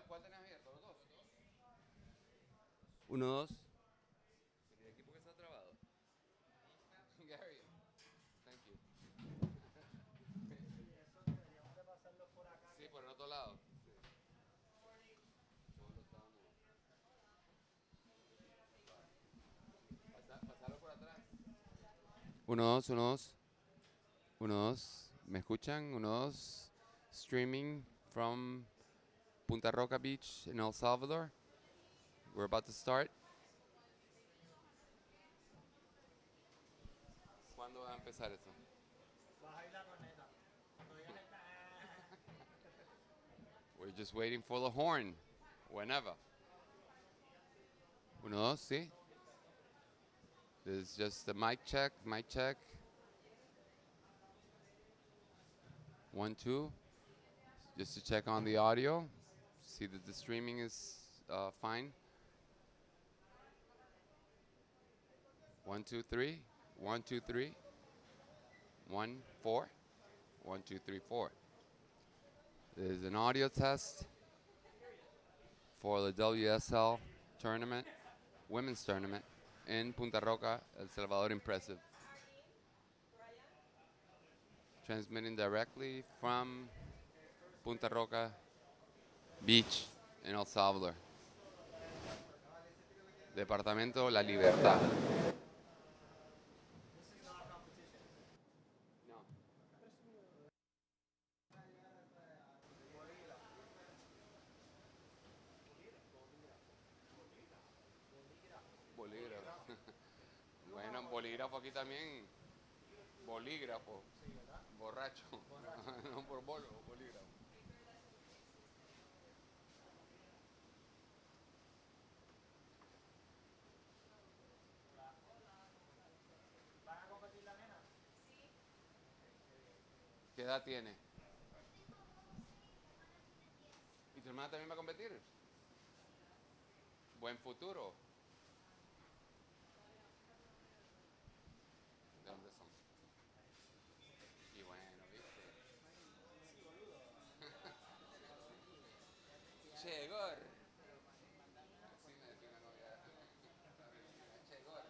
¿Cuál tenés abierto? ¿Los dos? Uno, dos. ¿Y aquí por qué está trabado? Gary, thank you. Sí, por el otro lado. Sí. Todos lo estábamos. Pasarlo por atrás. Uno, dos, uno, dos. Uno, dos. ¿Me escuchan? Uno, dos. Streaming from Punta Roca Beach in El Salvador. We're about to start. ¿Cuándo va a empezar esto? We're just waiting for the horn. Whenever. Uno, dos, sí. This is just the mic check, mic check. 1, 2. Just to check on the audio. See that the streaming is fine. 1, 2, 3. 1, 2, 3. 1, 4. 1, 2, 3, 4. This is an audio test for the WSL tournament, women's tournament in Punta Roca, El Salvador Impressive. Transmitting directly from Punta Roca Beach in El Salvador. Departamento La Libertad. No. Bolígrafo. Bueno, bolígrafo aquí también. Bolígrafo. Borracho. No por bolo, bolígrafo. ¿Qué edad tiene? ¿Y tu hermana también va a competir? Buen futuro. ¿De dónde son? Y bueno, ¿viste? Che, Gor. Así me decía una novia. Che, Gor.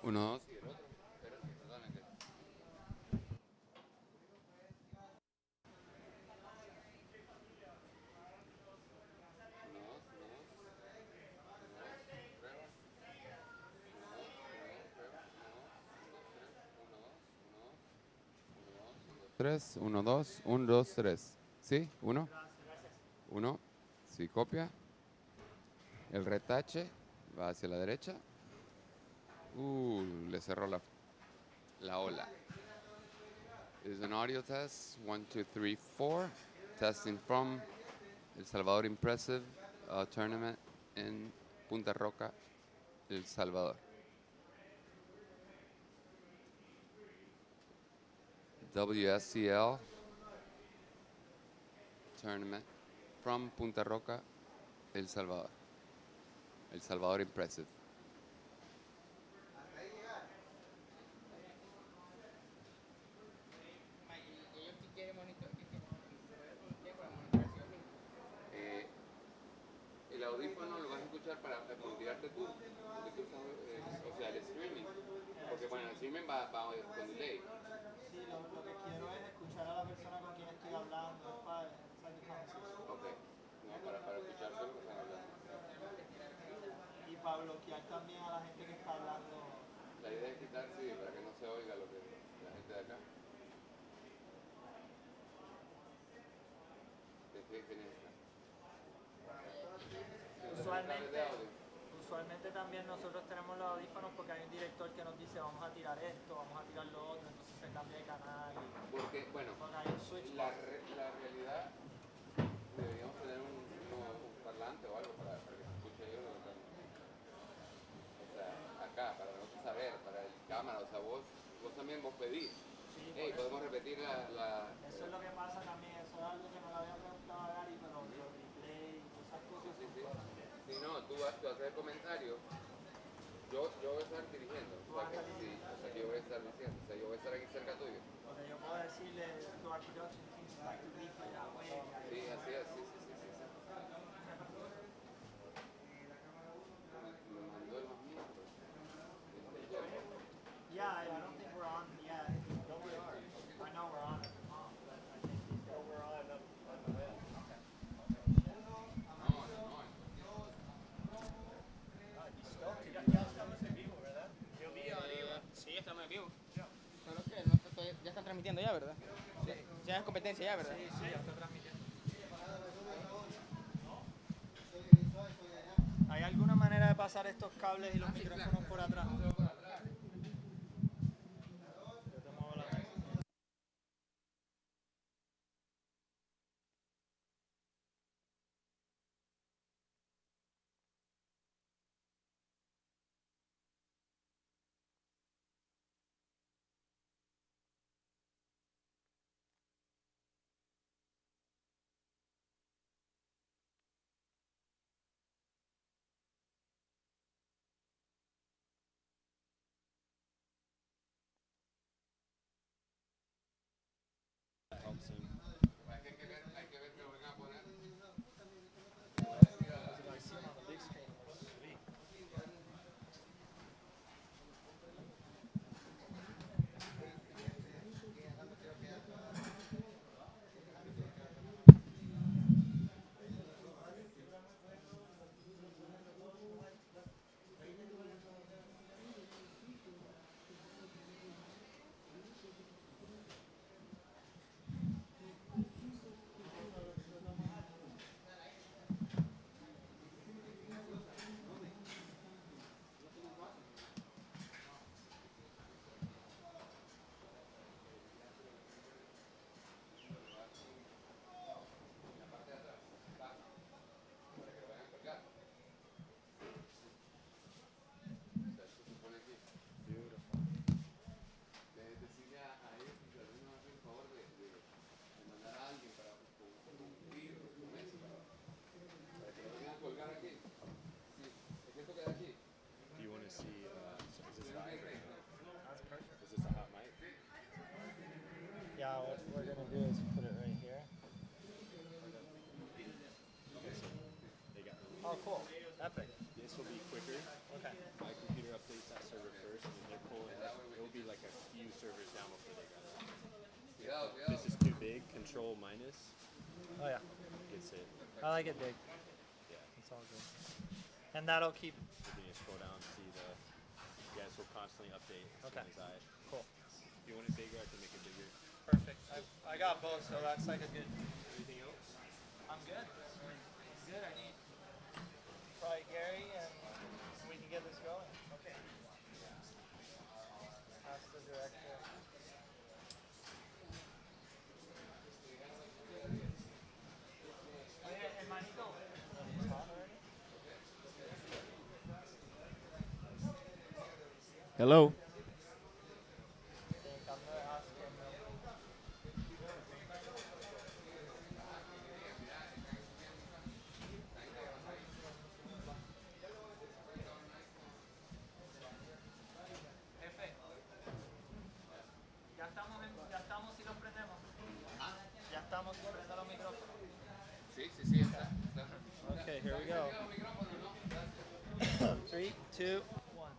Uno, dos. Y el otro. Espérate, perdona que. Uno, dos, uno, dos. Uno, dos. Prueba. Uno, dos, uno, dos. Prueba. Uno, dos, uno, dos, tres. Uno, dos, uno, dos. Uno, dos, tres. Uno, dos. Uno, dos, tres. ¿Sí? Uno. Uno. Sí, copia. El retache va hacia la derecha. Le cerró la ola. Is an audio test. 1, 2, 3, 4. Testing from El Salvador Impressive Tournament in Punta Roca, El Salvador. WSCL Tournament from Punta Roca, El Salvador. El Salvador Impressive. El audífono lo vas a escuchar para monitorearte tú, porque tú usas, o sea, el streaming. Porque bueno, el streaming va con delay. Sí, lo que quiero es escuchar a la persona con quien estoy hablando, para Ok. No, para escuchar solo que están hablando. y para bloquear también a la gente que está hablando. La idea es quitar, sí, para que no se oiga lo que la gente de acá. ¿Qué tienes esta? usualmente, usualmente también nosotros tenemos los audífonos porque hay un director que nos dice vamos a tirar esto, vamos a tirar lo otro, entonces se cambia de canal. Porque, bueno, Porque hay un switch. la realidad deberíamos tener un parlante o algo para que se escuche yo lo que o sea, acá, para nosotros saber, para el cámara, o sea, vos también vos pedís. Sí, Hey, por eso. podemos repetir la... Eso es lo que pasa también, eso es algo que no le había preguntado a Gary, pero los replay y todas esas cosas Sí, son sí. cosas que Si no, tú haces el comentario, yo voy a estar dirigiendo, o sea, que, sí, o sea, que yo voy a estar diciendo, o sea, yo voy a estar aquí cerca tuyo. porque yo puedo decirle tu arquitecto seems like to be for Yahweh. Sí, así es, sí, sí, sí, sí. Me mandó el más mío, pero... Yeah, I don't think we're on yet. No, we are. I know we're on at the top, but I think these guys we're on the web. Ya estamos en vivo, ¿verdad? Yo vi arriba. Sí, estamos en vivo. Solo que no ya están transmitiendo ya, ¿verdad? Sí. Ya es competencia ya, ¿verdad? Sí, sí, ya está transmitiendo. ¿Hay alguna manera de pasar estos cables y los micrófonos por atrás? Yo te muevo la mesa. Hay que ver que lo vengan a poner. I see them on the big screen. Sweet. Decirle a ellos que tal vez nos hacen el favor de mandar a alguien para cumplir con eso, para que lo vayan a colgar aquí. Sí, es que esto queda aquí. Do you want to see, so is this live? That's perfect. Is this a hot mic? Yeah, what we're gonna do is put it right here. They got, Oh, cool. Epic. this will be quicker. Okay. My computer updates that server first, and then they're pulling. It will be like a few servers down before they got it. Cuidado, cuidado. This is too big. Control minus Oh yeah. gets it. I like it big. Yeah. It's all good. And that'll keep. So then you scroll down and see the. Yeah, this will constantly update as Okay. soon as I. Cool. If you want it bigger, I can make it bigger. Perfect. I got both, so that's like a good. Anything else? I'm good. I'm good. I need probably Gary, and we can get this going. Okay. Ask the director. Oye, hermanito. He's hot already? Hello. I think I'm gonna ask him. Jefe, ya estamos y los prendemos. Ya estamos y prendo los micrófonos. Sí, sí, sí, está. Okay, here we go. 3, 2, 1.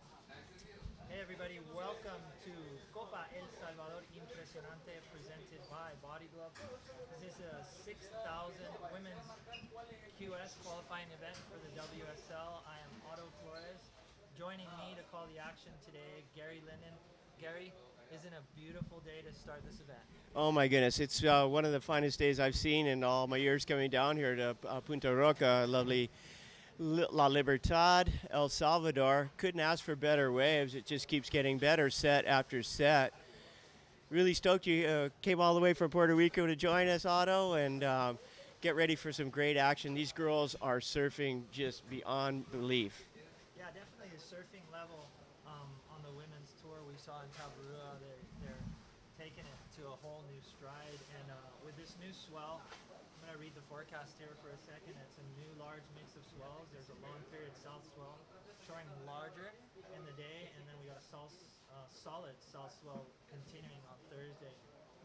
Hey everybody, welcome to Copa El Salvador Impresionante presented by Body Glove. This is a 6,000 women's QS qualifying event for the WSL. I am Otto Flores. Joining me to call the action today, Gary Linden. Gary, isn't it a beautiful day to start this event? Oh my goodness, it's one of the finest days I've seen in all my years coming down here to Punta Roca, a lovely La Libertad, El Salvador. Couldn't ask for better waves. It just keeps getting better set after set. Really stoked you came all the way from Puerto Rico to join us, Otto, and get ready for some great action. These girls are surfing just beyond belief. Yeah, definitely the surfing level on the women's tour we saw in Tabarua. They're taking it to a whole new stride, and with this new swell, I'm going to read the forecast here for a second. It's a new large mix of swells. There's a long period south swell showing larger in the day, and then we got a solid south swell continuing on Thursday.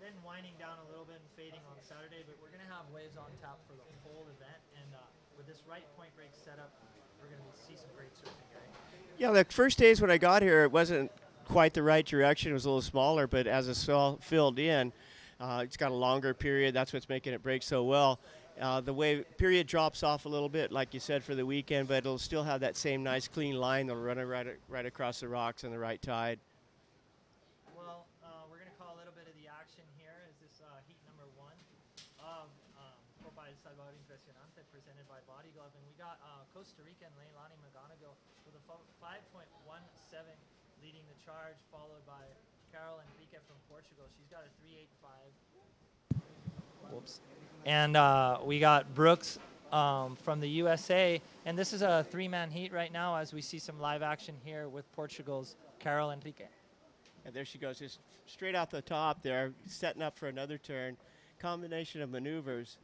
Then winding down a little bit and fading on Saturday, but we're going to have waves on tap for the whole event, and with this right point break setup, we're going to see some great surfing, Gary. Yeah, the first days when I got here, it wasn't quite the right direction. It was a little smaller, but as the swell filled in, it's got a longer period. That's what's making it break so well. The wave period drops off a little bit, like you said, for the weekend, but it'll still have that same nice clean line that'll run it right across the rocks on the right tide. Well, we're going to call a little bit of the action here. Is this heat number 1 of Copa El Salvador Impresionante presented by Body Glove, and we got Costa Rican Leilani McGonigal with a 5.17 leading the charge, followed by Carol Enrique from Portugal. She's got a 3.85. Whoops. And we got Brooks from the USA, and this is a 3-man heat right now as we see some live action here with Portugal's Carol Enrique. And there she goes, just straight off the top there, setting up for another turn. Combination of maneuvers.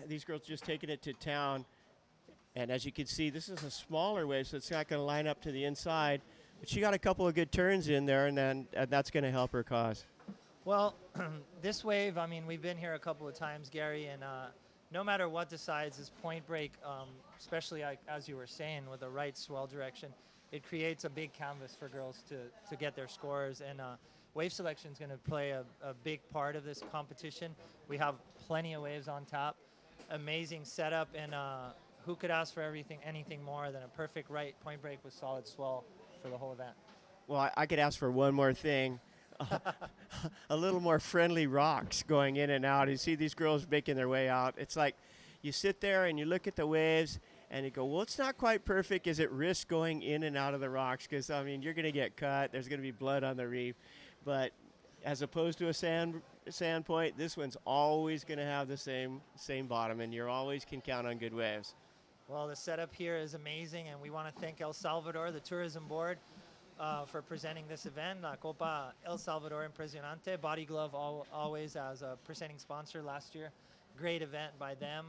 These girls just taking it to town. And as you can see, this is a smaller wave, so it's not going to line up to the inside. But she got a couple of good turns in there, and that's going to help her cause. Well, this wave, I mean, we've been here a couple of times, Gary, and no matter what decides, this point break, especially as you were saying, with the right swell direction, it creates a big canvas for girls to get their scores, and wave selection is going to play a big part of this competition. We have plenty of waves on tap, amazing setup, and who could ask for anything more than a perfect right point break with solid swell for the whole event? Well, I could ask for one more thing. A little more friendly rocks going in and out. You see these girls making their way out. It's like you sit there and you look at the waves and you go, well, it's not quite perfect. Is it risk going in and out of the rocks? Because, I mean, you're going to get cut. There's going to be blood on the reef. But as opposed to a sand point, this one's always going to have the same bottom, and you always can count on good waves. Well, the setup here is amazing, and we want to thank El Salvador, the tourism board, for presenting this event, La Copa El Salvador Impresionante. Body Glove always as a presenting sponsor last year. Great event by them.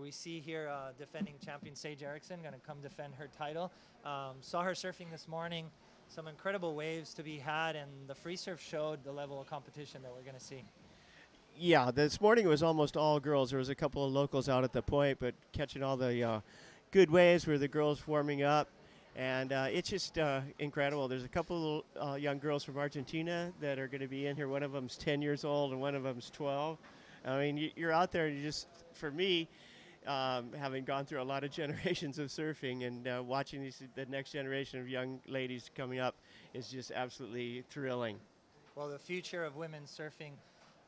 We see here defending champion Sage Erickson going to come defend her title. Saw her surfing this morning. Some incredible waves to be had, and the free surf showed the level of competition that we're going to see. Yeah, this morning it was almost all girls. There was a couple of locals out at the point, but catching all the good waves were the girls warming up. And it's just incredible. There's a couple of young girls from Argentina that are going to be in here. One of them's 10 years old and one of them's 12. I mean, you're out there and you just, for me, having gone through a lot of generations of surfing and watching the next generation of young ladies coming up is just absolutely thrilling. Well, the future of women's surfing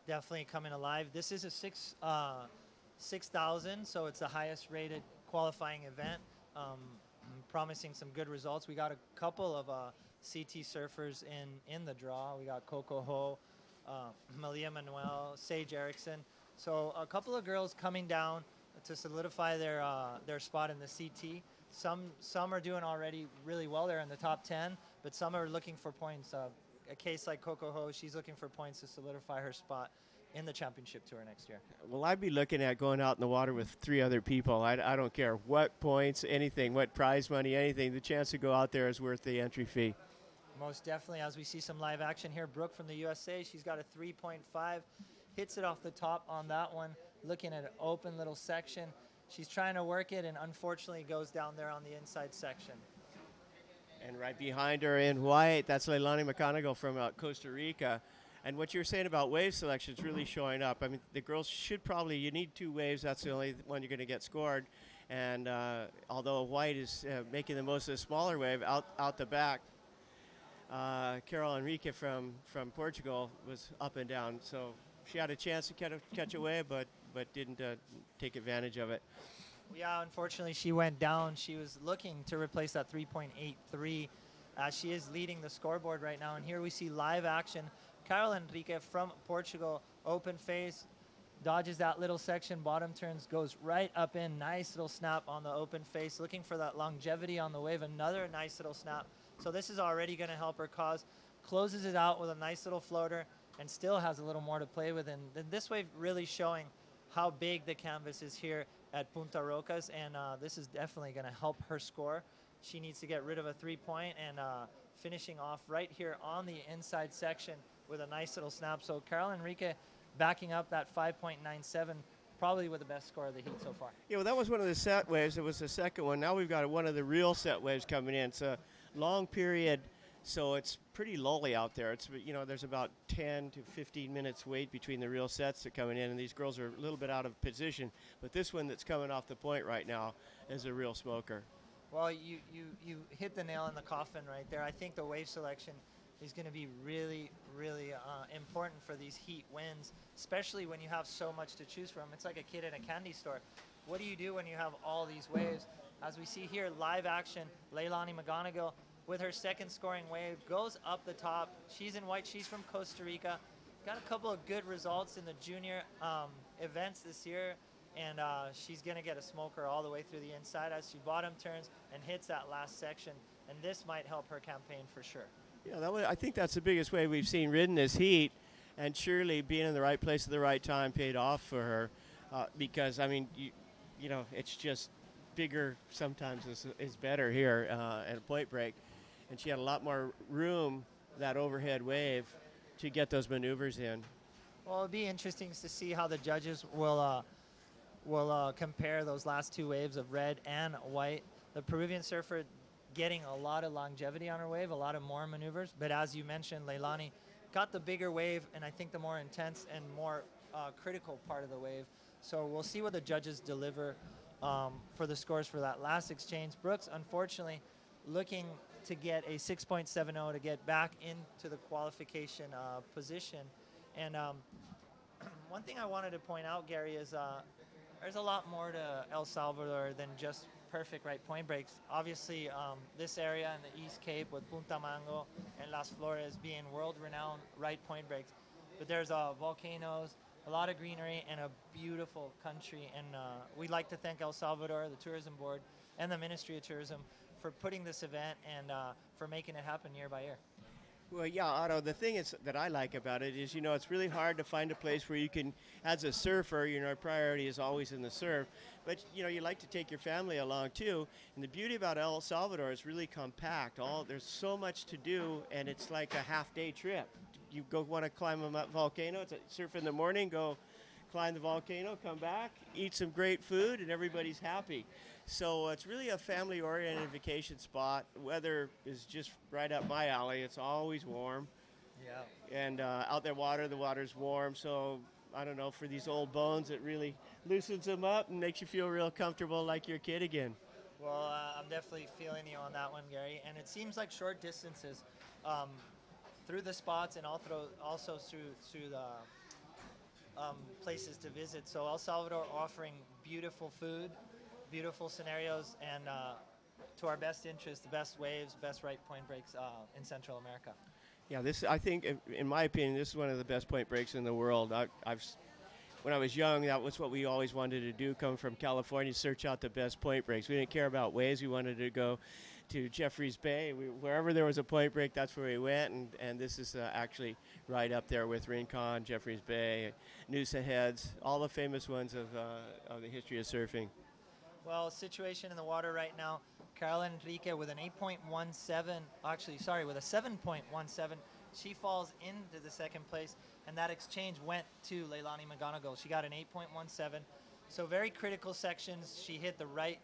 definitely coming alive. This is a 6,000, so it's the highest rated qualifying event. Promising some good results. We got a couple of CT surfers in the draw. We got Coco Ho, Malia Manuel, Sage Erickson. So a couple of girls coming down to solidify their spot in the CT. Some are doing already really well. They're in the top 10, but some are looking for points. A case like Coco Ho, she's looking for points to solidify her spot in the championship tour next year. Well, I'd be looking at going out in the water with 3 other people. I don't care what points, anything, what prize money, anything. The chance to go out there is worth the entry fee. Most definitely. As we see some live action here, Brooke from the USA, she's got a 3.5, hits it off the top on that one, looking at an open little section. She's trying to work it, and unfortunately goes down there on the inside section. And right behind her in white, that's Leilani McGonigal from Costa Rica. And what you were saying about wave selection is really showing up. I mean, the girls should probably, you need 2 waves. That's the only one you're going to get scored. And although white is making the most of the smaller wave out the back, Carol Enrique from Portugal was up and down. So she had a chance to catch a wave, but didn't take advantage of it. Yeah, unfortunately, she went down. She was looking to replace that 3.83. She is leading the scoreboard right now. And here we see live action. Carol Enrique from Portugal, open face, dodges that little section, bottom turns, goes right up in. Nice little snap on the open face, looking for that longevity on the wave. Another nice little snap. So this is already going to help her cause. Closes it out with a nice little floater and still has a little more to play with. And then this wave really showing how big the canvas is here at Punta Rocas. And this is definitely going to help her score. She needs to get rid of a 3-point and finishing off right here on the inside section with a nice little snap. So Carol Enrique backing up that 5.97, probably with the best score of the heat so far. Yeah, well, that was one of the set waves. It was the second one. Now we've got one of the real set waves coming in. It's a long period, so it's pretty lully out there. It's, you know, there's about 10 to 15 minutes wait between the real sets that are coming in, and these girls are a little bit out of position. But this one that's coming off the point right now is a real smoker. Well, you hit the nail in the coffin right there. I think the wave selection is going to be really, really important for these heat wins, especially when you have so much to choose from. It's like a kid in a candy store. What do you do when you have all these waves? As we see here, live action, Leilani McGonigal with her second scoring wave, goes up the top. She's in white. She's from Costa Rica. Got a couple of good results in the junior events this year, and she's going to get a smoker all the way through the inside as she bottom turns and hits that last section, and this might help her campaign for sure. Yeah, I think that's the biggest wave we've seen ridden this heat, and surely being in the right place at the right time paid off for her because, I mean, you know, it's just bigger sometimes is better here at a point break, and she had a lot more room, that overhead wave, to get those maneuvers in. Well, it'll be interesting to see how the judges will compare those last two waves of red and white. The Peruvian surfer getting a lot of longevity on her wave, a lot of more maneuvers. But as you mentioned, Leilani got the bigger wave and I think the more intense and more critical part of the wave. So we'll see what the judges deliver for the scores for that last exchange. Brooks, unfortunately, looking to get a 6.70 to get back into the qualification position. And one thing I wanted to point out, Gary, is there's a lot more to El Salvador than just perfect right point breaks. Obviously, this area in the East Cape with Punta Mango and Las Flores being world-renowned right point breaks. But there's volcanoes, a lot of greenery, and a beautiful country. And we'd like to thank El Salvador, the Tourism Board, and the Ministry of Tourism for putting this event and for making it happen year by year. Well, yeah, Otto, the thing is that I like about it is, you know, it's really hard to find a place where you can, as a surfer, you know, priority is always in the surf, but, you know, you like to take your family along too. And the beauty about El Salvador is really compact. There's so much to do, and it's like a half-day trip. You want to climb a volcano, surf in the morning, go climb the volcano, come back, eat some great food, and everybody's happy. So it's really a family-oriented vacation spot. Weather is just right up my alley. It's always warm. Yeah. And out there, the water's warm. So I don't know, for these old bones, it really loosens them up and makes you feel real comfortable like you're a kid again. Well, I'm definitely feeling you on that one, Gary. And it seems like short distances through the spots and also through the places to visit. So El Salvador offering beautiful food, beautiful scenarios, and to our best interest, the best waves, best right point breaks in Central America. Yeah, I think, in my opinion, this is one of the best point breaks in the world. When I was young, that was what we always wanted to do, come from California, search out the best point breaks. We didn't care about waves. We wanted to go to Jeffreys Bay. Wherever there was a point break, that's where we went, and this is actually right up there with Rincon, Jeffreys Bay, Noosa Heads, all the famous ones of the history of surfing. Well, situation in the water right now, Carol Enrique with an 8.17, with a 7.17. She falls into the second place, and that exchange went to Leilani McGonigal. She got an 8.17. So very critical sections. She hit the right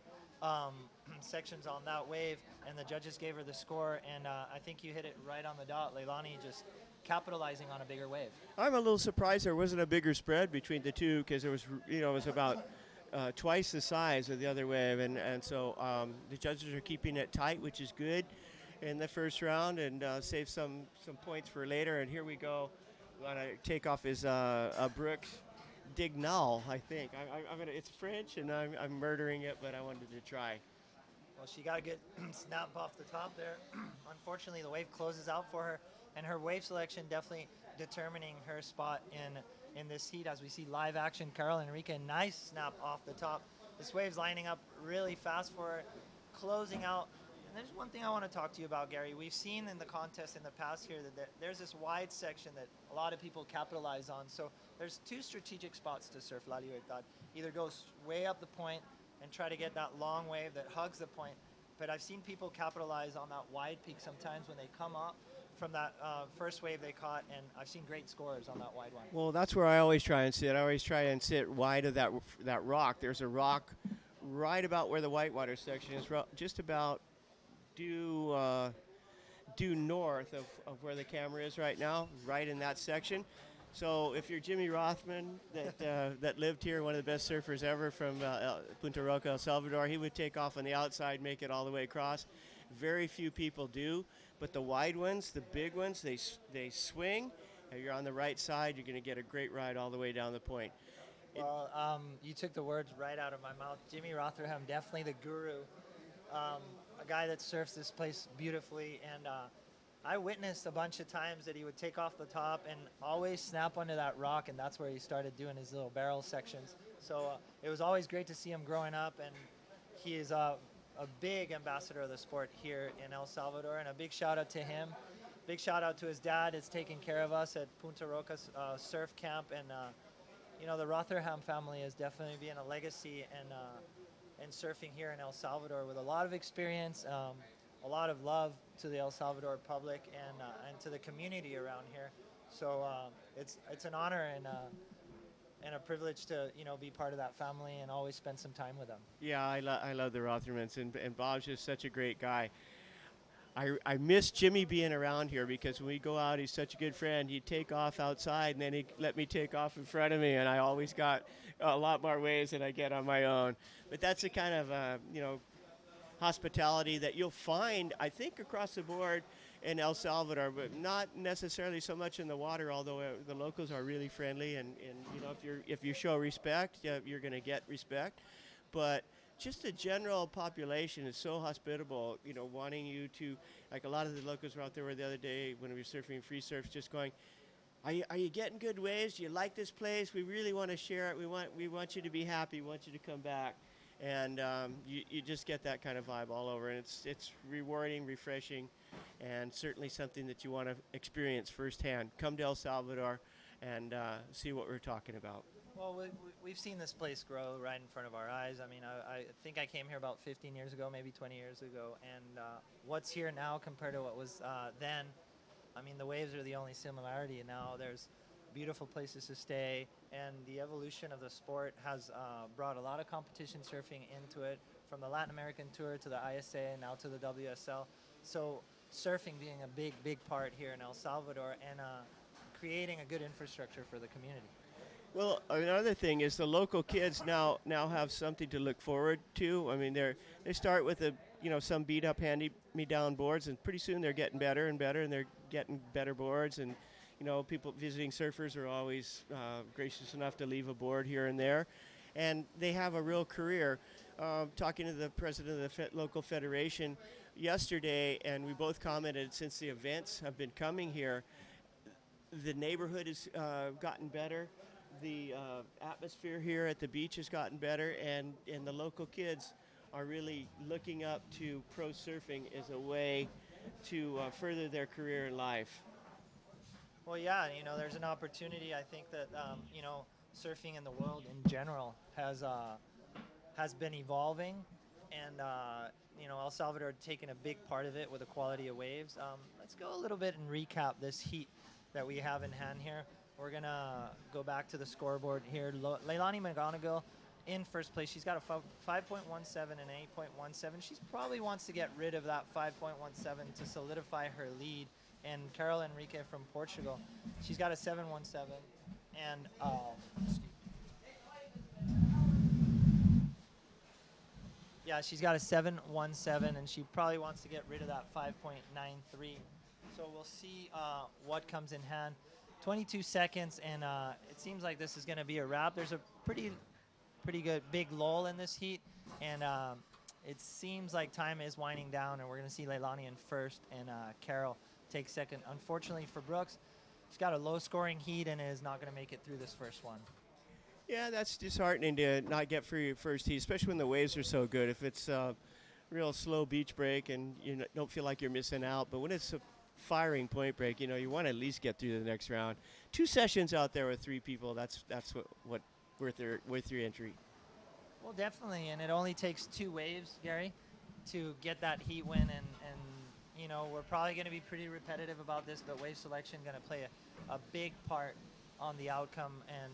sections on that wave, and the judges gave her the score, and I think you hit it right on the dot. Leilani just capitalizing on a bigger wave. I'm a little surprised there wasn't a bigger spread between the two, because it was about twice the size of the other wave, and so the judges are keeping it tight, which is good in the first round, and save some points for later. And here we go. We want to take off his Brooks Dignal, I think. I'm gonna. It's French, and I'm murdering it, but I wanted to try. Well, she got a good snap off the top there. Unfortunately, the wave closes out for her, and her wave selection definitely determining her spot in this heat. As we see live action, Carol Enrique, nice snap off the top. This wave's lining up really fast for her, closing out. And there's one thing I want to talk to you about, Gary. We've seen in the contest in the past here that there's this wide section that a lot of people capitalize on. So there's two strategic spots to surf La Libertad. Either go way up the point and try to get that long wave that hugs the point. But I've seen people capitalize on that wide peak sometimes when they come up from that first wave they caught, and I've seen great scores on that wide one. Well, that's where I always try and sit. I always try and sit wide of that rock. There's a rock right about where the whitewater section is, just about due north of where the camera is right now, right in that section. So if you're Jimmy Rothman, that lived here, one of the best surfers ever from Punta Roca, El Salvador, he would take off on the outside, make it all the way across. Very few people do, but the wide ones, the big ones, they swing. If you're on the right side, you're going to get a great ride all the way down the point. Well, you took the words right out of my mouth. Jimmy Rotherham, definitely the guru, a guy that surfs this place beautifully, and I witnessed a bunch of times that he would take off the top and always snap onto that rock, and that's where he started doing his little barrel sections. So it was always great to see him growing up, and he is a big ambassador of the sport here in El Salvador, and a big shout out to him. Big shout out to his dad. It's taking care of us at Punta Roca Surf Camp, and the Rotherham family is definitely being a legacy and surfing here in El Salvador with a lot of experience, a lot of love to the El Salvador public and to the community around here. So it's an honor and a privilege to be part of that family and always spend some time with them. Yeah, I love the Rothermans, and Bob's just such a great guy. I miss Jimmy being around here because when we go out, he's such a good friend. He'd take off outside, and then he'd let me take off in front of me, and I always got a lot more waves than I get on my own. But that's the kind of, hospitality that you'll find, I think, across the board in El Salvador, but not necessarily so much in the water, although the locals are really friendly, and if you show respect, you're going to get respect. But just the general population is so hospitable, wanting you to, like a lot of the locals were out there the other day when we were surfing free surfs, just going, are you getting good waves? Do you like this place? We really want to share it. We want you to be happy. We want you to come back. And you just get that kind of vibe all over, and it's rewarding, refreshing, and certainly something that you want to experience firsthand. Come to El Salvador and see what we're talking about. Well, we've seen this place grow right in front of our eyes. I mean, I think I came here about 15 years ago, maybe 20 years ago, and what's here now compared to what was then, I mean, the waves are the only similarity, and now there's beautiful places to stay, and the evolution of the sport has brought a lot of competition surfing into it, from the Latin American Tour to the ISA and now to the WSL. So surfing being a big part here in El Salvador, and creating a good infrastructure for the community. Well, another thing is the local kids now have something to look forward to. I mean, they start with some beat up hand-me-down boards, and pretty soon they're getting better and better, and they're getting better boards. And people visiting surfers are always gracious enough to leave a board here and there, and they have a real career. Talking to the president of the local federation yesterday, and we both commented, since the events have been coming here, the neighborhood has gotten better. The atmosphere here at the beach has gotten better, and the local kids are really looking up to pro surfing as a way to further their career in life. Well, yeah, there's an opportunity. I think that surfing in the world in general has been evolving, and El Salvador taking a big part of it with the quality of waves. Let's go a little bit and recap this heat that we have in hand here. We're going to go back to the scoreboard here. Leilani McGonigal in first place. She's got a 5.17 and an 8.17. She probably wants to get rid of that 5.17 to solidify her lead. And Carol Enrique from Portugal, she's got a 7.17. And she's got a 7.17, and she probably wants to get rid of that 5.93. So we'll see what comes in hand. 22 seconds, and it seems like this is going to be a wrap. There's a pretty good big lull in this heat, and it seems like time is winding down, and we're going to see Leilani in first and Carol take second. Unfortunately for Brooks, she's got a low-scoring heat and is not going to make it through this first one. Yeah, that's disheartening to not get for your first tee, especially when the waves are so good. If it's a real slow beach break and you don't feel like you're missing out, but when it's a firing point break, you want to at least get through the next round. 2 sessions out there with 3 people, that's what worth your entry. Well, definitely, and it only takes 2 waves, Gary, to get that heat win, and we're probably going to be pretty repetitive about this, but wave selection going to play a big part on the outcome and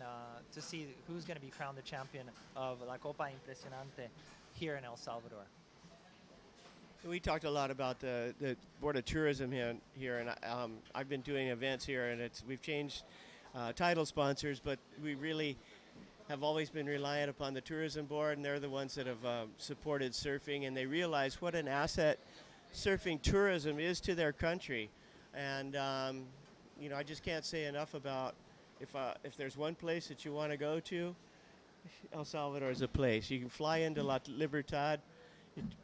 to see who's going to be crowned the champion of La Copa Impresionante here in El Salvador. We talked a lot about the Board of Tourism here, and I've been doing events here, and we've changed title sponsors, but we really have always been reliant upon the tourism board, and they're the ones that have supported surfing, and they realize what an asset surfing tourism is to their country. And I just can't say enough about if there's one place that you want to go to, El Salvador is a place. You can fly into La Libertad,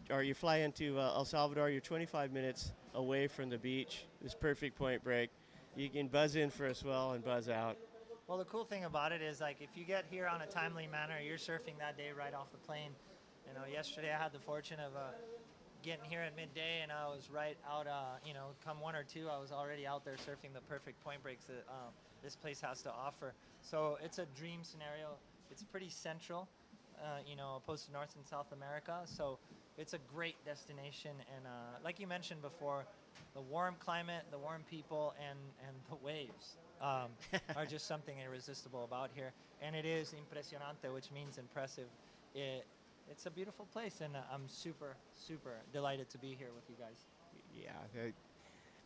or you fly into El Salvador, you're 25 minutes away from the beach. It's perfect point break. You can buzz in for a swell and buzz out. Well, the cool thing about it is, like, if you get here on a timely manner, you're surfing that day right off the plane. Yesterday I had the fortune of getting here at midday, and I was right out, come 1 or 2, I was already out there surfing the perfect point breaks that this place has to offer. So it's a dream scenario. It's pretty central, opposed to North and South America. So it's a great destination, and like you mentioned before, the warm climate, the warm people, and the waves are just something irresistible about here. And it is impresionante, which means impressive. It's a beautiful place, and I'm super, super delighted to be here with you guys. Yeah,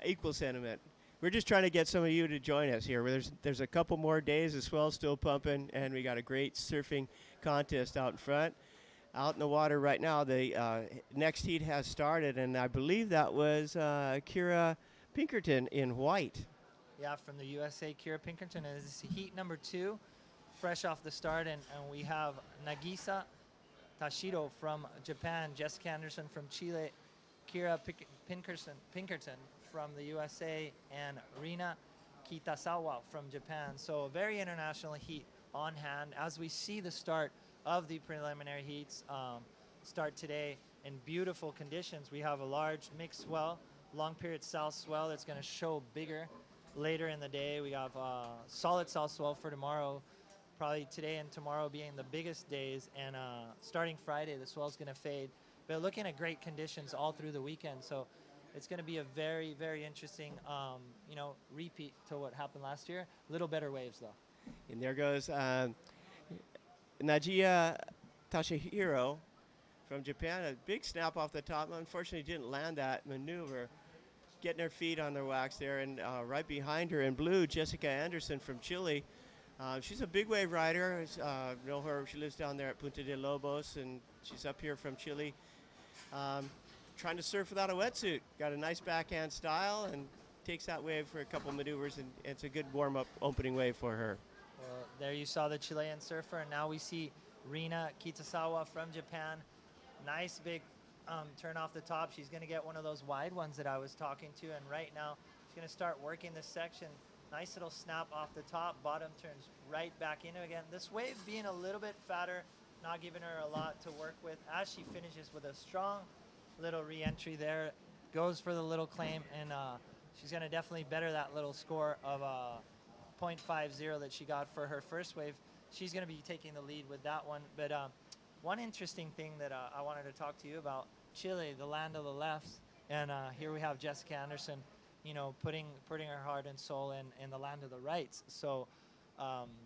equal sentiment. We're just trying to get some of you to join us here. There's a couple more days, the swell's still pumping, and we got a great surfing contest out in front. Out in the water right now, the next heat has started, and I believe that was Kira Pinkerton in white. Yeah, from the USA, Kira Pinkerton. And this is heat number 2, fresh off the start, and we have Nagisa Tashiro from Japan, Jessica Anderson from Chile, Kira Pinkerton from the USA, and Rina Kitasawa from Japan. So a very international heat on hand as we see the start of the preliminary heats start today in beautiful conditions. We have a large mixed swell, long period south swell that's going to show bigger later in the day. We have solid south swell for tomorrow, probably today and tomorrow being the biggest days, and starting Friday the swell's going to fade. But looking at great conditions all through the weekend, so it's going to be a very, very interesting repeat to what happened last year. A little better waves though. And there goes Najia Tashihiro from Japan. A big snap off the top. Unfortunately, didn't land that maneuver. Getting her feet on the wax there. And right behind her in blue, Jessica Anderson from Chile. She's a big wave rider. Know her. She lives down there at Punta de Lobos, and she's up here from Chile. Trying to surf without a wetsuit. Got a nice backhand style and takes that wave for a couple maneuvers, and it's a good warm-up opening wave for her. Well, there you saw the Chilean surfer, and now we see Rina Kitasawa from Japan. Nice big turn off the top. She's going to get one of those wide ones that I was talking to, and right now she's going to start working this section. Nice little snap off the top. Bottom turns right back into again. This wave being a little bit fatter, not giving her a lot to work with. As she finishes with a strong little re-entry there, goes for the little claim, and she's going to definitely better that little score of 0.50 that she got for her first wave. She's going to be taking the lead with that one. But one interesting thing that I wanted to talk to you about, Chile, the land of the lefts, and here we have Jessica Anderson, putting her heart and soul in the land of the rights. So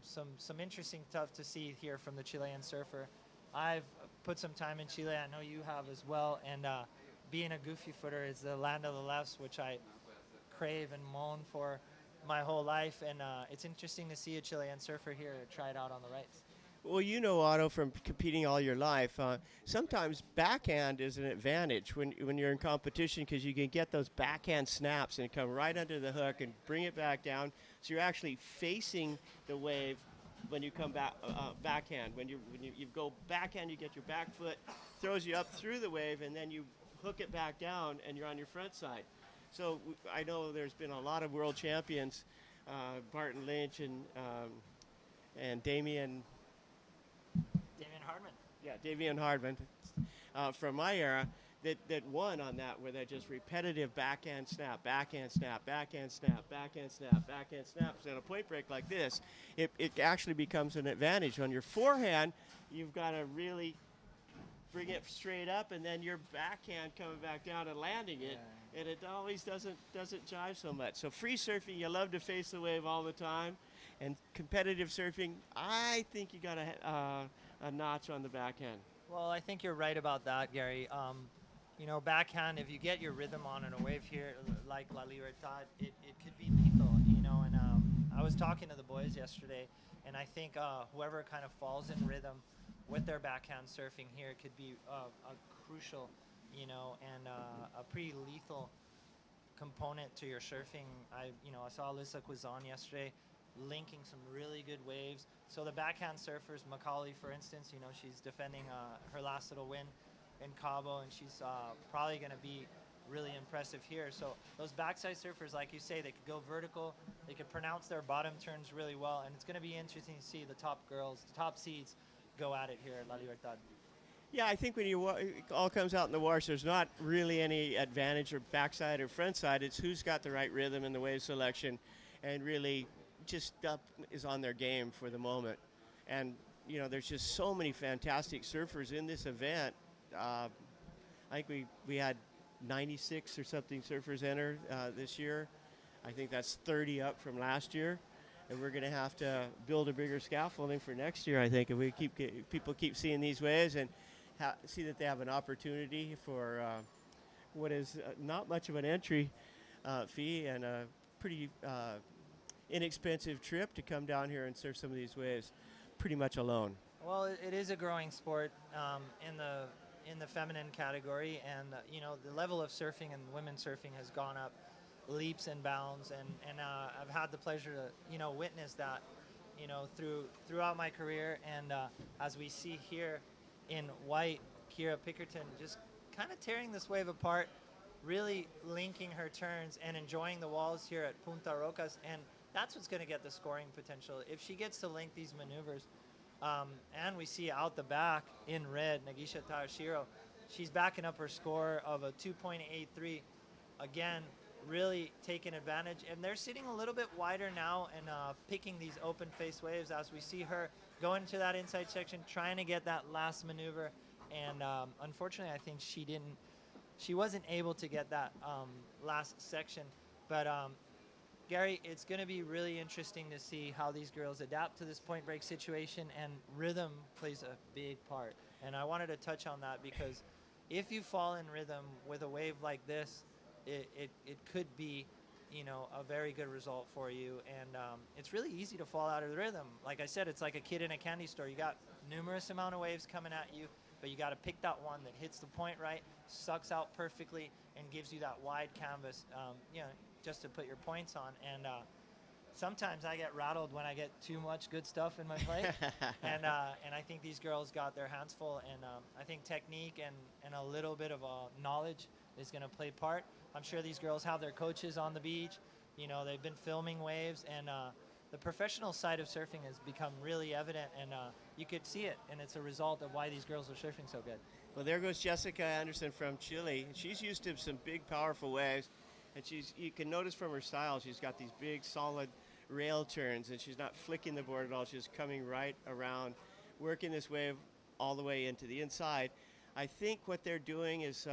some interesting stuff to see here from the Chilean surfer. I've put some time in Chile. I know you have as well. And being a goofy footer is the land of the lefts, which I crave and moan for my whole life. And it's interesting to see a Chilean surfer here try it out on the rights. Well, you know, Otto, from competing all your life, sometimes backhand is an advantage when you're in competition because you can get those backhand snaps and come right under the hook and bring it back down. So you're actually facing the wave when you come back backhand. When you go backhand, you get your back foot, throws you up through the wave, and then you hook it back down, and you're on your front side. So I know there's been a lot of world champions, Barton Lynch and Damien. Damien Hardman. Yeah, Davian Hardman from my era that won on that, where they're just repetitive backhand snap, backhand snap, backhand snap, backhand snap, backhand snaps. And a point break like this, it actually becomes an advantage. On your forehand, you've got to really bring it straight up, and then your backhand coming back down and landing it, and it always doesn't jive so much. So free surfing, you love to face the wave all the time, and competitive surfing, I think you got a notch on the backhand. Well, I think you're right about that, Gary. You know, backhand, if you get your rhythm on in a wave here, like La Libertad, it could be lethal, you know. And I was talking to the boys yesterday, and I think whoever kind of falls in rhythm with their backhand surfing here could be a crucial, you know, and a pretty lethal component to your surfing. I saw Alyssa Quizon yesterday linking some really good waves. So the backhand surfers, Macaulay, for instance, you know, she's defending her last little win in Cabo, and she's probably going to be really impressive here. So those backside surfers, like you say, they could go vertical, they could pronounce their bottom turns really well, and it's going to be interesting to see the top girls, the top seeds, go at it here at La Libertad. Yeah, I think when it all comes out in the wash, there's not really any advantage or backside or front side. It's who's got the right rhythm in the wave selection, and really just is on their game for the moment. And you know, there's just so many fantastic surfers in this event. I think we had 96 or something surfers enter this year. I think that's 30 up from last year, and we're going to have to build a bigger scaffolding for next year, I think, if we people keep seeing these waves and see that they have an opportunity for what is not much of an entry fee and a pretty inexpensive trip to come down here and surf some of these waves pretty much alone. Well, it is a growing sport in the feminine category, and you know, the level of surfing and women's surfing has gone up leaps and bounds, and I've had the pleasure to, you know, witness that, you know, throughout my career. And as we see here in white, Kira Pickerton just kind of tearing this wave apart, really linking her turns and enjoying the walls here at Punta Rocas, and that's what's going to get the scoring potential if she gets to link these maneuvers. And we see out the back in red, Nagisha Tayashiro. She's backing up her score of a 2.83. Again, really taking advantage. And they're sitting a little bit wider now and picking these open face waves as we see her go into that inside section, trying to get that last maneuver. And unfortunately, I think she wasn't able to get that last section. But Gary, it's going to be really interesting to see how these girls adapt to this point break situation, and rhythm plays a big part. And I wanted to touch on that because if you fall in rhythm with a wave like this, it could be, you know, a very good result for you. And it's really easy to fall out of the rhythm. Like I said, it's like a kid in a candy store. You got numerous amount of waves coming at you, but you got to pick that one that hits the point right, sucks out perfectly, and gives you that wide canvas, you know, just to put your points on. And sometimes I get rattled when I get too much good stuff in my play. and I think these girls got their hands full, and I think technique and a little bit of knowledge is going to play part. I'm sure these girls have their coaches on the beach. You know, they've been filming waves, and the professional side of surfing has become really evident, and you could see it, and it's a result of why these girls are surfing so good. Well, there goes Jessica Anderson from Chile. She's used to some big, powerful waves, and you can notice from her style, she's got these big, solid rail turns, and she's not flicking the board at all. She's coming right around, working this wave all the way into the inside. I think what they're doing is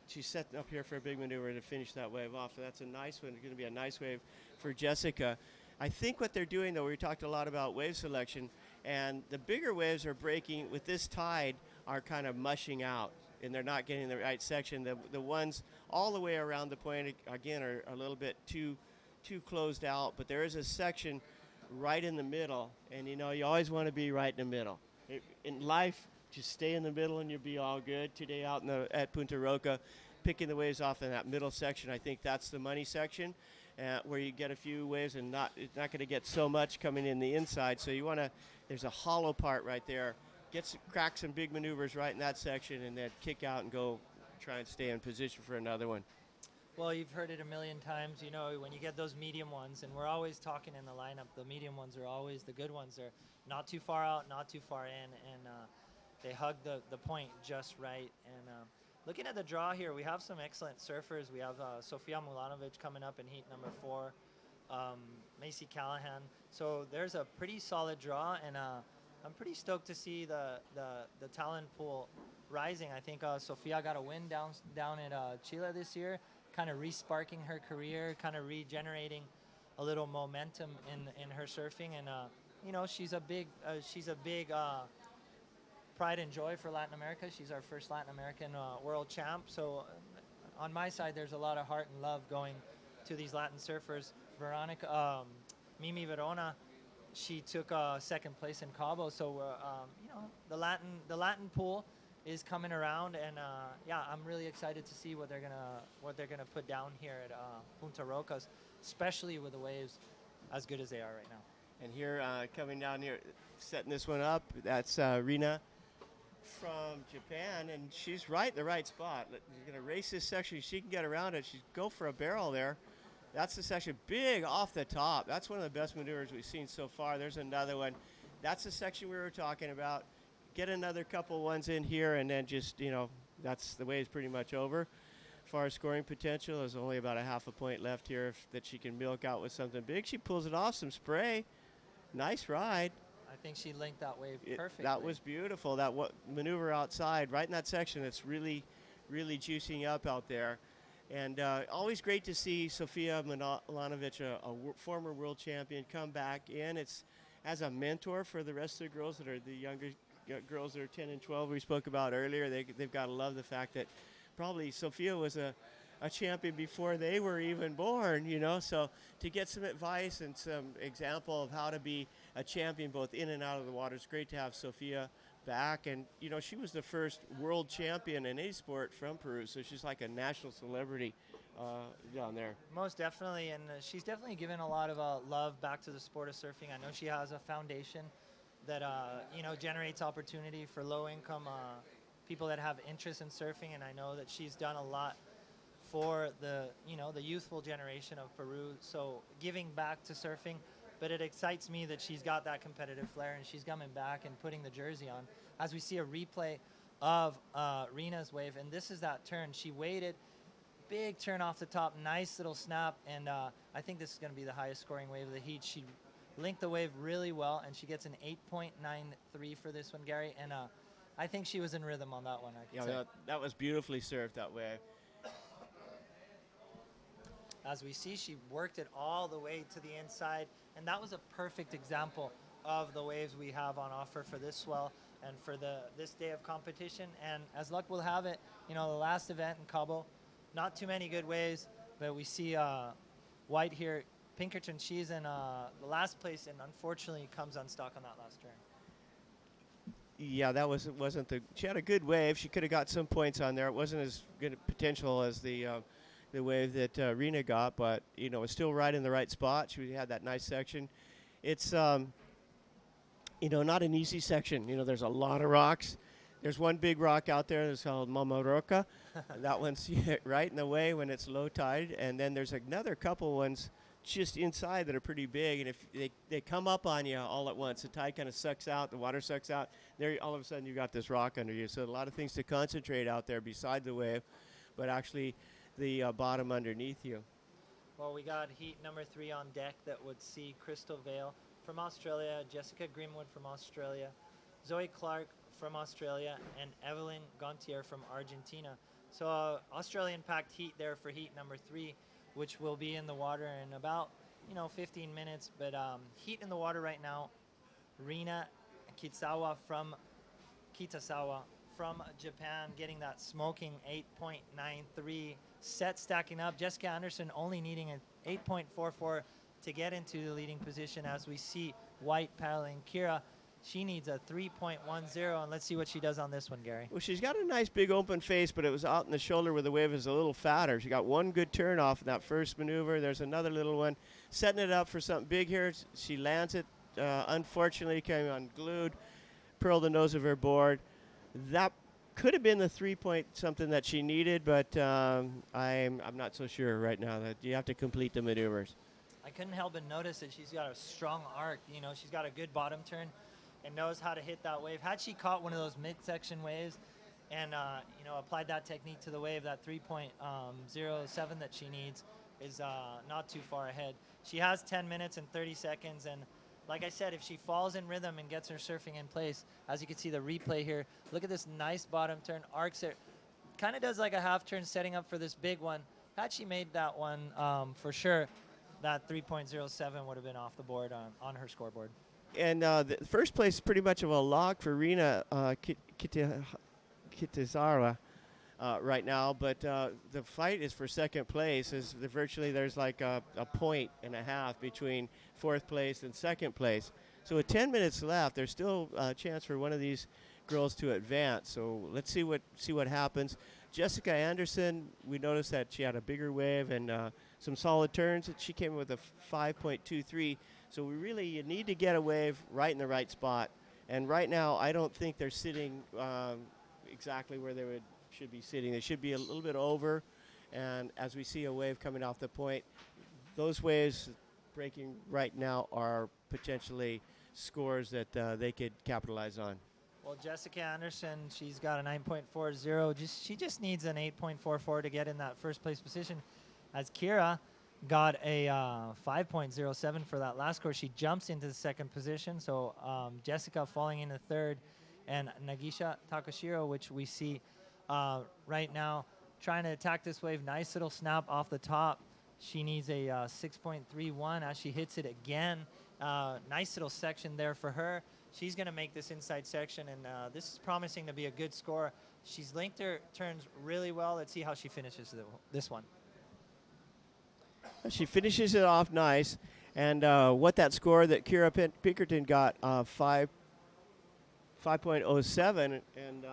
she's setting up here for a big maneuver to finish that wave off. So that's a nice one. It's going to be a nice wave for Jessica. I think what they're doing, though, we talked a lot about wave selection, and the bigger waves are breaking with this tide are kind of mushing out, and they're not getting the right section. The ones all the way around the point, again, are a little bit too closed out, but there is a section right in the middle, and you know, you always want to be right in the middle. In life, just stay in the middle and you'll be all good. Today out at Punta Roca, picking the waves off in that middle section, I think that's the money section, where you get a few waves and it's not going to get so much coming in the inside. So you want to, there's a hollow part right there. Crack some big maneuvers right in that section and then kick out and go try and stay in position for another one. Well, you've heard it a million times, you know, when you get those medium ones, and we're always talking in the lineup, the medium ones are always the good ones. They're not too far out, not too far in, and they hug the point just right. And looking at the draw here, we have some excellent surfers. We have Sofia Mulanovic coming up in heat number 4, Macy Callahan. So there's a pretty solid draw, and I'm pretty stoked to see the talent pool rising. I think Sofia got a win down at Chile this year, kind of re-sparking her career, kind of regenerating a little momentum in her surfing, and you know, she's a big pride and joy for Latin America. She's our first Latin American world champ. So on my side, there's a lot of heart and love going to these Latin surfers. Mimi Verona, she took second place in Cabo. So you know, the Latin pool is coming around, and yeah, I'm really excited to see what they're gonna put down here at Punta Rocas, especially with the waves as good as they are right now. And here, coming down here, setting this one up, that's Rina from Japan, and she's right in the right spot. You're gonna race this section. She can get around it. She's go for a barrel there. That's the section, big off the top. That's one of the best maneuvers we've seen so far. There's another one. That's the section we were talking about. Get another couple ones in here, and then just, you know, that's the way it's pretty much over. As far as scoring potential, there's only about a half a point left here that she can milk out with something big. She pulls it off, some spray. Nice ride. I think she linked that wave perfectly. That was beautiful. That maneuver outside, right in that section, it's really, really juicing up out there. And always great to see Sofia Milanovic, a former world champion, come back in. It's as a mentor for the rest of the girls that are the younger girls that are 10 and 12 we spoke about earlier. They've got to love the fact that probably Sofia was a champion before they were even born, you know. So to get some advice and some example of how to be a champion both in and out of the water, it's great to have Sofia back. And, you know, she was the first world champion in any sport from Peru, so she's like a national celebrity down there. Most definitely, and she's definitely given a lot of love back to the sport of surfing. I know she has a foundation that you know, generates opportunity for low-income people that have interest in surfing, and I know that she's done a lot for the youthful generation of Peru. So giving back to surfing, but it excites me that she's got that competitive flair and she's coming back and putting the jersey on. As we see a replay of Rina's wave, and this is that turn. She waited, big turn off the top, nice little snap, and I think this is going to be the highest scoring wave of the heat. She linked the wave really well, and she gets an 8.93 for this one, Gary, and I think she was in rhythm on that one. That was beautifully surfed that wave. As we see, she worked it all the way to the inside, and that was a perfect example of the waves we have on offer for this swell and for this day of competition. And as luck will have it, you know, the last event in Cabo, not too many good waves, but we see White here, Pinkerton, she's in the last place and unfortunately comes unstuck on that last turn. Yeah, that wasn't she had a good wave. She could have got some points on there. It wasn't as good a potential as the wave that Rina got, but, you know, it's still right in the right spot. She had that nice section. It's, you know, not an easy section. You know, there's a lot of rocks. There's one big rock out there that's called Mama Roca. That one's right in the way when it's low tide. And then there's another couple ones just inside that are pretty big. And if they come up on you all at once, the tide kind of sucks out, the water sucks out. There, all of a sudden, you've got this rock under you. So a lot of things to concentrate out there beside the wave, but actually the bottom underneath you. Well, we got heat number 3 on deck that would see Crystal Vale from Australia, Jessica Grimwood from Australia, Zoe Clark from Australia, and Evelyn Gontier from Argentina. So Australian packed heat there for heat number 3, which will be in the water in about 15 minutes. But heat in the water right now, Rina Kitasawa from Japan getting that smoking 8.93 set, stacking up. Jessica Anderson only needing an 8.44 to get into the leading position. As we see White paddling Kira, She needs a 3.10, and let's see what she does on this one, Gary. Well, she's got a nice big open face, but it was out in the shoulder where the wave is a little fatter. She got one good turn off in that first maneuver. There's another little one. Setting it up for something big here. She lands it. Unfortunately, came unglued, pearled the nose of her board. That could have been the 3-point something that she needed, but I'm not so sure right now. That you have to complete the maneuvers. I couldn't help but notice that she's got a strong arc. You know, she's got a good bottom turn and knows how to hit that wave. Had she caught one of those midsection waves and, applied that technique to the wave, that 3.07 that she needs is not too far ahead. She has 10 minutes and 30 seconds, and like I said, if she falls in rhythm and gets her surfing in place, as you can see the replay here, look at this nice bottom turn, arcs it, kind of does like a half turn setting up for this big one. Had she made that one, for sure, that 3.07 would have been off the board on her scoreboard. And the first place is pretty much of a lock for Rina Kitazawa right now, but the fight is for second place. There's like a point and a half between fourth place and second place. So with 10 minutes left, there's still a chance for one of these girls to advance. So let's see what happens. Jessica Anderson, we noticed that she had a bigger wave and some solid turns. She came in with a 5.23. So you need to get a wave right in the right spot. And right now, I don't think they're sitting exactly where they should be sitting. They should be a little bit over. And as we see a wave coming off the point, those waves breaking right now are potentially scores that they could capitalize on. Well, Jessica Anderson, she's got a 9.40. She just needs an 8.44 to get in that first place position. As Kira got a 5.07 for that last score, she jumps into the second position. So Jessica falling into third, and Nagisha Takashiro, which we see right now, trying to attack this wave. Nice little snap off the top. She needs a 6.31 as she hits it again. Nice little section there for her. She's going to make this inside section, and this is promising to be a good score. She's linked her turns really well. Let's see how she finishes this one. She finishes it off nice. And what that score that Kira Pinkerton got, 5.07, and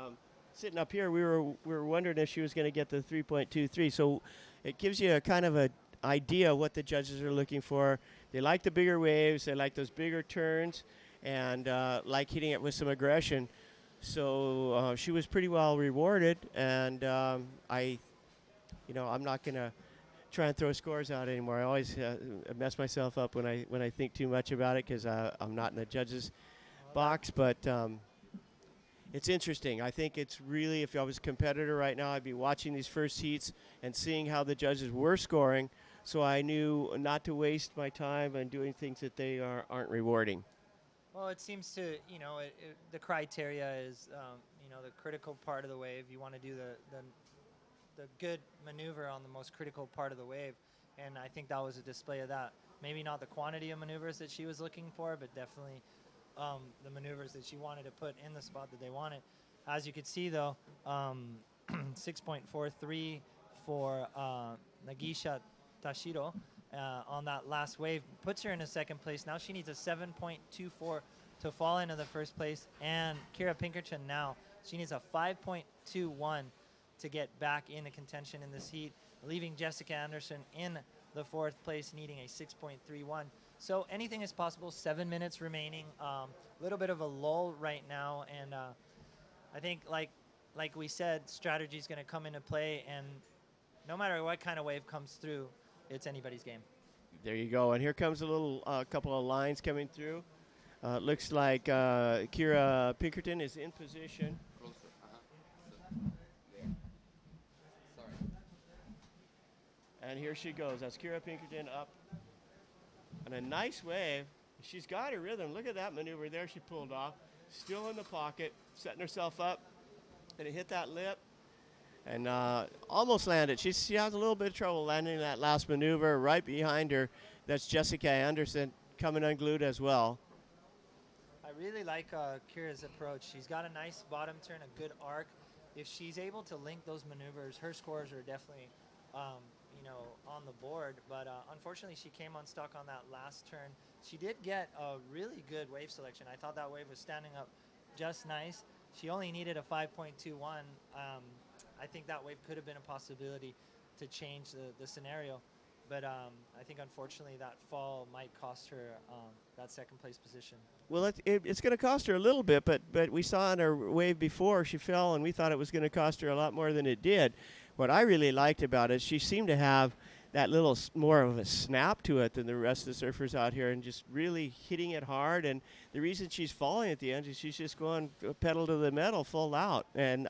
sitting up here, we were wondering if she was going to get the 3.23. So it gives you a kind of an idea what the judges are looking for. They like the bigger waves. They like those bigger turns, and like hitting it with some aggression. So she was pretty well rewarded, and I'm not going to try and throw scores out anymore. I always mess myself up when I think too much about it because I'm not in the judges' box. But it's interesting. I think it's really, if I was a competitor right now, I'd be watching these first heats and seeing how the judges were scoring, so I knew not to waste my time and doing things that they aren't rewarding. Well, it seems to, the criteria is, the critical part of the wave. You want to do the good maneuver on the most critical part of the wave, and I think that was a display of that. Maybe not the quantity of maneuvers that she was looking for, but definitely the maneuvers that she wanted to put in the spot that they wanted. As you could see, though, 6.43 for Nagisha Tashiro on that last wave puts her in a second place. Now she needs a 7.24 to fall into the first place, and Kira Pinkerton now, she needs a 5.21 to get back into contention in this heat, leaving Jessica Anderson in the fourth place, needing a 6.31. So anything is possible. 7 minutes remaining. A little bit of a lull right now, and I think, like we said, strategy is going to come into play, and no matter what kind of wave comes through, it's anybody's game. There you go. And here comes a little couple of lines coming through. Looks like Kira Pinkerton is in position. Closer. There. Sorry. And here she goes. That's Kira Pinkerton up on a nice wave. She's got her rhythm. Look at that maneuver there she pulled off. Still in the pocket, setting herself up. And it hit that lip and almost landed. She has a little bit of trouble landing that last maneuver. Right behind her, that's Jessica Anderson coming unglued as well. I really like Kira's approach. She's got a nice bottom turn, a good arc. If she's able to link those maneuvers, her scores are definitely, on the board. But unfortunately, she came unstuck on that last turn. She did get a really good wave selection. I thought that wave was standing up just nice. She only needed a 5.21. I think that wave could have been a possibility to change the scenario. But I think, unfortunately, that fall might cost her that second place position. Well, it's going to cost her a little bit, but we saw in her wave before she fell, and we thought it was going to cost her a lot more than it did. What I really liked about it, she seemed to have that little more of a snap to it than the rest of the surfers out here, and just really hitting it hard. And the reason she's falling at the end is she's just going pedal to the metal, full out, and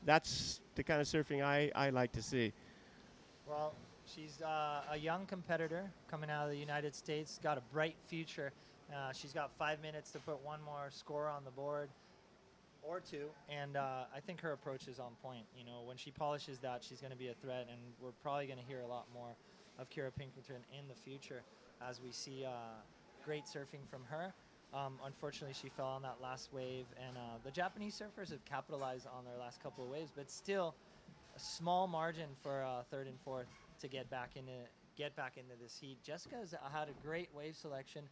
that's the kind of surfing I like to see. Well, she's a young competitor coming out of the United States, got a bright future. She's got 5 minutes to put one more score on the board or two, and I think her approach is on point. When she polishes that, she's going to be a threat, and we're probably going to hear a lot more of Kira Pinkerton in the future as we see great surfing from her. Unfortunately, she fell on that last wave, and the Japanese surfers have capitalized on their last couple of waves, but still a small margin for third and fourth to get back into this heat. Jessica's had a great wave selection.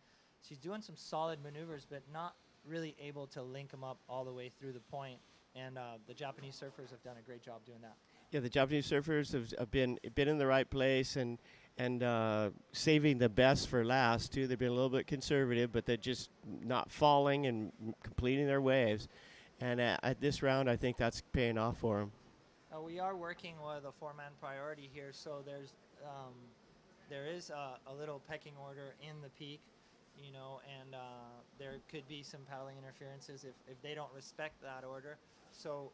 She's doing some solid maneuvers, but not really able to link them up all the way through the point. And the Japanese surfers have done a great job doing that. Yeah, the Japanese surfers have been in the right place and saving the best for last too. They've been a little bit conservative, but they're just not falling and completing their waves. And at this round, I think that's paying off for them. We are working with a four-man priority here, so there is a little pecking order in the peak, and there could be some paddling interferences if they don't respect that order. So,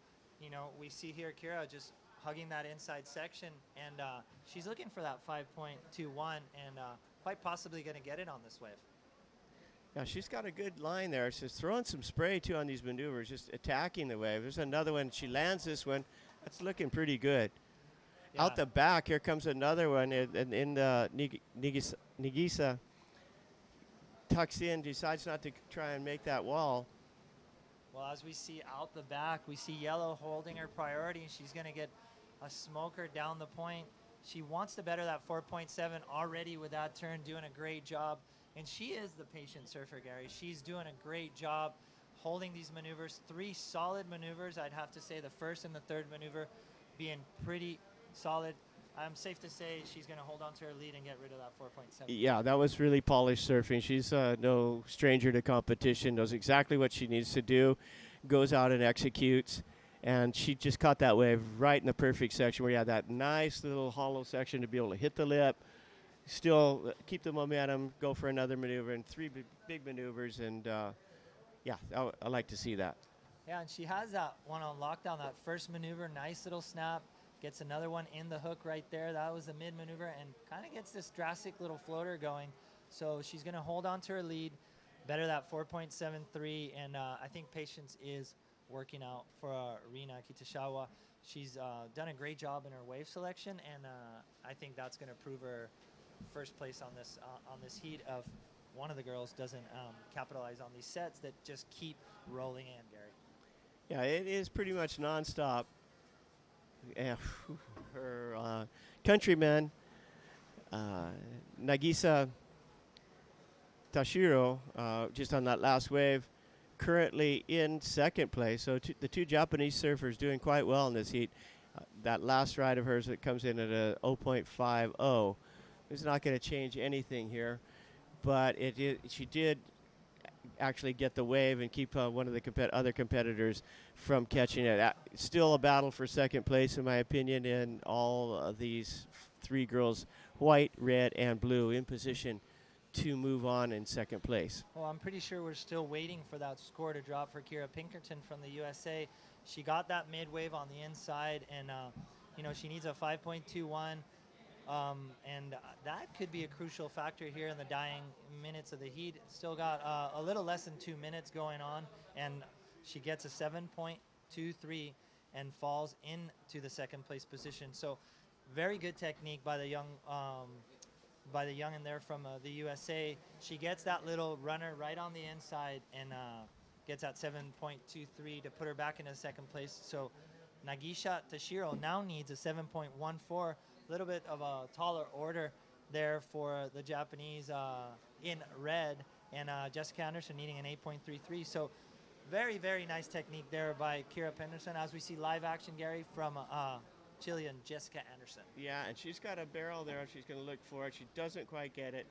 we see here Kira just hugging that inside section, and she's looking for that 5.21 and quite possibly going to get it on this wave. Yeah, she's got a good line there. She's throwing some spray, too, on these maneuvers, just attacking the wave. There's another one. She lands this one. That's looking pretty good. Yeah. Out the back, here comes another one. In the Nagisa tucks in, decides not to try and make that wall. Well, as we see out the back, we see Yellow holding her priority, and she's going to get a smoker down the point. She wants to better that 4.7 already with that turn, doing a great job. And she is the patient surfer, Gary. She's doing a great job holding these maneuvers. 3 solid maneuvers. I'd have to say the first and the third maneuver being pretty solid. I'm safe to say she's going to hold on to her lead and get rid of that 4.7. Yeah, that was really polished surfing. She's no stranger to competition, knows exactly what she needs to do, goes out and executes. And she just caught that wave right in the perfect section where you had that nice little hollow section to be able to hit the lip, still keep the momentum, go for another maneuver, and 3 big maneuvers. And, yeah, I like to see that. Yeah, and she has that one on lockdown, that first maneuver, nice little snap, gets another one in the hook right there. That was the mid maneuver, and kind of gets this drastic little floater going. So she's going to hold on to her lead, better that 4.73, and I think patience is working out for Rina Kitashawa. She's done a great job in her wave selection, and I think that's going to prove her first place on this heat of one of the girls doesn't capitalize on these sets that just keep rolling in, Gary. Yeah, it is pretty much nonstop. Her countryman, Nagisa Tashiro, just on that last wave, currently in second place. So the 2 Japanese surfers doing quite well in this heat. That last ride of hers that comes in at a 0.50 is not going to change anything here. But she did actually get the wave and keep one of the other competitors from catching it. Still a battle for second place, in my opinion, in all of these 3 girls, white, red, and blue, in position to move on in second place. Well, I'm pretty sure we're still waiting for that score to drop for Kira Pinkerton from the USA. She got that mid wave on the inside, and she needs a 5.21. And that could be a crucial factor here in the dying minutes of the heat. Still got a little less than 2 minutes going on, and she gets a 7.23 and falls into the second place position. So very good technique by the young in there from the USA. She gets that little runner right on the inside and gets that 7.23 to put her back into second place. So Nagisa Tashiro now needs a 7.14 little bit of a taller order there for the Japanese in red, and Jessica Anderson needing an 8.33. So very, very nice technique there by Kira Penderson, as we see live action, Gary, from Chilean Jessica Anderson. Yeah, and she's got a barrel there. She's going to look for it. She doesn't quite get it.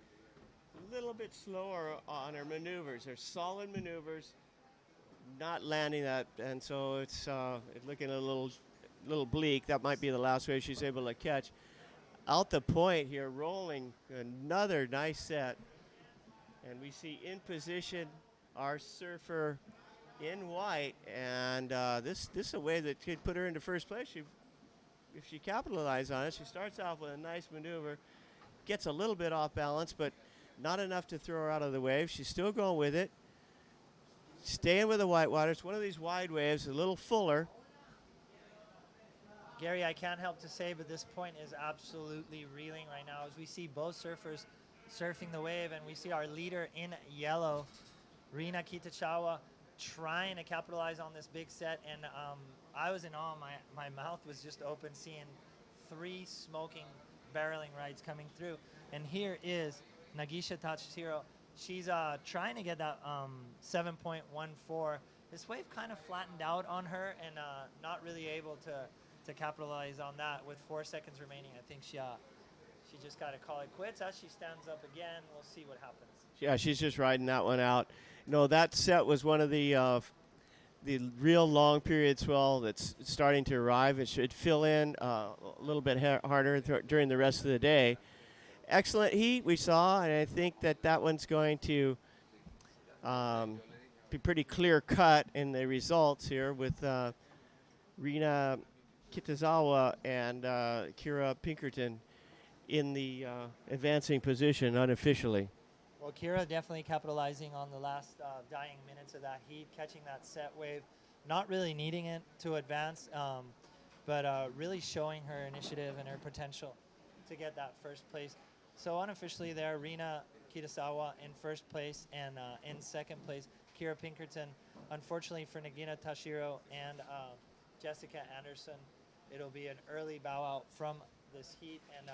A little bit slower on her maneuvers. They're solid maneuvers, not landing that, and so it's looking a little bleak. That might be the last wave she's able to catch. Out the point here, rolling another nice set, and we see in position our surfer in white, and this is a way that could put her into first place. If she capitalizes on it, she starts off with a nice maneuver, gets a little bit off balance, but not enough to throw her out of the wave. She's still going with it, staying with the whitewater. It's one of these wide waves, a little fuller. Gary, I can't help to say, but this point is absolutely reeling right now as we see both surfers surfing the wave, and we see our leader in yellow, Rina Kitachawa, trying to capitalize on this big set, and I was in awe. My mouth was just open seeing 3 smoking barreling rides coming through. And here is Nagisha Tachihiro. She's trying to get that 7.14. This wave kind of flattened out on her, and not really able to capitalize on that with 4 seconds remaining. I think she just got to call it quits. As she stands up again, we'll see what happens. Yeah, she's just riding that one out. No, that set was one of the real long period swell that's starting to arrive. It should fill in a little bit harder during the rest of the day. Excellent heat we saw, and I think that one's going to be pretty clear cut in the results here with Rina Kitazawa and Kira Pinkerton in the advancing position unofficially. Well, Kira definitely capitalizing on the last dying minutes of that heat, catching that set wave, not really needing it to advance, but really showing her initiative and her potential to get that first place. So unofficially there, Rina Kitazawa in first place, and in second place, Kira Pinkerton. Unfortunately for Nagina Tashiro and Jessica Anderson, it'll be an early bow out from this heat, and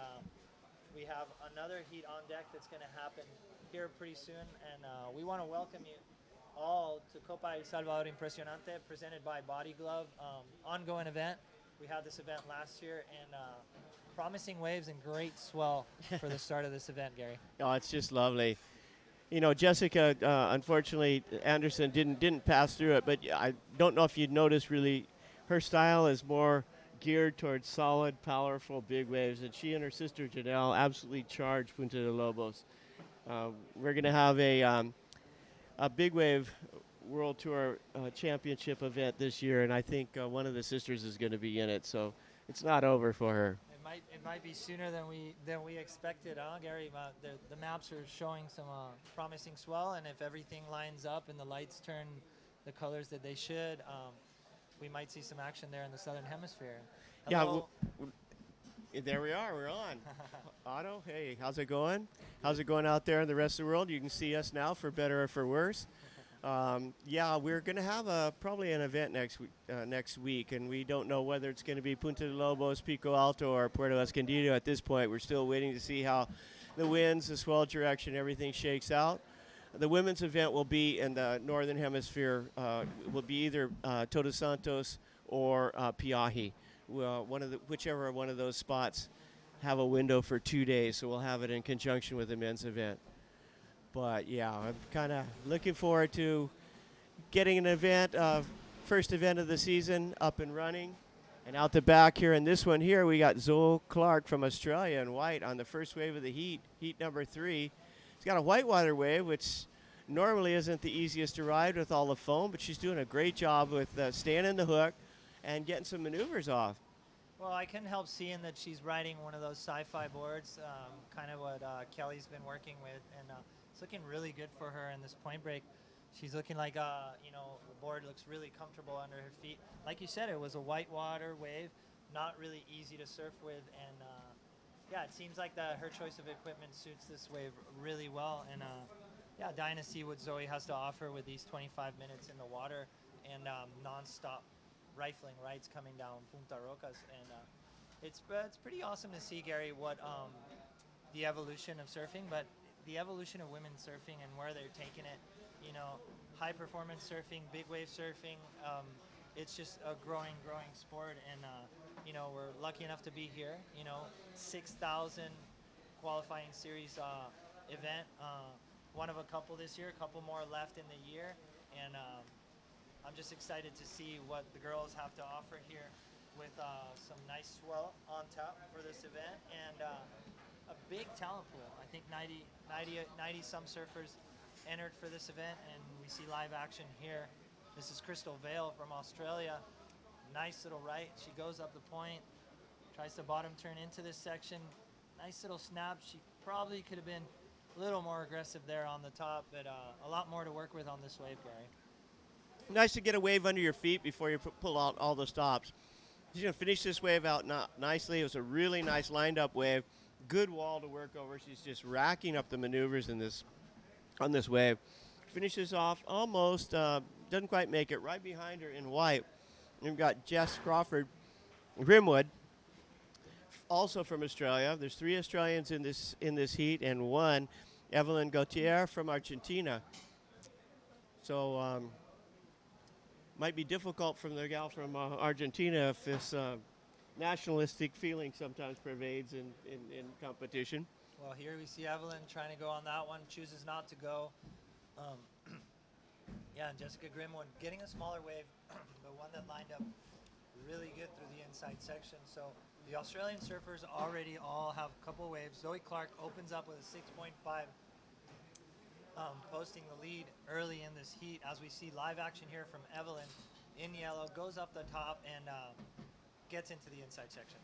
we have another heat on deck that's going to happen here pretty soon, and we want to welcome you all to Copa El Salvador Impresionante, presented by Body Glove. Ongoing event. We had this event last year, and promising waves and great swell for the start of this event, Gary. Oh, it's just lovely. You know, Jessica, unfortunately, Anderson didn't pass through it, but I don't know if you'd noticed really, her style is more geared towards solid, powerful, big waves, and she and her sister Janelle absolutely charged Punta de Lobos. We're going to have a big wave World Tour Championship event this year, and I think one of the sisters is going to be in it, so it's not over for her. It might be sooner than we expected, huh, Gary? The maps are showing some promising swell, and if everything lines up and the lights turn the colors that they should, we might see some action there in the southern hemisphere. Hello. Yeah, there we are. We're on. Otto, hey, how's it going? How's it going out there in the rest of the world? You can see us now, for better or for worse. Yeah, we're going to have probably an event next week, and we don't know whether it's going to be Punta de Lobos, Pico Alto, or Puerto Escondido at this point. We're still waiting to see how the winds, the swell direction, everything shakes out. The women's event will be in the northern hemisphere. Will be either Todos Santos or Piahi. Well, whichever one of those spots have a window for 2 days, so we'll have it in conjunction with the men's event. But yeah, I'm kind of looking forward to getting an event, first event of the season, up and running. And out the back here in this one here, we got Zoe Clark from Australia in white on the first wave of the heat number 3. She's got a whitewater wave, which normally isn't the easiest to ride with all the foam, but she's doing a great job with staying in the hook and getting some maneuvers off. Well, I couldn't help seeing that she's riding one of those sci-fi boards, kind of what Kelly's been working with, and it's looking really good for her in this point break. She's looking like, the board looks really comfortable under her feet. Like you said, it was a whitewater wave, not really easy to surf with, and yeah, it seems like her choice of equipment suits this wave really well, and yeah, dying to see what Zoe has to offer with these 25 minutes in the water and non-stop rifling rides coming down Punta Rocas, and It's pretty awesome to see, Gary, what the evolution of surfing, but the evolution of women's surfing and where they're taking it. You know, high performance surfing, big wave surfing. It's just a growing sport, and you know, we're lucky enough to be here. You know, 6,000 qualifying series event. One of a couple this year, a couple more left in the year, and I'm just excited to see what the girls have to offer here with some nice swell on top for this event, and a big talent pool. I think 90 some surfers entered for this event, and we see live action here. This is Crystal Vale from Australia. Nice little right. She goes up the point, tries to bottom turn into this section. Nice little snap. She probably could have been a little more aggressive there on the top, but a lot more to work with on this wave, Gary. Nice to get a wave under your feet before you pull out all the stops. She's going to finish this wave out nicely. It was a really nice lined up wave. Good wall to work over. She's just racking up the maneuvers on this wave. Finishes off almost, doesn't quite make it. Right behind her in white, we've got Jess Crawford Grimwood, also from Australia. There's 3 Australians in this heat, and 1, Evelyn Gautier from Argentina. So might be difficult from the gal from Argentina if this nationalistic feeling sometimes pervades in competition. Well, here we see Evelyn trying to go on that one, chooses not to go. Yeah, and Jessica Grimwood getting a smaller wave, but one that lined up really good through the inside section. So the Australian surfers already all have a couple waves. Zoe Clark opens up with a 6.5, posting the lead early in this heat. As we see live action here from Evelyn in yellow, goes up the top and gets into the inside section.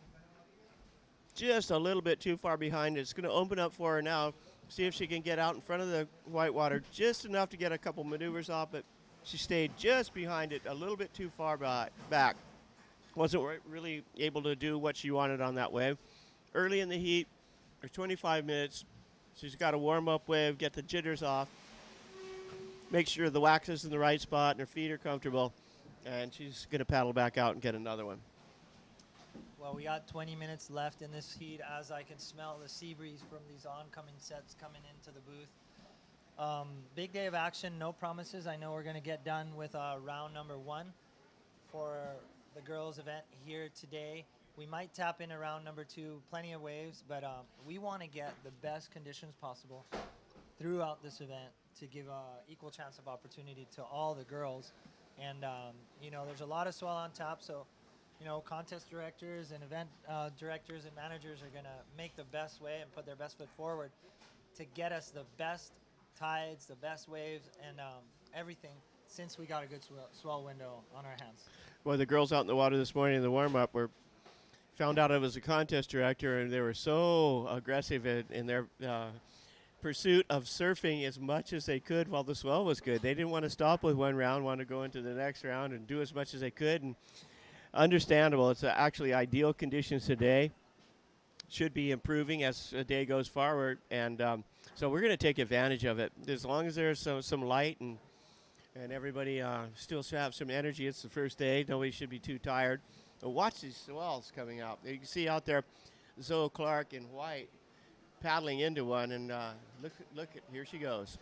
Just a little bit too far behind. It's going to open up for her now. See if she can get out in front of the whitewater just enough to get a couple maneuvers off, but she stayed just behind it, a little bit too far back. Wasn't really able to do what she wanted on that wave. Early in the heat, or 25 minutes, she's got a warm-up wave, get the jitters off, make sure the wax is in the right spot and her feet are comfortable, and she's going to paddle back out and get another one. Well, we got 20 minutes left in this heat as I can smell the sea breeze from these oncoming sets coming into the booth. Big day of action, no promises. I know we're going to get done with round number 1 for the girls event here today. We might tap into round number 2, plenty of waves, but we want to get the best conditions possible throughout this event to give equal chance of opportunity to all the girls. And, you know, there's a lot of swell on top, so you know, contest directors and event directors and managers are going to make the best way and put their best foot forward to get us the best tides, the best waves, and everything, since we got a good swell window on our hands. Well, the girls out in the water this morning in the warm-up found out I was a contest director, and they were so aggressive in their pursuit of surfing as much as they could while the swell was good. They didn't want to stop with one round, want to go into the next round and do as much as they could. And understandable. It's actually ideal conditions today. Should be improving as the day goes forward, and so we're going to take advantage of it. As long as there's some light and everybody still have some energy. It's the first day. Nobody should be too tired. But watch these swells coming out. You can see out there Zoe Clark in white paddling into one, and look at here she goes.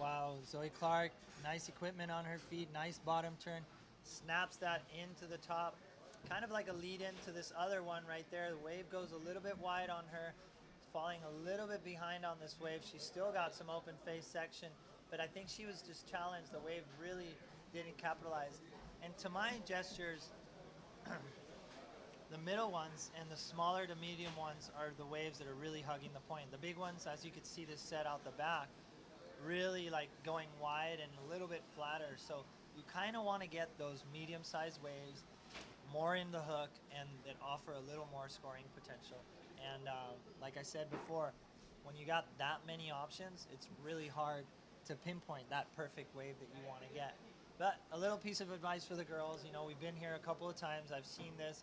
Wow, Zoe Clark, nice equipment on her feet, nice bottom turn. Snaps that into the top, kind of like a lead into this other one right there. The wave goes a little bit wide on her, falling a little bit behind on this wave. She's still got some open face section, but I think she was just challenged. The wave really didn't capitalize. And to my gestures, the middle ones and the smaller to medium ones are the waves that are really hugging the point. The big ones, as you can see this set out the back, really like going wide and a little bit flatter. So you kind of want to get those medium-sized waves more in the hook and that offer a little more scoring potential. And like I said before, when you got that many options, it's really hard to pinpoint that perfect wave that you want to get. But a little piece of advice for the girls, you know, we've been here a couple of times. I've seen this.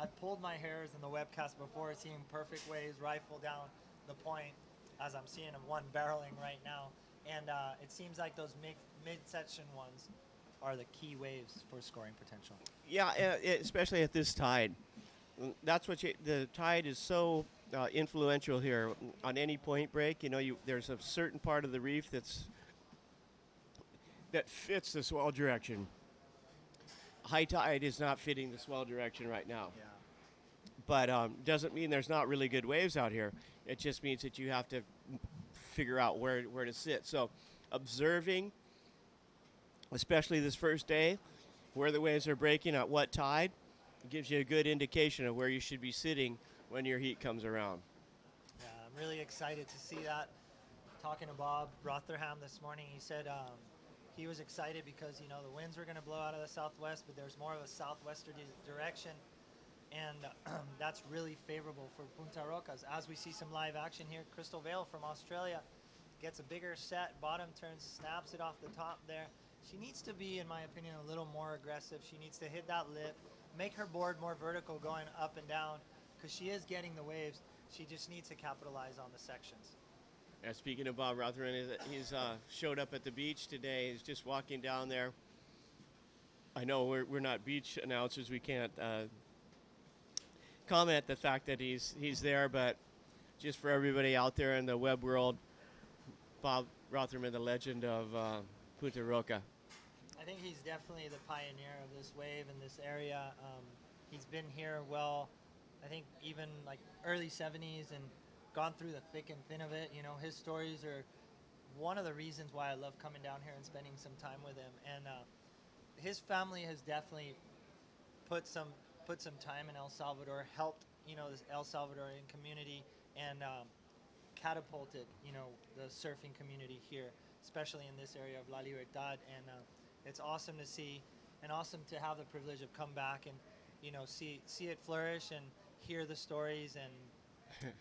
I've pulled my hairs in the webcast before, seeing perfect waves rifle down the point, as I'm seeing one barreling right now. And it seems like those mid-section ones are the key waves for scoring potential. Yeah, especially at this tide. That's what the tide is so influential here. On any point break, there's a certain part of the reef that fits the swell direction. High tide is not fitting the swell direction right now. Yeah. But doesn't mean there's not really good waves out here. It just means that you have to figure out where to sit. So observing, especially this first day, where the waves are breaking at what tide, gives you a good indication of where you should be sitting when your heat comes around. Yeah, I'm really excited to see that. Talking to Bob Rotherham this morning, he said he was excited because the winds were going to blow out of the southwest, but there's more of a southwesterly direction, and that's really favorable for Punta Rocas. As we see some live action here, Crystal Vale from Australia gets a bigger set, bottom turns, snaps it off the top there. She needs to be, in my opinion, a little more aggressive. She needs to hit that lip, make her board more vertical going up and down, because she is getting the waves. She just needs to capitalize on the sections. Yeah, speaking of Bob Rotherham, he's showed up at the beach today. He's just walking down there. I know we're not beach announcers. We can't comment the fact that he's there, but just for everybody out there in the web world, Bob Rotherham, the legend of Punta Roca. I think he's definitely the pioneer of this wave in this area. He's been here, I think even like early 70s and gone through the thick and thin of it. His stories are one of the reasons why I love coming down here and spending some time with him. And his family has definitely put some time in El Salvador, helped this El Salvadorian community, and catapulted the surfing community here, especially in this area of La Libertad. And it's awesome to see, and awesome to have the privilege of come back and see it flourish and hear the stories. And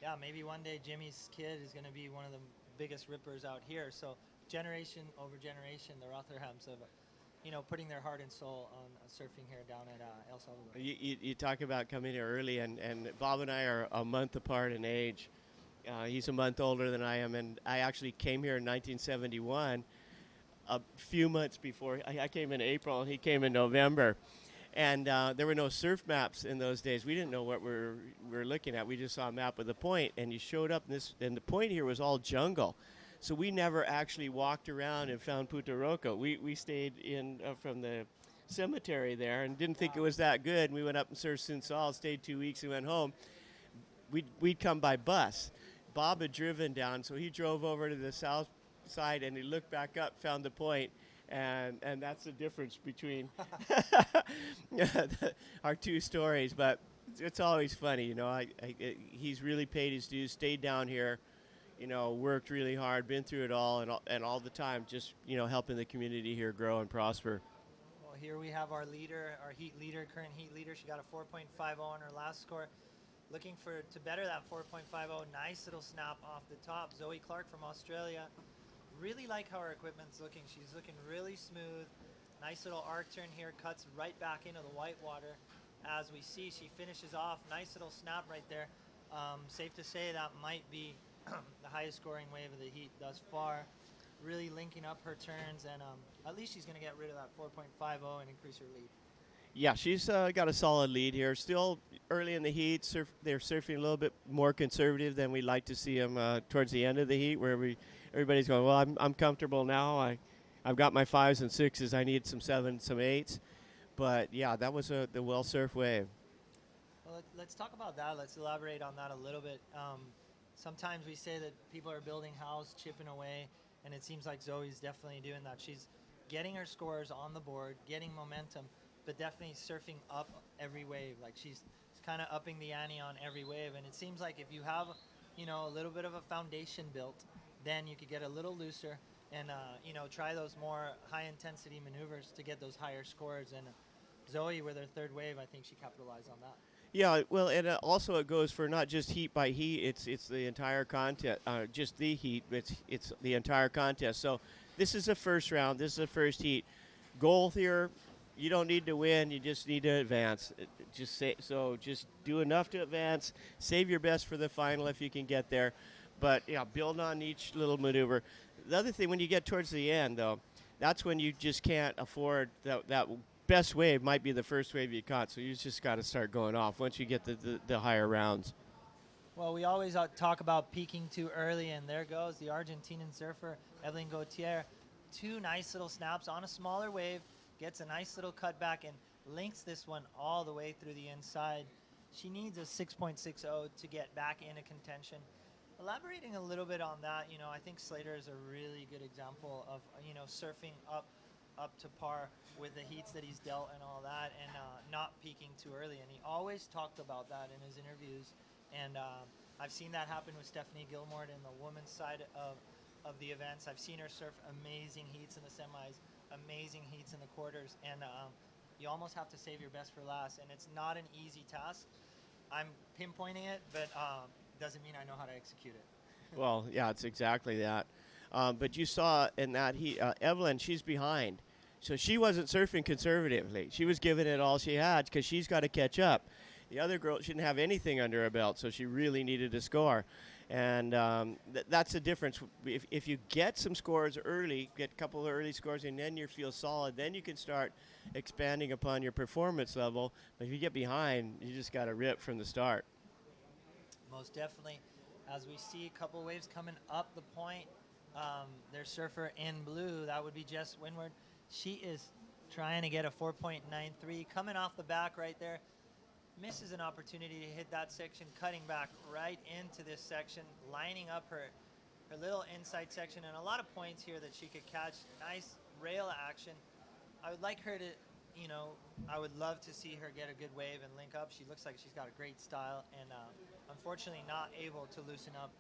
yeah, maybe one day Jimmy's kid is going to be one of the biggest rippers out here. So generation over generation, the Rotherhams have putting their heart and soul on surfing here down at El Salvador. You talk about coming here early, and Bob and I are a month apart in age. He's a month older than I am, and I actually came here in 1971, a few months before. I came in April, and he came in November. And there were no surf maps in those days. We didn't know what we were looking at. We just saw a map of the point, and you showed up, and the point here was all jungle. So we never actually walked around and found Punta Roca. We stayed in from the cemetery there and didn't think it was that good. And we went up and surfed Sunsal, stayed 2 weeks, and went home. We'd come by bus. Bob had driven down, so he drove over to the south side, and he looked back up, found the point, and that's the difference between our two stories. But it's always funny, he's really paid his dues, stayed down here, worked really hard, been through it all, and all the time just, helping the community here grow and prosper. Well, here we have our leader, our heat leader, current heat leader. She got a 4.50 on her last score. Looking to better that 4.50. Nice little snap off the top. Zoe Clark from Australia. Really like how her equipment's looking. She's looking really smooth. Nice little arc turn here. Cuts right back into the white water. As we see, she finishes off. Nice little snap right there. Safe to say that might be the highest scoring wave of the heat thus far. Really linking up her turns, and at least she's going to get rid of that 4.50 and increase her lead. Yeah, she's got a solid lead here. Still early in the heat. They're surfing a little bit more conservative than we'd like to see them towards the end of the heat, where everybody's going, well, I'm comfortable now. I've got my 5s and 6s. I need some 7s, some 8s. But, yeah, that was the well-surfed wave. Well, let's talk about that. Let's elaborate on that a little bit. Sometimes we say that people are building house, chipping away, and it seems like Zoe's definitely doing that. She's getting her scores on the board, getting momentum, but definitely surfing up every wave. Like she's kind of upping the ante on every wave. And it seems like if you have, a little bit of a foundation built, then you could get a little looser and, try those more high-intensity maneuvers to get those higher scores. And Zoe, with her third wave, I think she capitalized on that. Yeah, well, and also it goes for not just heat by heat. It's the entire contest, just the heat. It's the entire contest. So this is the first round. This is the first heat. Goal here, you don't need to win. You just need to advance. Just do enough to advance. Save your best for the final if you can get there. But yeah, build on each little maneuver. The other thing, when you get towards the end, though, that's when you just can't afford that best wave might be the first wave you caught, so you just got to start going off once you get the higher rounds. Well, we always talk about peaking too early, and there goes the Argentinian surfer, Evelyn Gautier. 2 nice little snaps on a smaller wave, gets a nice little cutback, and links this one all the way through the inside. She needs a 6.60 to get back into contention. Elaborating a little bit on that, I think Slater is a really good example of, surfing up to par with the heats that he's dealt and all that, and not peaking too early. And he always talked about that in his interviews. And I've seen that happen with Stephanie Gilmore in the women's side of the events. I've seen her surf amazing heats in the semis, amazing heats in the quarters, and you almost have to save your best for last. And it's not an easy task. I'm pinpointing it, but doesn't mean I know how to execute it. Well, yeah, it's exactly that. But you saw in that Evelyn, she's behind. So she wasn't surfing conservatively. She was giving it all she had because she's got to catch up. The other girl shouldn't have anything under her belt, so she really needed to score. And that's the difference. If you get some scores early, get a couple of early scores, and then you feel solid, then you can start expanding upon your performance level. But if you get behind, you just got to rip from the start. Most definitely. As we see a couple waves coming up the point, their surfer in blue, that would be Jess Windward. She is trying to get a 4.93, coming off the back right there. Misses an opportunity to hit that section, cutting back right into this section, lining up her little inside section, and a lot of points here that she could catch. Nice rail action. I would like her to, I would love to see her get a good wave and link up. She looks like she's got a great style, and unfortunately not able to loosen up,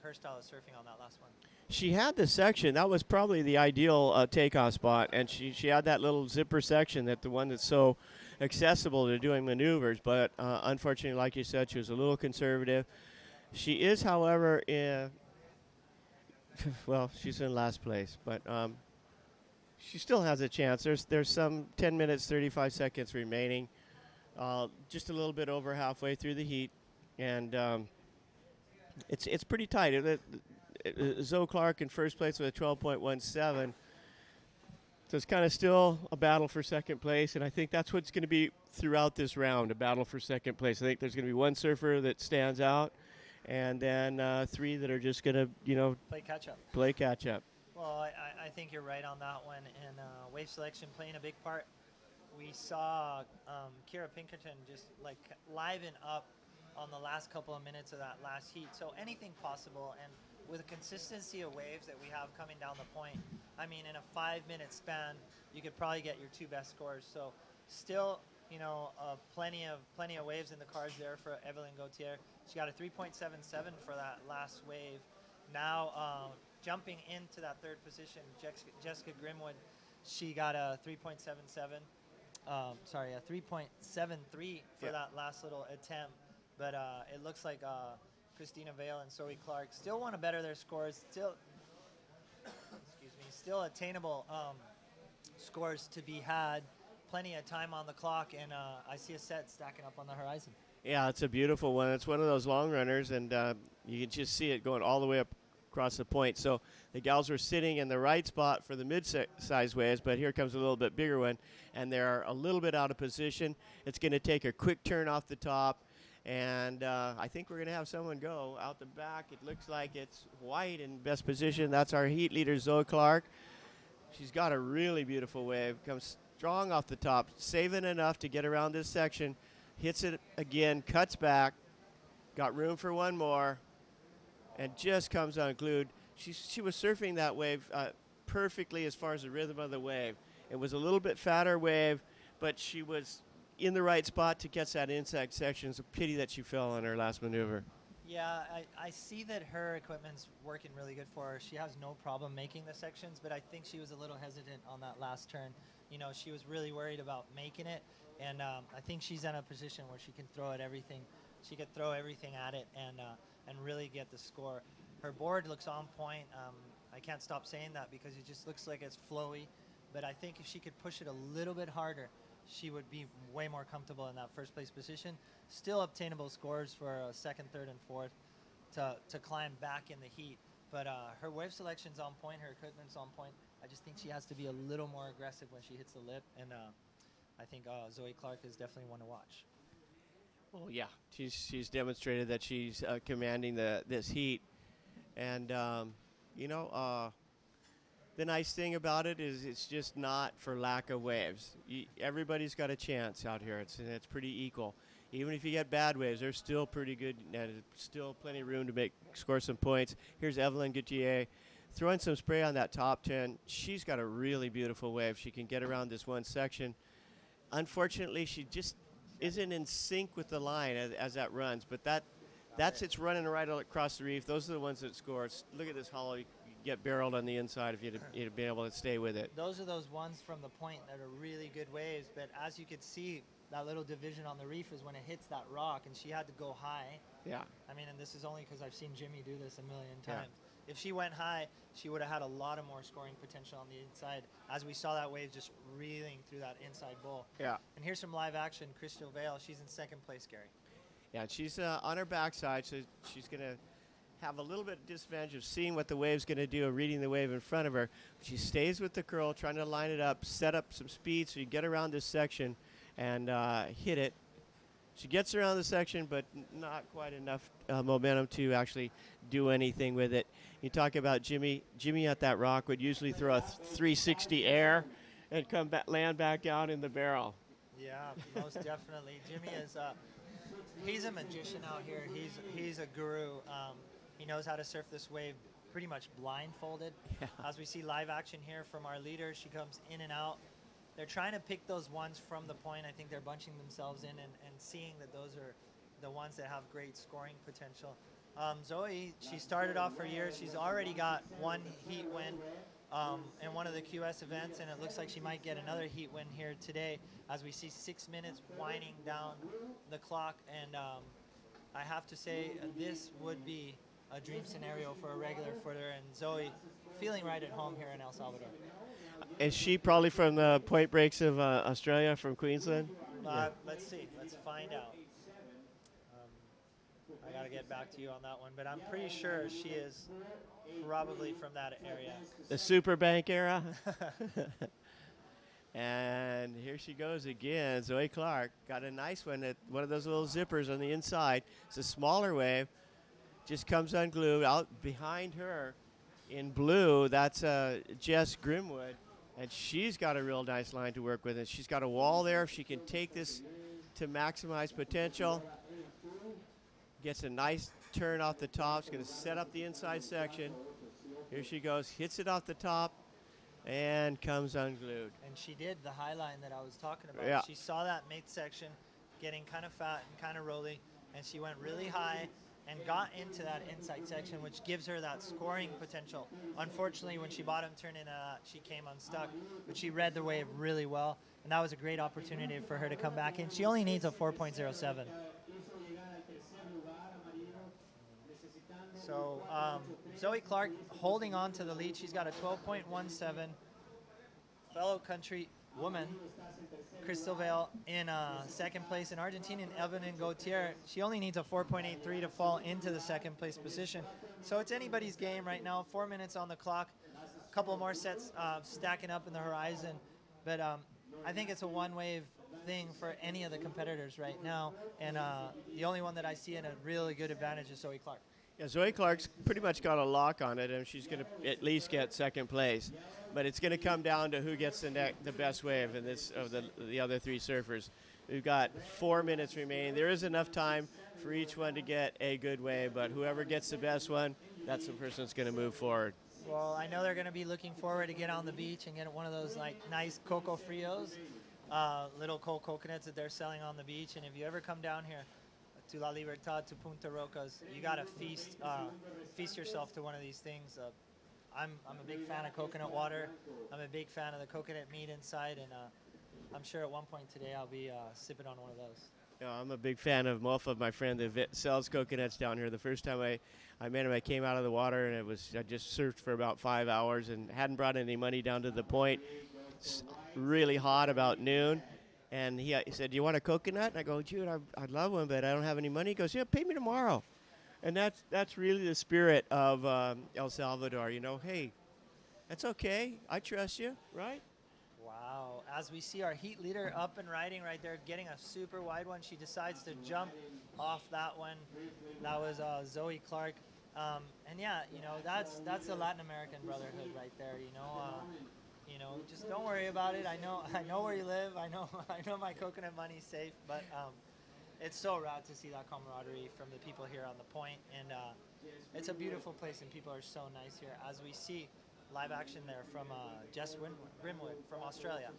her style of surfing on that last one. She had the section. That was probably the ideal takeoff spot, and she had that little zipper section, the one that's so accessible to doing maneuvers, but unfortunately, like you said, she was a little conservative. She is, however, she's in last place, but she still has a chance. There's some 10 minutes, 35 seconds remaining, just a little bit over halfway through the heat, and it's pretty tight. Zoe Clark in first place with a 12.17. So it's kind of still a battle for second place, and I think that's what's going to be throughout this round, a battle for second place. I think there's going to be one surfer that stands out, and then 3 that are just going to, Play catch-up. play catch-up. Well, I think you're right on that one, and wave selection playing a big part. We saw Kira Pinkerton just liven up on the last couple of minutes of that last heat. So anything possible, and with the consistency of waves that we have coming down the point, I mean, in a 5-minute span, you could probably get your 2 best scores. So still, plenty of waves in the cards there for Evelyn Gautier. She got a 3.77 for that last wave. Now jumping into that third position, Jessica Grimwood, she got a 3.77. A 3.73 for that last little attempt. But it looks like Christina Vale and Zoe Clark still want to better their scores. Still attainable scores to be had. Plenty of time on the clock, and I see a set stacking up on the horizon. Yeah, it's a beautiful one. It's one of those long runners, and you can just see it going all the way up across the point. So the gals were sitting in the right spot for the mid-size waves, but here comes a little bit bigger one, and they're a little bit out of position. It's going to take a quick turn off the top. And I think we're going to have someone go out the back. It looks like it's White in best position. That's our heat leader, Zoe Clark. She's got a really beautiful wave. Comes strong off the top, saving enough to get around this section. Hits it again, cuts back. Got room for one more. And just comes unglued. She was surfing that wave perfectly as far as the rhythm of the wave. It was a little bit fatter wave, but she was in the right spot to catch that inside section. It's a pity that she fell on her last maneuver. Yeah, I see that her equipment's working really good for her. She has no problem making the sections, but I think she was a little hesitant on that last turn. She was really worried about making it, and I think she's in a position where she can throw at everything. She could throw everything at it and really get the score. Her board looks on point. I can't stop saying that because it just looks like it's flowy, but I think if she could push it a little bit harder, she would be way more comfortable in that first place position. Still obtainable scores for second, third, and fourth to climb back in the heat. But her wave selection's on point, her equipment's on point. I just think she has to be a little more aggressive when she hits the lip. And I think Zoe Clark is definitely one to watch. Oh yeah, she's demonstrated that she's commanding this heat, and you know the nice thing about it is it's just not for lack of waves. Everybody's got a chance out here. It's pretty equal. Even if you get bad waves, they're still pretty good, and there's still plenty of room to score some points. Here's Evelyn Gutier throwing some spray on that top 10. She's got a really beautiful wave. She can get around this one section. Unfortunately, she just isn't in sync with the line as that runs, but that's it's running right across the reef. Those are the ones that score. Look at this hollow. You get barreled on the inside if you'd been able to stay with it. Those are those ones from the point that are really good waves, but as you could see, that little division on the reef is when it hits that rock, and she had to go high. Yeah. I mean, and this is only because I've seen Jimmy do this a million Yeah. times. If she went high, she would have had a lot of more scoring potential on the inside, as we saw that wave just reeling through that inside bowl. Yeah. And here's some live action. Crystal Vale, she's in second place, Gary. Yeah, she's on her backside, so she's going to have a little bit of disadvantage of seeing what the wave's going to do or reading the wave in front of her. She stays with the curl, trying to line it up, set up some speed so you get around this section and hit it. She gets around the section, but not quite enough momentum to actually do anything with it. You talk about Jimmy. Jimmy at that rock would usually throw a 360 air and come back, land back out in the barrel. Yeah, most definitely. Jimmy is he's a magician out here. He's a guru. He knows how to surf this wave pretty much blindfolded. Yeah. As we see live action here from our leader, she comes in and out. They're trying to pick those ones from the point. I think they're bunching themselves in and seeing that those are the ones that have great scoring potential. Zoe, she started off her year. She's already got one heat win in one of the QS events, and it looks like she might get another heat win here today as we see 6 minutes winding down the clock. And I have to say, this would be a dream scenario for a regular footer, and Zoe feeling right at home here in El Salvador. Is she probably from the Point Breaks of Australia, from Queensland? Let's see. Let's find out. I got to get back to you on that one, but I'm pretty sure she is probably from that area. The Superbank era? And here she goes again. Zoe Clark got a nice one at one of those little zippers on the inside. It's a smaller wave. Just comes unglued. Out behind her in blue, that's Jess Grimwood. And she's got a real nice line to work with. And she's got a wall there. If she can take this to maximize potential. Gets a nice turn off the top. She's going to set up the inside section. Here she goes. Hits it off the top. And comes unglued. And she did the high line that I was talking about. Yeah. She saw that mate section getting kind of fat and kind of rolly. And she went really high and got into that inside section, which gives her that scoring potential. Unfortunately, when she bottom turned in, she came unstuck, but she read the wave really well, and that was a great opportunity for her to come back in. She only needs a 4.07. So Zoe Clark holding on to the lead. She's got a 12.17. Fellow country woman, Crystal Vale, in second place. And Argentinian Evelyn Gautier, she only needs a 4.83 to fall into the second place position. So it's anybody's game right now. 4 minutes on the clock. A couple more sets stacking up in the horizon. But I think it's a one-wave thing for any of the competitors right now. And the only one that I see in a really good advantage is Zoe Clark. Yeah, Zoe Clark's pretty much got a lock on it, and she's going to at least get second place. But it's going to come down to who gets the best wave in this of the other three surfers. We've got 4 minutes remaining. There is enough time for each one to get a good wave, but whoever gets the best one, that's the person that's going to move forward. Well, I know they're going to be looking forward to get on the beach and get one of those like nice coco frios, little cold coconuts that they're selling on the beach. And if you ever come down here to La Libertad, to Punta Rocas, you got to feast yourself to one of these things. I'm a big fan of coconut water. I'm a big fan of the coconut meat inside, and I'm sure at one point today I'll be sipping on one of those. Yeah, I'm a big fan of Mofa, my friend that sells coconuts down here. The first time I met him, I came out of the water, and I just surfed for about 5 hours and hadn't brought any money down to the point. It's really hot about noon. And he said, "Do you want a coconut?" And I go, "Dude, I'd love one, but I don't have any money." He goes, "Yeah, pay me tomorrow." And that's really the spirit of El Salvador. You know, hey, that's okay. I trust you, right? Wow. As we see our heat leader up and riding right there, getting a super wide one. She decides to jump off that one. That was Zoe Clark. And yeah, that's the Latin American brotherhood right there. Just don't worry about it. I know where you live. I know my coconut money's safe. But it's so rad to see that camaraderie from the people here on the point, and it's a beautiful place, and people are so nice here. As we see live action there from Jess Grimwood from Australia.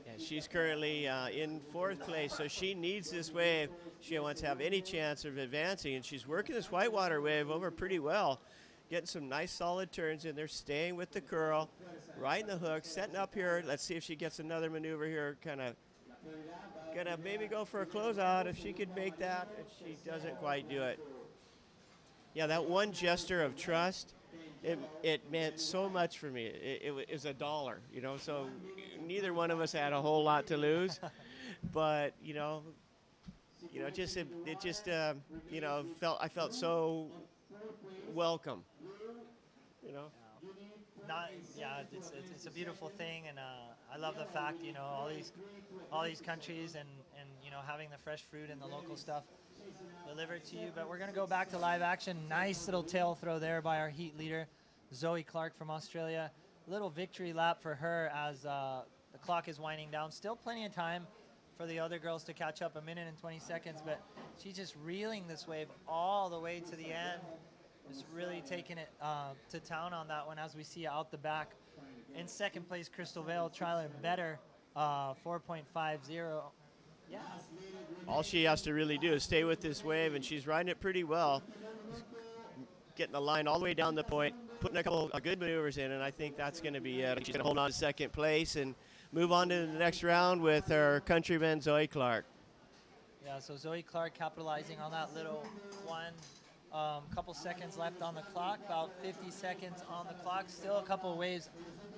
Yeah, she's currently in 4th place, so she needs this wave. She wants to have any chance of advancing, and she's working this whitewater wave over pretty well, getting some nice solid turns in there, staying with the curl, riding the hook, setting up here. Let's see if she gets another maneuver here, kind of gonna maybe go for a closeout if she could make that, and she doesn't quite do it. Yeah, that one gesture of trust, it meant so much for me. It was $1, so neither one of us had a whole lot to lose, but I felt so welcome, It's a beautiful thing, and I love the fact all these countries and having the fresh fruit and the local stuff delivered to you. But we're gonna go back to live action. Nice little tail throw there by our heat leader, Zoe Clark from Australia. Little victory lap for her as the clock is winding down. Still plenty of time for the other girls to catch up, 1 minute and 20 seconds, but she's just reeling this wave all the way to the end. Just really taking it to town on that one, as we see out the back. In 2nd place, Crystal Vale, Tryler Better, 4.50. Yeah. All she has to really do is stay with this wave, and she's riding it pretty well, getting the line all the way down the point, putting a couple of good maneuvers in, and I think that's going to be it. She's going to hold on to 2nd place and move on to the next round with her countryman, Zoe Clark. Yeah, so Zoe Clark capitalizing on that little one. Couple seconds left on the clock, about 50 seconds on the clock. Still a couple of waves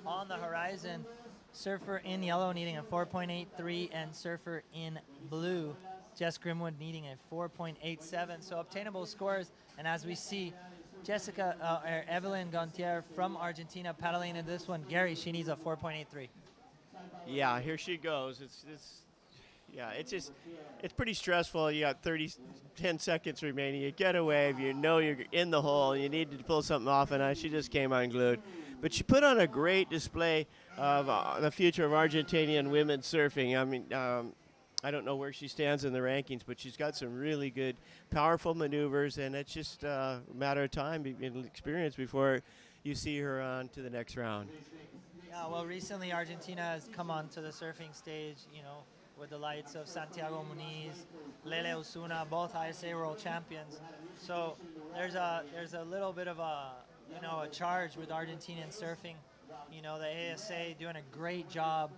on the horizon. Surfer in yellow needing a 4.83, and Surfer in blue, Jess Grimwood, needing a 4.87. So obtainable scores, and as we see, Evelyn Gontier from Argentina paddling in this one. Gary, she needs a 4.83. Yeah, here she goes. It's pretty stressful. You got 10 seconds remaining. You get a wave, you're in the hole, you need to pull something off, and she just came unglued. But she put on a great display of the future of Argentinian women's surfing. I mean, I don't know where she stands in the rankings, but she's got some really good, powerful maneuvers, and it's just a matter of time and experience before you see her on to the next round. Yeah, well, recently Argentina has come onto the surfing stage, with the lights of Santiago Muniz, Lele Osuna, both ISA world champions. So there's a little bit of a charge with Argentinian surfing. The ASA doing a great job,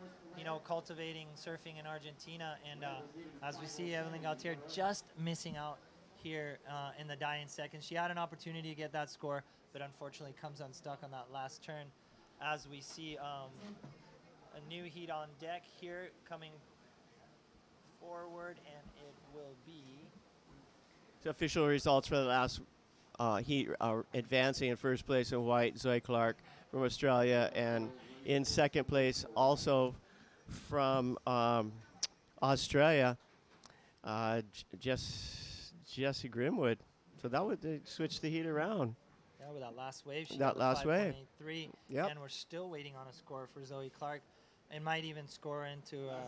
cultivating surfing in Argentina. And as we see, Evelyn Gautier just missing out here in the dying seconds. She had an opportunity to get that score, but unfortunately comes unstuck on that last turn. As we see a new heat on deck here coming forward, and it will be So official results for the last heat advancing in 1st place in white, Zoe Clark from Australia, and in 2nd place also from Australia, Jessie Grimwood. So that would switch the heat around. Yeah, with that last wave. She That got last wave. 5.83, Yep. and we're still waiting on a score for Zoe Clark. It might even score into a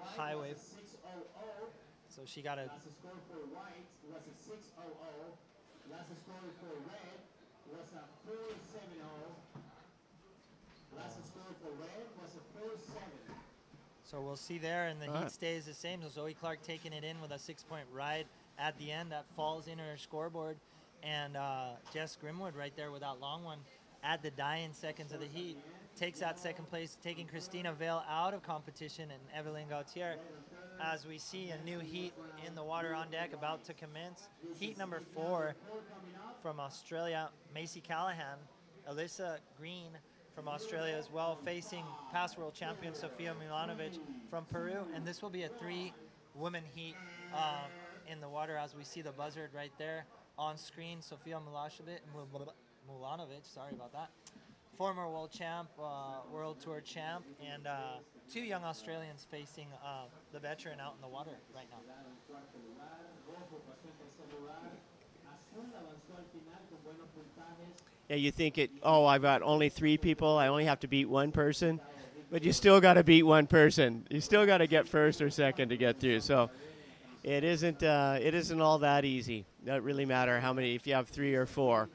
high wave. So she got a... Last score for white was a 6.00. Last score for red was a 4.70. Last score for red was a 4.7. So we'll see there, and the All heat right. stays the same. So Zoe Clark taking it in with a 6-point ride at the end. That falls in her scoreboard. And Jess Grimwood right there with that long one at the dying seconds of the heat takes that 2nd place, taking Christina Vale out of competition, and Evelyn Gautier. As we see a new heat in the water on deck about to commence. Heat number 4 from Australia, Macy Callahan, Alyssa Green from Australia as well, facing past world champion Sofia Milanovic from Peru. And this will be a 3-woman heat in the water, as we see the buzzard right there on screen. Sofia Milanovic, sorry about that. former world champ, world tour champ, and 2 young Australians facing the veteran out in the water right now. Yeah, you think I've got only 3 people. I only have to beat one person. But you still got to beat one person. You still got to get first or second to get through. So it isn't all that easy. Doesn't really matter how many, if you have 3 or 4.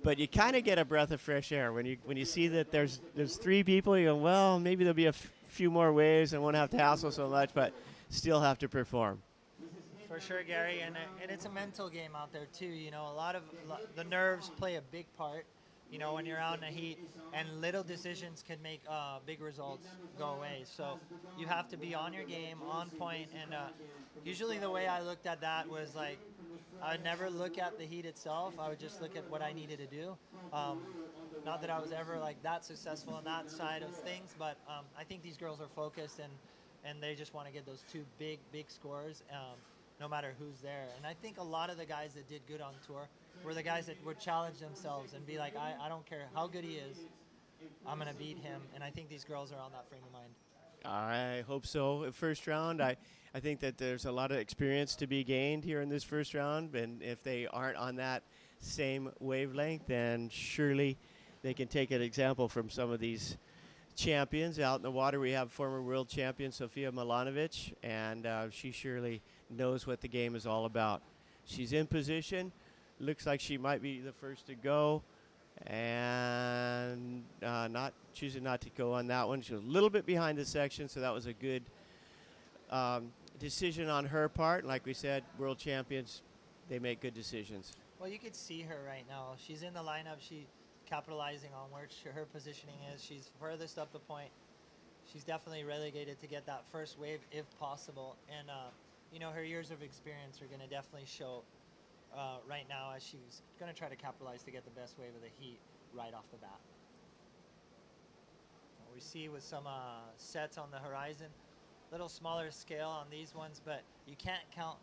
But you kind of get a breath of fresh air when you see that there's 3 people. You go, well, maybe there'll be a few more waves and won't have to hassle so much, but still have to perform. For sure, Gary, and it's a mental game out there too. You know, the nerves play a big part. You know, when you're out in the heat, and little decisions can make big results go away. So you have to be on your game, on point, and usually the way I looked at that was like, I would never look at the heat itself. I would just look at what I needed to do. Not that I was ever like that successful on that side of things, but I think these girls are focused and they just want to get those 2 big scores, no matter who's there. And I think a lot of the guys that did good on tour were the guys that would challenge themselves and be like, I don't care how good he is, I'm going to beat him. And I think these girls are on that frame of mind. I hope so. First round, I think that there's a lot of experience to be gained here in this first round, and if they aren't on that same wavelength, then surely they can take an example from some of these champions out in the water. We have former world champion Sofia Milanovic, and she surely knows what the game is all about. She's in position. Looks like she might be the first to go, and choosing not to go on that one. She was a little bit behind the section, so that was a good decision on her part. Like we said, world champions, they make good decisions. Well, you could see her right now. She's in the lineup. She capitalizing on where her positioning is. She's furthest up the point. She's definitely relegated to get that first wave if possible. And, you know, her years of experience are going to definitely show right now as she's going to try to capitalize to get the best wave of the heat right off the bat. We see with some sets on the horizon, little smaller scale on these ones, but you can't count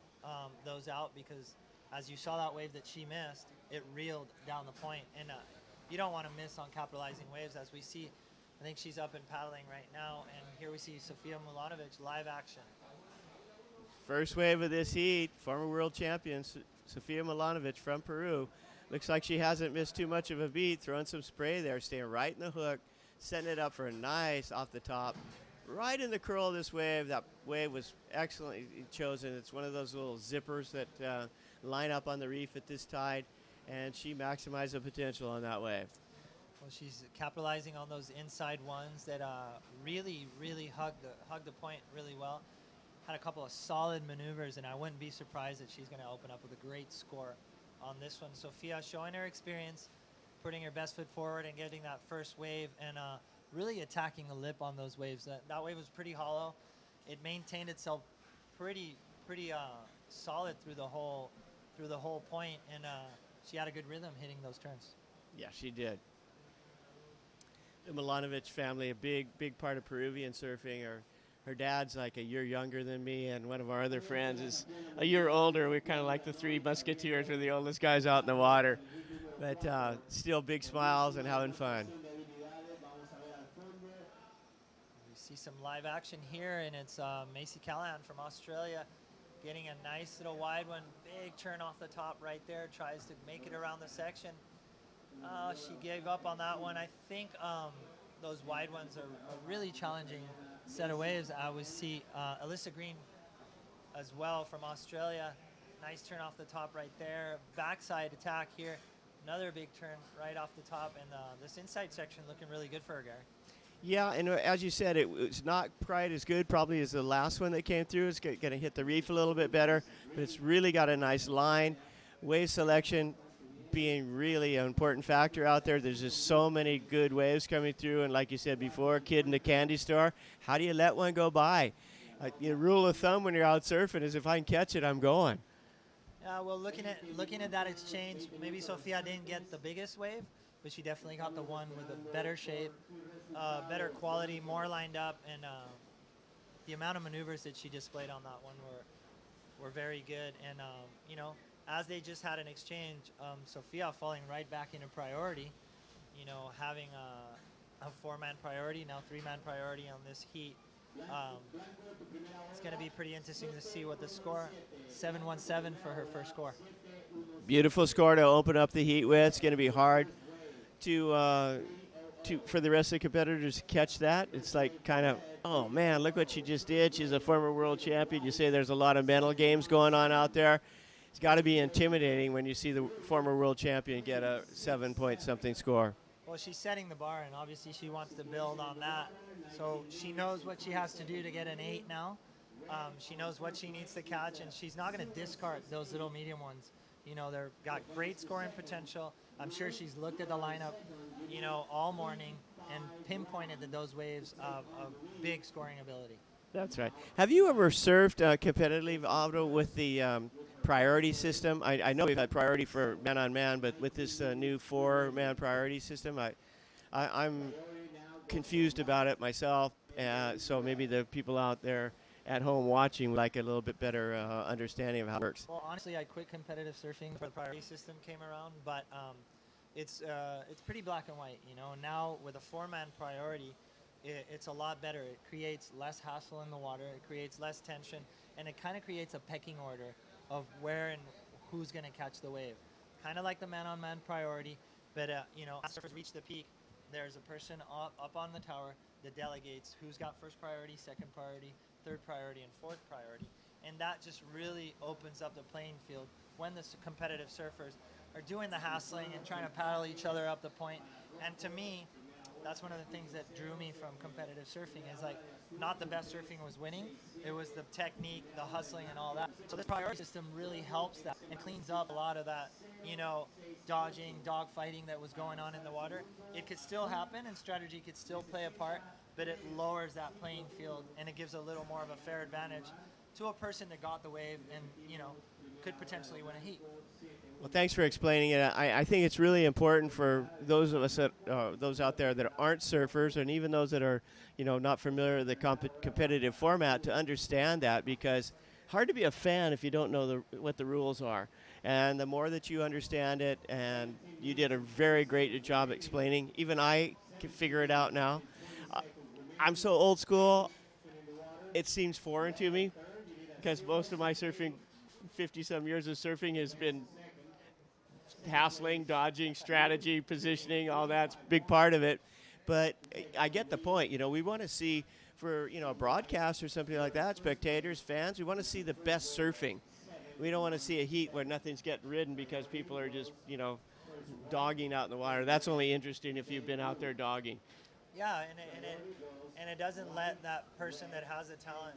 those out because as you saw that wave that she missed, it reeled down the point, and you don't want to miss on capitalizing waves. As we see, I think she's up and paddling right now, and here we see Sofia Milanovic live action. First wave of this heat, former world champion Sofia Milanovic from Peru. Looks like she hasn't missed too much of a beat, throwing some spray there, staying right in the hook, setting it up for a nice off the top. Right in the curl of this wave. That wave was excellently chosen. It's one of those little zippers that line up on the reef at this tide, and she maximized the potential on that wave. Well, she's capitalizing on those inside ones that really hug the point really well. Had a couple of solid maneuvers, and I wouldn't be surprised that she's going to open up with a great score on this one. Sofia showing her experience, putting her best foot forward and getting that first wave, and really attacking the lip on those waves. That wave was pretty hollow. It maintained itself pretty solid through the whole point, and she had a good rhythm hitting those turns. Yeah, she did. The Milanovic family, a big part of Peruvian surfing. Her dad's like a year younger than me, and one of our other friends is a year older. We're kind of like the 3 musketeers. We're the oldest guys out in the water. But still big smiles and having fun. We see some live action here, and it's Macy Callahan from Australia getting a nice little wide one. Big turn off the top right there. Tries to make it around the section. She gave up on that one. I think those wide ones are a really challenging set of waves. I would see Alyssa Green as well from Australia. Nice turn off the top right there. Backside attack here. Another big turn right off the top, and this inside section looking really good for her, Gary. Yeah, and as you said, it's not quite as good probably as the last one that came through. It's going to hit the reef a little bit better, but it's really got a nice line. Wave selection being really an important factor out there. There's just so many good waves coming through, and like you said before, kid in the candy store, how do you let one go by? The rule of thumb when you're out surfing is if I can catch it, I'm going. Well, looking at that exchange, maybe Sofia didn't get the biggest wave, but she definitely got the one with a better shape, better quality, more lined up, and the amount of maneuvers that she displayed on that one were very good. And you know, as they just had an exchange, Sofia falling right back into priority, you know, having a 4-man priority, now 3-man priority on this heat. It's going to be pretty interesting to see what the score, 7-1-7 for her first score. Beautiful score to open up the heat with. It's going to be hard to for the rest of the competitors to catch that. It's like kind of, oh man, look what she just did. She's a former world champion. You say there's a lot of mental games going on out there. It's got to be intimidating when you see the former world champion get a 7-point-something score. Well, she's setting the bar, and obviously she wants to build on that. So she knows what she has to do to get an 8 now. She knows what she needs to catch, and she's not going to discard those little medium ones. You know, they've got great scoring potential. I'm sure she's looked at the lineup, you know, all morning and pinpointed that those waves of big scoring ability. That's right. Have you ever served competitively, Aldo, with the priority system? I know we've had priority for man-on-man, but with this new 4-man priority system, I'm confused about it myself. So maybe the people out there at home watching would like a little bit better understanding of how it works. Well, honestly, I quit competitive surfing before the priority system came around, but it's pretty black and white. You know, now with a 4-man priority, it's a lot better. It creates less hassle in the water. It creates less tension, and it kind of creates a pecking order of where and who's going to catch the wave. Kind of like the man-on-man priority, but you know, as surfers reach the peak, there's a person up on the tower that delegates who's got first priority, second priority, third priority, and fourth priority. And that just really opens up the playing field when the competitive surfers are doing the hassling and trying to paddle each other up the point. And to me, that's one of the things that drew me from competitive surfing is like not the best surfing was winning. It was the technique, the hustling, and all that. So this priority system really helps that and cleans up a lot of that, you know, dodging, dog fighting that was going on in the water. It could still happen and strategy could still play a part, but it lowers that playing field and it gives a little more of a fair advantage to a person that got the wave and, you know, could potentially win a heat. Well, thanks for explaining it. I think it's really important for those of us that, those out there that aren't surfers, and even those that are, you know, not familiar with the competitive format, to understand that, because hard to be a fan if you don't know what the rules are. And the more that you understand it, and you did a very great job explaining. Even I can figure it out now. I'm so old school, it seems foreign to me, because most of my surfing, 50-some years of surfing, has been hassling, dodging, strategy, positioning, all that's a big part of it. But I get the point. You know, we want to see, for, you know, a broadcast or something like that, spectators, fans, we want to see the best surfing. We don't want to see a heat where nothing's getting ridden because people are just, you know, dogging out in the water. That's only interesting if you've been out there dogging. Yeah, and it doesn't let that person that has a talent,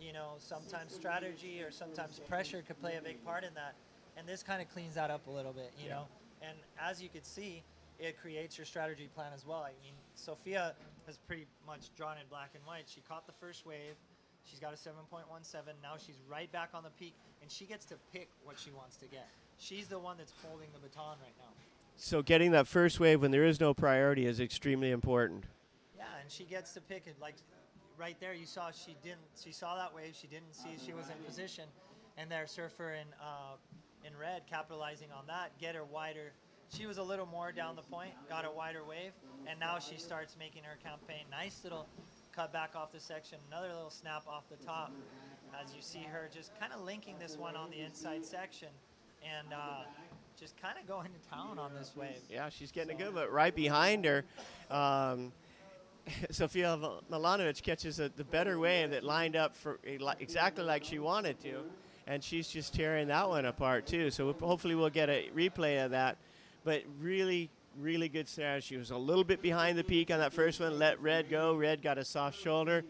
you know, sometimes strategy or sometimes pressure could play a big part in that. And this kind of cleans that up a little bit, you know. And as you could see, it creates your strategy plan as well. I mean, Sophia has pretty much drawn in black and white. She caught the first wave. She's got a 7.17. Now she's right back on the peak, and she gets to pick what she wants to get. She's the one that's holding the baton right now. So getting that first wave when there is no priority is extremely important. Yeah, and she gets to pick it. Like right there, you saw she saw that wave. She didn't see she was in position, and their surfer in red capitalizing on that, get her wider. She was a little more down the point, got a wider wave, and now she starts making her campaign. Nice little cut back off the section, another little snap off the top, as you see her just kind of linking this one on the inside section, and just kind of going to town on this wave. Yeah, she's getting a good, but right behind her, Sofia Milanovic catches the better wave that lined up for exactly like she wanted to, and she's just tearing that one apart too. So hopefully we'll get a replay of that. But really, really good strategy. She was a little bit behind the peak on that first one, let Red go. Red got a soft shoulder.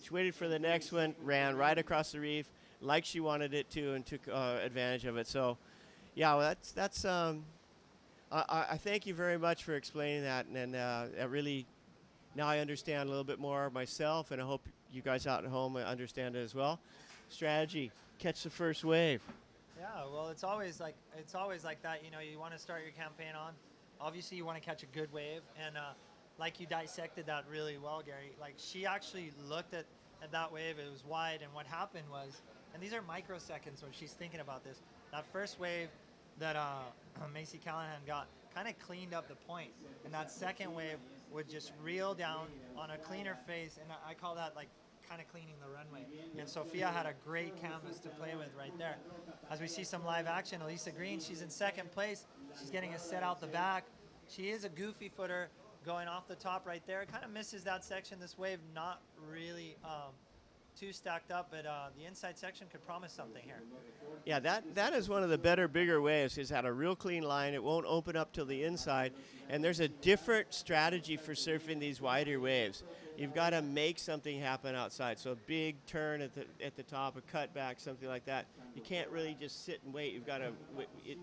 She waited for the next one, ran right across the reef like she wanted it to, and took advantage of it. So, yeah, well, that's I thank you very much for explaining that, and I really, now I understand a little bit more myself, and I hope you guys out at home understand it as well. Strategy, catch the first wave. Yeah, well, it's always like that. You know, you want to start your campaign on. Obviously, you want to catch a good wave, and like you dissected that really well, Gary. Like she actually looked at that wave. It was wide, and what happened was, and these are microseconds when she's thinking about this. That first wave that Macy Callahan got kind of cleaned up the point, and that second wave would just reel down on a cleaner face, and I call that like kind of cleaning the runway. And Sophia had a great canvas to play with right there. As we see some live action, Elisa Green, she's in second place. She's getting a set out the back. She is a goofy footer going off the top right there. Kind of misses that section. This wave not really too stacked up, but the inside section could promise something here. Yeah, that is one of the better, bigger waves. It's had a real clean line. It won't open up till the inside. And there's a different strategy for surfing these wider waves. You've got to make something happen outside. So a big turn at the top, a cutback, something like that. You can't really just sit and wait. You've got to,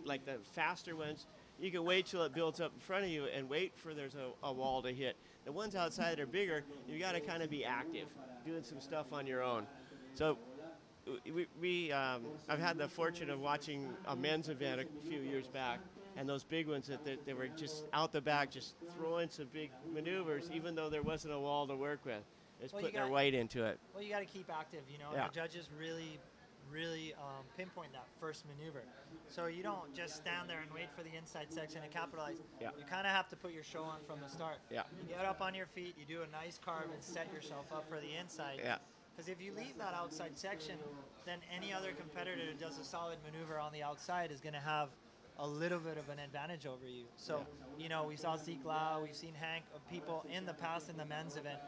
like the faster ones, you can wait till it builds up in front of you and wait for there's a wall to hit. The ones outside that are bigger, you got to kind of be active, doing some stuff on your own. So I've had the fortune of watching a men's event a few years back, and those big ones that they were just out the back, just throwing some big maneuvers, even though there wasn't a wall to work with. Just Well, putting their weight into it. Well, you got to keep active, you know. Yeah. The judges really pinpoint that first maneuver. So you don't just stand there and wait for the inside section to capitalize. Yeah. You kind of have to put your show on from the start. Yeah. You get up on your feet, you do a nice carve and set yourself up for the inside. Yeah. Because if you leave that outside section, then any other competitor who does a solid maneuver on the outside is going to have a little bit of an advantage over you. So, you know, we saw Zeke Lau, we've seen Hank, people in the past in the men's event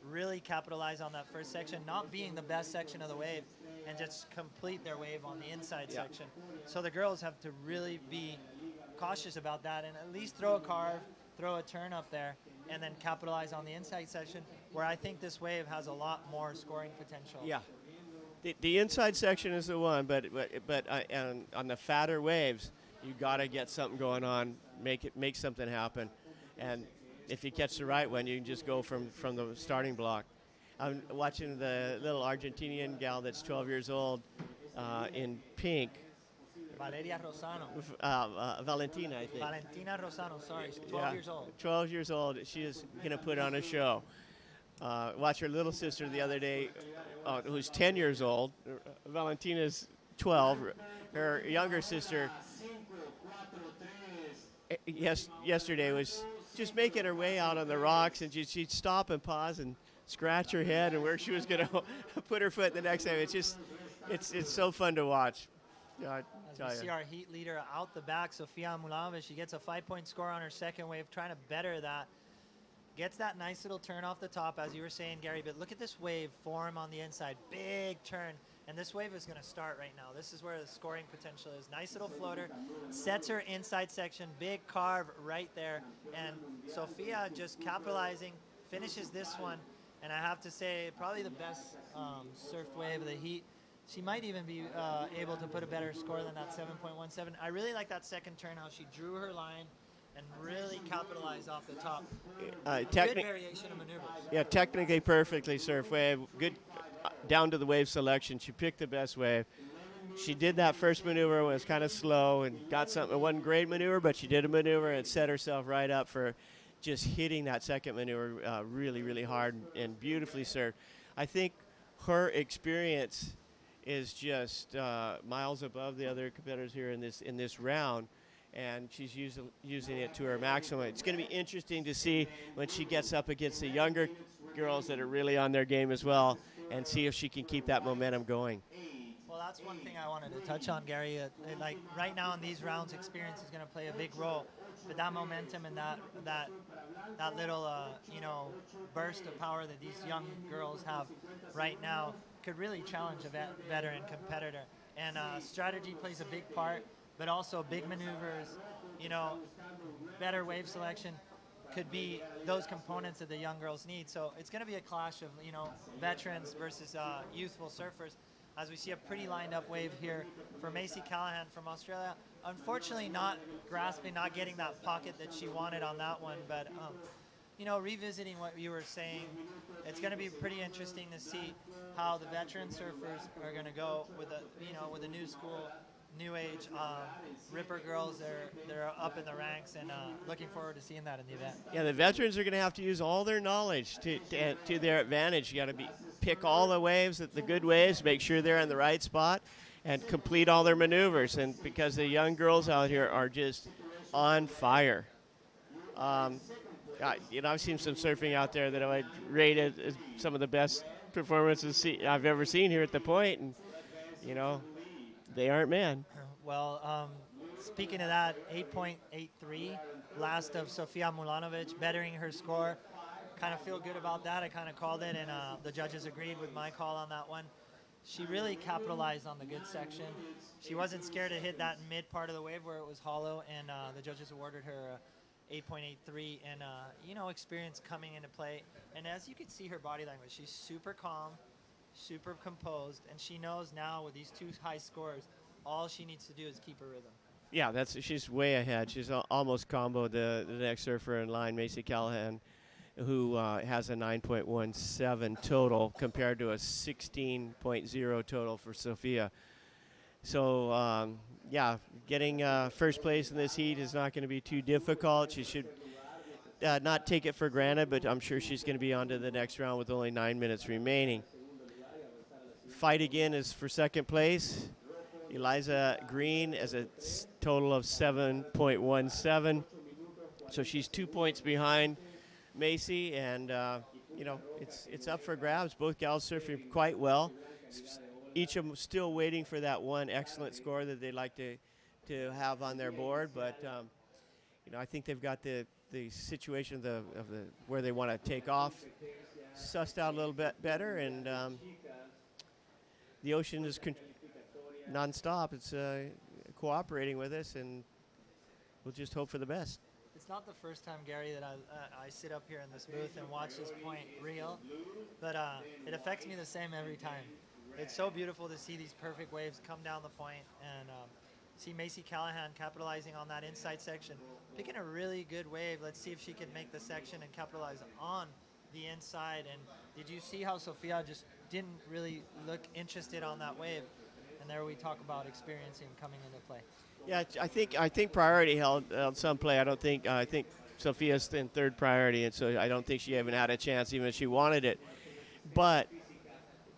really capitalize on that first section, not being the best section of the wave, and just complete their wave on the inside section. So the girls have to really be cautious about that and at least throw a carve, throw a turn up there, and then capitalize on the inside section, where I think this wave has a lot more scoring potential. Yeah. The inside section is the one, but on the fatter waves, you got to get something going on, make something happen, and if you catch the right one, you can just go from the starting block. I'm watching the little Argentinian gal that's 12 years old in pink, Valeria Rosano. Valentina, I think. Valentina Rosano, sorry, she's 12 years old. 12 years old. She is going to put on a show. Watch her little sister the other day, who's 10 years old. Valentina's 12. Her younger sister yesterday was just making her way out on the rocks, and she'd stop and pause and scratch her head and where she was going to put her foot the next time. It's just, it's so fun to watch. I tell As we you. see our heat leader out the back, Sofia Mulava, she gets a 5-point score on her second wave, trying to better that. Gets that nice little turn off the top, as you were saying, Gary, but look at this wave form on the inside. Big turn, and this wave is going to start right now. This is where the scoring potential is. Nice little floater, sets her inside section, big carve right there, and Sofia just capitalizing, finishes this one, and I have to say, probably the best surfed wave of the heat. She might even be able to put a better score than that 7.17. I really like that second turn, how she drew her line and really capitalized off the top. Good variation of maneuvers. Yeah, technically perfectly surf wave. Good down to the wave selection. She picked the best wave. She did that first maneuver, was kind of slow and got something. It wasn't a great maneuver, but she did a maneuver and set herself right up for just hitting that second maneuver really, really hard and beautifully surfed. I think her experience is just miles above the other competitors here in this round, and she's using it to her maximum. It's going to be interesting to see when she gets up against the younger girls that are really on their game as well, and see if she can keep that momentum going. Well, that's one thing I wanted to touch on, Gary. Like right now in these rounds, experience is going to play a big role, but that momentum and that little burst of power that these young girls have right now could really challenge a veteran competitor. And strategy plays a big part, but also big maneuvers, better wave selection could be those components that the young girls need. So it's going to be a clash of, veterans versus youthful surfers, as we see a pretty lined up wave here for Macy Callahan from Australia. Unfortunately not grasping, not getting that pocket that she wanted on that one, but revisiting what you were saying, it's going to be pretty interesting to see how the veteran surfers are going to go with a new school, new age Ripper girls. They're up in the ranks, and looking forward to seeing that in the event. Yeah, the veterans are going to have to use all their knowledge to their advantage. You got to pick all the waves, the good waves, make sure they're in the right spot, and complete all their maneuvers. And because the young girls out here are just on fire. I've seen some surfing out there that I would rate as some of the best performances I've ever seen here at the point, and they aren't man. Well, speaking of that, 8.83, last of Sofia Mulanovic, bettering her score. Kind of feel good about that. I kind of called it, and the judges agreed with my call on that one. She really capitalized on the good section. She wasn't scared to hit that mid part of the wave where it was hollow, and the judges awarded her 8.83, and experience coming into play. And as you can see her body language, she's super calm, super composed, and she knows now with these two high scores, all she needs to do is keep her rhythm. Yeah, she's way ahead. She's almost comboed the next surfer in line, Macy Callahan, who has a 9.17 total compared to a 16.0 total for Sofia. So, getting first place in this heat is not going to be too difficult. She should not take it for granted, but I'm sure she's going to be on to the next round with only 9 minutes remaining. Fight again is for second place. Eliza Green has a total of 7.17. So she's 2 points behind Macy, and it's up for grabs. Both gals surfing quite well. Each of them still waiting for that one excellent score that they'd like to have on their board, but I think they've got the situation of the where they want to take off sussed out a little bit better, and the ocean is nonstop. It's cooperating with us, and we'll just hope for the best. It's not the first time, Gary, that I sit up here in this booth and watch this point reel, but it affects me the same every time. It's so beautiful to see these perfect waves come down the point and see Macy Callahan capitalizing on that inside section, picking a really good wave. Let's see if she can make the section and capitalize on the inside. And did you see how Sofia just didn't really look interested on that wave? And there we talk about experiencing coming into play. Yeah, I think priority held some play. I think Sophia's in third priority, and so I don't think she even had a chance, even if she wanted it. But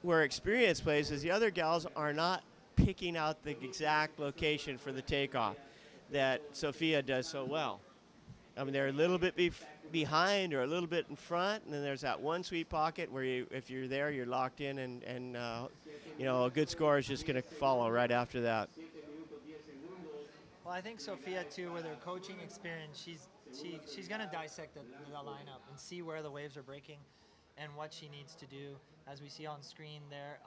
where experience plays is the other gals are not picking out the exact location for the takeoff that Sofia does so well. I mean, they're a little bit behind or a little bit in front, and then there's that one sweet pocket where if you're there, you're locked in, and a good score is just going to follow right after that. Well, I think Sofia, too, with her coaching experience, she's going to dissect the lineup and see where the waves are breaking and what she needs to do. As we see on screen there,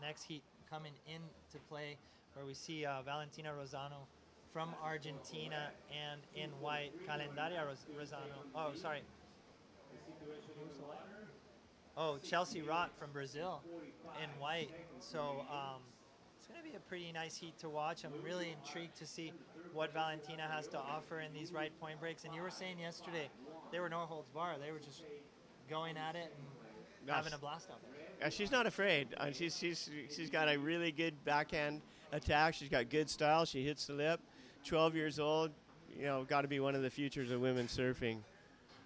next heat coming into play, where we see Valentina Rosano from Argentina, and in white, Calendaria Rosano. Oh, sorry. Oh, Chelsea Rott from Brazil in white. So it's going to be a pretty nice heat to watch. I'm really intrigued to see what Valentina has to offer in these right point breaks. And you were saying yesterday, there were no holds bar. They were just going at it and having a blast out there. She's not afraid. She's got a really good backhand attack. She's got good style. She hits the lip. 12 years old. Got to be one of the futures of women surfing,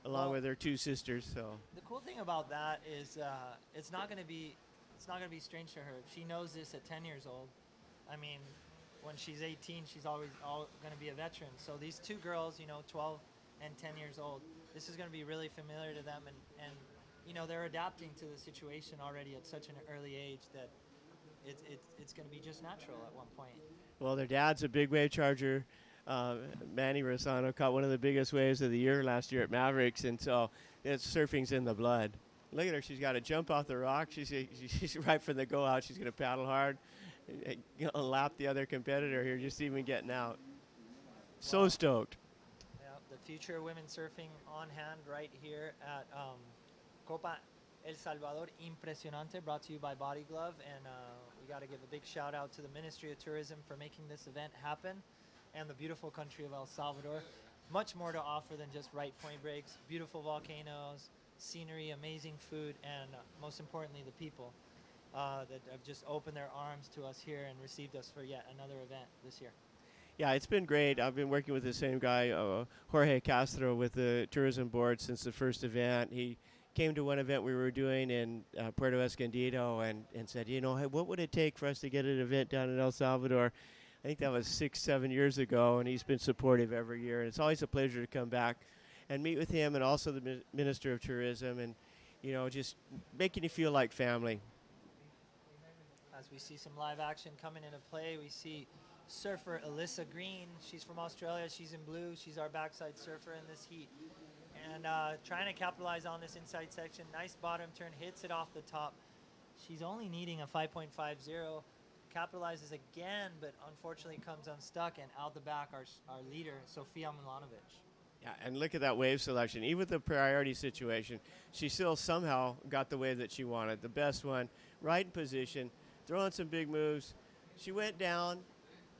along with her two sisters. So the cool thing about that is it's not going to be strange to her. She knows this at 10 years old. I mean, when she's 18, she's always going to be a veteran. So these two girls, 12 and 10 years old, this is going to be really familiar to them, and they're adapting to the situation already at such an early age that it's going to be just natural at one point. Well, their dad's a big wave charger. Manny Rosano caught one of the biggest waves of the year last year at Mavericks, and so surfing's in the blood. Look at her. She's got to jump off the rock. She's right from the go out. She's going to paddle hard, lap the other competitor here, just even getting out. So stoked. Yeah, the future of women surfing on hand right here at Copa El Salvador Impresionante, brought to you by Body Glove. And we got to give a big shout out to the Ministry of Tourism for making this event happen, and the beautiful country of El Salvador. Much more to offer than just right point breaks, beautiful volcanoes, scenery, amazing food, and most importantly, the people that have just opened their arms to us here and received us for yet another event this year. Yeah, it's been great. I've been working with the same guy, Jorge Castro, with the tourism board since the first event. He came to one event we were doing in Puerto Escondido and said, hey, what would it take for us to get an event down in El Salvador? I think that was 6-7 years ago, and he's been supportive every year. And it's always a pleasure to come back and meet with him and also the Minister of Tourism, and just making you feel like family. As we see some live action coming into play, we see surfer Alyssa Green. She's from Australia. She's in blue. She's our backside surfer in this heat. And trying to capitalize on this inside section. Nice bottom turn, hits it off the top. She's only needing a 5.50. Capitalizes again, but unfortunately comes unstuck. And out the back, our leader, Sofia Milanovic. Yeah, and look at that wave selection. Even with the priority situation, she still somehow got the wave that she wanted. The best one, right in position, throwing some big moves. She went down,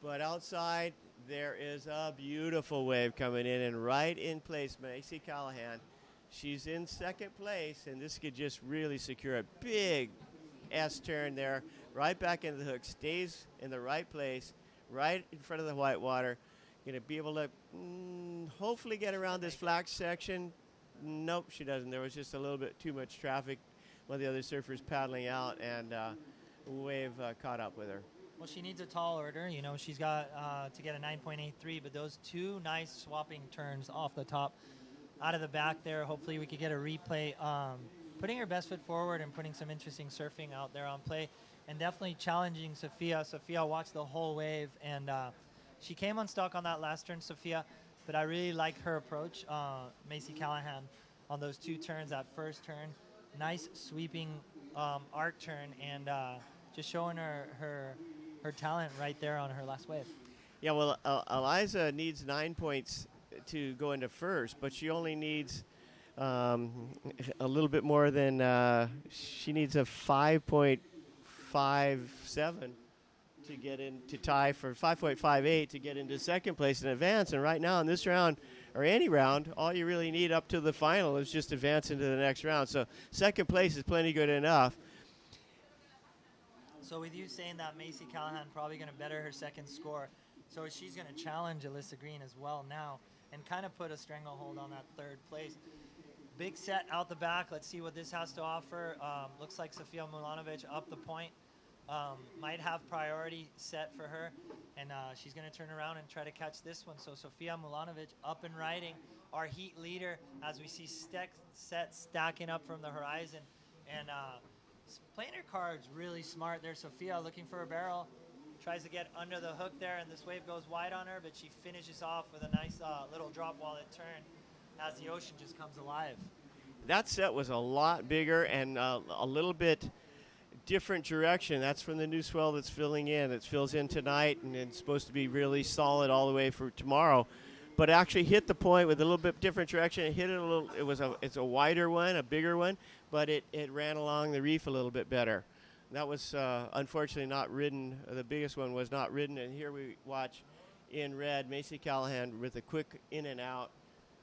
but outside there is a beautiful wave coming in, and right in place, Macy Callahan. She's in second place, and this could just really secure a big S-turn there, right back into the hook, stays in the right place, right in front of the white water. Going to be able to hopefully get around this flat section. Nope, she doesn't. There was just a little bit too much traffic. One of the other surfers paddling out, and wave caught up with her. Well, she needs a tall order. She's got to get a 9.83, but those two nice swapping turns off the top, out of the back there. Hopefully we could get a replay. Putting her best foot forward and putting some interesting surfing out there on play, and definitely challenging Sofia. Sofia watched the whole wave, and she came unstuck on that last turn, Sofia, but I really liked her approach, Macy Callahan, on those two turns. That first turn, nice sweeping arc turn, and just showing her talent right there on her last wave. Yeah, well, Eliza needs 9 points to go into first, but she only needs a little bit more than she needs a 5.57 to get in to tie for 5.58 to get into second place in advance. And right now in this round, or any round, all you really need up to the final is just advance into the next round. So second place is plenty good enough. So with you saying that, Macy Callahan probably going to better her second score. So she's going to challenge Alyssa Green as well now and kind of put a stranglehold on that third place. Big set out the back. Let's see what this has to offer. Looks like Sofia Milanovic up the point. Might have priority set for her, and she's going to turn around and try to catch this one. So Sofia Milanovic up and riding, our heat leader, as we see sets stacking up from the horizon, and playing her cards really smart there. Sofia looking for a barrel, tries to get under the hook there, and this wave goes wide on her, but she finishes off with a nice little drop wallet turn as the ocean just comes alive. That set was a lot bigger and a little bit different direction. That's from the new swell that's filling in. It fills in tonight, and it's supposed to be really solid all the way for tomorrow. But actually hit the point with a little bit different direction. It hit it a little. It's a wider one, a bigger one, but it ran along the reef a little bit better. That was unfortunately not ridden. The biggest one was not ridden, and here we watch in red Macy Callahan with a quick in and out.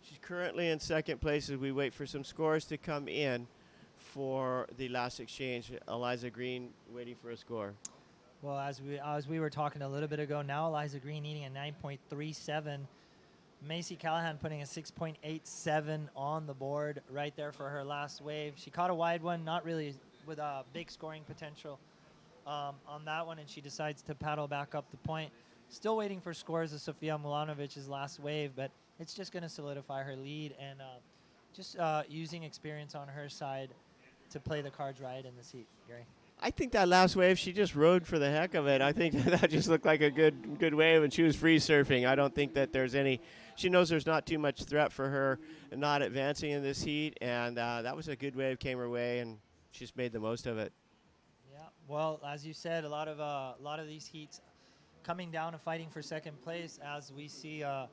She's currently in second place as we wait for some scores to come in for the last exchange. Eliza Green waiting for a score. Well, as we were talking a little bit ago, now Eliza Green needing a 9.37. Macy Callahan putting a 6.87 on the board right there for her last wave. She caught a wide one, not really with a big scoring potential on that one, and she decides to paddle back up the point. Still waiting for scores of Sofia Milanovic's last wave, but it's just going to solidify her lead, and just using experience on her side to play the cards right in this heat, Gary. I think that last wave, she just rode for the heck of it. I think that just looked like a good wave, and she was free surfing. I don't think that there's any. She knows there's not too much threat for her not advancing in this heat, and that was a good wave came her way, and she's made the most of it. Yeah, well, as you said, a lot of these heats coming down and fighting for second place, as we see a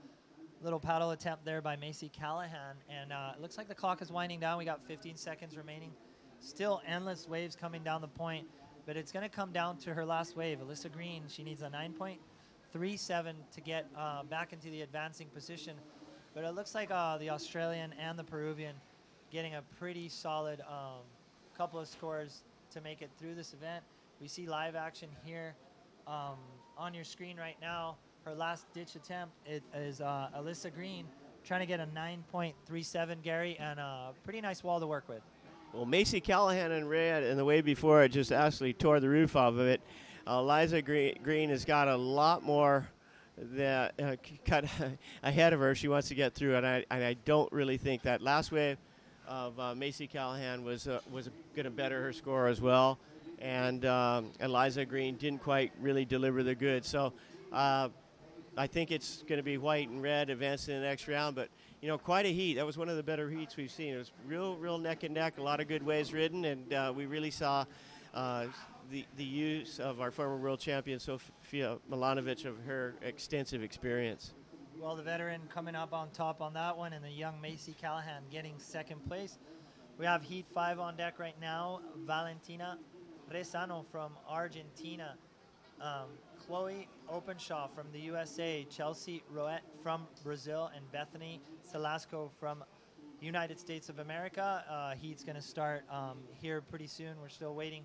little paddle attempt there by Macy Callahan, and it looks like the clock is winding down. We got 15 seconds remaining. Still endless waves coming down the point, but it's going to come down to her last wave. Alyssa Green, she needs a 9.37 to get back into the advancing position, but it looks like the Australian and the Peruvian getting a pretty solid couple of scores to make it through this event. We see live action here on your screen right now. Her last ditch attempt is Alyssa Green trying to get a 9.37, Gary, and a pretty nice wall to work with. Well, Macy Callahan in red, and the wave before it just absolutely tore the roof off of it. Eliza Green has got a lot more that cut ahead of her. She wants to get through, and I don't really think that last wave of Macy Callahan was going to better her score as well. And Eliza Green didn't quite really deliver the goods. So I think it's going to be white and red advancing in the next round. But, quite a heat. That was one of the better heats we've seen. It was real neck and neck, a lot of good waves ridden, and we really saw the use of our former world champion, Sofia Milanovic, of her extensive experience. Well, the veteran coming up on top on that one, and the young Macy Callahan getting second place. We have Heat 5 on deck right now. Valentina Rezano from Argentina, Chloe Openshaw from the USA, Chelsea Roet from Brazil, and Bethany Salasco from United States of America. Heat's going to start here pretty soon. We're still waiting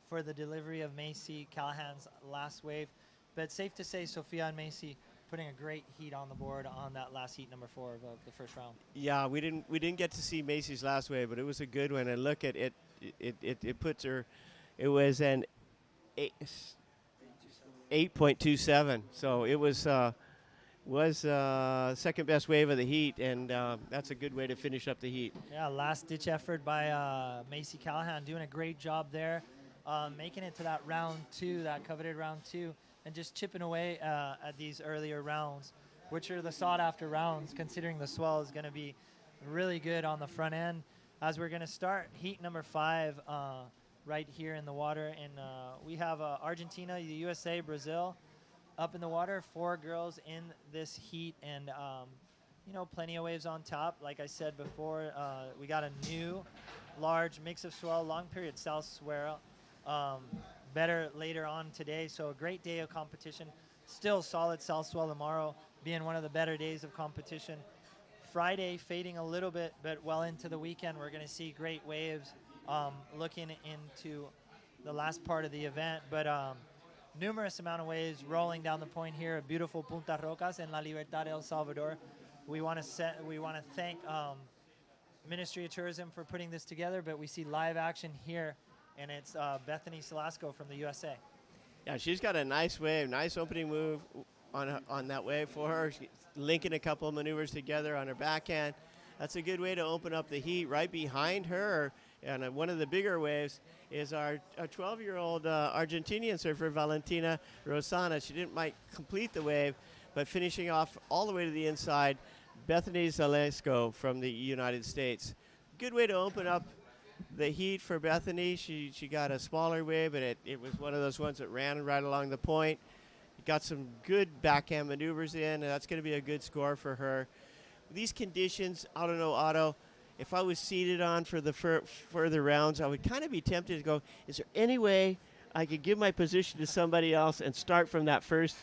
for the delivery of Macy Callahan's last wave. But safe to say, Sofia and Macy putting a great heat on the board on that last heat, number 4 of the first round. Yeah, we didn't get to see Macy's last wave, but it was a good one. And look at it, it puts her. It was an 8.27, so it was second best wave of the heat, and that's a good way to finish up the heat. Yeah, last ditch effort by Macy Callahan, doing a great job there, making it to that round 2, that coveted round 2, and just chipping away at these earlier rounds, which are the sought after rounds, considering the swell is going to be really good on the front end. As we're going to start heat number 5 right here in the water, and we have Argentina, the USA, Brazil up in the water. 4 girls in this heat, and plenty of waves on top. Like I said before, we got a new large mix of swell, long period south swell, better later on today. So a great day of competition. Still solid south swell tomorrow, being one of the better days of competition. Friday fading a little bit, but well into the weekend, we're going to see great waves looking into the last part of the event. But numerous amount of waves rolling down the point here at beautiful Punta Rocas in La Libertad, El Salvador. We want to thank Ministry of Tourism for putting this together, but we see live action here, and it's Bethany Salasco from the USA. Yeah, she's got a nice wave, nice opening move on that wave for her. She's linking a couple of maneuvers together on her backhand. That's a good way to open up the heat. Right behind her, and one of the bigger waves, is our 12-year-old Argentinian surfer, Valentina Rosana. She didn't quite complete the wave, but finishing off all the way to the inside, Bethany Zalesco from the United States. Good way to open up the heat for Bethany. She got a smaller wave, but it was one of those ones that ran right along the point. Got some good backhand maneuvers in, and that's going to be a good score for her. These conditions, I don't know, Otto, if I was seated on for the further rounds, I would kind of be tempted to go, is there any way I could give my position to somebody else and start from that first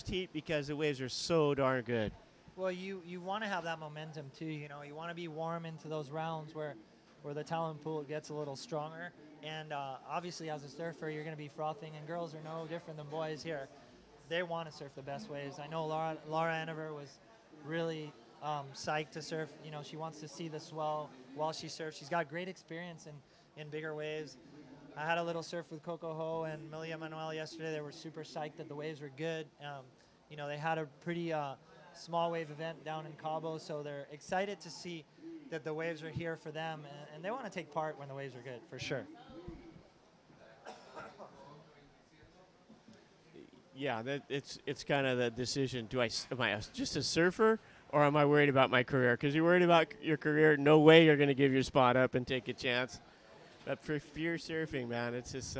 heat, because the waves are so darn good. Well, you want to have that momentum too. You want to be warm into those rounds where the talent pool gets a little stronger. And obviously, as a surfer, you're going to be frothing, and girls are no different than boys here. They want to surf the best waves. I know Laura Aniver was really psyched to surf. She wants to see the swell while she surfs. She's got great experience in bigger waves. I had a little surf with Coco Ho and Milia Manuel yesterday. They were super psyched that the waves were good. They had a pretty small wave event down in Cabo, so they're excited to see that the waves are here for them, and they want to take part when the waves are good, for sure. Yeah, it's kind of the decision. Am I just a surfer, or am I worried about my career? Because you're worried about your career, no way you're going to give your spot up and take a chance. But for pure surfing, man, it's just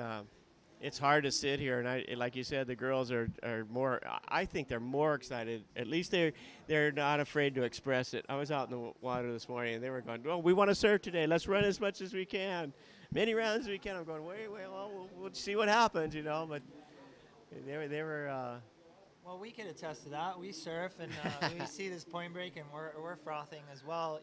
it's hard to sit here. And like you said, the girls are more. I think they're more excited. At least they're not afraid to express it. I was out in the water this morning, and they were going, "Oh, we want to surf today. Let's run as much as we can, many rounds as we can." I'm going, "Wait, well, we'll see what happens, But they were. Well, we can attest to that. We surf, and we see this point break, and we're frothing as well.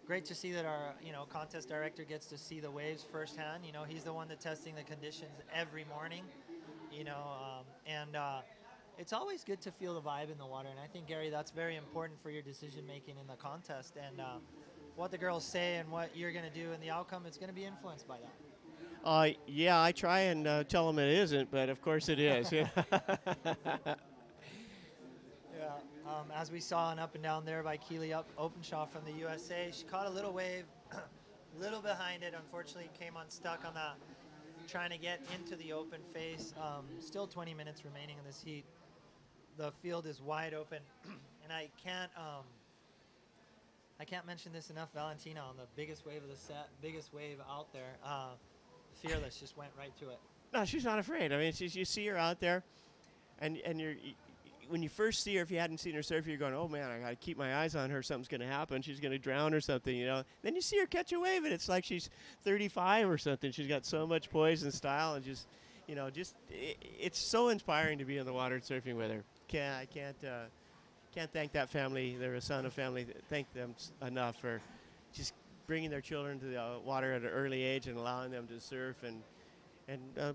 Great to see that our contest director gets to see the waves firsthand. He's the one that's testing the conditions every morning. And it's always good to feel the vibe in the water. And I think, Gary, that's very important for your decision making in the contest. And what the girls say and what you're going to do and the outcome, it's going to be influenced by that. Yeah, I try and tell them it isn't, but of course it is. As we saw an up and down there by Keely Openshaw from the USA, she caught a little wave, little behind it. Unfortunately, came unstuck on that, trying to get into the open face. Still 20 minutes remaining in this heat. The field is wide open, and I can't mention this enough. Valentina on the biggest wave of the set, biggest wave out there. Fearless, just went right to it. No, she's not afraid. I mean, you see her out there, and when you first see her, if you hadn't seen her surf, you're going, oh man, I got to keep my eyes on her. Something's going to happen. She's going to drown or something, you know. Then you see her catch a wave, and it's like she's 35 or something. She's got so much poise and style, and it's so inspiring to be in the water and surfing with her. I can't thank that family. They're a son of family. Thank them enough for just bringing their children to the water at an early age and allowing them to surf and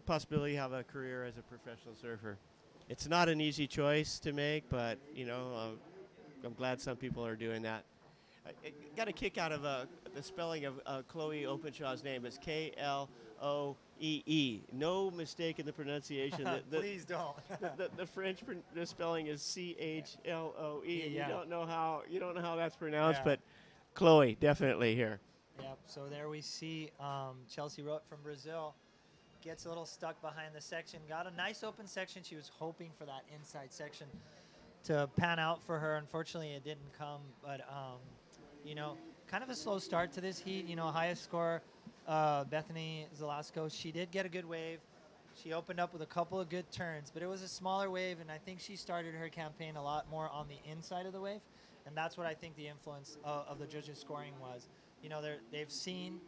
possibly have a career as a professional surfer. It's not an easy choice to make, but I'm glad some people are doing that. I got a kick out of the spelling of Chloe Openshaw's name. It's Kloee. No mistake in the pronunciation. Please don't. the French the spelling is Chloe. Yeah. You don't know how that's pronounced, Yeah. but Chloe definitely here. Yep. So there we see Chelsea Rote from Brazil gets a little stuck behind the section. Got a nice open section. She was hoping for that inside section to pan out for her. Unfortunately, it didn't come. But kind of a slow start to this heat. Highest score, Bethany Zelasco. She did get a good wave. She opened up with a couple of good turns, but it was a smaller wave, and I think she started her campaign a lot more on the inside of the wave, and that's what I think the influence of the judges' scoring was. They've seen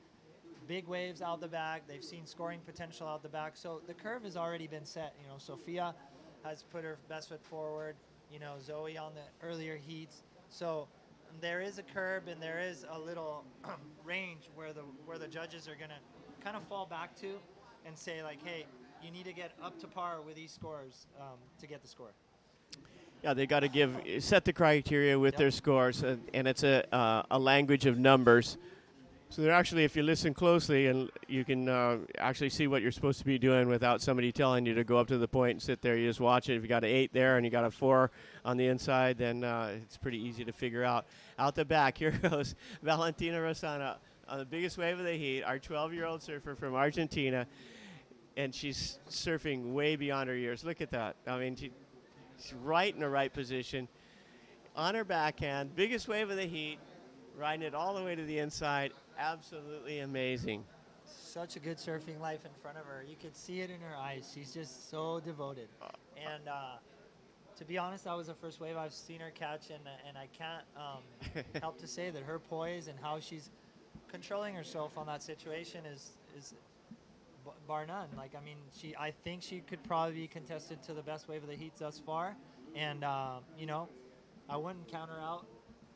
big waves out the back. They've seen scoring potential out the back. So the curve has already been set. Sophia has put her best foot forward. Zoe on the earlier heats. So there is a curb and there is a little range where the judges are going to kind of fall back to and say, like, hey, you need to get up to par with these scores to get the score. Yeah, they got to set the criteria with their scores, and it's a language of numbers. So they're actually, if you listen closely, and you can actually see what you're supposed to be doing without somebody telling you to go up to the point and sit there. You just watch it. If you got an 8 there and you got a 4 on the inside, then it's pretty easy to figure out. Out the back, here goes Valentina Rosana on the biggest wave of the heat, our 12-year-old surfer from Argentina, and she's surfing way beyond her years. Look at that. I mean, she's right in the right position. On her backhand, biggest wave of the heat, riding it all the way to the inside. Absolutely amazing. Such a good surfing life in front of her. You could see it in her eyes. She's just so devoted. And to be honest, that was the first wave I've seen her catch, and I can't help to say that her poise and how she's controlling herself on that situation is bar none. I think she could probably be contested to the best wave of the heats thus far. And I wouldn't count her out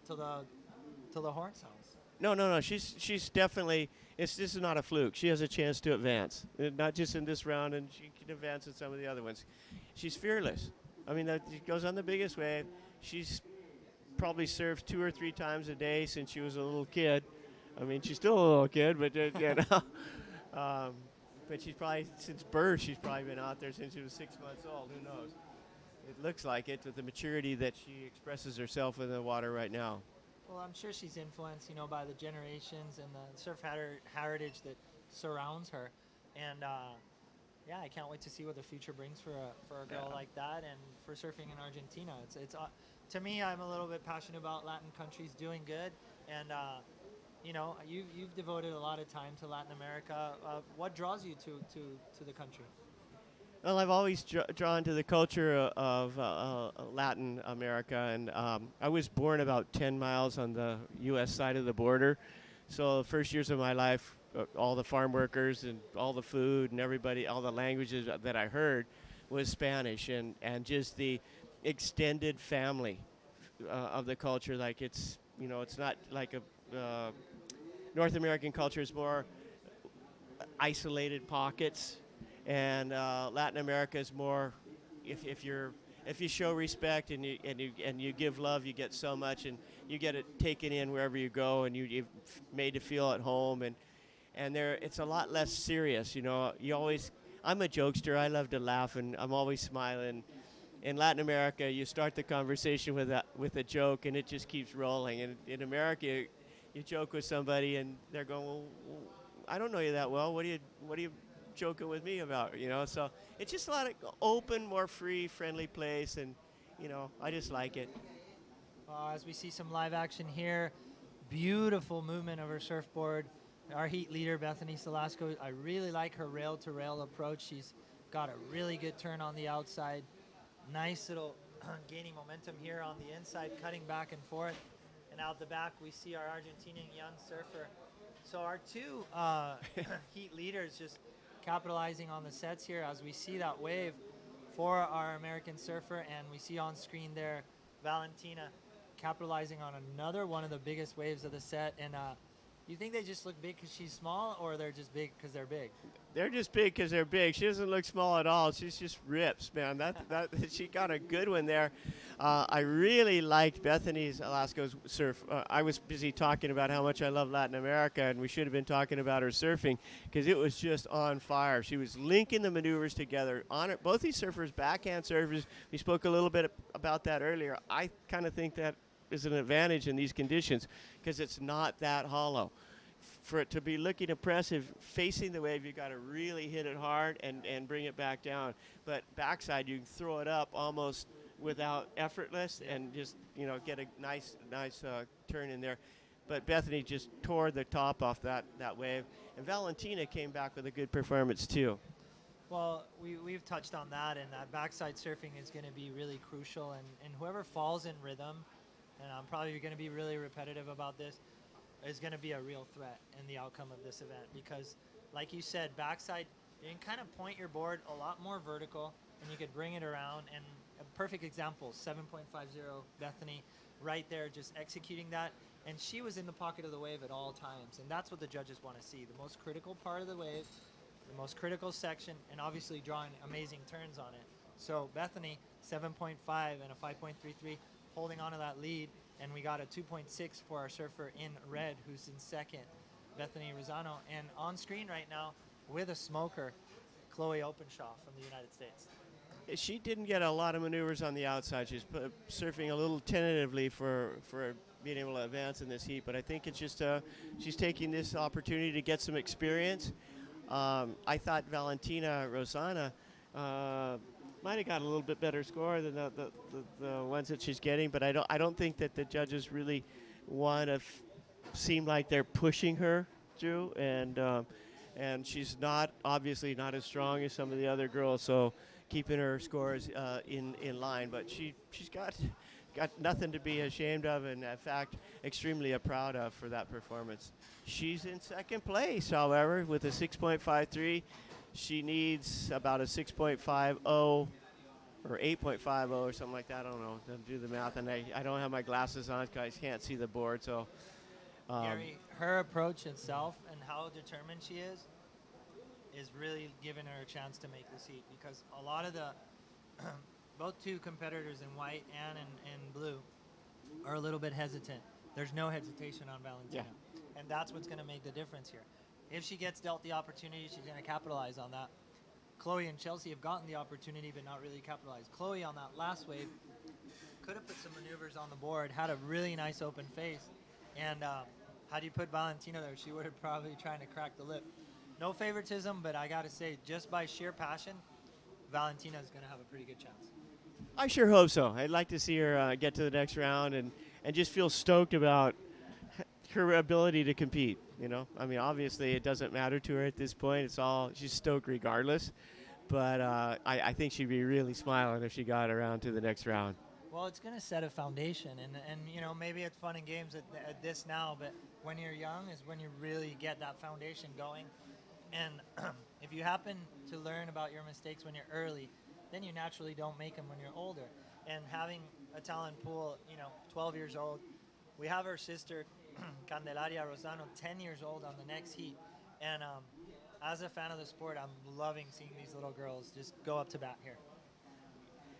till the horn sounds. No. She's definitely. This is not a fluke. She has a chance to advance, not just in this round, and she can advance in some of the other ones. She's fearless. I mean, she goes on the biggest wave. She's probably surfed 2 or 3 times a day since she was a little kid. I mean, she's still a little kid, but but she's probably since birth. She's probably been out there since she was 6 months old. Who knows? It looks like it with the maturity that she expresses herself in the water right now. Well, I'm sure she's influenced, by the generations and the surf heritage that surrounds her, and I can't wait to see what the future brings for a girl like that, and for surfing in Argentina. It's to me, I'm a little bit passionate about Latin countries doing good, and you've devoted a lot of time to Latin America. What draws you to the country? Well, I've always drawn to the culture of Latin America, and I was born about 10 miles on the U.S. side of the border. So the first years of my life, all the farm workers and all the food and everybody, all the languages that I heard was Spanish, and just the extended family of the culture. Like it's not like a North American culture is more isolated pockets. And Latin America is more, if you show respect and you give love, you get so much, and you get it taken in wherever you go, and you're made to feel at home, and it's a lot less serious. I'm a jokester. I love to laugh, and I'm always smiling. in Latin America, you start the conversation with a joke, and it just keeps rolling. And in America, you joke with somebody, and they're going, well, I don't know you that well. What are you joking with me about? You know, so it's just a lot of open, more free, friendly place, and you know, I just like it. As we see some live action here, beautiful movement of her surfboard. Our heat leader, Bethany Salasco, I really like her rail-to-rail approach. She's got a really good turn on the outside. Nice little gaining momentum here on the inside, cutting back and forth. And out the back, we see our Argentinian young surfer. So our two heat leaders just capitalizing on the sets here as we see that wave for our American surfer. And we see on screen there Valentina capitalizing on another one of the biggest waves of the set. And you think they just look big because she's small, or they're just big because they're big? They're just big because they're big. She doesn't look small at all. She's just rips, man. That she got a good one there. I really liked Bethany Salasco's surf. I was busy talking about how much I love Latin America, and we should have been talking about her surfing because it was just on fire. She was linking the maneuvers together. On it, both these surfers, backhand surfers. We spoke a little bit about that earlier. I kind of think that is an advantage in these conditions because it's not that hollow. For it to be looking impressive, facing the wave, you got to really hit it hard and bring it back down. But backside, you can throw it up almost without effortless and just, you know, get a nice turn in there. But Bethany just tore the top off that wave. And Valentina came back with a good performance too. Well, we've touched on that, and that backside surfing is going to be really crucial. And whoever falls in rhythm, and I'm probably going to be really repetitive about this, is going to be a real threat in the outcome of this event because, like you said, backside, you can kind of point your board a lot more vertical, and you could bring it around. And a perfect example, 7.50 Bethany, right there, just executing that. And she was in the pocket of the wave at all times, and that's what the judges want to see. The most critical part of the wave, the most critical section, and obviously drawing amazing turns on it. So Bethany, 7.5 and a 5.33, holding on to that lead. And we got a 2.6 for our surfer in red, who's in second, Bethany Rosano. And on screen right now, with a smoker, Chloe Openshaw from the United States. She didn't get a lot of maneuvers on the outside. She's surfing a little tentatively for being able to advance in this heat. But I think it's just she's taking this opportunity to get some experience. I thought Valentina Rosana might have got a little bit better score than the ones that she's getting, but I don't think that the judges really want to seem like they're pushing her through, and she's obviously not as strong as some of the other girls, so keeping her scores in line. But she's got nothing to be ashamed of, and in fact extremely proud of for that performance. She's in second place, however, with a 6.53. She needs about a 6.50 or 8.50 or something like that. I don't know. Don't do the math, and I don't have my glasses on because I can't see the board. So, Gary, her approach itself and how determined she is really giving her a chance to make this heat because a lot of the both two competitors in white and in blue are a little bit hesitant. There's no hesitation on Valentina, and that's what's going to make the difference here. If she gets dealt the opportunity, she's going to capitalize on that. Chloe and Chelsea have gotten the opportunity but not really capitalized. Chloe on that last wave could have put some maneuvers on the board, had a really nice open face, and had you put Valentina there, she would have probably trying to crack the lip. No favoritism, but I got to say, just by sheer passion, Valentina is going to have a pretty good chance. I sure hope so. I'd like to see her get to the next round and just feel stoked about her ability to compete. You know, I mean, obviously it doesn't matter to her at this point. She's stoked regardless. But I think she'd be really smiling if she got around to the next round. Well, it's going to set a foundation, and you know, maybe it's fun and games at this now, but when you're young is when you really get that foundation going. And if you happen to learn about your mistakes when you're early, then you naturally don't make them when you're older. And having a talent pool, you know, 12 years old, we have our sister, Candelaria Rosano, 10 years old on the next heat. And as a fan of the sport, I'm loving seeing these little girls just go up to bat here.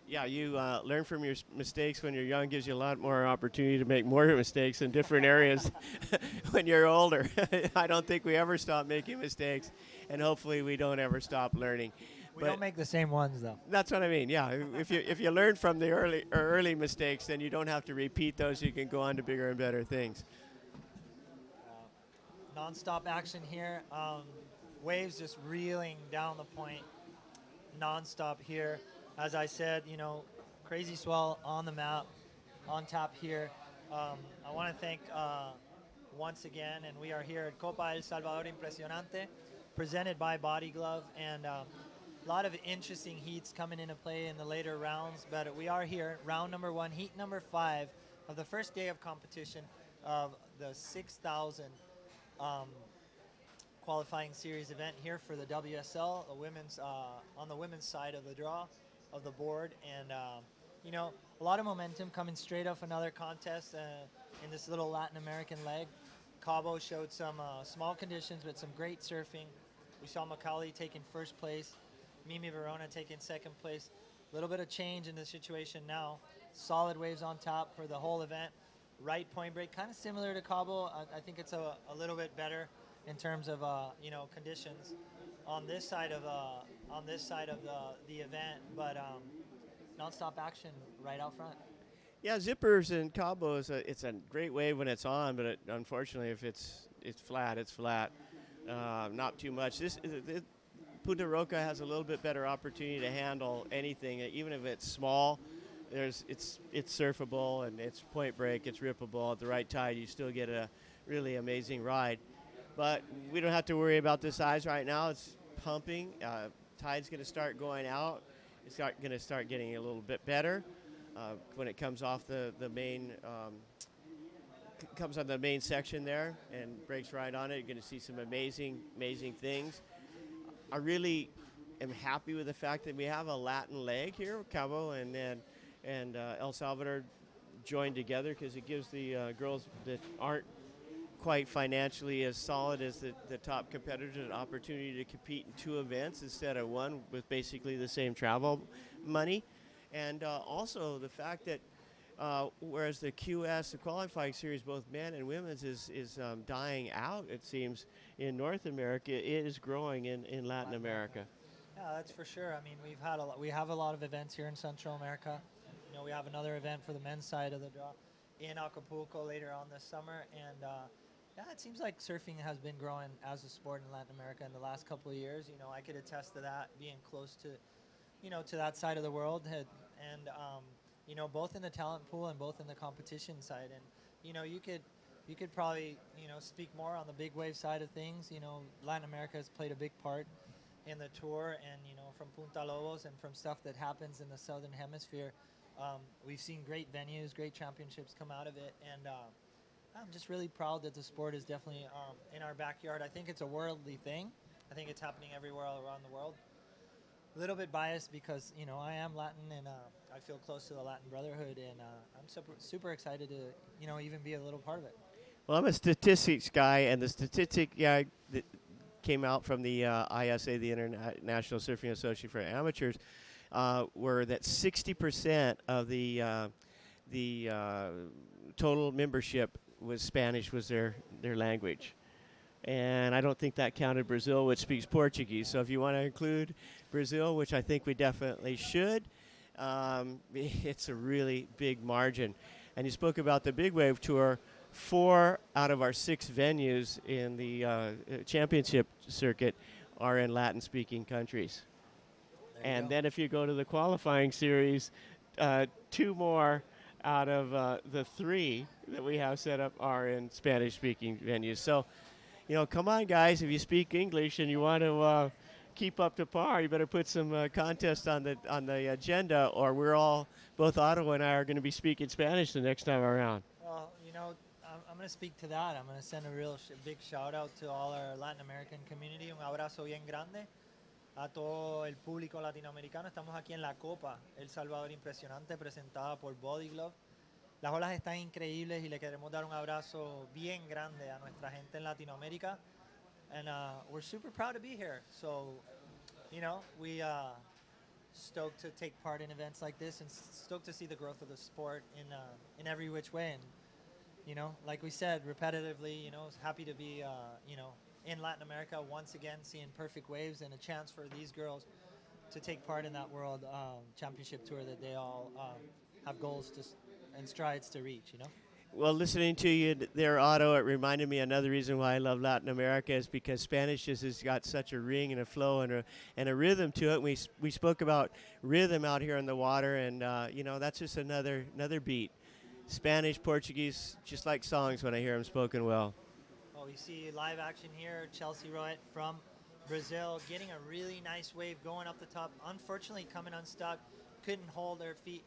Yeah, you learn from your mistakes when you're young, gives you a lot more opportunity to make more mistakes in different areas when you're older. I don't think we ever stop making mistakes, and hopefully we don't ever stop learning. We But don't make the same ones though. that's what I mean. Yeah, if you learn from the early mistakes, then you don't have to repeat those. You can go on to bigger and better things. Non-stop action here. Waves just reeling down the point, non-stop here. As I said, crazy swell on the map, on tap here. I want to thank once again, and we are here at Copa El Salvador Impresionante, presented by Body Glove, and a lot of interesting heats coming into play in the later rounds. But we are here, round number 1, heat number 5 of the first day of competition of the 6,000 qualifying series event here for the WSL, the women's on the women's side of the draw of the board, and a lot of momentum coming straight off another contest in this little Latin American leg. Cabo showed some small conditions but some great surfing. We saw Macaulay taking first place, Mimi Verona taking second place. A little bit of change in the situation now. Solid waves on top for the whole event. Right point break, kind of similar to Cabo. I think it's a little bit better in terms of conditions on this side of the event, but non-stop action right out front. Yeah, zippers and Cabo it's a great wave when it's on, but unfortunately, if it's flat, it's flat. Not too much. Punta Roca has a little bit better opportunity to handle anything, even if it's small. It's surfable and it's point break, it's rippable. At the right tide, you still get a really amazing ride. But we don't have to worry about the size right now. It's pumping. Tide's going to start going out. It's going to start getting a little bit better when it comes off the main. Comes on the main section there and breaks right on it. You're going to see some amazing things. I really am happy with the fact that we have a Latin leg here, Cabo and El Salvador joined together, because it gives the girls that aren't quite financially as solid as the top competitors an opportunity to compete in 2 events instead of 1 with basically the same travel money. And also the fact that whereas the QS, the qualifying series, both men and women's, is dying out, it seems, in North America, it is growing in Latin America. Yeah, that's for sure. I mean, we have a lot of events here in Central America. We have another event for the men's side of the draw in Acapulco later on this summer, and it seems like surfing has been growing as a sport in Latin America in the last couple of years. I could attest to that, being close to, to that side of the world, and both in the talent pool and both in the competition side. And you could probably speak more on the big wave side of things. Latin America has played a big part in the tour, and from Punta Lobos and from stuff that happens in the southern hemisphere, we've seen great venues, great championships come out of it, and I'm just really proud that the sport is definitely in our backyard. I think it's a worldly thing. I think it's happening everywhere all around the world. A little bit biased because I am Latin, and I feel close to the Latin Brotherhood, and I'm super excited to even be a little part of it. Well, I'm a statistics guy, and the statistic that came out from the ISA, the International Surfing Association for Amateurs, were that 60% of the total membership was Spanish, was their language. And I don't think that counted Brazil, which speaks Portuguese. So if you want to include Brazil, which I think we definitely should, it's a really big margin. And you spoke about the Big Wave Tour. 4 out of our 6 venues in the championship circuit are in Latin-speaking countries. And then if you go to the qualifying series, 2 more out of the 3 that we have set up are in Spanish-speaking venues. So, come on, guys, if you speak English and you want to keep up to par, you better put some contests on the agenda, or both Otto and I are going to be speaking Spanish the next time around. Well, I'm going to speak to that. I'm going to send a real big shout out to all our Latin American community. Un abrazo bien grande a todo el público latinoamericano. Estamos aquí en la Copa El Salvador Impresionante, presentada por Body Glove. Las olas están increíbles y le queremos dar un abrazo bien grande a nuestra gente en Latinoamérica. And we're super proud to be here. So, we stoked to take part in events like this, and stoked to see the growth of the sport in every which way. And like we said repetitively, happy to be in Latin America once again, seeing perfect waves and a chance for these girls to take part in that World Championship Tour that they all have goals and strides to reach, you know? Well, listening to you there, Otto, it reminded me another reason why I love Latin America is because Spanish just has got such a ring and a flow and a rhythm to it. We spoke about rhythm out here in the water, and that's just another beat. Spanish, Portuguese, just like songs when I hear them spoken well. Well, we see live action here. Chelsea Roet from Brazil getting a really nice wave going up the top. Unfortunately, coming unstuck, couldn't hold her feet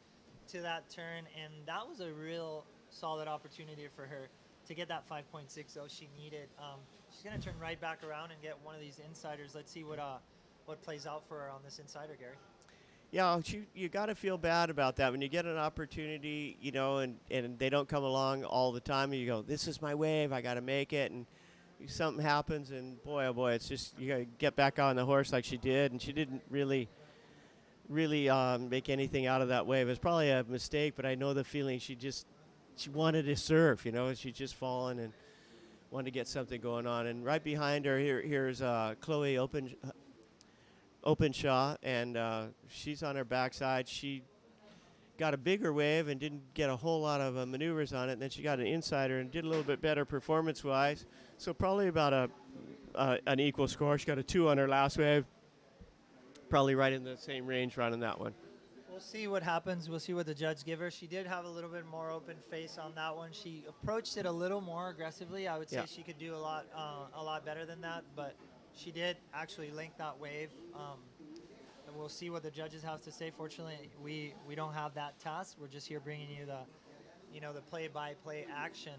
to that turn, and that was a real solid opportunity for her to get that 5.60 she needed. She's going to turn right back around and get one of these insiders. Let's see what plays out for her on this insider, Gary. Yeah, you got to feel bad about that when you get an opportunity, and they don't come along all the time. And you go, this is my wave, I got to make it, and something happens, and boy, oh boy, it's just you got to get back on the horse like she did, and she didn't really make anything out of that wave. It was probably a mistake, but I know the feeling. She wanted to surf, she'd just fallen and wanted to get something going on. And right behind her, here's Chloe Openshaw, and she's on her backside. She got a bigger wave and didn't get a whole lot of maneuvers on it. And then she got an insider and did a little bit better performance-wise. So probably about an equal score. She got a 2 on her last wave. Probably right in the same range running that one. We'll see what happens. We'll see what the judge give her. She did have a little bit more open face on that one. She approached it a little more aggressively. I would say she could do a lot better than that, but she did actually link that wave. And we'll see what the judges have to say. Fortunately, we don't have that task. We're just here bringing you the play-by-play action.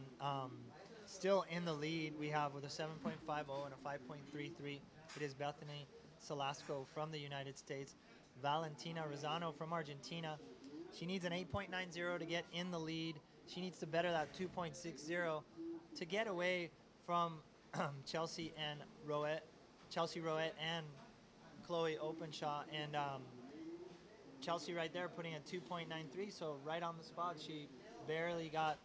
Still in the lead, we have with a 7.50 and a 5.33. It is Bethany Salasco from the United States. Valentina Rosano from Argentina. She needs an 8.90 to get in the lead. She needs to better that 2.60 to get away from Chelsea Roet and Chloe Openshaw. And Chelsea right there putting a 2.93, so right on the spot. She barely got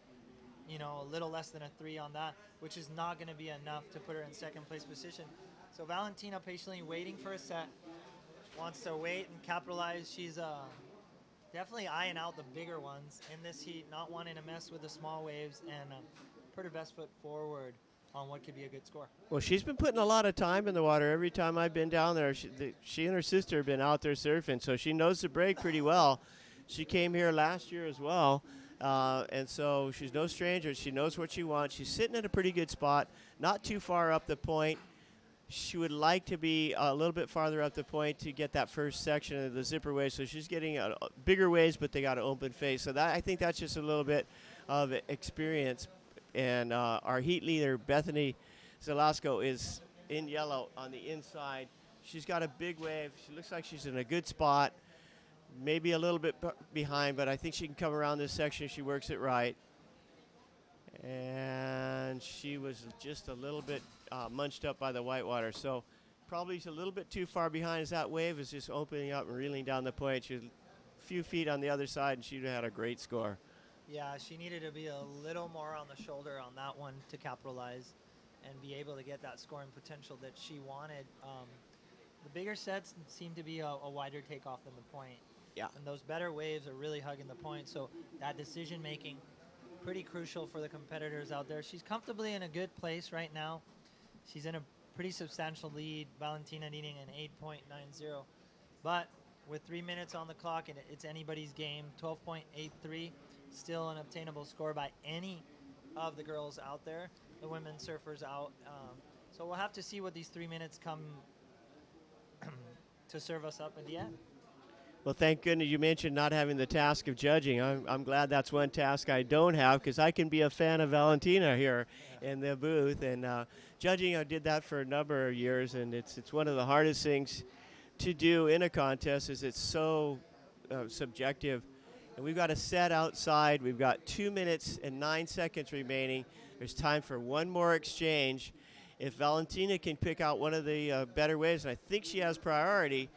a little less than a 3 on that, which is not going to be enough to put her in second place position. So Valentina patiently waiting for a set. Wants to wait and capitalize. She's definitely eyeing out the bigger ones in this heat, not wanting to mess with the small waves, and put her best foot forward on what could be a good score. Well, she's been putting a lot of time in the water. Every time I've been down there, she and her sister have been out there surfing, so she knows the break pretty well. She came here last year as well, and so she's no stranger. She knows what she wants. She's sitting at a pretty good spot, not too far up the point. She would like to be a little bit farther up the point to get that first section of the zipper wave. So she's getting bigger waves, but they got an open face. So I think that's just a little bit of experience. And our heat leader, Bethany Salasco, is in yellow on the inside. She's got a big wave. She looks like she's in a good spot, maybe a little bit behind, but I think she can come around this section if she works it right. And she was just a little bit munched up by the whitewater. So probably a little bit too far behind as that wave is just opening up and reeling down the point. She was a few feet on the other side, and she'd have had a great score. Yeah, she needed to be a little more on the shoulder on that one to capitalize and be able to get that scoring potential that she wanted. The bigger sets seem to be a wider takeoff than the point. Yeah. And those better waves are really hugging the point. So that decision-making, pretty crucial for the competitors out there. She's comfortably in a good place right now. She's in a pretty substantial lead. Valentina needing an 8.90. But with 3 minutes on the clock, and it's anybody's game, 12.83, still an obtainable score by any of the girls out there, the women surfers out. So we'll have to see what these 3 minutes come to serve us up in the end. Well, thank goodness you mentioned not having the task of judging. I'm glad that's one task I don't have, because I can be a fan of Valentina here in the booth. And judging, I did that for a number of years, and it's one of the hardest things to do in a contest, is it's so subjective. And we've got a set outside. We've got 2 minutes and 9 seconds remaining. There's time for one more exchange. If Valentina can pick out one of the better waves, and I think she has priority,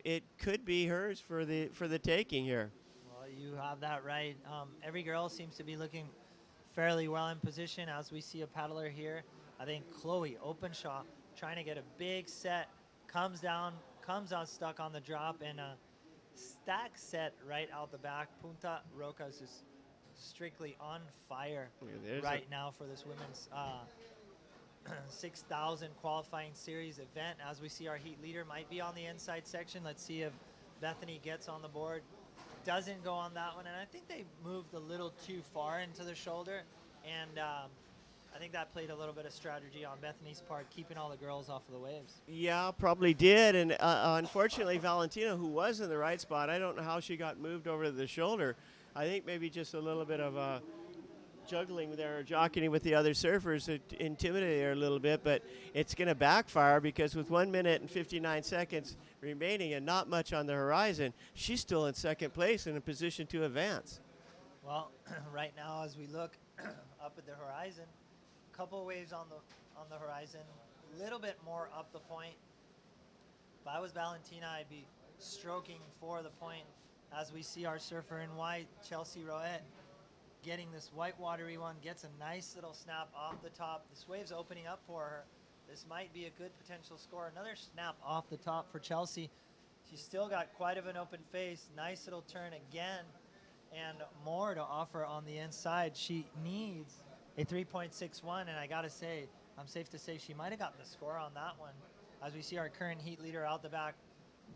it could be hers for the taking here. Well, you have that right. Every girl seems to be looking fairly well in position as we see a paddler here. I think Chloe Openshaw trying to get a big set comes down, comes unstuck on the drop, and a stack set right out the back. Punta Rocas is strictly on fire There's right now for this women's 6,000 qualifying series event. As we see, our heat leader might be on the inside section. Let's see if Bethany gets on the board. Doesn't go on that one, and I think they moved a little too far into the shoulder, and I think that played a little bit of strategy on Bethany's part, keeping all the girls off of the waves. Yeah, probably did. And unfortunately, Valentina, who was in the right spot, I don't know how she got moved over to the shoulder. I think maybe just a little bit of juggling there, or jockeying with the other surfers, it intimidated her a little bit. But it's going to backfire, because with 1 minute and 59 seconds remaining and not much on the horizon, she's still in second place and in position to advance. Well, right now as we look up at the horizon, couple waves on the horizon, a little bit more up the point. If I was Valentina, I'd be stroking for the point. As we see our surfer in white, Chelsea Roet, getting this white watery one, gets a nice little snap off the top. This wave's opening up for her. This might be a good potential score. Another snap off the top for Chelsea. She's still got quite of an open face. Nice little turn again, and more to offer on the inside. She needs a 3.61, and I gotta say, I'm safe to say she might have gotten the score on that one. As we see our current heat leader out the back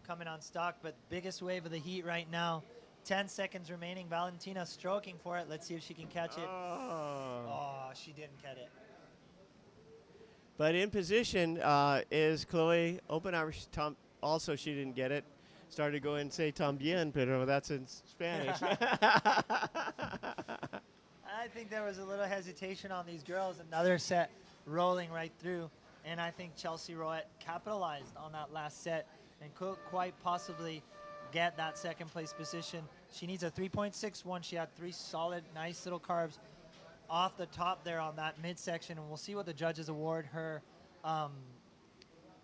coming on stock, but biggest wave of the heat right now. 10 seconds remaining. Valentina stroking for it. Let's see if she can catch it. Oh, she didn't catch it. But in position is Chloe Oppenheimer. Also, she didn't get it. Started to go and say también, pero that's in Spanish. I think there was a little hesitation on these girls. Another set rolling right through. And I think Chelsea Roet capitalized on that last set and could quite possibly get that second place position. She needs a 3.61. She had three solid, nice little carves off the top there on that midsection. And we'll see what the judges award her. I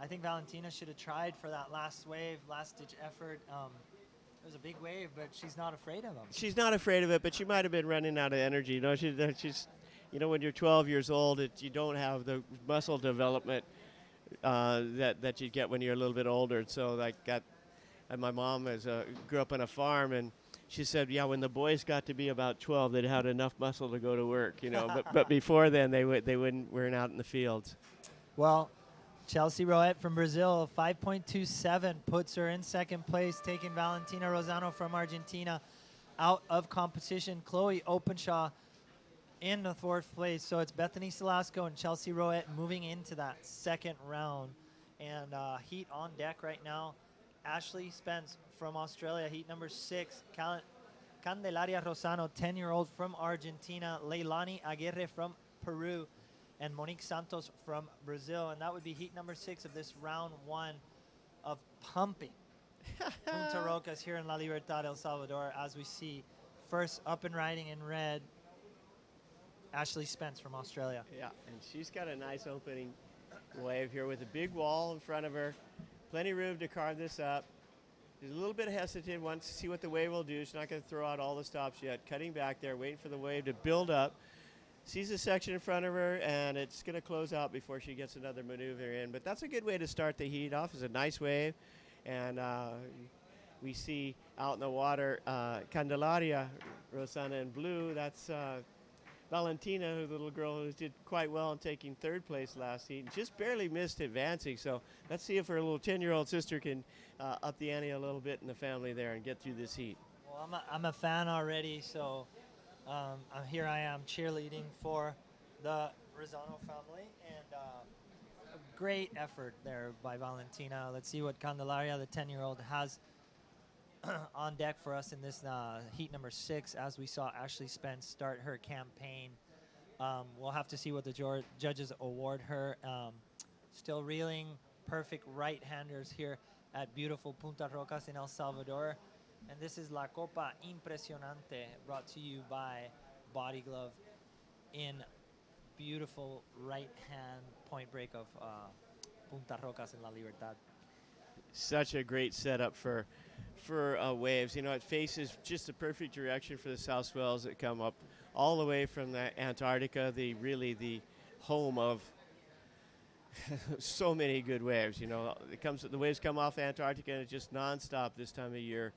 think Valentina should have tried for that last wave, last ditch effort. It was a big wave, but she's not afraid of them. She's not afraid of it, but she might have been running out of energy. You know, she's, you know, when you're 12 years old, you don't have the muscle development that you get when you're a little bit older. So like that, and my mom grew up on a farm, and she said, yeah, when the boys got to be about 12, they'd had enough muscle to go to work, you know. but before then, they weren't out in the fields. Well, Chelsea Roet from Brazil, 5.27 puts her in second place, taking Valentina Rosano from Argentina out of competition. Chloe Openshaw in the fourth place. So it's Bethany Salasco and Chelsea Roet moving into that second round. And heat on deck right now. Ashley Spence from Australia, heat number 6. Candelaria Rosano, 10-year-old from Argentina. Leilani Aguirre from Peru. And Monique Santos from Brazil. And that would be heat number 6 of this round 1 of pumping Punta Rocas here in La Libertad, El Salvador. As we see, first up and riding in red, Ashley Spence from Australia. Yeah, and she's got a nice opening wave here with a big wall in front of her. Plenty of room to carve this up. She's a little bit hesitant, wants to see what the wave will do. She's not going to throw out all the stops yet. Cutting back there, waiting for the wave to build up. Sees the section in front of her, and it's going to close out before she gets another maneuver in. But that's a good way to start the heat off. It's a nice wave. And we see out in the water Candelaria Rosana in blue. That's Valentina, who the little girl who did quite well in taking third place last heat. And just barely missed advancing. So let's see if her little 10-year-old sister can up the ante a little bit in the family there and get through this heat. Well, I'm a fan already, so here I am cheerleading for the Rosano family, and a great effort there by Valentina. Let's see what Candelaria, the 10-year-old, has on deck for us in this heat number 6, as we saw Ashley Spence start her campaign. We'll have to see what the judges award her. Still reeling, perfect right-handers here at beautiful Punta Rocas in El Salvador. And this is La Copa Impresionante, brought to you by Body Glove in beautiful right-hand point break of Punta Rocas in La Libertad. Such a great setup for waves. You know, it faces just the perfect direction for the south swells that come up all the way from the Antarctica, the home of So many good waves. You know, the waves come off Antarctica and it's just nonstop this time of year,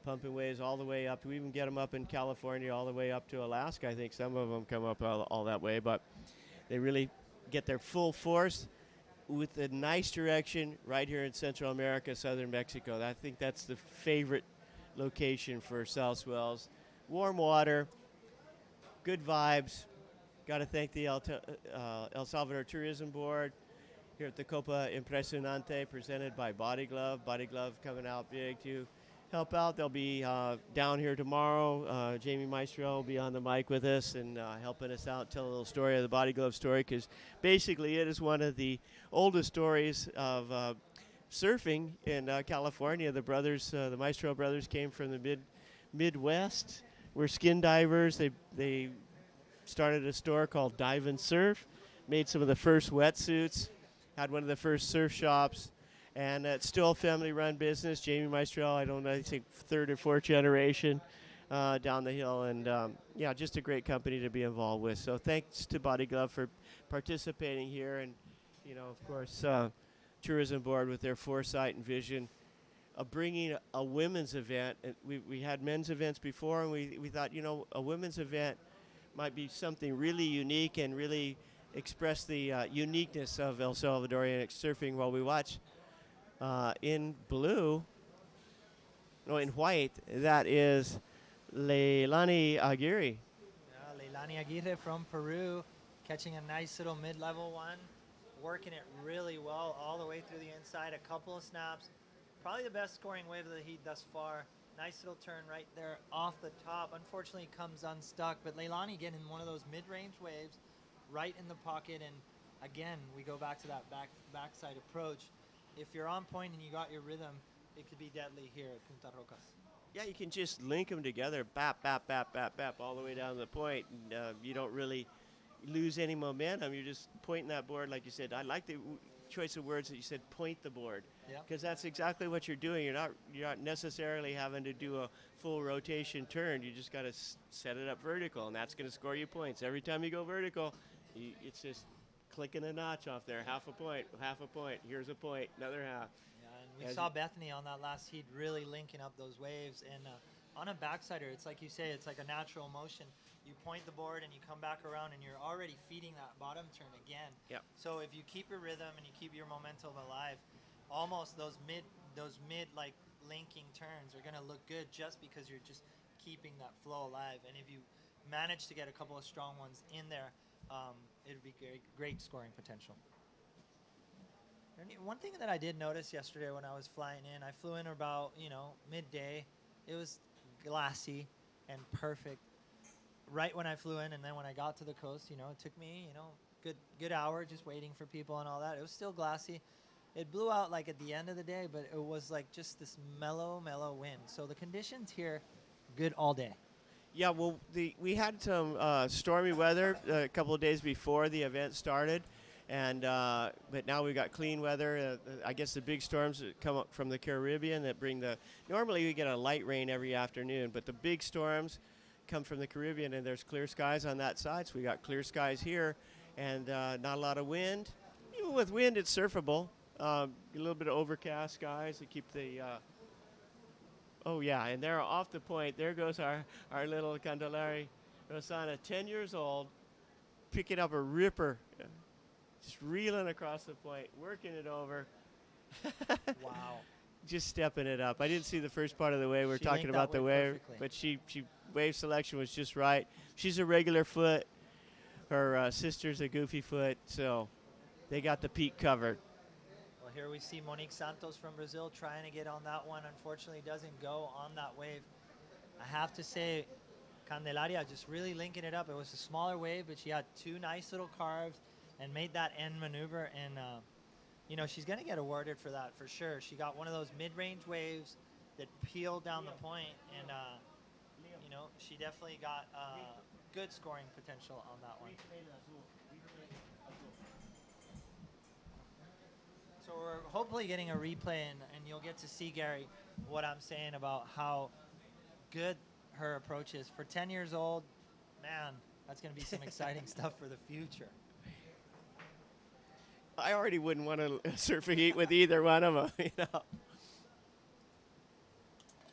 pumping waves all the way up. We even get them up in California all the way up to Alaska. I think some of them come up all that way, but they really get their full force with a nice direction right here in Central America, southern Mexico. I think that's the favorite location for South Swells. Warm water, good vibes. Got to thank the El Salvador Tourism Board here at the Copa Impresionante, presented by Body Glove. Body Glove coming out big to help out. They'll be down here tomorrow. Jamie Maestro will be on the mic with us and helping us out, tell a little story of the Body Glove story, because basically it is one of the oldest stories of surfing in California. The brothers, the Maestro brothers, came from the Midwest. We're skin divers. They started a store called Dive and Surf, made some of the first wetsuits, had one of the first surf shops, and it's still a family-run business. Jamie Maestro, I don't know, I think third or fourth generation down the hill, and yeah, just a great company to be involved with. So thanks to Body Glove for participating here, and you know, of course, Tourism Board with their foresight and vision of bringing a women's event. And we had men's events before, and we thought, you know, a women's event might be something really unique and really express the uniqueness of El Salvadorian surfing. While we watch in blue, no, in white, that is Leilani Aguirre. Yeah, Leilani Aguirre from Peru, catching a nice little mid-level one, working it really well all the way through the inside. A couple of snaps, probably the best scoring wave of the heat thus far. Nice little turn right there off the top. Unfortunately, comes unstuck, but Leilani getting one of those mid-range waves right in the pocket. And again, we go back to that backside approach. If you're on point and you got your rhythm, it could be deadly here at Punta Rocas. Yeah, you can just link them together, bap, bap, bap, bap, bap, all the way down to the point. And, you don't really lose any momentum. You're just pointing that board, like you said. I like the choice of words that you said, point the board. Yeah. Because that's exactly what you're doing. You're not necessarily having to do a full rotation turn. You just got to set it up vertical, and that's going to score you points. Every time you go vertical, it's just clicking a notch off there. Half a point, here's a point, another half. Yeah, and we saw Bethany on that last heat really linking up those waves. And on a backsider, it's like you say, it's like a natural motion. You point the board and you come back around and you're already feeding that bottom turn again. Yep. So if you keep your rhythm and you keep your momentum alive, almost those mid like linking turns are gonna look good just because you're just keeping that flow alive. And if you manage to get a couple of strong ones in there, it'd be great scoring potential. One thing that I did notice yesterday when I was flying in, I flew in about midday. It was glassy and perfect right when I flew in, and then when I got to the coast, it took me good hour just waiting for people and all that. It was still glassy. It blew out like at the end of the day, but it was like just this mellow wind. So the conditions here, good all day. Yeah, well, we had some stormy weather a couple of days before the event started, and but now we've got clean weather. I guess the big storms that come up from the Caribbean that bring normally we get a light rain every afternoon, but the big storms come from the Caribbean, and there's clear skies on that side, so we got clear skies here, and not a lot of wind. Even with wind, it's surfable. A little bit of overcast skies to keep the oh yeah, and there off the point, there goes our little Candelaria Rosana, 10 years old, picking up a ripper, just reeling across the point, working it over. Wow. Just stepping it up. I didn't see the first part of the wave. We're She talking linked about that the wave wave, perfectly. but she wave selection was just right. She's a regular foot. Her sister's a goofy foot, so they got the peak covered. Well, here we see Monique Santos from Brazil trying to get on that one. Unfortunately, doesn't go on that wave. I have to say, Candelaria just really linking it up. It was a smaller wave, but she had two nice little carves and made that end maneuver. And, she's going to get awarded for that for sure. She got one of those mid-range waves that peeled down the point, and, she definitely got good scoring potential on that one. So we're hopefully getting a replay, and you'll get to see, Gary, what I'm saying about how good her approach is. For 10 years old, man, that's going to be some exciting stuff for the future. I already wouldn't want to surf a heat with either one of them. You know.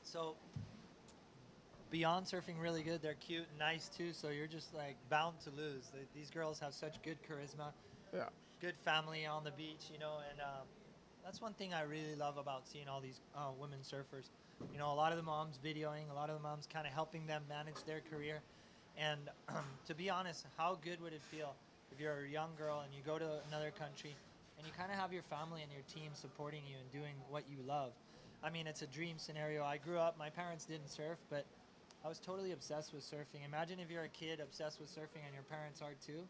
So beyond surfing really good, they're cute and nice too. So you're just like bound to lose. These girls have such good charisma, Yeah. good family on the beach, you know, and that's one thing I really love about seeing all these women surfers. You know, a lot of the moms videoing, a lot of the moms kind of helping them manage their career. And to be honest, how good would it feel if you're a young girl and you go to another country and you kind of have your family and your team supporting you and doing what you love? I mean, it's a dream scenario. I grew up, my parents didn't surf, but I was totally obsessed with surfing. Imagine if you're a kid obsessed with surfing and your parents are too.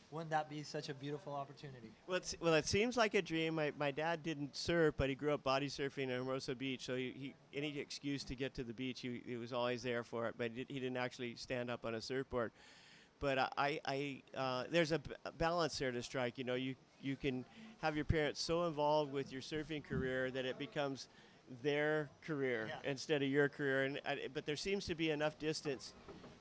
Wouldn't that be such a beautiful opportunity? Well, it seems like a dream. My dad didn't surf, but he grew up body surfing in Hermosa Beach. So he any excuse to get to the beach, he was always there for it. But he didn't actually stand up on a surfboard. But there's a balance there to strike. You know, you can have your parents so involved with your surfing career that it becomes their career instead of your career. But there seems to be enough distance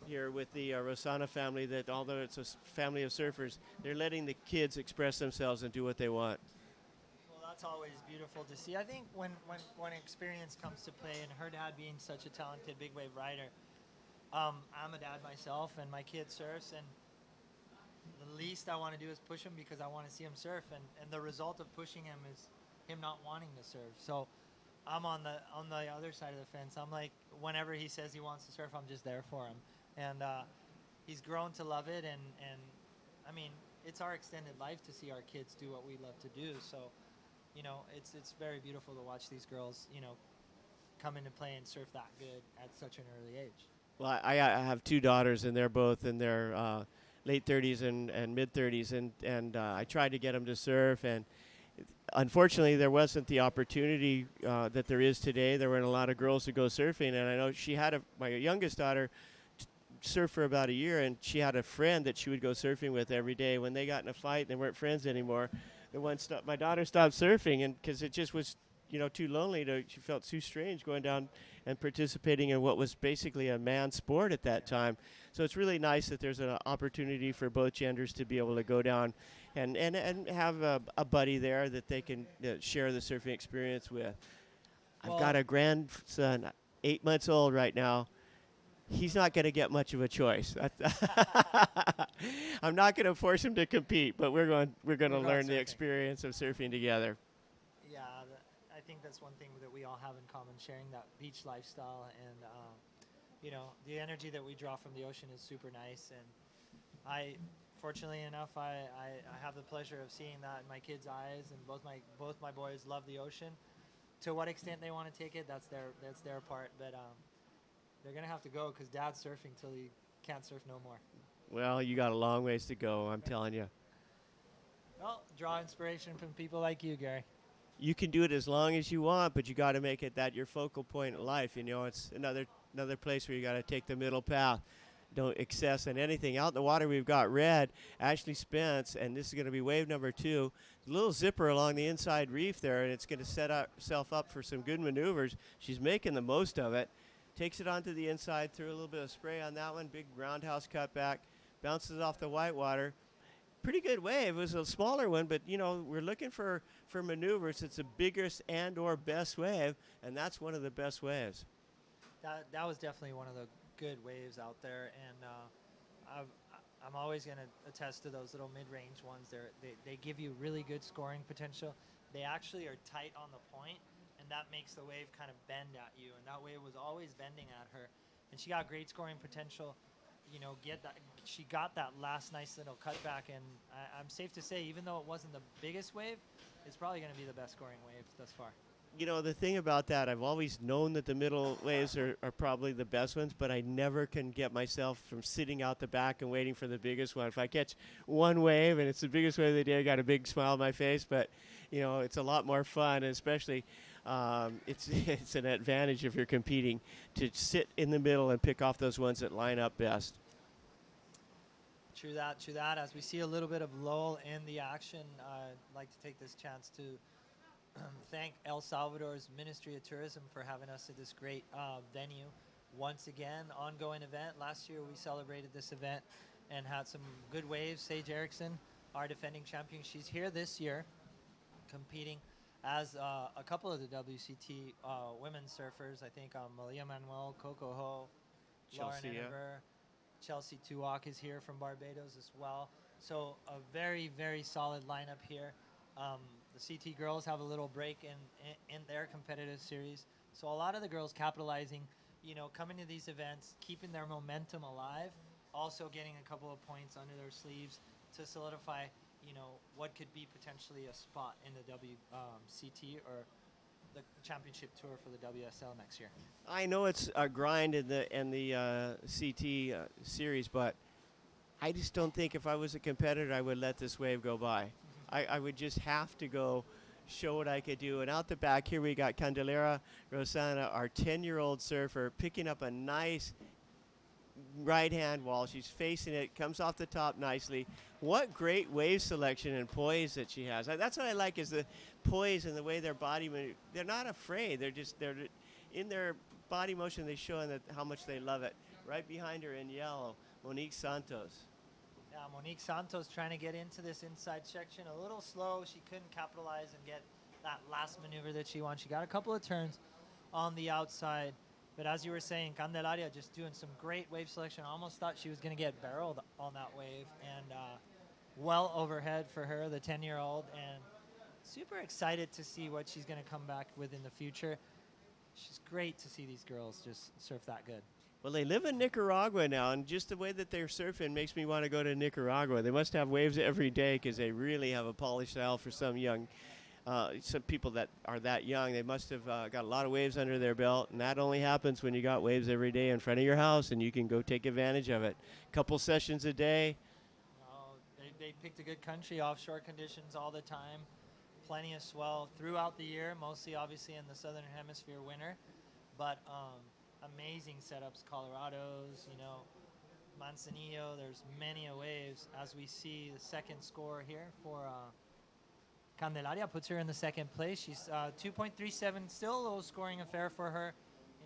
here with the Rosana family that although it's a family of surfers, they're letting the kids express themselves and do what they want. Well, that's always beautiful to see. I think when experience comes to play, and her dad being such a talented big wave rider, I'm a dad myself, and my kid surfs, and the least I want to do is push him because I want to see him surf, and the result of pushing him is him not wanting to surf. So I'm on the other side of the fence. I'm like, whenever he says he wants to surf, I'm just there for him. And he's grown to love it, and I mean, it's our extended life to see our kids do what we love to do. So, you know, it's very beautiful to watch these girls, you know, come into play and surf that good at such an early age. Well, I have two daughters, and they're both in their late 30s and mid 30s, and I tried to get them to surf, and unfortunately, there wasn't the opportunity that there is today. There weren't a lot of girls to go surfing, and I know she had my youngest daughter surf for about a year, and she had a friend that she would go surfing with every day. When they got in a fight, they weren't friends anymore. My daughter stopped surfing, and because it just was, you know, too lonely. She felt too strange going down and participating in what was basically a man's sport at that time. So it's really nice that there's an opportunity for both genders to be able to go down and have a buddy there that they can share the surfing experience with. I've got a grandson, 8 months old right now. He's not going to get much of a choice. I'm not going to force him to compete, but we're going to learn the experience of surfing together. Yeah, I think that's one thing that we all have in common, sharing that beach lifestyle, and you know, the energy that we draw from the ocean is super nice. And fortunately enough, I have the pleasure of seeing that in my kids' eyes, and both my boys love the ocean. To what extent they want to take it, that's their part. But they're gonna have to go because Dad's surfing till he can't surf no more. Well, you got a long ways to go, I'm telling you. Well, draw inspiration from people like you, Gary. You can do it as long as you want, but you got to make it that your focal point in life. You know, it's another place where you got to take the middle path. Don't excess in anything. Out in the water, we've got Red, Ashley Spence, and this is going to be wave number 2. A little zipper along the inside reef there, and it's going to set herself up for some good maneuvers. She's making the most of it. Takes it onto the inside, threw a little bit of spray on that one, big roundhouse cutback, bounces off the white water. Pretty good wave. It was a smaller one, but, you know, we're looking for maneuvers. It's the biggest and or best wave, and that's one of the best waves. That was definitely one of the good waves out there, and I'm always going to attest to those little mid-range ones. They give you really good scoring potential. They actually are tight on the point, and that makes the wave kind of bend at you, and that wave was always bending at her, and she got great scoring potential. You know, she got that last nice little cutback, and I'm safe to say, even though it wasn't the biggest wave, it's probably going to be the best scoring wave thus far. You know, the thing about that, I've always known that the middle waves are probably the best ones, but I never can get myself from sitting out the back and waiting for the biggest one. If I catch one wave and it's the biggest wave of the day, I got a big smile on my face, but, you know, it's a lot more fun, and especially it's an advantage if you're competing to sit in the middle and pick off those ones that line up best. True that. As we see a little bit of lull in the action, I'd like to take this chance to thank El Salvador's Ministry of Tourism for having us at this great venue. Once again, ongoing event. Last year we celebrated this event and had some good waves. Sage Erickson, our defending champion, she's here this year. competing as a couple of the WCT women surfers. I think Malia Manuel, Coco Ho, Lauren Chelsea, yeah. Enever, Chelsea Tuwak is here from Barbados as well. So a very, very solid lineup here. The CT girls have a little break in their competitive series. So a lot of the girls capitalizing, coming to these events, keeping their momentum alive, also getting a couple of points under their sleeves to solidify, what could be potentially a spot in the WCT or the championship tour for the WSL next year. I know it's a grind in the CT series, but I just don't think if I was a competitor, I would let this wave go by. I would just have to go show what I could do. And out the back here, we got Candelera Rosana, our 10-year-old surfer, picking up a nice right-hand wall. She's facing it, comes off the top nicely. What great wave selection and poise that she has. That's what I like is the poise and the way their body move. They're not afraid. They're in their body motion. They show that how much they love it. Right behind her in yellow, Monique Santos. Yeah, Monique Santos trying to get into this inside section a little slow. She couldn't capitalize and get that last maneuver that she wanted. She got a couple of turns on the outside. But as you were saying, Candelaria just doing some great wave selection. I almost thought she was going to get barreled on that wave. And well overhead for her, the 10-year-old. And super excited to see what she's going to come back with in the future. It's great to see these girls just surf that good. Well, they live in Nicaragua now, and just the way that they're surfing makes me want to go to Nicaragua. They must have waves every day because they really have a polished style for some people that are that young. They must have got a lot of waves under their belt, and that only happens when you got waves every day in front of your house, and you can go take advantage of it. Couple sessions a day. They picked a good country, offshore conditions all the time, plenty of swell throughout the year, mostly obviously in the southern hemisphere winter, but amazing setups, Colorado's, Manzanillo. There's many waves. As we see the second score here for Candelaria, puts her in the second place. She's 2.37, still a low scoring affair for her.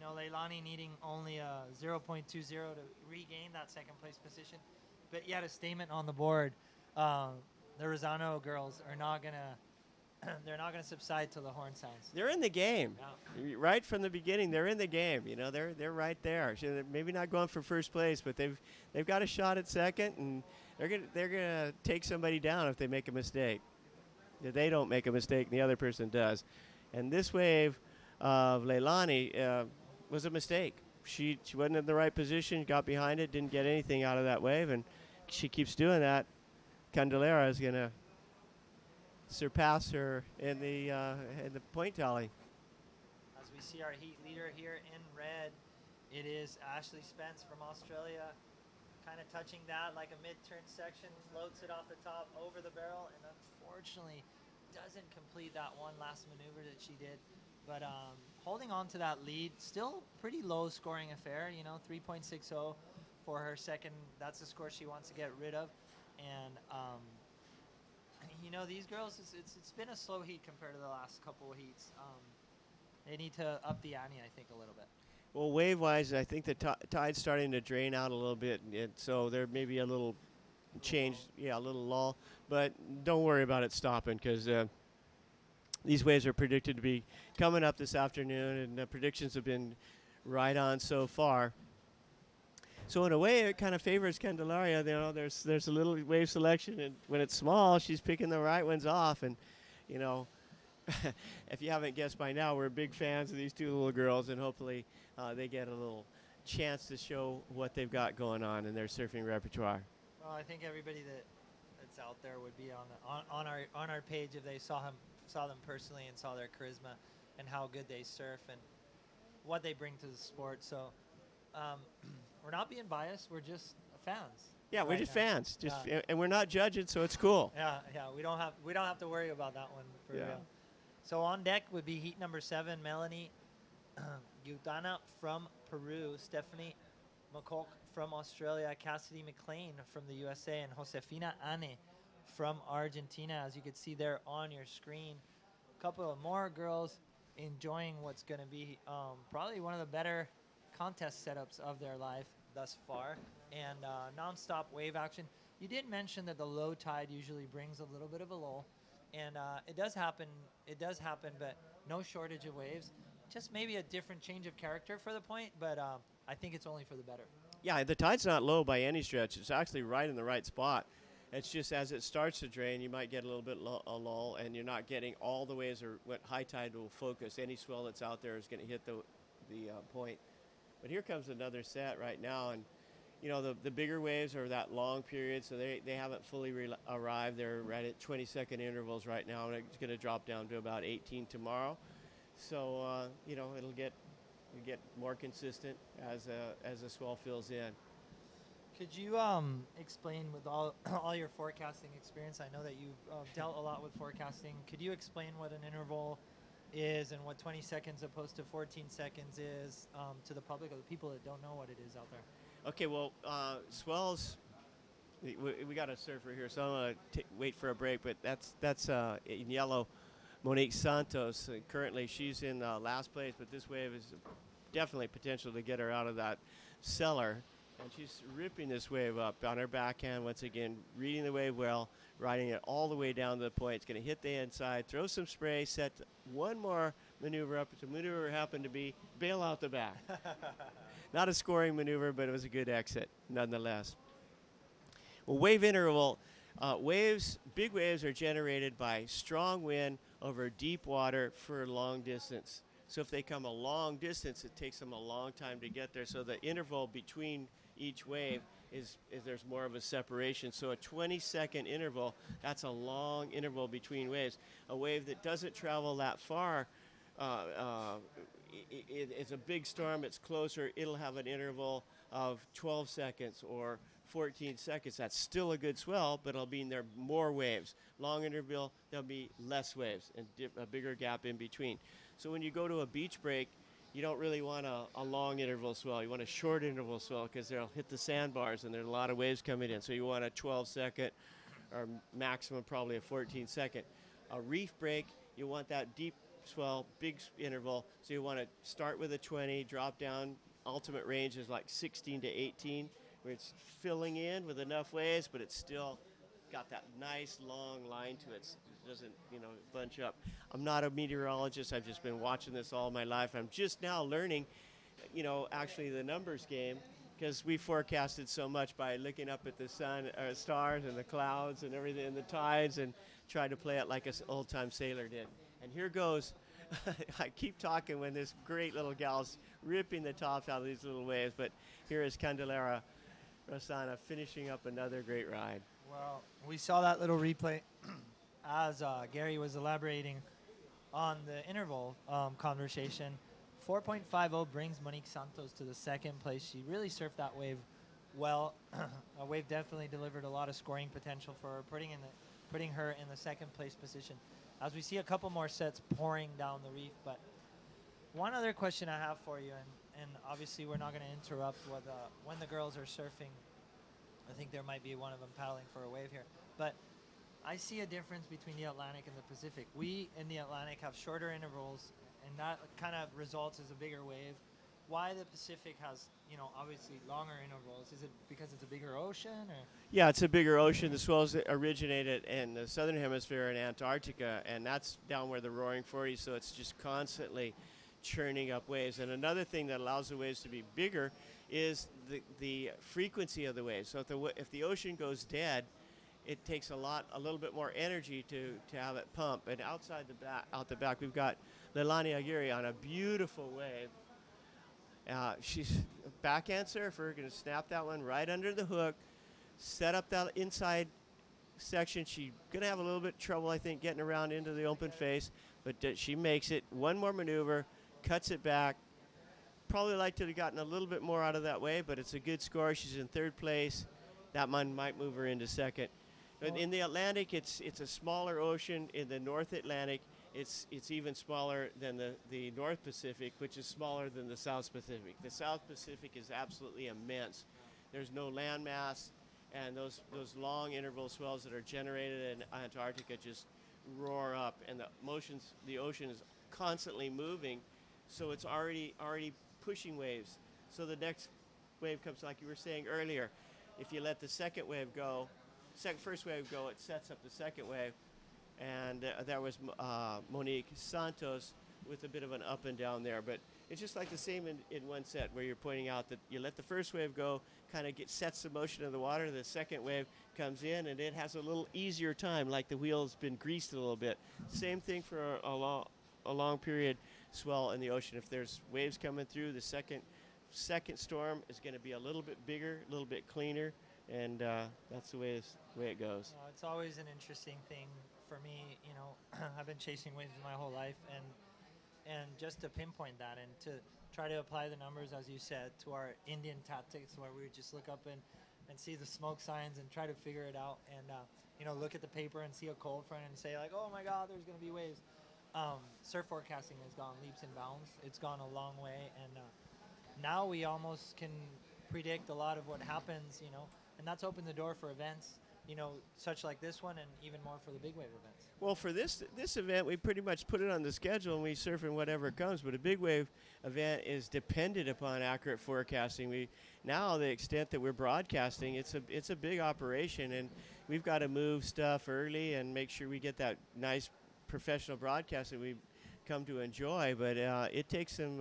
Leilani needing only a 0.20 to regain that second place position. But yet a statement on the board. The Rosano girls are not gonna they're not gonna subside till the horn sounds. They're in the game. Yeah. Right from the beginning, they're in the game. They're right there. So they're maybe not going for first place, but they've got a shot at second, and they're gonna take somebody down if they make a mistake. If they don't make a mistake, and the other person does. And this wave of Leilani was a mistake. She wasn't in the right position, got behind it, didn't get anything out of that wave, and she keeps doing that. Candelera is gonna surpass her in the point tally. As we see our heat leader here in red, it is Ashley Spence from Australia, kind of touching that like a mid-turn section, floats it off the top over the barrel, and unfortunately doesn't complete that one last maneuver that she did. But holding on to that lead, still pretty low scoring affair, 3.60 for her second. That's the score she wants to get rid of. And these girls, it's been a slow heat compared to the last couple of heats. They need to up the ante, I think, a little bit. Well, wave-wise, I think the tide's starting to drain out a little bit, and so there may be a little change, a little lull. But don't worry about it stopping, because these waves are predicted to be coming up this afternoon, and the predictions have been right on so far. So in a way, it kind of favors Candelaria. There's a little wave selection, and when it's small, she's picking the right ones off. And if you haven't guessed by now, we're big fans of these two little girls, and hopefully they get a little chance to show what they've got going on in their surfing repertoire. Well, I think everybody that's out there would be on our page if they saw them personally and saw their charisma and how good they surf and what they bring to the sport. So we're not being biased. We're just fans. Yeah, we're right just now. fans, and we're not judging, so it's cool. Yeah. We don't have to worry about that one for Yeah. real. So on deck would be heat number 7, Melanie Gutana from Peru, Stephanie McCulk from Australia, Cassidy McLean from the USA, and Josefina Ane from Argentina. As you can see there on your screen, a couple of more girls enjoying what's going to be probably one of the better contest setups of their life thus far, and non-stop wave action. You did mention that the low tide usually brings a little bit of a lull, and it does happen. It does happen, but no shortage of waves. Just maybe a different change of character for the point, but I think it's only for the better. Yeah, the tide's not low by any stretch. It's actually right in the right spot. It's just as it starts to drain, you might get a little bit a lull, and you're not getting all the waves or what high tide will focus. Any swell that's out there is going to hit the point. But here comes another set right now, and you know the bigger waves are that long period, so they haven't fully arrived. They're right at 20-second intervals right now, and it's going to drop down to about 18 tomorrow. So you know it'll get more consistent as the swell fills in. Could you explain with all your forecasting experience? I know that you've dealt a lot with forecasting. Could you explain what an interval is and what 20 seconds opposed to 14 seconds is to the public or the people that don't know what it is out there? Okay, well, swells. We got a surfer here, so I'm gonna wait for a break. But that's in yellow, Monique Santos. Currently, she's in last place, but this wave is definitely potential to get her out of that cellar. And she's ripping this wave up on her backhand once again, reading the wave well, riding it all the way down to the point. It's going to hit the inside, throw some spray, set one more maneuver up. The maneuver happened to be bail out the back. Not a scoring maneuver, but it was a good exit nonetheless. Well, wave interval. Big waves are generated by strong wind over deep water for long distance. So if they come a long distance, it takes them a long time to get there. So the interval between each wave is there's more of a separation. So a 20-second interval, that's a long interval between waves. A wave that doesn't travel that far, it's a big storm, it's closer, it'll have an interval of 12 seconds or 14 seconds. That's still a good swell, but it'll mean there are more waves. Long interval, there'll be less waves and a bigger gap in between. So when you go to a beach break, you don't really want a long interval swell. You want a short interval swell because they'll hit the sandbars and there's a lot of waves coming in. So you want a 12-second or maximum probably a 14-second. A reef break, you want that deep swell, big interval. So you want to start with a 20, drop down. Ultimate range is like 16 to 18, where it's filling in with enough waves, but it's still got that nice long line to it. It doesn't, bunch up. I'm not a meteorologist. I've just been watching this all my life. I'm just now learning, actually the numbers game, because we forecasted so much by looking up at the sun, stars, and the clouds, and everything, and the tides, and tried to play it like an old-time sailor did. And here goes. I keep talking when this great little gal's ripping the tops out of these little waves, but here is Candelaria Rosana finishing up another great ride. Well, we saw that little replay as Gary was elaborating on the interval conversation. 4.50 brings Monique Santos to the second place. She really surfed that wave well. A wave definitely delivered a lot of scoring potential for her, putting her in the second place position. As we see a couple more sets pouring down the reef, but one other question I have for you, and obviously we're not going to interrupt when the girls are surfing. I think there might be one of them paddling for a wave here, but I see a difference between the Atlantic and the Pacific. We in the Atlantic have shorter intervals, and that kind of results as a bigger wave. Why the Pacific has, obviously longer intervals? Is it because it's a bigger ocean, or? Yeah, it's a bigger ocean. The swells originated in the southern hemisphere in Antarctica, and that's down where the Roaring 40s, so it's just constantly churning up waves. And another thing that allows the waves to be bigger is the frequency of the waves. So if the ocean goes dead, it takes a little bit more energy to have it pump. And out the back, we've got Leilani Aguirre on a beautiful wave. She's a backhand surfer, going to snap that one right under the hook, set up that inside section. She's going to have a little bit of trouble, I think, getting around into the open face, but she makes it. One more maneuver, cuts it back. Probably like to have gotten a little bit more out of that wave, but it's a good score. She's in third place. That one might move her into second. But in the Atlantic, it's a smaller ocean. In the North Atlantic, it's even smaller than the North Pacific, which is smaller than the South Pacific. The South Pacific is absolutely immense. There's no land mass, and those long interval swells that are generated in Antarctica just roar up, and the ocean is constantly moving, so it's already pushing waves. So the next wave comes, like you were saying earlier. If you let the second wave go, first wave go, it sets up the second wave, and that was Monique Santos with a bit of an up and down there. But it's just like the same in one set where you're pointing out that you let the first wave go, kind of sets the motion of the water. The second wave comes in and it has a little easier time, like the wheel's been greased a little bit. Same thing for a long period swell in the ocean. If there's waves coming through, the second storm is going to be a little bit bigger, a little bit cleaner, and that's the way it goes. It's always an interesting thing for me. I've been chasing waves my whole life, and just to pinpoint that and to try to apply the numbers, as you said, to our Indian tactics, where we would just look up and see the smoke signs and try to figure it out, and look at the paper and see a cold front and say like, oh my God, there's going to be waves. Surf forecasting has gone leaps and bounds. It's gone a long way, and now we almost can predict a lot of what happens, and that's opened the door for events, such like this one, and even more for the big wave events. Well, for this event, we pretty much put it on the schedule and we surf in whatever comes. But a big wave event is dependent upon accurate forecasting. Now, the extent that we're broadcasting, it's a big operation, and we've got to move stuff early and make sure we get that nice professional broadcast that we come to enjoy. But it takes some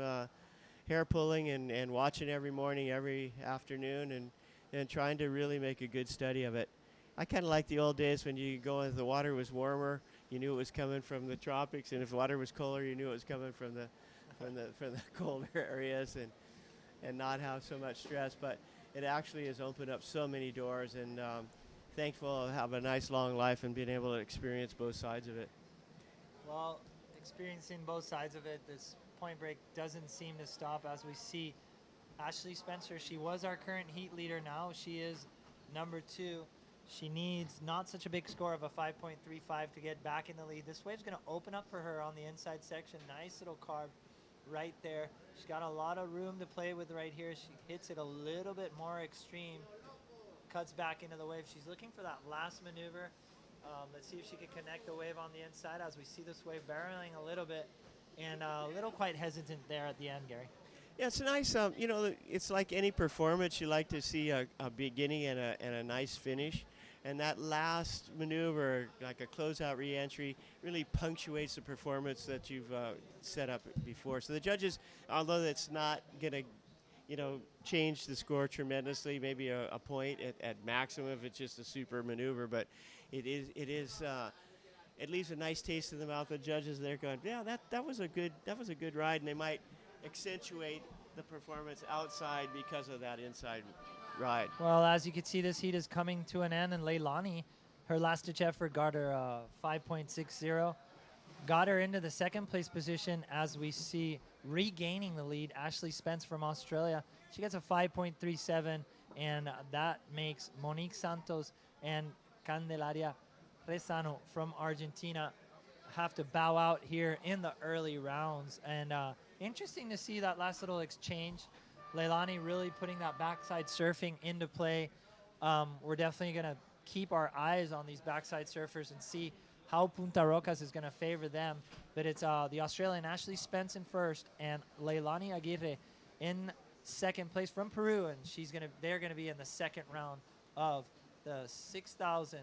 hair pulling and watching every morning, every afternoon, and trying to really make a good study of it. I kind of like the old days when you go and the water was warmer, you knew it was coming from the tropics, and if the water was colder, you knew it was coming from the colder areas, and not have so much stress. But it actually has opened up so many doors, and thankful to have a nice long life and being able to experience both sides of it. Well, experiencing both sides of it, this point break doesn't seem to stop, as we see Ashley Spencer. She was our current heat leader. Now she is number 2. She needs not such a big score of a 5.35 to get back in the lead. This wave's going to open up for her on the inside section. Nice little carve right there. She's got a lot of room to play with right here. She hits it a little bit more extreme, cuts back into the wave. She's looking for that last maneuver. Let's see if she can connect the wave on the inside, as we see this wave barreling a little bit, and a little quite hesitant there at the end, Gary. Yeah, it's nice. It's like any performance. You like to see a beginning and a nice finish. And that last maneuver, like a closeout re-entry, really punctuates the performance that you've set up before. So the judges, although it's not going to, change the score tremendously, maybe a point at maximum if it's just a super maneuver, but it leaves a nice taste in the mouth of the judges. They're going, yeah, that was a good ride, and they might accentuate the performance outside because of that inside ride. Well, as you can see, this heat is coming to an end, and Leilani, her last-ditch effort, got her 5.60. Got her into the second place position, as we see regaining the lead, Ashley Spence from Australia. She gets a 5.37, and that makes Monique Santos and Candelaria Rezano from Argentina have to bow out here in the early rounds. And interesting to see that last little exchange. Leilani really putting that backside surfing into play. We're definitely going to keep our eyes on these backside surfers and see how Punta Rocas is going to favor them. But it's the Australian Ashley Spence in first and Leilani Aguirre in second place from Peru, and they're going to be in the second round of the 6,000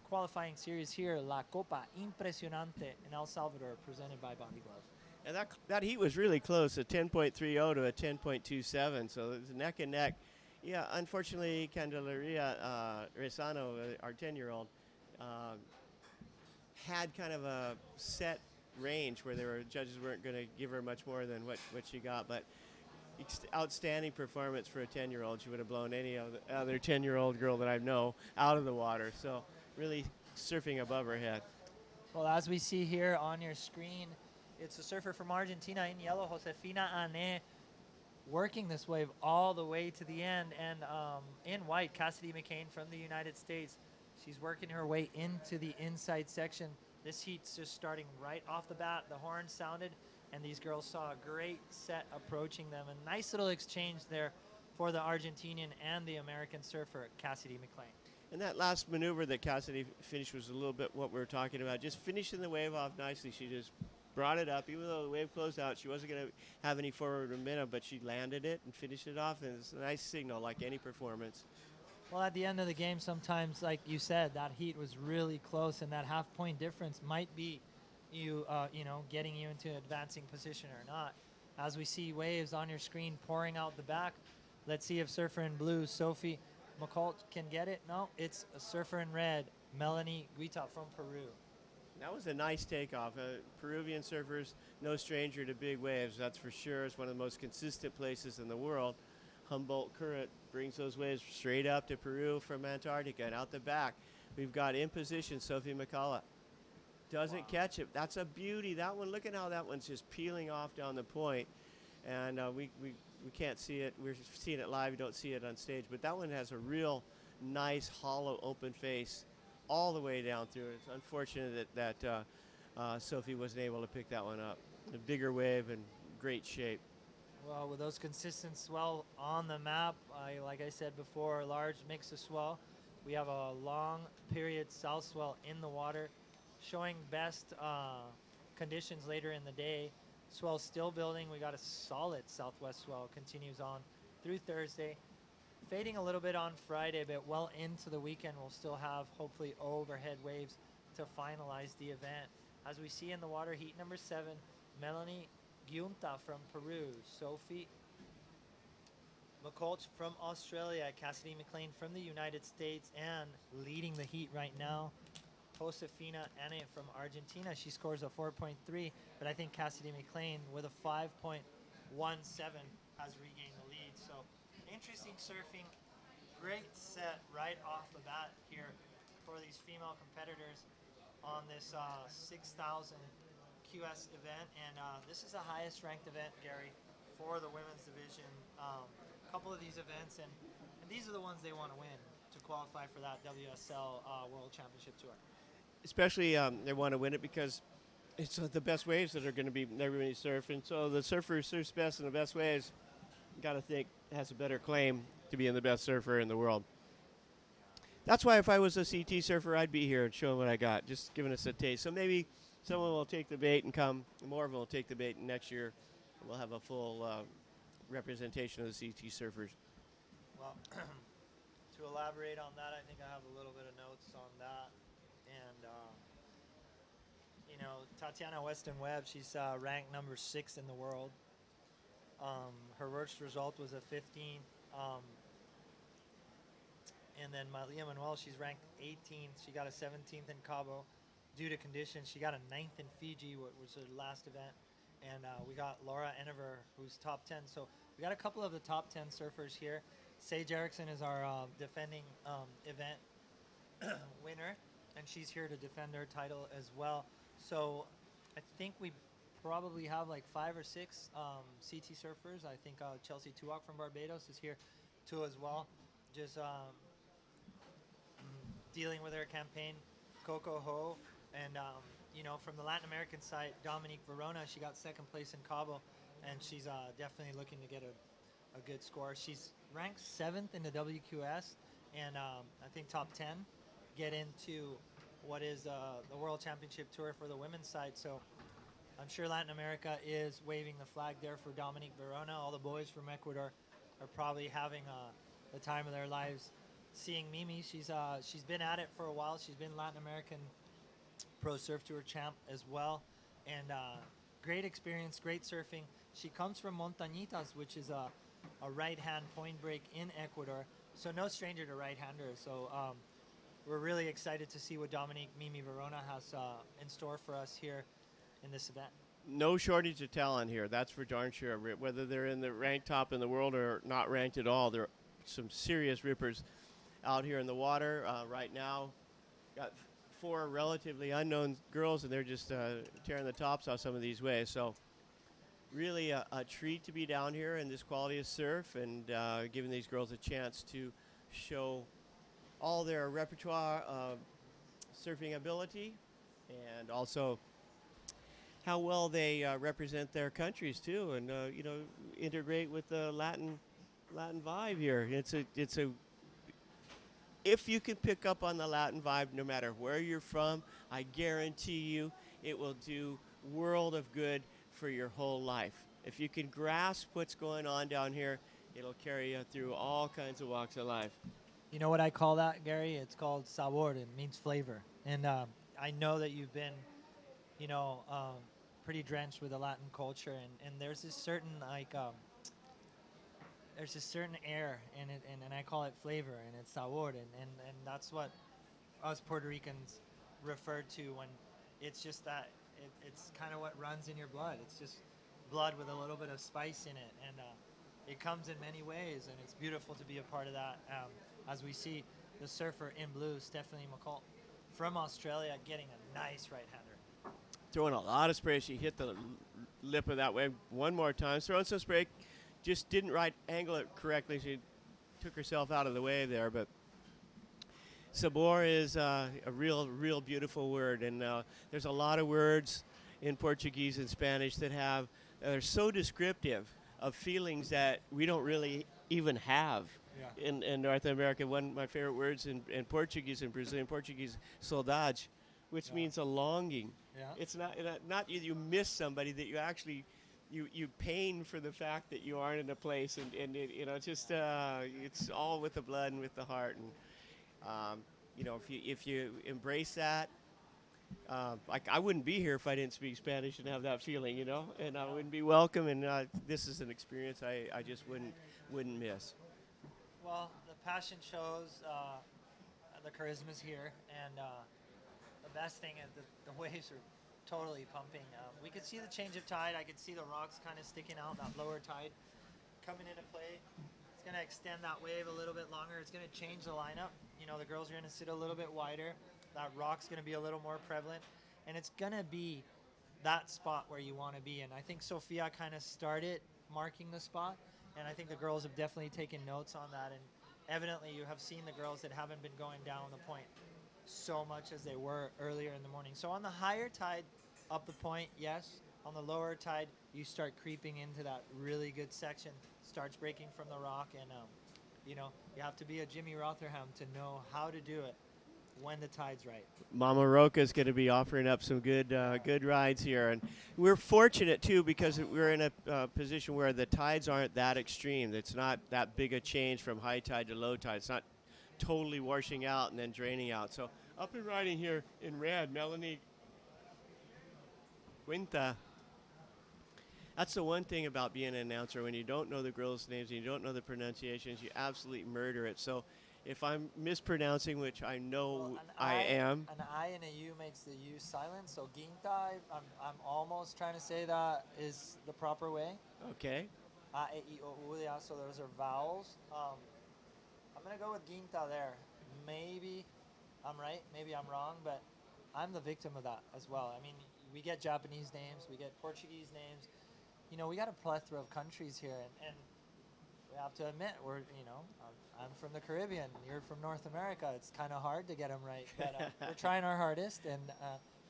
qualifying series here, La Copa Impresionante in El Salvador, presented by Body Glove. And that heat was really close, a 10.30 to a 10.27, so it was neck and neck. Yeah, unfortunately, Candelaria Rezano, our 10-year-old, had kind of a set range where judges weren't going to give her much more than what she got, but outstanding performance for a 10-year-old. She would have blown any other 10-year-old girl that I know out of the water, so really surfing above her head. Well, as we see here on your screen, it's a surfer from Argentina in yellow, Josefina Ane, working this wave all the way to the end. And in white, Cassidy McCain from the United States. She's working her way into the inside section. This heat's just starting right off the bat. The horn sounded, and these girls saw a great set approaching them. A nice little exchange there for the Argentinian and the American surfer, Cassidy McCain. And that last maneuver that Cassidy finished was a little bit what we were talking about, just finishing the wave off nicely. She just brought it up. Even though the wave closed out, she wasn't going to have any forward momentum, but she landed it and finished it off, and it's a nice signal like any performance. Well, at the end of the game, sometimes, like you said, that heat was really close, and that half-point difference might be getting you into advancing position or not. As we see waves on your screen pouring out the back, let's see if surfer in blue, Sophie McCulch, can get it. No, it's a surfer in red, Melanie Guita from Peru. That was a nice takeoff. Peruvian surfers, no stranger to big waves, that's for sure. It's one of the most consistent places in the world. Humboldt Current brings those waves straight up to Peru from Antarctica. And out the back, we've got in position Sophie McCullough. Doesn't catch it. That's a beauty. That one, look at how that one's just peeling off down the point. And we can't see it. We're seeing it live. You don't see it on stage. But that one has a real nice, hollow, open face all the way down through it. It's unfortunate that Sophie wasn't able to pick that one up. A bigger wave and great shape. Well, with those consistent swell on the map, like I said before, a large mix of swell. We have a long period south swell in the water, showing best conditions later in the day. Swell still building. We got a solid southwest swell, continues on through Thursday. Fading a little bit on Friday, but well into the weekend, we'll still have hopefully overhead waves to finalize the event. As we see in the water, heat number 7, Melanie Giunta from Peru, Sophie McCulch from Australia, Cassidy McLean from the United States, and leading the heat right now, Josefina Anne from Argentina. She scores a 4.3, but I think Cassidy McLean with a 5.17 has regained the lead. So interesting surfing, great set right off the bat here for these female competitors on this 6,000 QS event, and this is the highest ranked event, Gary, for the women's division. A couple of these events, and these are the ones they want to win to qualify for that WSL World Championship Tour. Especially they want to win it because it's the best waves that are going to be everybody's surfing. So the surfer who surfs best in the best waves, got to think, has a better claim to being the best surfer in the world. That's why if I was a CT surfer, I'd be here and showing what I got, just giving us a taste. So maybe someone will take the bait and come. More of them will take the bait, and next year we'll have a full representation of the CT surfers. Well, to elaborate on that, I think I have a little bit of notes on that. And, Tatiana Weston-Webb, she's ranked number 6 in the world. Her worst result was a 15. And then Malia Manuel, she's ranked 18th. She got a 17th in Cabo due to conditions. She got a 9th in Fiji, what was her last event. And we got Laura Enever, who's top 10. So we got a couple of the top 10 surfers here. Sage Erickson is our defending event winner, and she's here to defend her title as well. So I think we probably have like 5 or 6 CT surfers. I think Chelsea Tuak from Barbados is here too as well. Just dealing with her campaign, Coco Ho, and from the Latin American side, Dominique Verona. She got 2nd place in Cabo, and she's definitely looking to get a good score. She's ranked 7th in the WQS, and I think top 10 get into what is the World Championship Tour for the women's side. So I'm sure Latin America is waving the flag there for Dominique Verona. All the boys from Ecuador are probably having the time of their lives seeing Mimi. She's been at it for a while. She's been Latin American Pro Surf Tour champ as well, and great experience, great surfing. She comes from Montañitas, which is a right-hand point break in Ecuador, so no stranger to right-handers. So we're really excited to see what Dominique Mimi Verona has in store for us here in this event. No shortage of talent here, that's for darn sure. Whether they're in the ranked top in the world or not ranked at all, there are some serious rippers out here in the water right now. Got 4 relatively unknown girls, and they're just tearing the tops off some of these waves. So really a treat to be down here in this quality of surf, and giving these girls a chance to show all their repertoire of surfing ability, and also how well they represent their countries too, and integrate with the Latin vibe here. It's a if you can pick up on the Latin vibe, no matter where you're from, I guarantee you it will do world of good for your whole life. If you can grasp what's going on down here, it'll carry you through all kinds of walks of life. You know what I call that, Gary? It's called sabor. It means flavor. And I know that you've been, you know, pretty drenched with the Latin culture, and there's this certain there's a certain air in it, and I call it flavor, and it's sabor, and that's what us Puerto Ricans refer to when it's just that it's kind of what runs in your blood. It's just blood with a little bit of spice in it, and it comes in many ways, and it's beautiful to be a part of that. As we see the surfer in blue, Stephanie McCall from Australia, getting a nice right-hander. Throwing a lot of spray. She hit the lip of that wave one more time. Throwing some spray. Just didn't right angle it correctly. She took herself out of the wave there. But sabor is a real beautiful word. And there's a lot of words in Portuguese and Spanish that are so descriptive of feelings that we don't really even have. Yeah. In North America. One of my favorite words in Portuguese, in Brazilian Portuguese, saudade, which means a longing. Yeah. It's not you miss somebody, that you actually you pain for the fact that you aren't in a place, and it, just it's all with the blood and with the heart, and if you embrace that. Like I wouldn't be here if I didn't speak Spanish and have that feeling, and I wouldn't be welcome. And this is an experience I just wouldn't miss. Well, the passion shows, the charisma's here, and the best thing is the waves are totally pumping. We could see the change of tide. I could see the rocks kind of sticking out, that lower tide coming into play. It's going to extend that wave a little bit longer. It's going to change the lineup. The girls are going to sit a little bit wider. That rock's going to be a little more prevalent, and it's going to be that spot where you want to be. And I think Sophia kind of started marking the spot. And I think the girls have definitely taken notes on that. And evidently you have seen the girls that haven't been going down the point so much as they were earlier in the morning. So on the higher tide, up the point, yes. On the lower tide, you start creeping into that really good section, starts breaking from the rock. And, you have to be a Jimmy Rotherham to know how to do it when the tide's right. Mama Roca is going to be offering up some good rides here, and we're fortunate too because we're in a position where the tides aren't that extreme. It's not that big a change from high tide to low tide. It's not totally washing out and then draining out. So up and riding here in red, Melanie Quinta. That's the one thing about being an announcer. When you don't know the girls' names and you don't know the pronunciations, you absolutely murder it. So if I'm mispronouncing, which I know I am. An I and a U makes the U silent. So Ginta, I'm almost trying to say that is the proper way. Okay. A, E, I, O, U, yeah, so those are vowels. I'm going to go with Ginta there. Maybe I'm right, maybe I'm wrong, but I'm the victim of that as well. I mean, we get Japanese names, we get Portuguese names. We got a plethora of countries here, and we have to admit, I'm from the Caribbean, you're from North America. It's kind of hard to get them right, but we're trying our hardest, and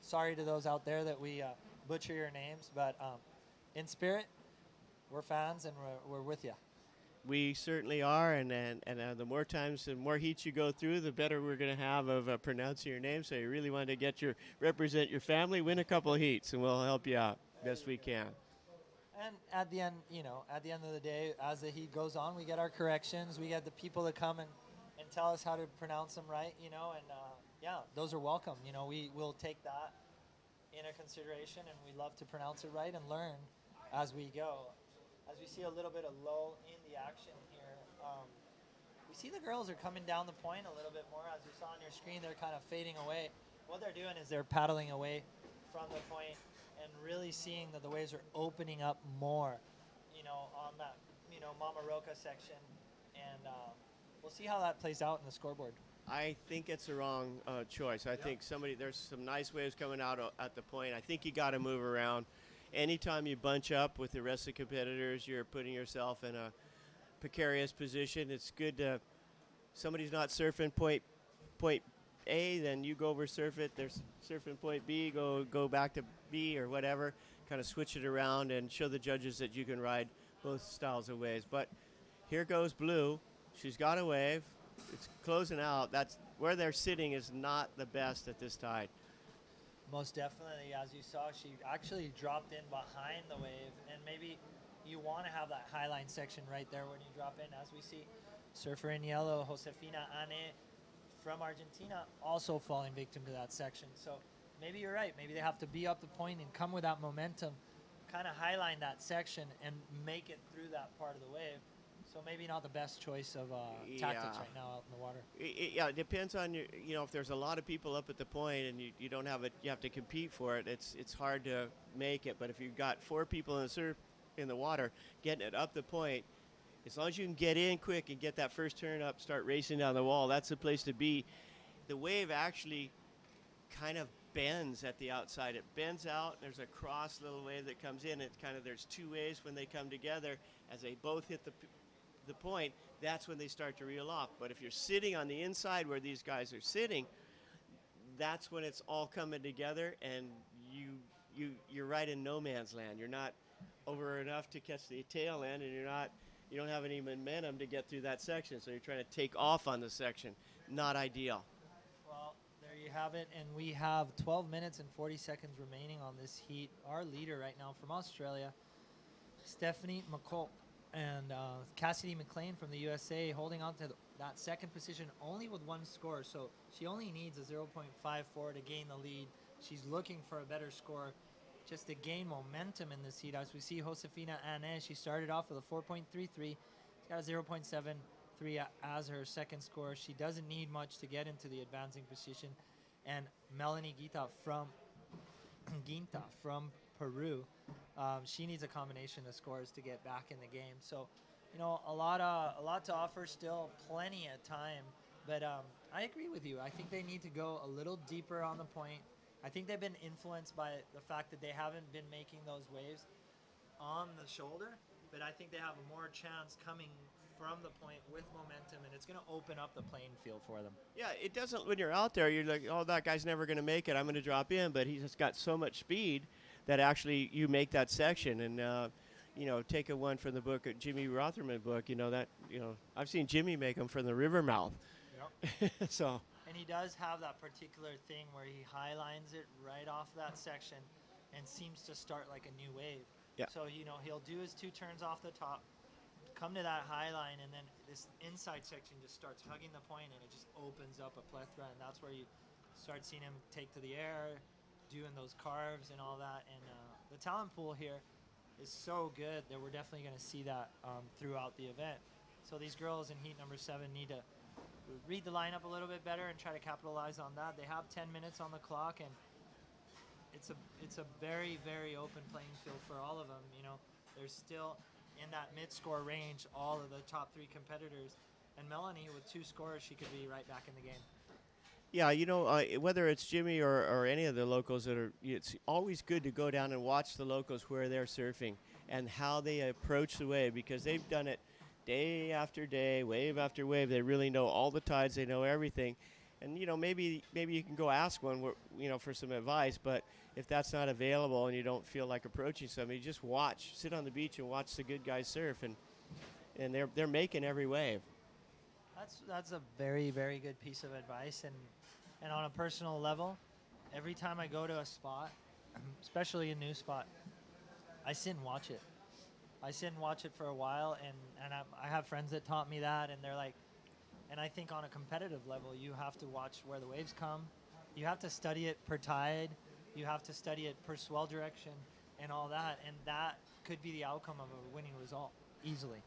sorry to those out there that we butcher your names, but in spirit, we're fans, and we're with you. We certainly are, and the more times and more heats you go through, the better we're going to have of pronouncing your name. So you really want to represent your family, win a couple of heats, and we'll help you out best we can. And at the end of the day, as the heat goes on, we get our corrections. We get the people that come and tell us how to pronounce them right, and those are welcome. We will take that into consideration, and we love to pronounce it right and learn as we go. As we see a little bit of lull in the action here, we see the girls are coming down the point a little bit more. As you saw on your screen, they're kind of fading away. What they're doing is they're paddling away from the point and really seeing that the waves are opening up more, on that, Mama Roca section. And we'll see how that plays out in the scoreboard. I think it's the wrong choice. I think there's some nice waves coming out at the point. I think you got to move around. Anytime you bunch up with the rest of the competitors, you're putting yourself in a precarious position. It's good to, somebody's not surfing point A, then you go over surf it. There's surfing point B, go back to B or whatever. Kind of switch it around and show the judges that you can ride both styles of waves. But here goes Blue. She's got a wave. It's closing out. That's where they're sitting is not the best at this tide. Most definitely, as you saw, she actually dropped in behind the wave, and maybe you want to have that highline section right there when you drop in, as we see. Surfer in yellow, Josefina Ane from Argentina, also falling victim to that section. So maybe you're right. Maybe they have to be up the point and come with that momentum, kind of highline that section and make it through that part of the wave. So maybe not the best choice of tactics Yeah. right now out in the water. Yeah, it depends on your, if there's a lot of people up at the point and you don't have it, you have to compete for it. It's hard to make it. But if you've got 4 people in the water, getting it up the point, as long as you can get in quick and get that first turn up, start racing down the wall, that's the place to be. The wave actually kind of bends at the outside. It bends out. There's a cross little wave that comes in. There's 2 waves when they come together. As they both hit the point, that's when they start to reel off. But if you're sitting on the inside where these guys are sitting, that's when it's all coming together, and you're right in no man's land. You're not over enough to catch the tail end, and you don't have any momentum to get through that section, so you're trying to take off on the section. Not ideal. Well, there you have it, and we have 12 minutes and 40 seconds remaining on this heat. Our leader right now from Australia, Stephanie McCulloch, and Cassidy McLean from the USA holding on to that second position only with 1 score. So she only needs a 0.54 to gain the lead. She's looking for a better score just to gain momentum in this heat. As we see Josefina Ane, she started off with a 4.33. She's got a 0.73 as her second score. She doesn't need much to get into the advancing position. And Melanie Guinta from Peru, she needs a combination of scores to get back in the game. So, a lot to offer still, plenty of time. But I agree with you. I think they need to go a little deeper on the point. I think they've been influenced by the fact that they haven't been making those waves on the shoulder, but I think they have a more chance coming from the point with momentum, and it's going to open up the playing field for them. Yeah, it doesn't, when you're out there, you're like, oh, that guy's never going to make it. I'm going to drop in. But he's just got so much speed that actually you make that section. And, take a one from the book, Jimmy Rotherman book, I've seen Jimmy make them from the river mouth. Yep. So. And he does have that particular thing where he highlines it right off that section and seems to start like a new wave. Yeah. So, he'll do his 2 turns off the top, come to that high line, and then this inside section just starts hugging the point, and it just opens up a plethora, and that's where you start seeing him take to the air, doing those carves and all that. And the talent pool here is so good that we're definitely going to see that throughout the event. So these girls in heat number 7 need to read the lineup a little bit better and try to capitalize on that. They have 10 minutes on the clock, and it's a very, very open playing field for all of them. There's still in that mid-score range all of the top 3 competitors, and Melanie with 2 scores, she could be right back in the game. Yeah, whether it's Jimmy or any of the locals it's always good to go down and watch the locals where they're surfing and how they approach the wave, because they've done it day after day, wave after wave. They really know all the tides. They know everything. And, maybe you can go ask one, for some advice. But if that's not available and you don't feel like approaching somebody, just watch. Sit on the beach and watch the good guys surf. And they're making every wave. That's a very, very good piece of advice. And on a personal level, every time I go to a spot, especially a new spot, I sit and watch it. I sit and watch it for a while, and I have friends that taught me that, and they're like, and I think on a competitive level, you have to watch where the waves come. You have to study it per tide. You have to study it per swell direction and all that, and that could be the outcome of a winning result easily.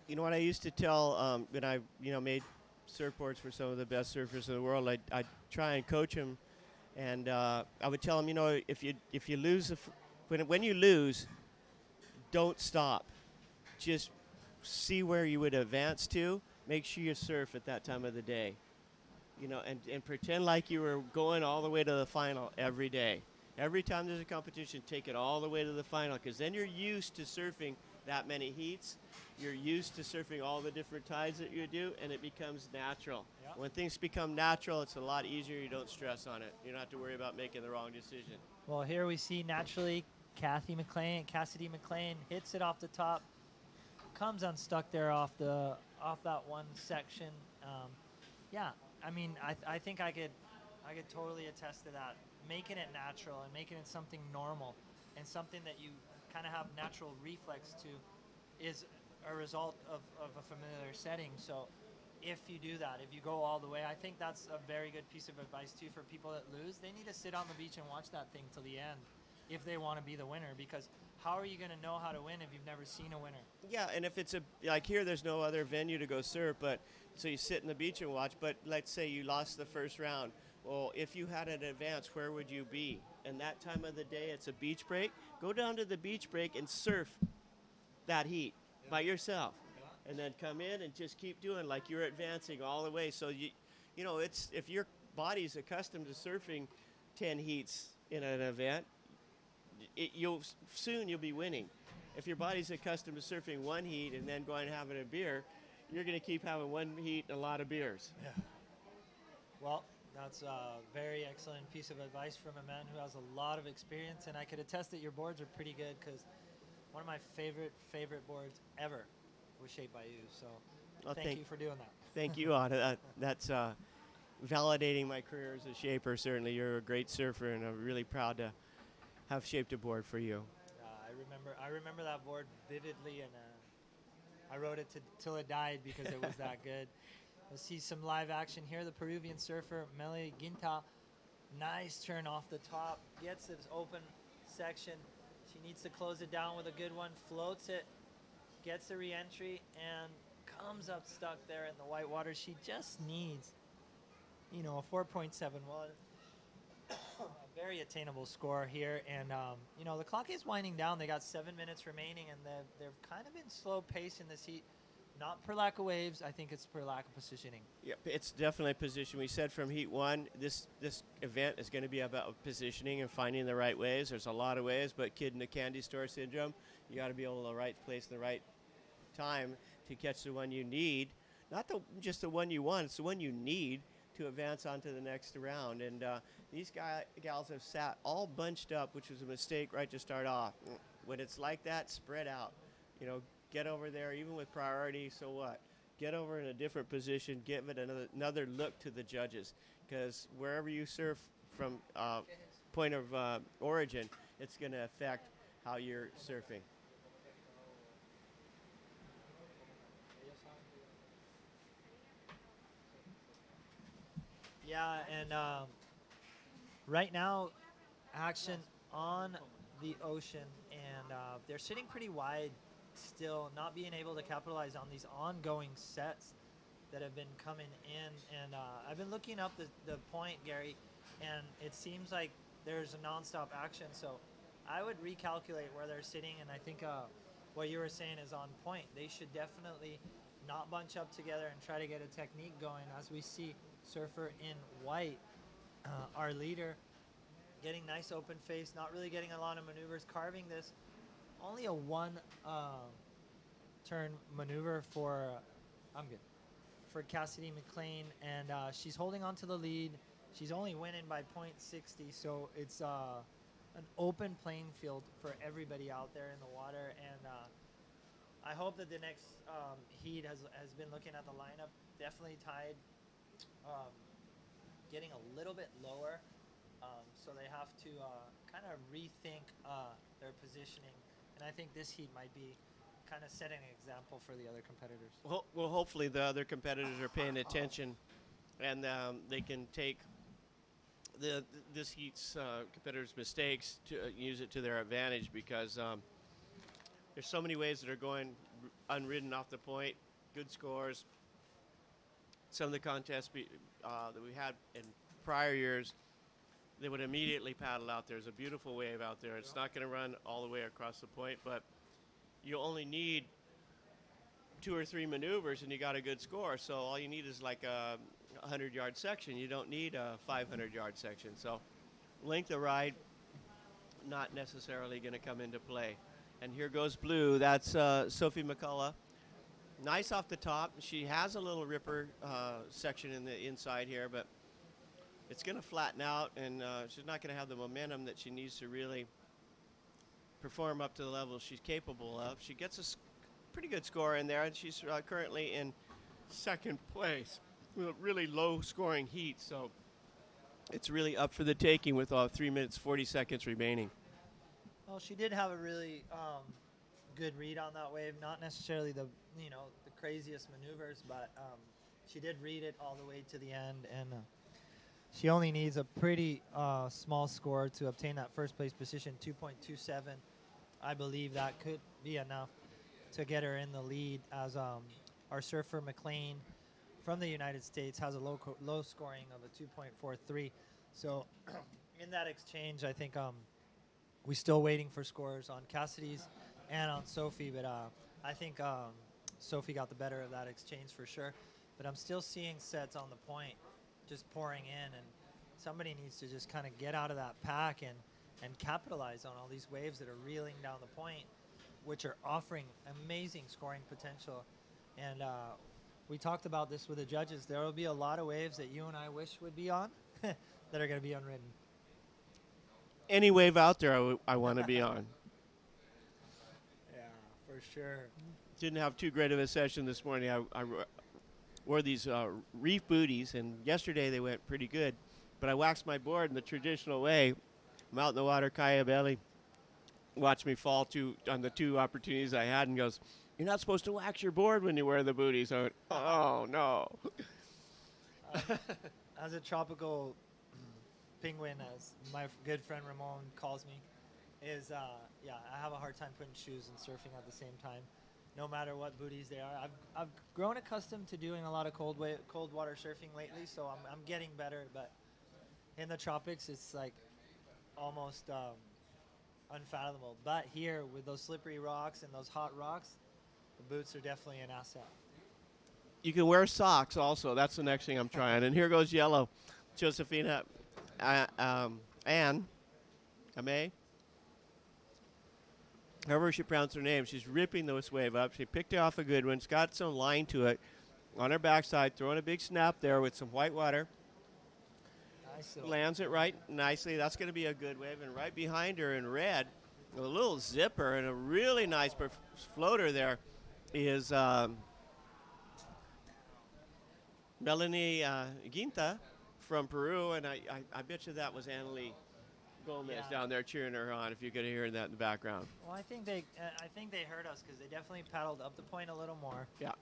You know what I used to tell when I made surfboards for some of the best surfers in the world, I'd try and coach them, and I would tell them, if you lose, when you lose, don't stop. Just see where you would advance to. Make sure you surf at that time of the day. And pretend like you were going all the way to the final every day. Every time there's a competition, take it all the way to the final, because then you're used to surfing that many heats. You're used to surfing all the different tides that you do, and it becomes natural. Yep. When things become natural, it's a lot easier. You don't stress on it. You don't have to worry about making the wrong decision. Well, here we see naturally Cassidy McLean hits it off the top, comes unstuck there off that one section. I think I could totally attest to that. Making it natural and making it something normal and something that you kind of have natural reflex to is a result of a familiar setting. So if you do that, if you go all the way, I think that's a very good piece of advice too for people that lose. They need to sit on the beach and watch that thing till the end if they want to be the winner, because how are you going to know how to win if you've never seen a winner? Yeah, and if it's like here, there's no other venue to go surf, but so you sit in the beach and watch. But let's say you lost the first round. Well, if you had an advance, where would you be? And that time of the day, it's a beach break. Go down to the beach break and surf that heat by yourself, and then come in and just keep doing like you're advancing all the way. So you know, it's if your body's accustomed to surfing 10 heats in an event, you'll be winning. If your body's accustomed to surfing one heat and then going and having a beer, you're going to keep having one heat and a lot of beers. Yeah. Well, that's a very excellent piece of advice from a man who has a lot of experience, and I could attest that your boards are pretty good, because one of my favorite boards ever was shaped by you. So Well, thank you for doing that. Thank you, Anna. That's validating my career as a shaper. Certainly, you're a great surfer, and I'm really proud to have shaped a board for you. I remember that board vividly, and I rode it till it died because it was that good. Let's see some live action here. The Peruvian surfer Meli Ginta, nice turn off the top, gets this open section. She needs to close it down with a good one, floats it, gets the re-entry, and comes up stuck there in the white water. She just needs, a 4.71. A very attainable score here, and the clock is winding down. They got 7 minutes remaining, and they've kind of been slow pace in this heat. Not per lack of waves. I think it's per lack of positioning. Yep, it's definitely position. We said from heat one, this event is going to be about positioning and finding the right waves. There's a lot of waves, but kid in the candy store syndrome, you got to be able to the right place, the right time to catch the one you need. Not just the one you want, it's the one you need to advance on to the next round. And these gals have sat all bunched up, which was a mistake right to start off. When it's like that, spread out. Get over there, even with priority, so what? Get over in a different position, give it another look to the judges, because wherever you surf from point of origin, it's going to affect how you're surfing. Yeah, and right now, action on the ocean, and they're sitting pretty wide still, not being able to capitalize on these ongoing sets that have been coming in. And I've been looking up the point, Gary, and it seems like there's a nonstop action. So I would recalculate where they're sitting, and I think what you were saying is on point. They should definitely not bunch up together and try to get a technique going, as we see surfer in white, our leader, getting nice open face, not really getting a lot of maneuvers, carving this. Only a one turn maneuver for Cassidy McLean, and she's holding on to the lead. She's only winning by 0.60, so it's an open playing field for everybody out there in the water. And I hope that the next heat has been looking at the lineup. Definitely tied, getting a little bit lower, so they have to kind of rethink their positioning. And I think this heat might be kind of setting an example for the other competitors. Well, hopefully the other competitors are paying attention, and they can take this heat's competitors' mistakes to use it to their advantage, because there's so many ways that are going unridden off the point, good scores. Some of the contests that we had in prior years, they would immediately paddle out. There's a beautiful wave out there. It's not going to run all the way across the point, but you only need 2 or 3 maneuvers and you got a good score. So all you need is like a 100-yard section. You don't need a 500-yard section. So length of ride, not necessarily going to come into play. And here goes blue. That's Sophie McCullough. Nice off the top. She has a little ripper section in the inside here, but it's going to flatten out, and she's not going to have the momentum that she needs to really perform up to the level she's capable of. She gets a pretty good score in there, and she's currently in second place with a really low scoring heat, so it's really up for the taking with 3 minutes 40 seconds remaining. Well, she did have a really good read on that wave. Not necessarily the the craziest maneuvers, but she did read it all the way to the end, and she only needs a pretty small score to obtain that first place position, 2.27. I believe that could be enough to get her in the lead, as our surfer McLean from the United States has a low scoring of a 2.43. So in that exchange, I think we're still waiting for scores on Cassidy's and on Sophie, but I think Sophie got the better of that exchange for sure. But I'm still seeing sets on the point just pouring in, and somebody needs to just kind of get out of that pack and capitalize on all these waves that are reeling down the point, which are offering amazing scoring potential. And we talked about this with the judges. There will be a lot of waves that you and I wish would be on that are going to be unridden. Any wave out there, I want to be on. Yeah, for sure. Didn't have too great of a session this morning. I wore these reef booties, and yesterday they went pretty good. But I waxed my board in the traditional way. I'm out in the water, Kaya Belly. Watched me fall on the 2 opportunities I had, and goes, "You're not supposed to wax your board when you wear the booties." I went, "Oh, no." As a tropical penguin, as my good friend Ramon calls me, I have a hard time putting shoes and surfing at the same time, no matter what booties they are. I've grown accustomed to doing a lot of cold water surfing lately, so I'm getting better. But in the tropics, it's like almost unfathomable. But here, with those slippery rocks and those hot rocks, the boots are definitely an asset. You can wear socks also. That's the next thing I'm trying. And here goes yellow. Josefina Ann, Ame, however she pronounced her name, she's ripping this wave up. She picked it off a good one. It's got some line to it on her backside, throwing a big snap there with some white water. Nice. Lands it right nicely. That's going to be a good wave. And right behind her in red, a little zipper and a really nice floater there is Melanie Guinta from Peru. And I bet you that was Annalie Gomez down there cheering her on, if you could hear that in the background. Well, I think they heard us, because they definitely paddled up the point a little more. Yeah.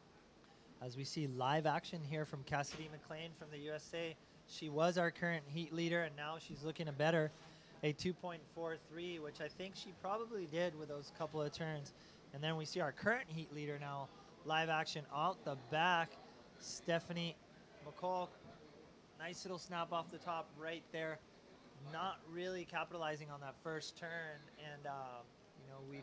As we see live action here from Cassidy McLean from the USA. She was our current heat leader, and now she's looking to better a 2.43, which I think she probably did with those couple of turns. And then we see our current heat leader now, live action out the back, Stephanie McCall. Nice little snap off the top right there. Not really capitalizing on that first turn, and we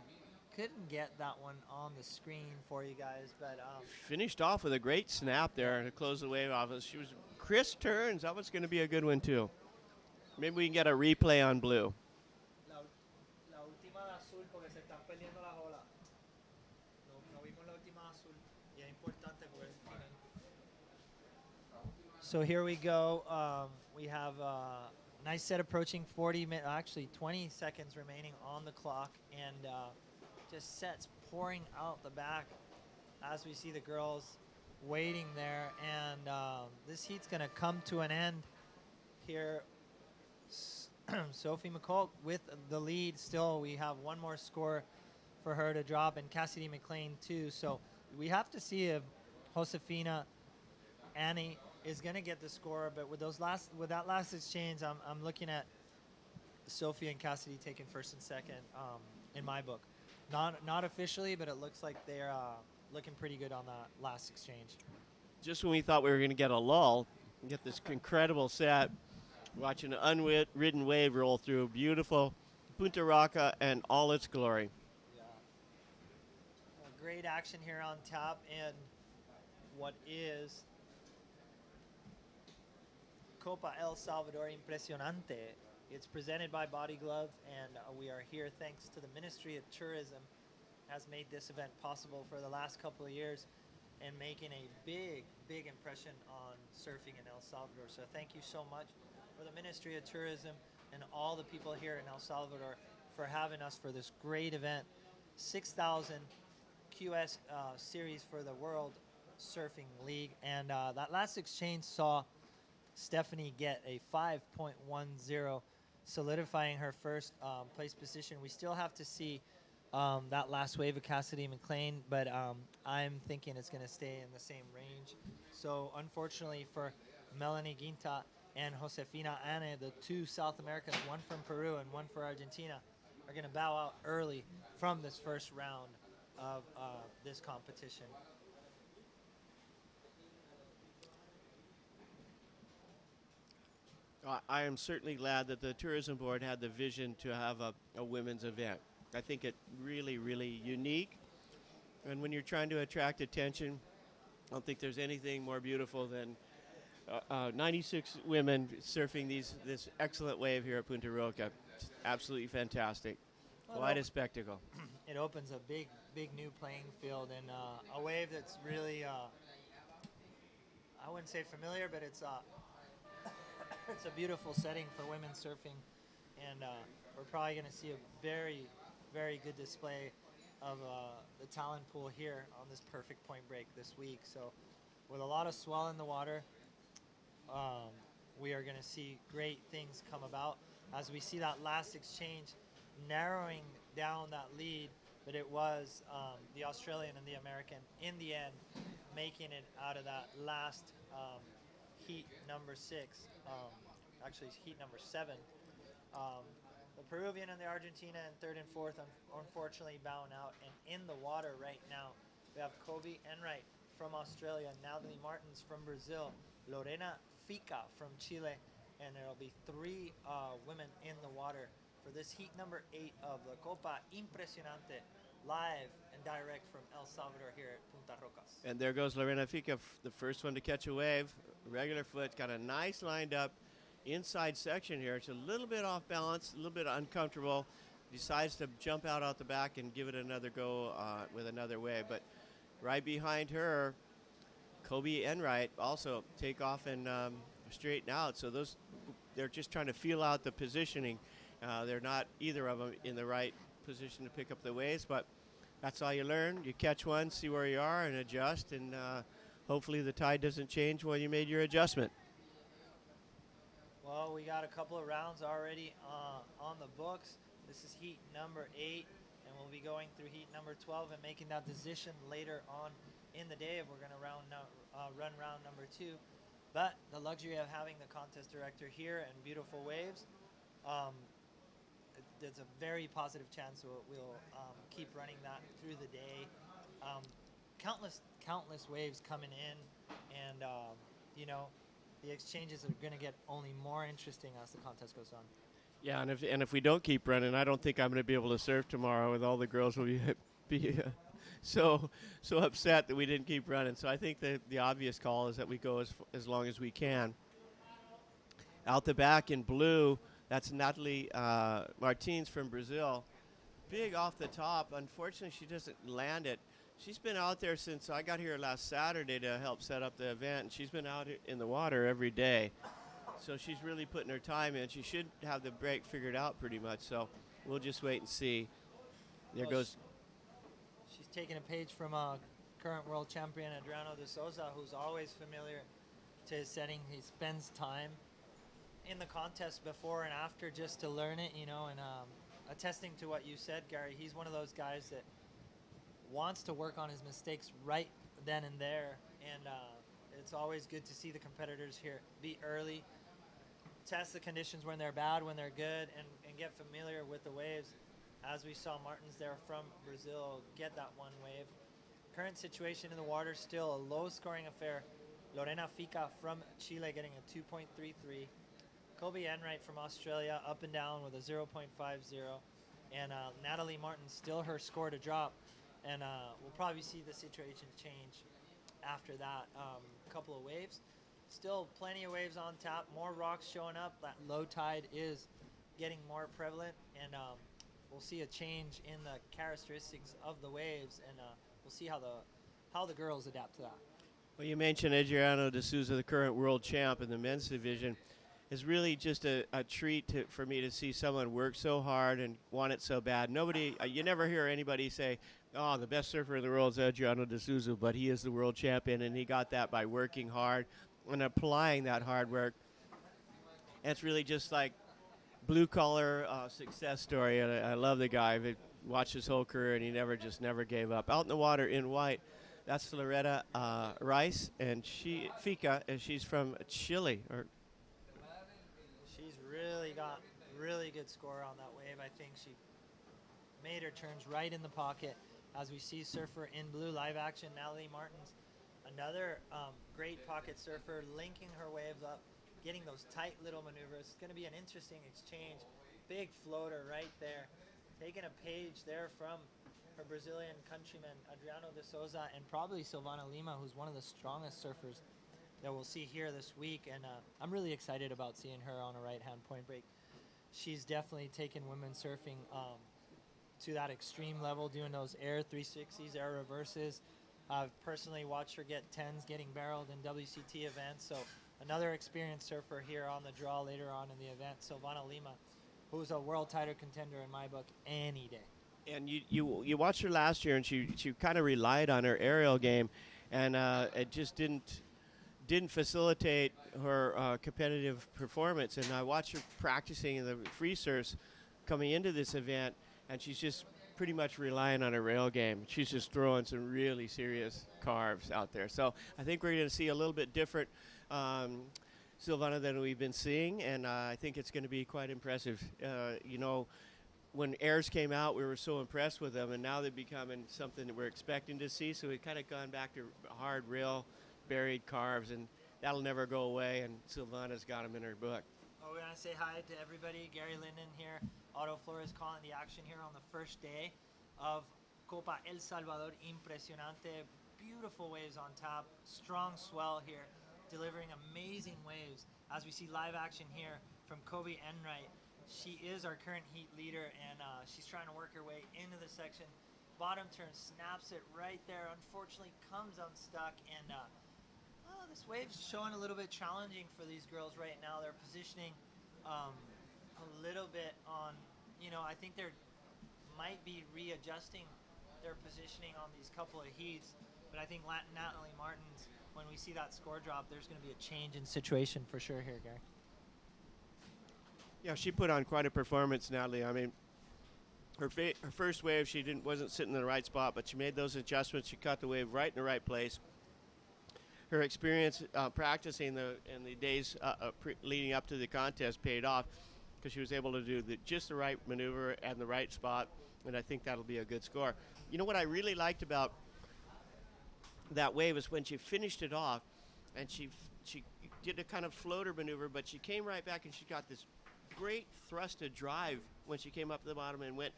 couldn't get that one on the screen for you guys, but finished off with a great snap there to close the wave off. She was crisp turns. That was going to be a good one too. Maybe we can get a replay on blue. La última de azul, porque se están perdiendo las olas. No vimos la última azul, y es importante porque es el final. So here we go. We have nice set approaching 20 seconds remaining on the clock, and just sets pouring out the back as we see the girls waiting there. And this heat's going to come to an end here. Sophie McCall with the lead still. We have one more score for her to drop, and Cassidy McLean too. So we have to see if Josefina Annie is going to get the score. But with that last exchange, I'm looking at Sophie and Cassidy taking first and second in my book. Not officially, but it looks like they're looking pretty good on that last exchange. Just when we thought we were going to get a lull, get this incredible set, watching an unridden wave roll through beautiful Punta Rocca and all its glory. Yeah. Great action here on top, and what is Copa El Salvador Impresionante. It's presented by Body Glove, and we are here thanks to the Ministry of Tourism has made this event possible for the last couple of years and making a big impression on surfing in El Salvador. So thank you so much for the Ministry of Tourism and all the people here in El Salvador for having us for this great event. 6,000 QS series for the World Surfing League. And that last exchange saw Stephanie get a 5.10, solidifying her first place position. We still have to see that last wave of Cassidy McLean, but I'm thinking it's going to stay in the same range. So unfortunately for Melanie Guinta and Josefina Ane, the two South Americans, one from Peru and one for Argentina, are going to bow out early from this first round of this competition. I am certainly glad that the tourism board had the vision to have a women's event. I think it really unique. And when you're trying to attract attention, I don't think there's anything more beautiful than 96 women surfing this excellent wave here at Punta Roca. It's absolutely fantastic. Well, Quite a spectacle. It opens a big new playing field and a wave that's really, I wouldn't say familiar, but it's it's a beautiful setting for women surfing, and we're probably going to see a very good display of the talent pool here on this perfect point break this week. So with a lot of swell in the water, we are going to see great things come about as we see that last exchange narrowing down that lead, but it was the Australian and the American in the end making it out of that last heat number 6, actually heat number 7. The Peruvian and the Argentina in 3rd and 4th unfortunately bowing out, and in the water right now we have Kobe Enright from Australia, Natalie Martins from Brazil, Lorena Fica from Chile, and there'll be 3 women in the water for this heat number 8 of the Copa Impresionante, live and direct from El Salvador here at Punta Rocas. And there goes Lorena Fica, the first one to catch a wave. Regular foot, got a nice lined up inside section here. It's a little bit off balance, a little bit uncomfortable. Decides to jump out the back and give it another go with another wave. But right behind her, Kobe Enright also take off and straighten out. So they're just trying to feel out the positioning. They're not either of them in the right position to pick up the waves, but that's all you learn. You catch one, see where you are, and adjust, and hopefully the tide doesn't change when you made your adjustment. Well, we got a couple of rounds already on the books. This is heat number 8, and we'll be going through heat number 12 and making that decision later on in the day if we're going to run round number 2. But the luxury of having the contest director here and beautiful waves, there's a very positive chance we'll keep running that through the day. Countless waves coming in, and the exchanges are going to get only more interesting as the contest goes on. Yeah, and if we don't keep running, I don't think I'm going to be able to surf tomorrow. With all the girls will be so upset that we didn't keep running. So I think the obvious call is that we go as long as we can. Out the back in blue, that's Natalie Martins from Brazil. Big off the top. Unfortunately, she doesn't land it. She's been out there since I got here last Saturday to help set up the event, and she's been out in the water every day. So she's really putting her time in. She should have the break figured out pretty much, so we'll just wait and see. There goes. She's taking a page from current world champion Adriano de Souza, who's always familiar to his setting. He spends time in the contest before and after just to learn it, and attesting to what you said, Gary, he's one of those guys that wants to work on his mistakes right then and there, and it's always good to see the competitors here be early, test the conditions when they're bad, when they're good, and get familiar with the waves, as we saw Martins there from Brazil get that one wave. Current situation in the water, still a low scoring affair. Lorena Fica from Chile getting a 2.33. Kobe Enright from Australia up and down with a 0.50, and Natalie Martin still her score to drop, and we'll probably see the situation change after that. Couple of waves, still plenty of waves on tap, more rocks showing up. That low tide is getting more prevalent, and we'll see a change in the characteristics of the waves, and we'll see how the girls adapt to that. Well, you mentioned Adriano de Souza, the current world champ in the men's division. It's really just a treat for me to see someone work so hard and want it so bad. You never hear anybody say, oh, the best surfer in the world is Adriano de Souza, but he is the world champion, and he got that by working hard and applying that hard work. And it's really just like blue-collar success story, and I love the guy. watched his whole career, and he never gave up. Out in the water in white, that's Loretta Rice, and Fika, and she's from Chile. She's really got really good score on that wave. I think she made her turns right in the pocket. As we see surfer in blue, live action, Natalie Martins, another great pocket surfer, linking her waves up, getting those tight little maneuvers. It's going to be an interesting exchange. Big floater right there, taking a page there from her Brazilian countryman, Adriano de Souza, and probably Silvana Lima, who's one of the strongest surfers that we'll see here this week. And I'm really excited about seeing her on a right-hand point break. She's definitely taken women's surfing to that extreme level, doing those air 360s, air reverses. I've personally watched her get 10s, getting barreled in WCT events. So another experienced surfer here on the draw later on in the event, Silvana Lima, who's a world title contender in my book any day. And you watched her last year, and she kind of relied on her aerial game, and it just didn't facilitate her competitive performance. And I watched her practicing in the free surfs coming into this event, and she's just pretty much relying on her rail game. She's just throwing some really serious carves out there. So I think we're going to see a little bit different Silvana than we've been seeing, and I think it's going to be quite impressive. When airs came out, we were so impressed with them, and now they're becoming something that we're expecting to see. So we've kind of gone back to hard rail buried carves, and that'll never go away, and Silvana's got them in her book. Oh, we want to say hi to everybody. Gary Linden here. Otto Flores calling the action here on the first day of Copa El Salvador Impresionante. Beautiful waves on top, strong swell here, delivering amazing waves. As we see live action here from Kobe Enright. She is our current heat leader, and she's trying to work her way into the section. Bottom turn, snaps it right there. Unfortunately, comes unstuck, and this wave's showing a little bit challenging for these girls right now. They're positioning a little bit on, I think they're might be readjusting their positioning on these couple of heats, but I think Natalie Martins, when we see that score drop, there's going to be a change in situation for sure here, Gary. Yeah, she put on quite a performance, Natalie. I mean, her first wave, she wasn't sitting in the right spot, but she made those adjustments. She caught the wave right in the right place. Her experience practicing in the days leading up to the contest paid off, because she was able to do just the right maneuver and the right spot, and I think that'll be a good score. You know what I really liked about that wave is when she finished it off, and she did a kind of floater maneuver, but she came right back and she got this great thrusted drive when she came up to the bottom and went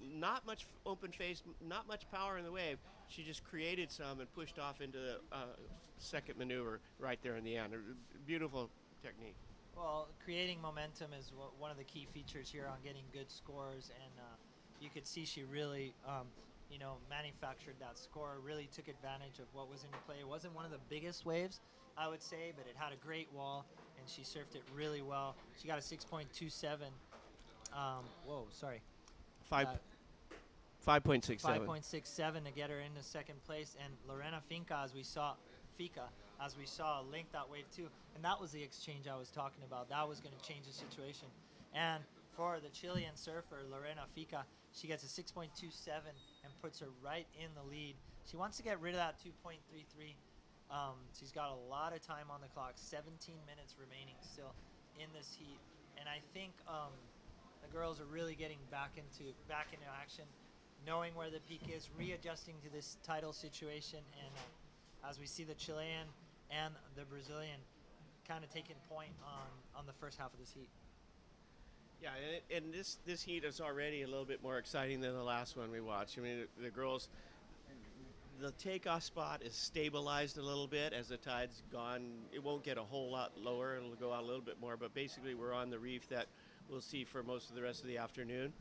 not much open face, not much power in the wave. She just created some and pushed off into the second maneuver right there in the end. A beautiful technique. Well, creating momentum is one of the key features here on getting good scores, and you could see she really, manufactured that score, really took advantage of what was in play. It wasn't one of the biggest waves, I would say, but it had a great wall, and she surfed it really well. She got a 6.27. 5.67. 5.67 to get her into second place, and Lorena Fika, as we saw, linked that wave too, and that was the exchange I was talking about. That was going to change the situation. And for the Chilean surfer, Lorena Fika, she gets a 6.27 and puts her right in the lead. She wants to get rid of that 2.33. She's got a lot of time on the clock, 17 minutes remaining still in this heat, and I think the girls are really getting back into action, knowing where the peak is, readjusting to this title situation, and as we see the Chilean and the Brazilian kind of taking point on the first half of this heat. Yeah, and this heat is already a little bit more exciting than the last one we watched. I mean, the girls, the takeoff spot is stabilized a little bit as the tide's gone. It won't get a whole lot lower. It'll go out a little bit more, but basically we're on the reef that we'll see for most of the rest of the afternoon.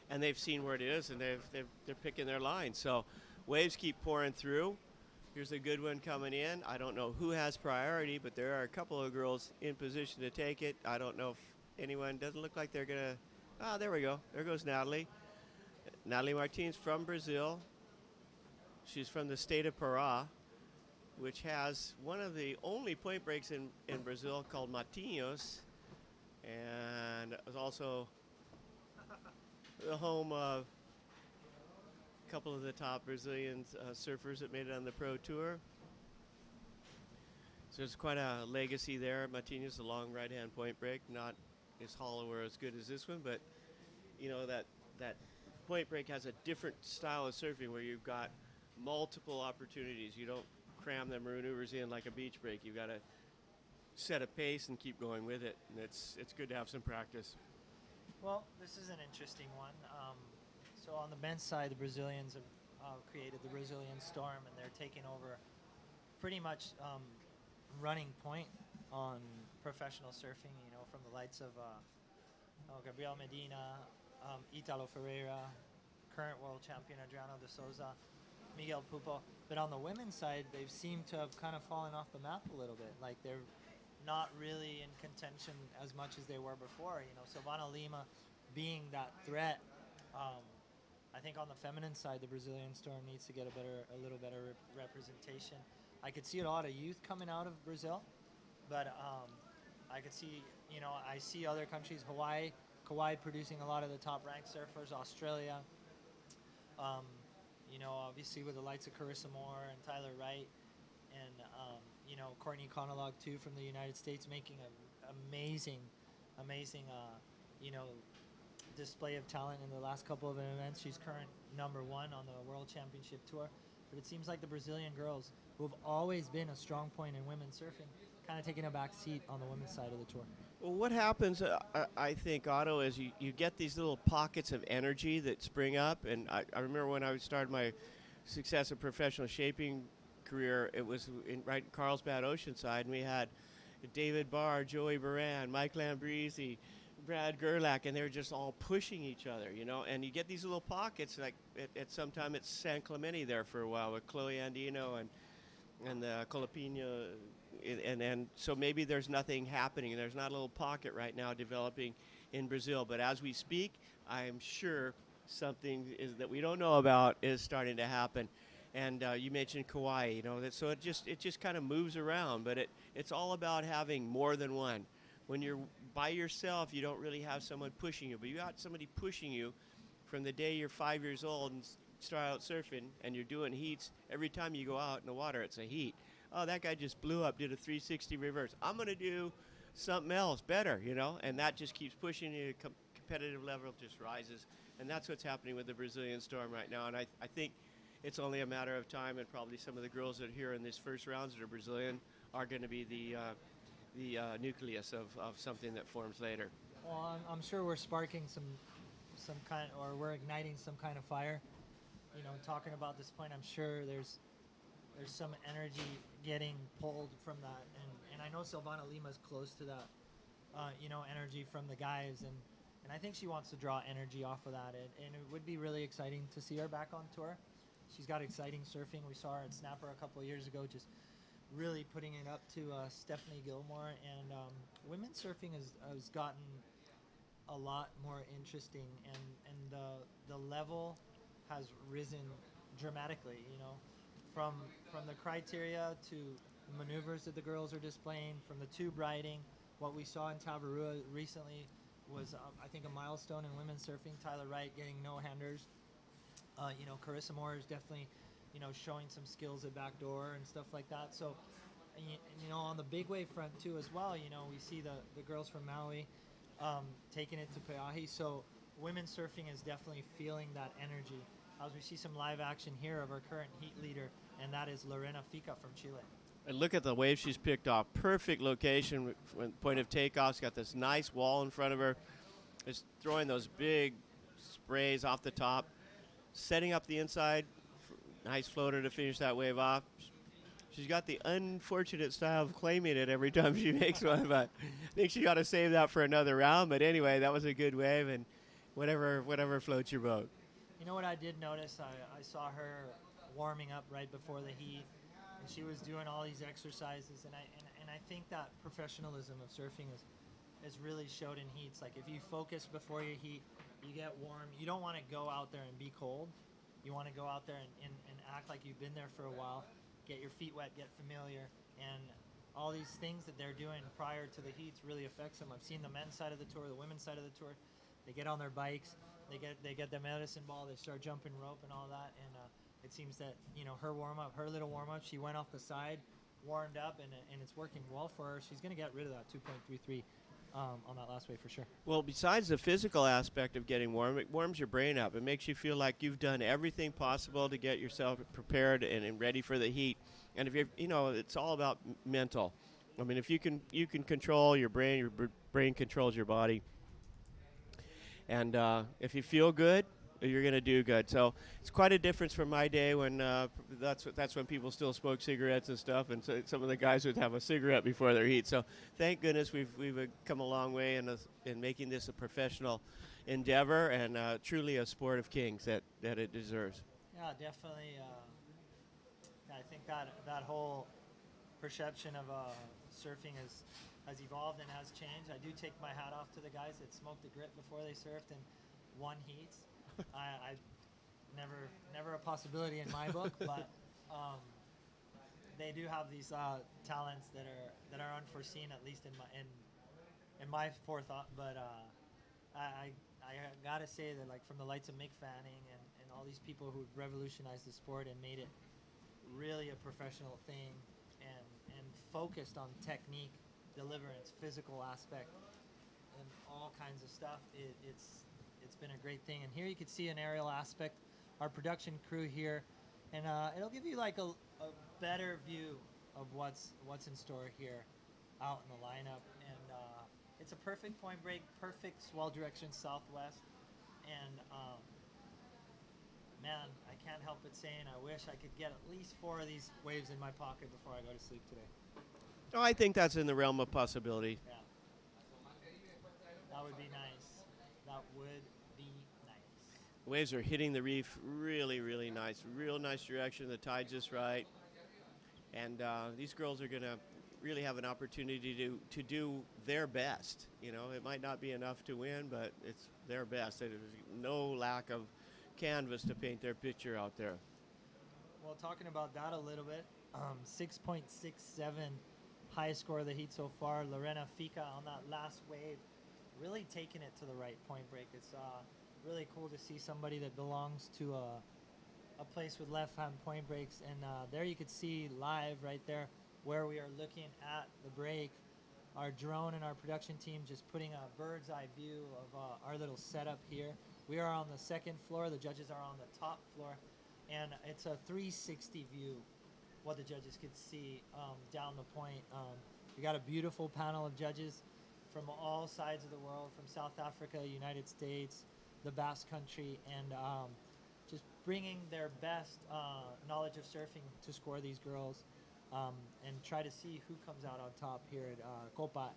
And they've seen where it is, and they're picking their line. So waves keep pouring through. Here's a good one coming in. I don't know who has priority, but there are a couple of girls in position to take it. I don't know if anyone, doesn't look like they're going to, there we go. There goes Natalie. Natalie Martins from Brazil. She's from the state of Pará, which has one of the only point breaks in Brazil called Matinhos. And it was also the home of a couple of the top Brazilian surfers that made it on the pro tour. So there's quite a legacy there. Matinhos, a long right-hand point break, not as hollow or as good as this one, but you know that point break has a different style of surfing where you've got multiple opportunities. You don't cram the maneuvers in like a beach break. You've got to set a pace and keep going with it, and it's good to have some practice. Well, this is an interesting one. So on the men's side, the Brazilians have created the Brazilian Storm, and they're taking over pretty much running point on professional surfing. You know, from the likes of Gabriel Medina, Italo Ferreira, current world champion Adriano de Souza, Miguel Pupo. But on the women's side, they've seemed to have kind of fallen off the map a little bit. Like they're not really in contention as much as they were before. You know, Silvana Lima being that threat. I think on the feminine side, the Brazilian Storm needs to get a little better representation. I could see a lot of youth coming out of Brazil, but I could see, you know, I see other countries, Kauai producing a lot of the top ranked surfers, Australia. You know, obviously with the likes of Carissa Moore and Tyler Wright, and you know, Courtney Conolog too from the United States, making an amazing, you know, display of talent in the last couple of events. She's current number 1 on the World Championship Tour. But it seems like the Brazilian girls, who have always been a strong point in women's surfing, kind of taking a back seat on the women's side of the tour. Well, what happens, I think, Otto, is you get these little pockets of energy that spring up. And I remember when I started my successive professional shaping career, it was right in Carlsbad Oceanside, and we had David Barr, Joey Baran, Mike Lambrisi, Brad Gerlach, and they were just all pushing each other, you know. And you get these little pockets, like at some time it's San Clemente there for a while with Chloe Andino and Colapinho, and so maybe there's nothing happening. There's not a little pocket right now developing in Brazil, but as we speak, I'm sure something is that we don't know about is starting to happen. And you mentioned Kauai, you know, so it just kind of moves around, but it's all about having more than one. When you're by yourself, you don't really have someone pushing you, but you got somebody pushing you from the day you're 5 years old and start out surfing, and you're doing heats. Every time you go out in the water, it's a heat. Oh, that guy just blew up, did a 360 reverse. I'm going to do something else better, you know, and that just keeps pushing you. Competitive level just rises, and that's what's happening with the Brazilian Storm right now. And I think it's only a matter of time, and probably some of the girls that are here in this first rounds that are Brazilian are going to be the nucleus of something that forms later. Well, I'm sure we're sparking some kind, or we're igniting some kind of fire. You know, talking about this point, I'm sure there's some energy getting pulled from that, and I know Silvana Lima's close to that, you know, energy from the guys, and I think she wants to draw energy off of that, and it would be really exciting to see her back on tour. She's got exciting surfing. We saw her at Snapper a couple of years ago, just really putting it up to Stephanie Gilmore, and women's surfing has gotten a lot more interesting, and the level has risen dramatically, you know, from the criteria to maneuvers that the girls are displaying, from the tube riding. What we saw in Tavarua recently was, I think, a milestone in women's surfing. Tyler Wright getting no-handers. You know, Carissa Moore is definitely, you know, showing some skills at backdoor and stuff like that. So, and you know, on the big wave front too as well, you know, we see the girls from Maui taking it to Pe'ahi. So women's surfing is definitely feeling that energy. As we see some live action here of our current heat leader, and that is Lorena Fica from Chile. And look at the wave she's picked off. Perfect location, point of takeoff. She's got this nice wall in front of her. Just throwing those big sprays off the top. Setting up the inside. Nice floater to finish that wave off. She's got the unfortunate style of claiming it every time she makes one, but I think she got to save that for another round. But anyway, that was a good wave, and whatever floats your boat. You know what I did notice? I saw her warming up right before the heat, and she was doing all these exercises, and I think that professionalism of surfing is really showed in heats. Like, if you focus before your heat, you get warm. You don't want to go out there and be cold. You want to go out there and act like you've been there for a while, get your feet wet, get familiar, and all these things that they're doing prior to the heats really affects them. I've seen the men's side of the tour, the women's side of the tour. They get on their bikes, they get the medicine ball, they start jumping rope and all that, and it seems that her little warm up, she went off the side, warmed up, and it's working well for her. She's gonna get rid of that 2.33 on that last wave for sure. Well, besides the physical aspect of getting warm, it warms your brain up. It makes you feel like you've done everything possible to get yourself prepared and ready for the heat. And if it's all about mental. I mean, if you can control your brain brain controls your body. And if you feel good, you're going to do good. So it's quite a difference from my day when that's when people still smoke cigarettes and stuff, and so some of the guys would have a cigarette before their heat. So thank goodness we've come a long way in making this a professional endeavor and truly a sport of kings that it deserves. Yeah, definitely. I think that whole perception of surfing has evolved and has changed. I do take my hat off to the guys that smoked the grit before they surfed and won heats. I never a possibility in my book, but they do have these talents that are unforeseen, at least in my forethought. But I gotta say that, like, from the lights of Mick Fanning and all these people who've revolutionized the sport and made it really a professional thing and focused on technique, deliverance, physical aspect, and all kinds of stuff, it's been a great thing. And here you can see an aerial aspect, our production crew here, and it'll give you like a better view of what's in store here out in the lineup. And it's a perfect point break, perfect swell direction southwest, and man, I can't help but saying I wish I could get at least 4 of these waves in my pocket before I go to sleep today. Oh, I think that's in the realm of possibility. Yeah. That would be nice. That would be nice. Waves are hitting the reef really, really nice. Real nice direction. The tide's just right. And these girls are going to really have an opportunity to do their best. It might not be enough to win, but it's their best. There's no lack of canvas to paint their picture out there. Well, talking about that a little bit, 6.67 highest score of the heat so far. Lorena Fica on that last wave, really taking it to the right point break. It's really cool to see somebody that belongs to a place with left-hand point breaks. And there you could see live right there where we are looking at the break. Our drone and our production team just putting a bird's eye view of our little setup here. We are on the second floor. The judges are on the top floor. And it's a 360 view, what the judges could see down the point. We got a beautiful panel of judges from all sides of the world, from South Africa, United States, the Basque Country, and just bringing their best knowledge of surfing to score these girls and try to see who comes out on top here at Copa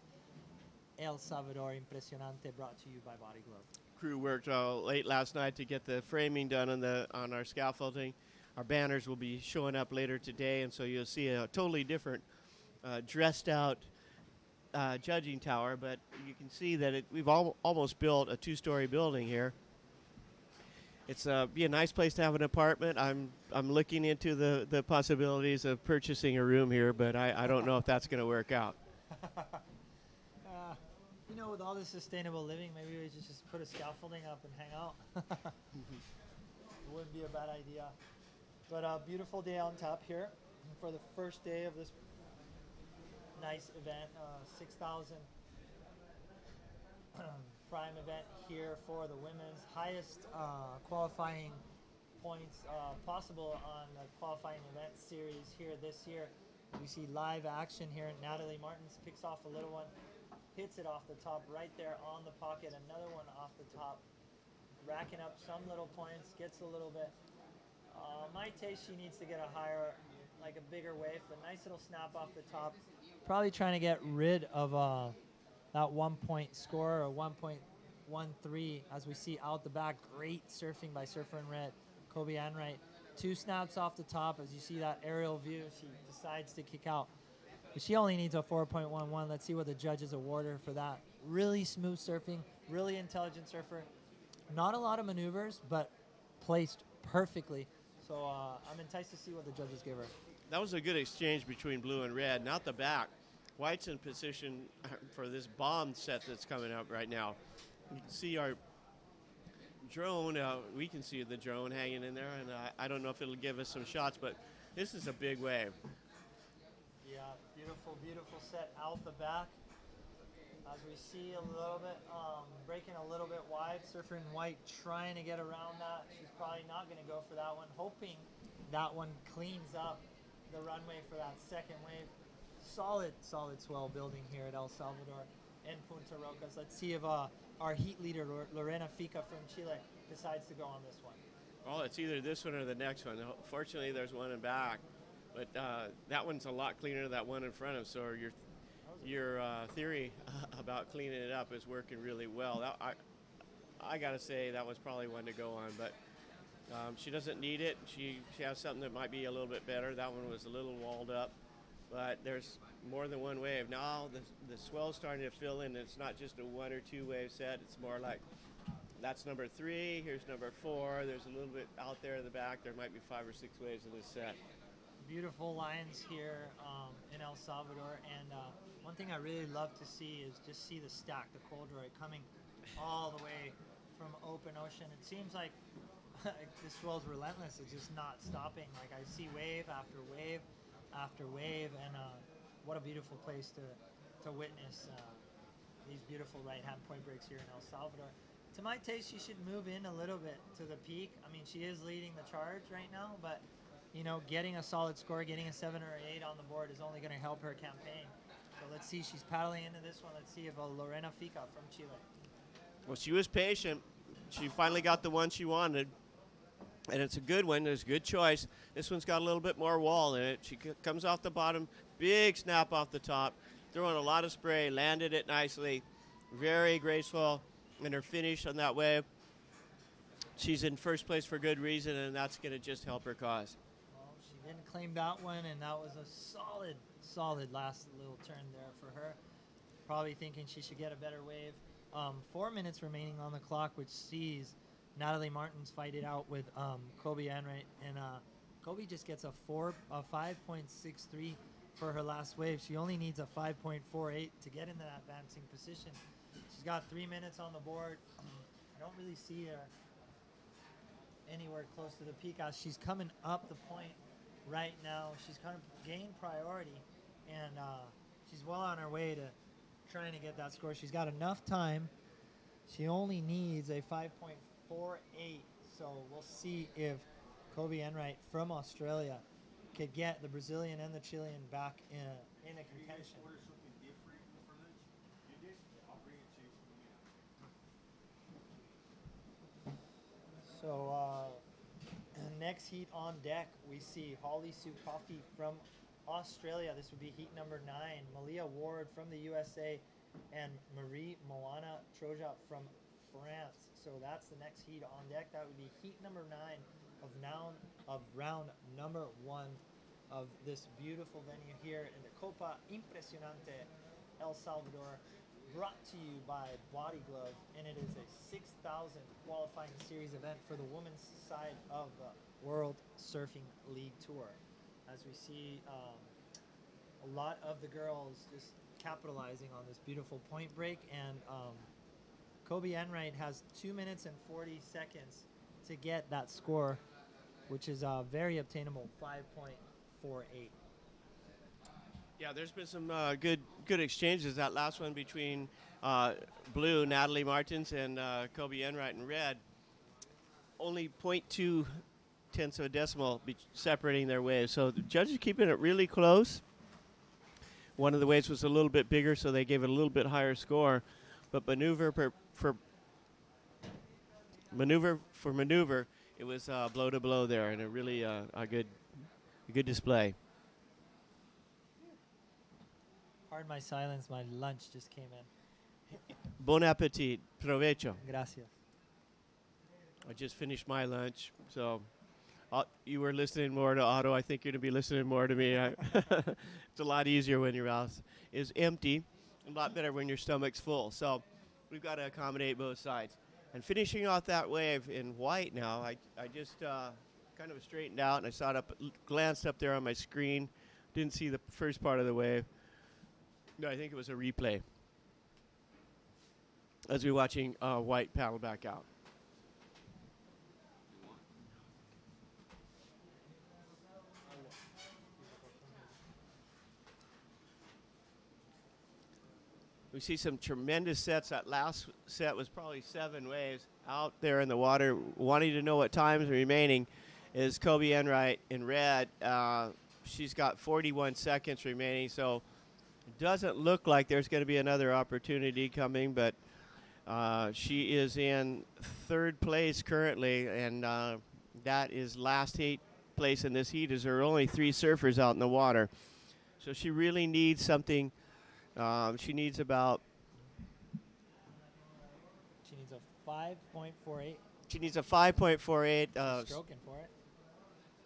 El Salvador Impresionante, brought to you by Body Glove. Crew worked late last night to get the framing done on our scaffolding. Our banners will be showing up later today, and so you'll see a totally different dressed out judging tower, but you can see that we've almost built a 2-story building here. It's be a nice place to have an apartment. I'm looking into the possibilities of purchasing a room here, but I don't know if that's going to work out. With all this sustainable living, maybe we just put a scaffolding up and hang out. It wouldn't be a bad idea. But a beautiful day on top here for the first day of this nice event, 6,000 prime event here for the women's. Highest qualifying points possible on the qualifying event series here this year. We see live action here. Natalie Martins picks off a little one, hits it off the top right there on the pocket, another one off the top, racking up some little points, gets a little bit. My taste, she needs to get a higher, like a bigger wave, but nice little snap off the top. Probably trying to get rid of that 1 point score, or 1.13, as we see out the back. Great surfing by Surfer in Red, Kobe Anwright. 2 snaps off the top. As you see that aerial view, she decides to kick out. But she only needs a 4.11. Let's see what the judges award her for that. Really smooth surfing, really intelligent surfer. Not a lot of maneuvers, but placed perfectly. So I'm enticed to see what the judges give her. That was a good exchange between blue and red, not the back. White's in position for this bomb set that's coming up right now. You can see our drone, we can see the drone hanging in there, and I don't know if it'll give us some shots, but this is a big wave. Yeah, beautiful, beautiful set out the back. As we see a little bit, breaking a little bit wide, surfer in white trying to get around that. She's probably not going to go for that one, hoping that one cleans up the runway for that second wave. Solid swell building here at El Salvador and Punta Rocas. Let's see if our heat leader, Lorena Fica from Chile, decides to go on this one. Well, it's either this one or the next one. Fortunately, there's one in back, but that one's a lot cleaner than that one in front of. So your theory about cleaning it up is working really well. I gotta say that was probably one to go on, but she doesn't need it. She has something that might be a little bit better. That one was a little walled up, but there's more than one wave. Now the swell's starting to fill in. It's not just a 1 or 2 wave set. It's more like that's number 3. Here's number 4. There's a little bit out there in the back. There might be 5 or 6 waves in this set. Beautiful lines here in El Salvador, and one thing I really love to see is just see the stack, the Coldroy coming all the way from open ocean. It seems like this swell's relentless. It's just not stopping. Like I see wave after wave after wave, and what a beautiful place to witness these beautiful right-hand point breaks here in El Salvador. To my taste, she should move in a little bit to the peak. I mean, she is leading the charge right now, but you know, getting a solid score, getting a 7 or 8 on the board is only going to help her campaign. So let's see, she's paddling into this one. Let's see if Lorena Fica from Chile. Well, she was patient. She finally got the one she wanted, and it's a good one. It's a good choice. This one's got a little bit more wall in it. She comes off the bottom, big snap off the top, throwing a lot of spray, landed it nicely, very graceful in her finish on that wave. She's in first place for good reason, and that's going to just help her cause. Well, she didn't claim that one, and that was a solid last little turn there for her. Probably thinking she should get a better wave. 4 minutes remaining on the clock, which sees Natalie Martins fight it out with Kobe Enright, and Kobe just gets a 5.63 for her last wave. She only needs a 5.48 to get into that advancing position. She's got 3 minutes on the board. I don't really see her anywhere close to the peak as she's coming up the point right now. She's kind of gained priority, and she's well on her way to trying to get that score. She's got enough time. She only needs a 5.48, so we'll see if Kobe Enright from Australia could get the Brazilian and the Chilean back in a contention. So next heat on deck, we see Holly Sue Coffey from Australia. This would be heat number 9. Malia Ward from the USA and Marie Moana Troja from France. So that's the next heat on deck. That would be heat number 9 of round number 1 of this beautiful venue here in the Copa Impresionante El Salvador, brought to you by Body Glove, and it is a 6,000 qualifying series event for the women's side of the World Surfing League Tour. As we see a lot of the girls just capitalizing on this beautiful point break, and Kobe Enright has 2 minutes and 40 seconds to get that score, which is very obtainable, 5.48. Yeah, there's been some good exchanges. That last one between blue, Natalie Martins, and Kobe Enright in red. Only 0.2 tenths of a decimal separating their waves. So the judges are keeping it really close. One of the waves was a little bit bigger, so they gave it a little bit higher score. But maneuver for maneuver, it was blow to blow there, and a really a good display. Pardon my silence, my lunch just came in. Bon appetit, provecho. Gracias. I just finished my lunch, so you were listening more to Otto. I think you're going to be listening more to me. It's a lot easier when your mouth is empty, a lot better when your stomach's full. So we've got to accommodate both sides. And finishing off that wave in white now, I just kind of straightened out, and I saw it glanced up there on my screen. Didn't see the first part of the wave. No, I think it was a replay as we're watching white paddle back out. We see some tremendous sets. That last set was probably 7 waves out there in the water. Wanting to know what time's remaining is Kobe Enright in red. She's got 41 seconds remaining, so it doesn't look like there's going to be another opportunity coming, but she is in 3rd place currently, and that is last heat place in this heat, as there are only 3 surfers out in the water. So she really needs something. She needs about. She needs a 5.48. She needs a 5.48. Stroking for it.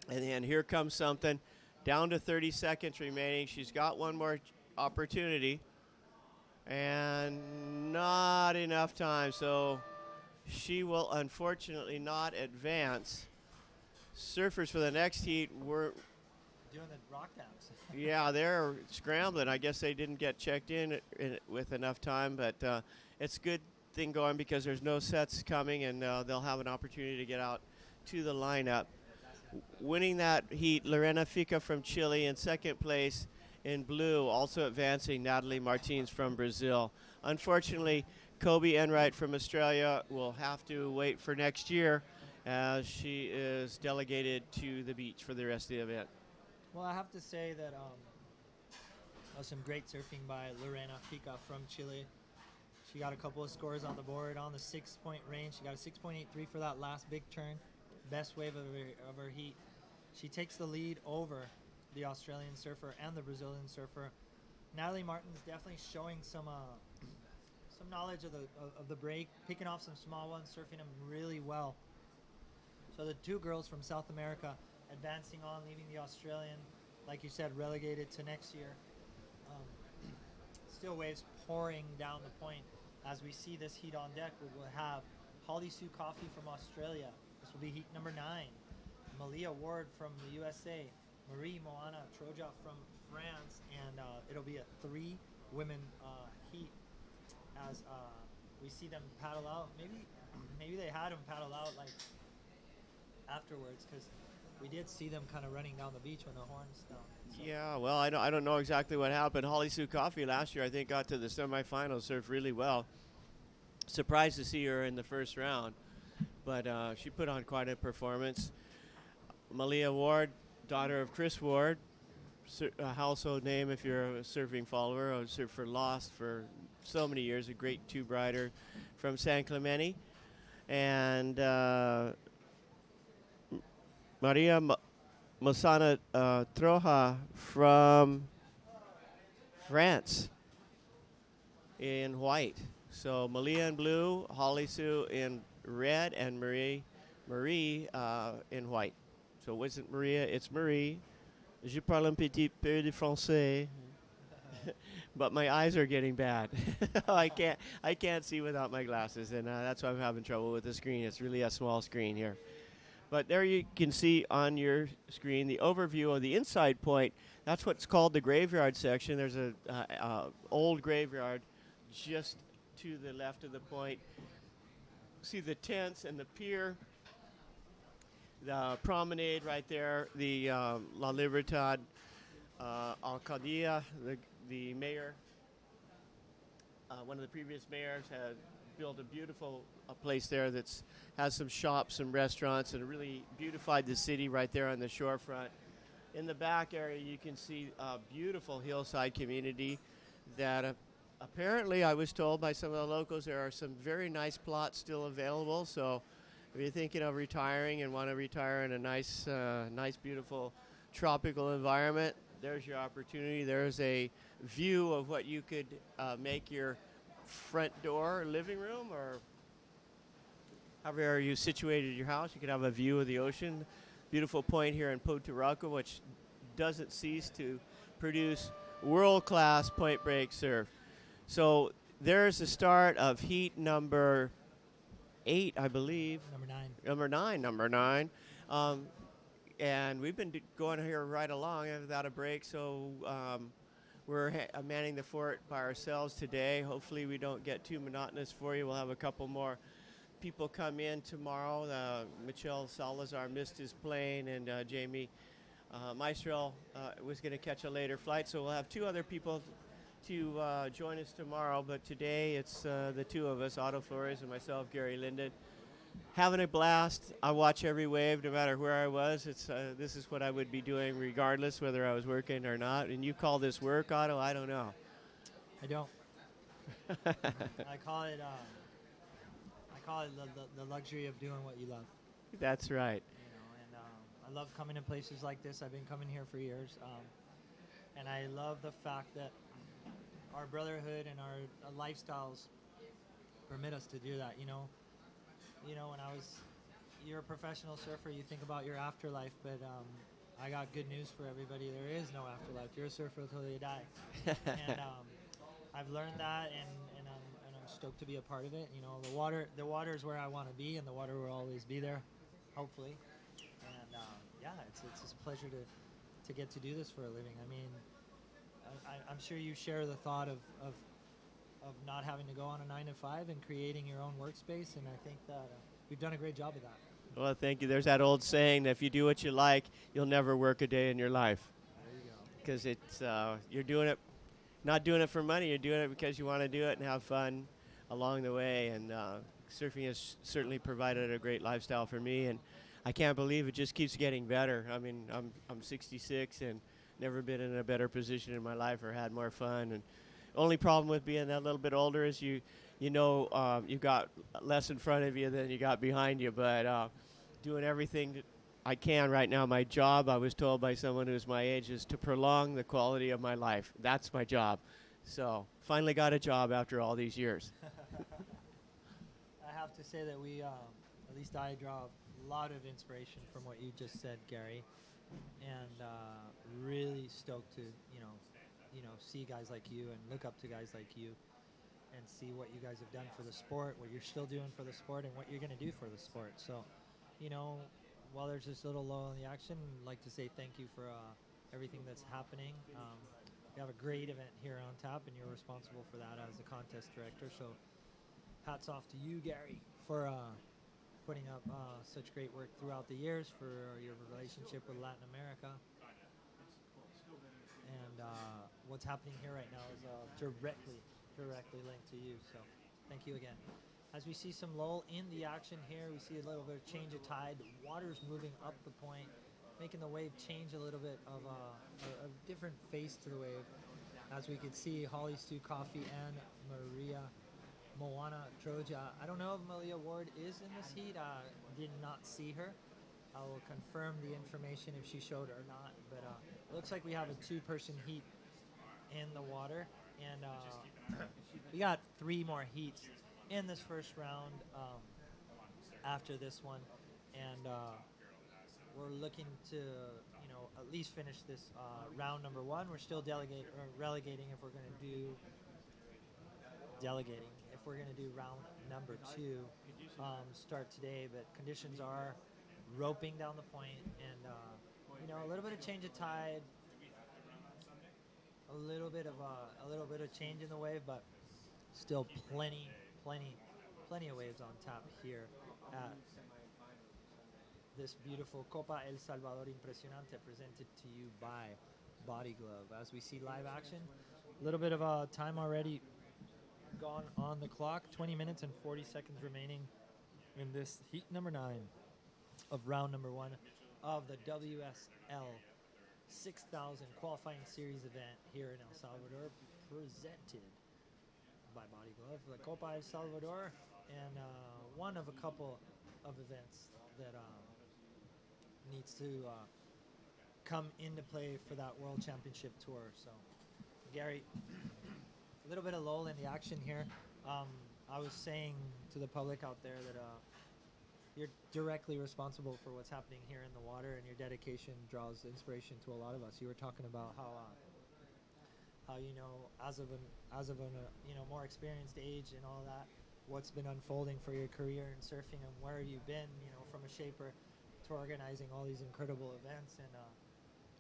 And then here comes something. Down to 30 seconds remaining. She's got one more opportunity. And not enough time. So she will unfortunately not advance. Surfers for the next heat were. Doing the rock downs. Yeah, they're scrambling. I guess they didn't get checked in with enough time, but it's a good thing going because there's no sets coming, and they'll have an opportunity to get out to the lineup. Winning that heat, Lorena Fica from Chile in 2nd place in blue, also advancing Natalie Martins from Brazil. Unfortunately, Kobe Enright from Australia will have to wait for next year as she is delegated to the beach for the rest of the event. Well, I have to say that was some great surfing by Lorena Fica from Chile. She got a couple of scores on the board on the 6-point range. She got a 6.83 for that last big turn. Best wave of her heat. She takes the lead over the Australian surfer and the Brazilian surfer. Natalie Martin's definitely showing some knowledge of the break, picking off some small ones, surfing them really well. So the 2 girls from South America advancing on, leaving the Australian, like you said, relegated to next year. Still waves pouring down the point. As we see this heat on deck, we will have Holly Sue Coffey from Australia. This will be heat number 9. Malia Ward from the USA. Marie Moana Troja from France. And it'll be a 3-women heat as we see them paddle out. Maybe they had them paddle out like afterwards, because we did see them kind of running down the beach when the horns down. So. Yeah, well, I don't know exactly what happened. Holly Sue Coffey last year, I think, got to the semifinals, surfed really well. Surprised to see her in the first round, but she put on quite a performance. Malia Ward, daughter of Chris Ward, a household name if you're a surfing follower. I surfed for Lost for so many years, a great tube rider from San Clemente. And Maria Mosana Troja from France in white. So Malia in blue, Holly Sue in red, and Marie in white. So it wasn't Maria, it's Marie. Je parle un petit peu de français. But my eyes are getting bad. I can't see without my glasses, and that's why I'm having trouble with the screen. It's really a small screen here. But there you can see on your screen the overview of the inside point. That's what's called the graveyard section. There's a old graveyard just to the left of the point. See the tents and the pier, the promenade right there, the La Libertad Alcaldía, the mayor, one of the previous mayors had built a beautiful place there that's has some shops, some restaurants, and really beautified the city right there on the shorefront. In the back area, you can see a beautiful hillside community that apparently, I was told by some of the locals, there are some very nice plots still available. So if you're thinking of retiring and want to retire in a nice, beautiful tropical environment, there's your opportunity. There's a view of what you could make your front door, living room, or however you situated your house. You could have a view of the ocean. Beautiful point here in Poturalco, which doesn't cease to produce world-class point break surf. So there's the start of heat number 8, I believe. Number nine. And we've been going here right along without a break, so we're manning the fort by ourselves today. Hopefully we don't get too monotonous for you. We'll have a couple more people come in tomorrow. Michelle Salazar missed his plane, and Jamie Maestro was going to catch a later flight, so we'll have 2 other people to join us tomorrow, but today it's the two of us, Otto Flores and myself, Gary Linden, having a blast. I watch every wave, no matter where I was. It's this is what I would be doing regardless whether I was working or not. And you call this work, Otto? I don't know. I don't. I call it the luxury of doing what you love. That's right. You know, and I love coming to places like this. I've been coming here for years, and I love the fact that our brotherhood and our lifestyles permit us to do that. When you're a professional surfer, you think about your afterlife, but I got good news for everybody. There is no afterlife. You're a surfer until you die, and I've learned that, and I'm stoked to be a part of it. The water is where I want to be, and the water will always be there, hopefully. And it's a pleasure to get to do this for a living. I mean, I'm sure you share the thought of not having to go on a 9 to 5 and creating your own workspace, and I think that we've done a great job of that. Well, thank you. There's that old saying that if you do what you like, you'll never work a day in your life. There you go. Because it's you're doing it, not doing it for money. You're doing it because you want to do it and have fun along the way. And surfing has certainly provided a great lifestyle for me, and I can't believe it just keeps getting better. I mean, I'm 66 and never been in a better position in my life or had more fun. And only problem with being that little bit older is you've got less in front of you than you got behind you. But doing everything that I can right now. My job, I was told by someone who's my age, is to prolong the quality of my life. That's my job. So finally got a job after all these years. I have to say that we, at least I draw a lot of inspiration from what you just said, Gary, and really stoked to see guys like you and look up to guys like you and see what you guys have done for the sport, what you're still doing for the sport, and what you're going to do for the sport. So, while there's this little lull in the action, I'd like to say thank you for everything that's happening. We have a great event here on tap, and you're responsible for that as the contest director. So hats off to you, Gary, for putting up such great work throughout the years, for your relationship with Latin America. And what's happening here right now is directly linked to you. So thank you again. As we see some lull in the action here, we see a little bit of change of tide. The water's moving up the point, making the wave change a little bit of a different face to the wave. As we can see, Holly Stu Coffey and Maria Moana Troja. I don't know if Malia Ward is in this heat. Did not see her. I will confirm the information if she showed or not. But it looks like we have a 2-person heat in the water. And we got 3 more heats in this first round after this one. And we're looking to, at least finish this round number 1. We're still relegating if we're going to do if we're going to do round number 2 start today. But conditions are roping down the point, and a little bit of change of tide, a little bit of change in the wave, but still plenty of waves on tap here at this beautiful Copa El Salvador Impresionante, presented to you by Body Glove. As we see live action, a little bit of time already gone on the clock, 20 minutes and 40 seconds remaining in this heat number 9 of round number 1 of the WSL 6000 qualifying series event here in El Salvador, presented by Body Glove, the Copa El Salvador, and one of a couple of events that needs to come into play for that World Championship Tour. So, Gary, a little bit of lull in the action here. I was saying to the public out there that you're directly responsible for what's happening here in the water, and your dedication draws inspiration to a lot of us. You were talking about how as of a more experienced age and all that, what's been unfolding for your career in surfing, and where you've been, from a shaper to organizing all these incredible events. And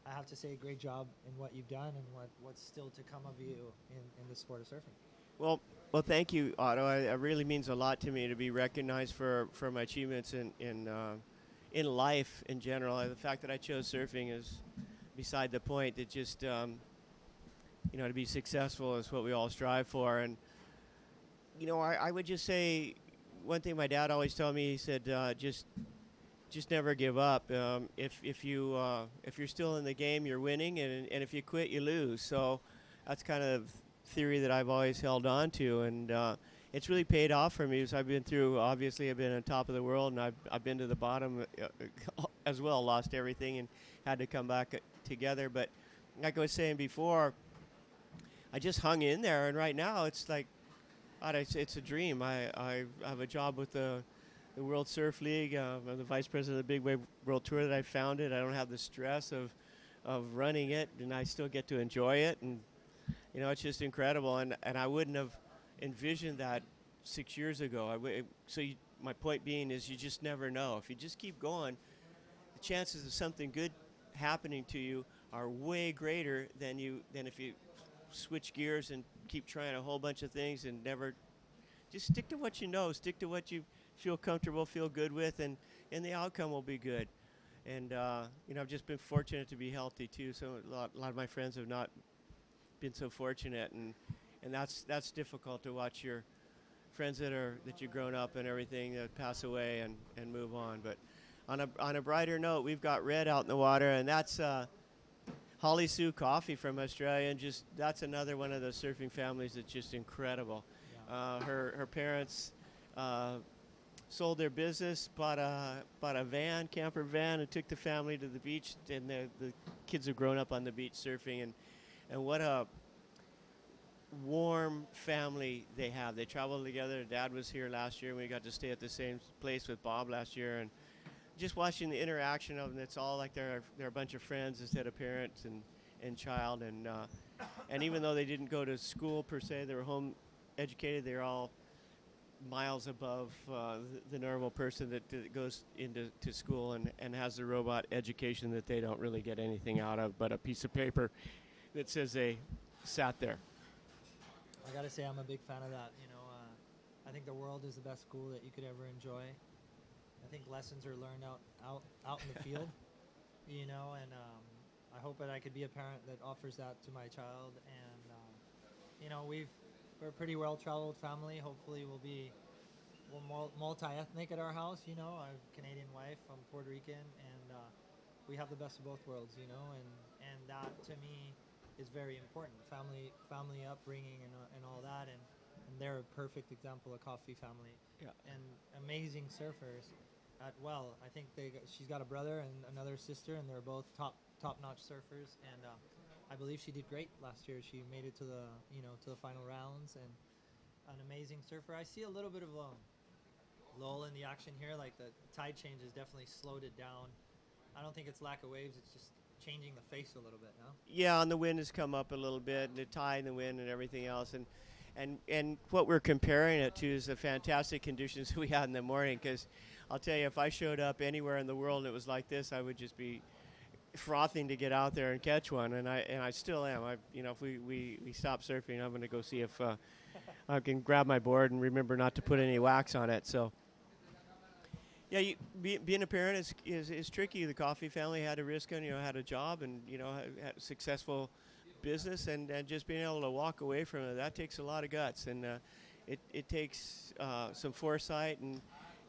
I have to say, great job in what you've done and what's still to come of you in the sport of surfing. Well, thank you, Otto. It really means a lot to me to be recognized for my achievements in life in general. The fact that I chose surfing is beside the point. It just to be successful is what we all strive for. And I would just say one thing my dad always told me. He said, just never give up. If you're still in the game, you're winning, and if you quit, you lose. So that's kind of theory that I've always held on to, and it's really paid off for me. Because I've been through, obviously, I've been on top of the world, and I've been to the bottom as well. Lost everything and had to come back together. But like I was saying before, I just hung in there, and right now it's like, God, it's a dream. I have a job with the World Surf League. I'm the vice president of the Big Wave World Tour that I founded. I don't have the stress of running it, and I still get to enjoy it. And it's just incredible. And I wouldn't have envisioned that 6 years ago. My point being is, you just never know. If you just keep going, the chances of something good happening to you are way greater than if you switch gears and keep trying a whole bunch of things and never. Just stick to what you know. Stick to what you feel comfortable, feel good with, and the outcome will be good. And I've just been fortunate to be healthy too. So a lot of my friends have not been so fortunate, and that's difficult to watch your friends that you've grown up and everything pass away and move on. But on a brighter note, we've got Red out in the water, and that's Holly Sue Coffee from Australia, and just that's another one of those surfing families that's just incredible. Her parents sold their business, bought a camper van, and took the family to the beach. And the kids have grown up on the beach surfing, and what a warm family they have. They travel together. Dad was here last year, and we got to stay at the same place with Bob last year. And just watching the interaction of them, it's all like they're a bunch of friends instead of parents and child. And even though they didn't go to school per se, they were home educated. They're all miles above the normal person that goes into school and has the robot education that they don't really get anything out of but a piece of paper that says they sat there. I gotta say, I'm a big fan of that. I think the world is the best school that you could ever enjoy. I think lessons are learned out in the field, and I hope that I could be a parent that offers that to my child. And we're a pretty well-traveled family. Hopefully, we're multi-ethnic at our house. I have a Canadian wife, I'm Puerto Rican, and we have the best of both worlds. And that to me is very important. Family upbringing and all that, and they're a perfect example of coffee family. Yeah. And amazing surfers. I think she's got a brother and another sister, and they're both top-notch surfers. And I believe she did great last year. She made it to the final rounds, and an amazing surfer. I see a little bit of a lull in the action here. Like the tide change has definitely slowed it down. I don't think it's lack of waves. It's just changing the face a little bit, no? Yeah, and the wind has come up a little bit, and the tide and the wind and everything else. And what we're comparing it to is the fantastic conditions we had in the morning. Because I'll tell you, if I showed up anywhere in the world and it was like this, I would just be frothing to get out there and catch one. And I still am. If we stop surfing, I'm going to go see if I can grab my board and remember not to put any wax on it. So. Yeah, being a parent is tricky. The Coffee family had a risk on, had a job and, had a successful business, and just being able to walk away from it, that takes a lot of guts. And it takes some foresight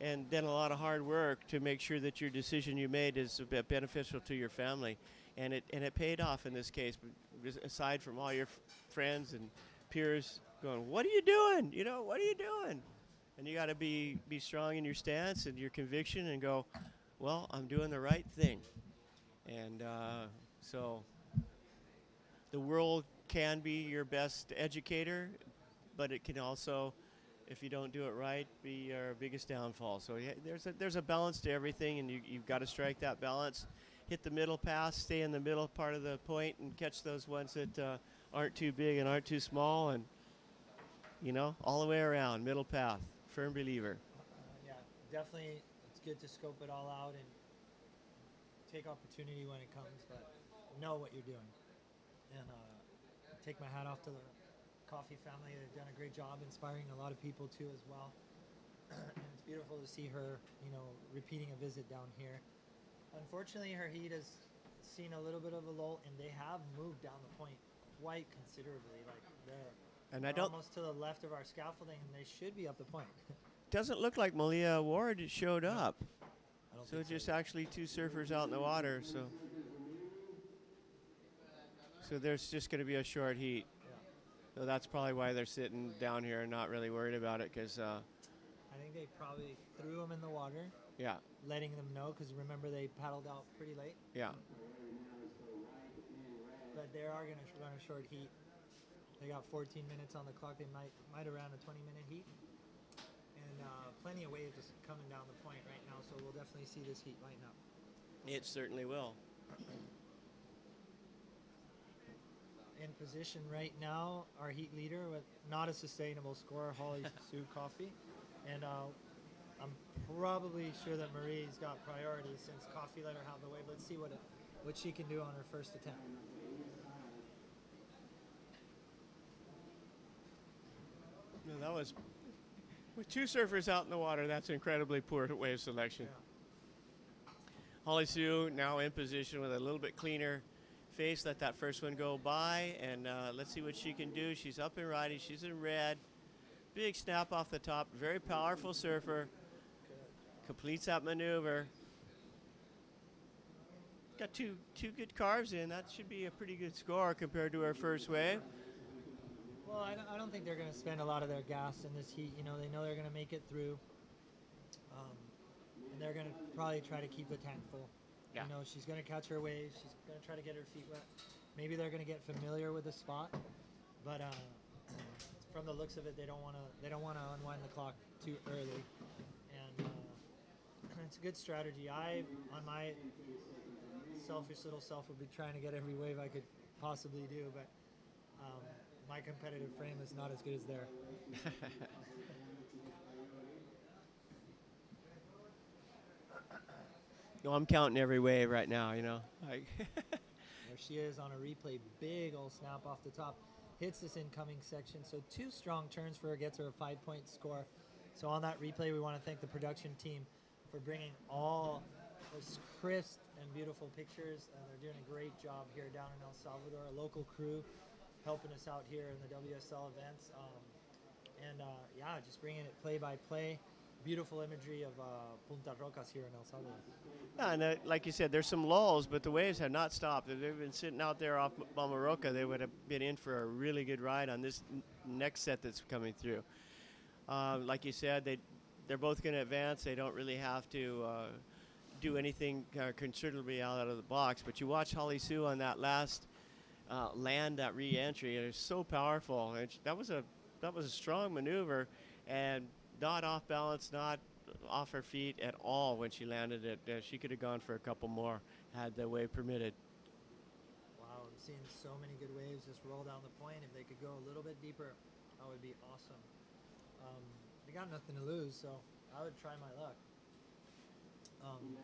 and then a lot of hard work to make sure that your decision you made is beneficial to your family. And it paid off in this case, aside from all your friends and peers going, what are you doing? What are you doing? And you got to be strong in your stance and your conviction and go, well, I'm doing the right thing. And so the world can be your best educator, but it can also, if you don't do it right, be your biggest downfall. So yeah, there's a balance to everything, and you've got to strike that balance. Hit the middle pass, stay in the middle part of the point, and catch those ones that aren't too big and aren't too small, and all the way around, middle path. Firm believer. Yeah, definitely. It's good to scope it all out and take opportunity when it comes, but know what you're doing. And take my hat off to the Coffee family. They've done a great job inspiring a lot of people too as well. And it's beautiful to see her, repeating a visit down here. Unfortunately, her heat has seen a little bit of a lull, and they have moved down the point quite considerably. Like And they're I don't almost to the left of our scaffolding, and they should be up the point. doesn't look like Malia Ward showed up. I don't So think just so. actually two surfers out in the water. So there's just going to be a short heat. Yeah. So that's probably why they're sitting down here and not really worried about it, because I think they probably threw them in the water, yeah, letting them know, because remember they paddled out pretty late. yeah. But they are going to run a short heat. They got 14 minutes on the clock. They might around a 20-minute heat. And plenty of waves just coming down the point right now, so we'll definitely see this heat lighten up. It certainly will. In position right now, our heat leader with not a sustainable score, Holly Sue Coffey. And I'm probably sure that Marie's got priority since Coffey let her have the wave. Let's see what she can do on her first attempt. No, that was with two surfers out in the water. That's incredibly poor wave selection. Holly Sue now in position with a little bit cleaner face. Let that first one go by, and let's see what she can do. She's up and riding. She's in red. Big snap off the top. Very powerful surfer. Completes that maneuver. Got two good carves in. That should be a pretty good score compared to her first wave. Well, I don't think they're going to spend a lot of their gas in this heat. You know, they know they're going to make it through. And they're going to probably try to keep the tank full. Yeah. You know, she's going to catch her waves. She's going to try to get her feet wet. Maybe they're going to get familiar with the spot. But from the looks of it, they don't want to unwind the clock too early. And it's a good strategy. I, on my selfish little self, would be trying to get every wave I could possibly do. But my competitive frame is not as good as theirs. No, I'm counting every wave right now, you know. There she is on a replay. Big old snap off the top. Hits this incoming section. So 2 strong turns for her, gets her a 5-point score. So on that replay, we want to thank the production team for bringing all those crisp and beautiful pictures. They're doing a great job here down in El Salvador. A local crew helping us out here in the WSL events. Yeah, just bringing it play by play. Beautiful imagery of Punta Rocas here in El Salvador. Yeah, and like you said, there's some lulls, but the waves have not stopped. If they've been sitting out there off Mamaroca, they would have been in for a really good ride on this next set that's coming through. Like you said, they're both going to advance. They don't really have to do anything considerably out of the box. But you watch Holly Sue on that last land, that re-entry. It was so powerful. And that was a strong maneuver, and not off balance, not off her feet at all when she landed it. She could have gone for a couple more had the wave permitted. Wow, I'm seeing so many good waves just roll down the point. If they could go a little bit deeper, that would be awesome. They got nothing to lose, so I would try my luck.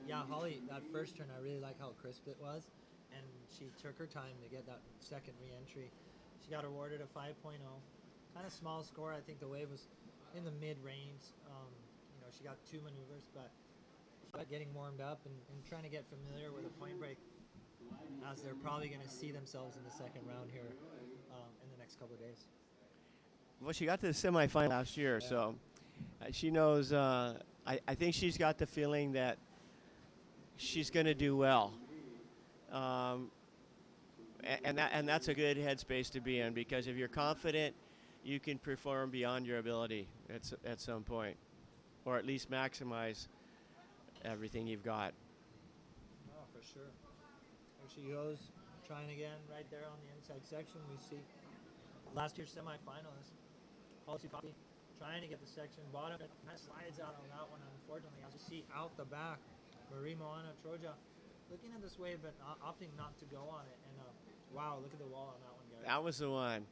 Yeah, Holly, that first turn, I really like how crisp it was, and she took her time to get that second re-entry. She got awarded a 5.0. Kind of small score. I think the wave was in the mid-range. You know, she got 2 maneuvers, but she got getting warmed up and trying to get familiar with a point break, as they're probably going to see themselves in the second round here in the next couple of days. Well, she got to the semifinal last year, so she knows. I think she's got the feeling that she's going to do well, and that's a good headspace to be in, because if you're confident, you can perform beyond your ability at some point, or at least maximize everything you've got. Oh, for sure. There she goes, trying again right there on the inside section. We see last year's semifinalist, Holly Coffey, trying to get the section bottom. It kind of slides out on that one, unfortunately. As you see out the back, Marie Moana Troja looking at this wave, but opting not to go on it. And wow, look at the wall on that one, guys. That was the one.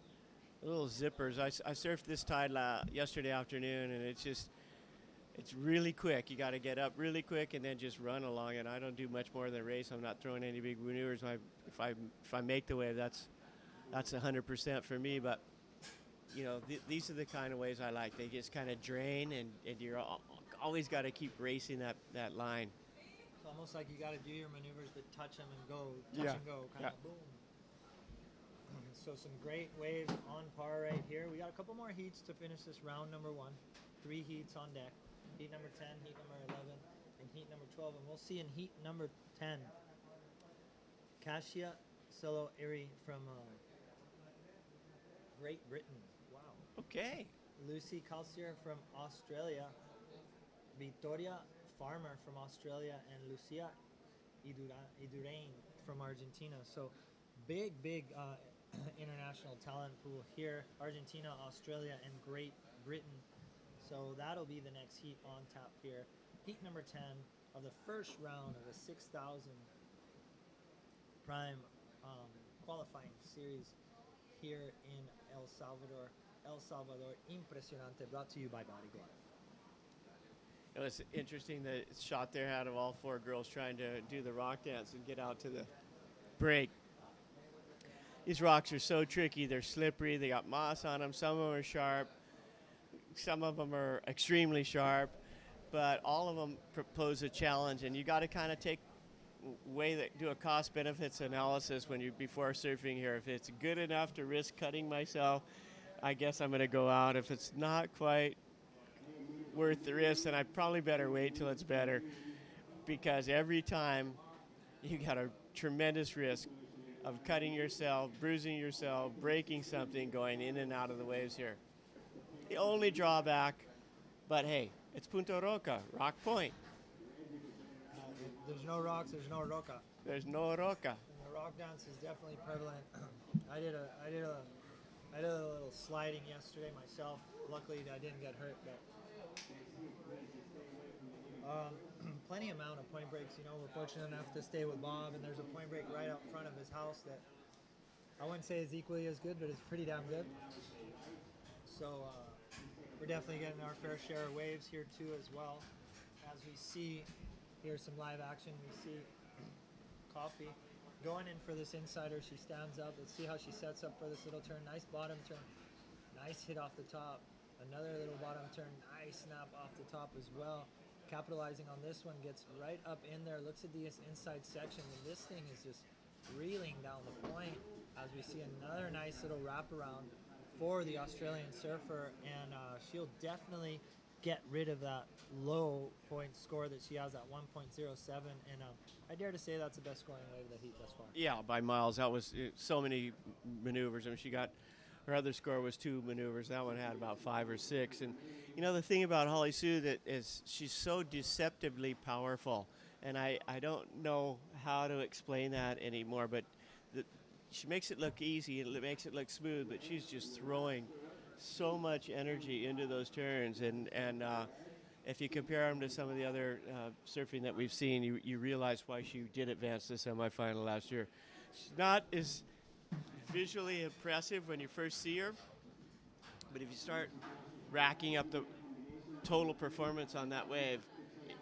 Little zippers. I surfed this tide yesterday afternoon, and it's really quick. You got to get up really quick and then just run along it. I don't do much more than race. I'm not throwing any big maneuvers. If I make the wave, that's 100% for me. But you know, these are the kind of waves I like. They just kind of drain, and you're always got to keep racing that line. It's almost like you got to do your maneuvers, but touch them and go, Yeah. and go, kind of boom. So some great waves on par right here. We got a couple more heats to finish this round number 1. 3 heats on deck. Heat number 10, heat number 11, and heat number 12. And we'll see in heat number 10, Kasia Solo Iri from Great Britain. Wow. Okay. Lucy Calcier from Australia. Victoria Farmer from Australia. And Lucia Idurain from Argentina. So big international talent pool here. Argentina, Australia, and Great Britain. So that'll be the next heat on tap here. Heat number 10 of the first round of the 6,000 Prime qualifying series here in El Salvador. El Salvador Impresionante, brought to you by Body Glove. It was interesting the shot there had of all 4 girls trying to do the rock dance and get out to the break. These rocks are so tricky. They're slippery. They got moss on them. Some of them are sharp. Some of them are extremely sharp. But all of them propose a challenge, and you got to kind of do a cost benefits analysis when you before surfing here. If it's good enough to risk cutting myself, I guess I'm going to go out. If it's not quite worth the risk, then I probably better wait till it's better, because every time you got a tremendous risk of cutting yourself, bruising yourself, breaking something, going in and out of the waves here. The only drawback, but hey, it's Punta Roca, Rock Point. There's no rocks, there's no roca. There's no roca. And the rock dance is definitely prevalent. I did a little sliding yesterday myself. Luckily, I didn't get hurt, but plenty amount of point breaks. You know, we're fortunate enough to stay with Bob, and there's a point break right out front of his house that I wouldn't say is equally as good, but it's pretty damn good. So we're definitely getting our fair share of waves here too as well. As we see, here's some live action. We see Coffee going in for this insider. She stands up. Let's see how she sets up for this little turn. Nice bottom turn. Nice hit off the top. Another little bottom turn. Nice snap off the top as well. Capitalizing on this one, gets right up in there. Looks at the inside section, and this thing is just reeling down the point as we see another nice little wraparound for the Australian surfer, and she'll definitely get rid of that low point score that she has at 1.07, and I dare to say that's the best scoring wave of the heat thus far. Yeah, by miles. That was so many maneuvers. I mean, her other score was 2 maneuvers. That one had about 5 or 6. And you know, the thing about Holly Sue that is she's so deceptively powerful, and I don't know how to explain that anymore, but she makes it look easy and it makes it look smooth, but she's just throwing so much energy into those turns, and if you compare them to some of the other surfing that we've seen, you realize why she did advance to the semifinal last year. She's not as visually impressive when you first see her, but if you start racking up the total performance on that wave,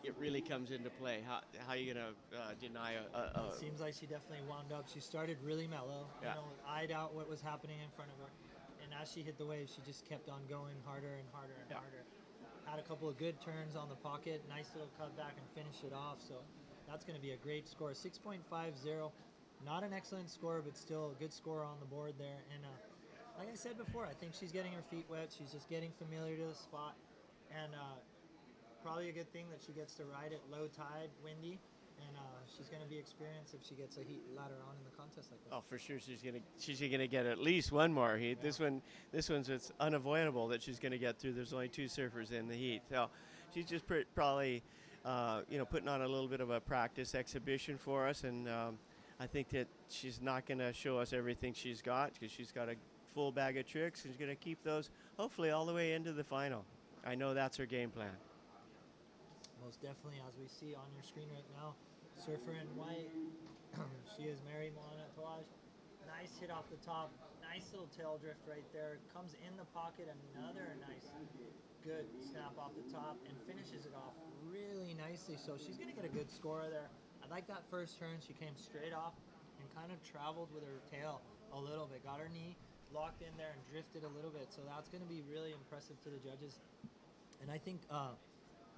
it really comes into play. How are you going to deny It seems like she definitely wound up. She started really mellow, Yeah. you know, eyed out what was happening in front of her. And as she hit the wave, she just kept on going harder and harder and Yeah. harder. Had a couple of good turns on the pocket, nice little cutback and finish it off. So that's going to be a great score. 6.50. Not an excellent score, but still a good score on the board there. And like I said before, I think she's getting her feet wet. She's just getting familiar to the spot. And probably a good thing that she gets to ride it low tide, windy. And she's going to be experienced if she gets a heat later on in the contest like that. Oh, for sure, she's gonna get at least one more heat. Yeah. This one's it's unavoidable that she's gonna get through. There's only 2 surfers in the heat, so she's just probably, putting on a little bit of a practice exhibition for us. And I think that she's not gonna show us everything she's got, because she's got a full bag of tricks, and she's gonna keep those hopefully all the way into the final. I know that's her game plan. Most definitely, as we see on your screen right now, surfer in white. She is Mary Moana Toaj. Nice hit off the top. Nice little tail drift right there. Comes in the pocket. Another nice, good snap off the top and finishes it off really nicely. So she's going to get a good score there. I like that first turn. She came straight off and kind of traveled with her tail a little bit. Got her knee locked in there and drifted a little bit. So that's going to be really impressive to the judges. And I think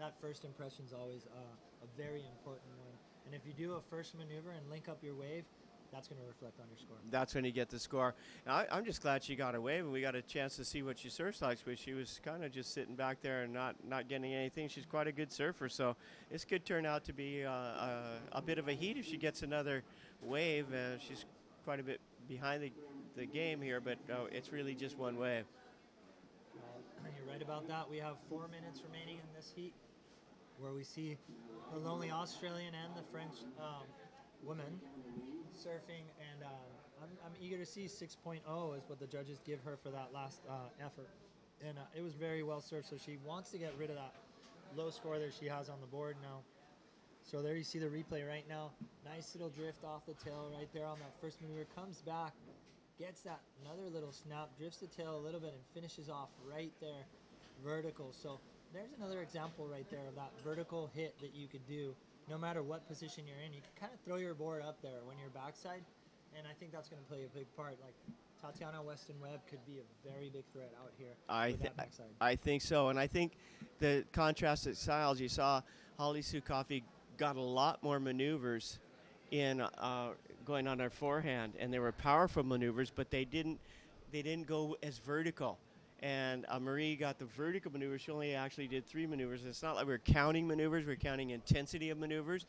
that first impression is always a very important one. And if you do a first maneuver and link up your wave, that's going to reflect on your score. That's when you get the score. I'm just glad she got away and we got a chance to see what she surfs like. But she was kind of just sitting back there and not getting anything. She's quite a good surfer, so this could turn out to be a bit of a heat if she gets another wave. She's quite a bit behind the game here, but it's really just one wave. Well, you're right about that. We have 4 minutes remaining in this heat, where we see the lonely Australian and the French women surfing, and I'm eager to see 6.0 is what the judges give her for that last effort, and it was very well surfed. So she wants to get rid of that low score that she has on the board now. So there you see the replay right now. Nice little drift off the tail right there on that first maneuver. Comes back, gets that another little snap, drifts the tail a little bit, and finishes off right there, vertical. So there's another example right there of that vertical hit that you could do no matter what position you're in. You can kind of throw your board up there when you're backside, and I think that's going to play a big part. Like Tatiana Weston Webb could be a very big threat out here with that backside. I think so, and I think the contrasted styles, you saw Holly Sue Coffey got a lot more maneuvers in going on her forehand, and they were powerful maneuvers, but they didn't go as vertical. And Marie got the vertical maneuvers. She only actually did 3 maneuvers. It's not like we're counting maneuvers, we're counting intensity of maneuvers,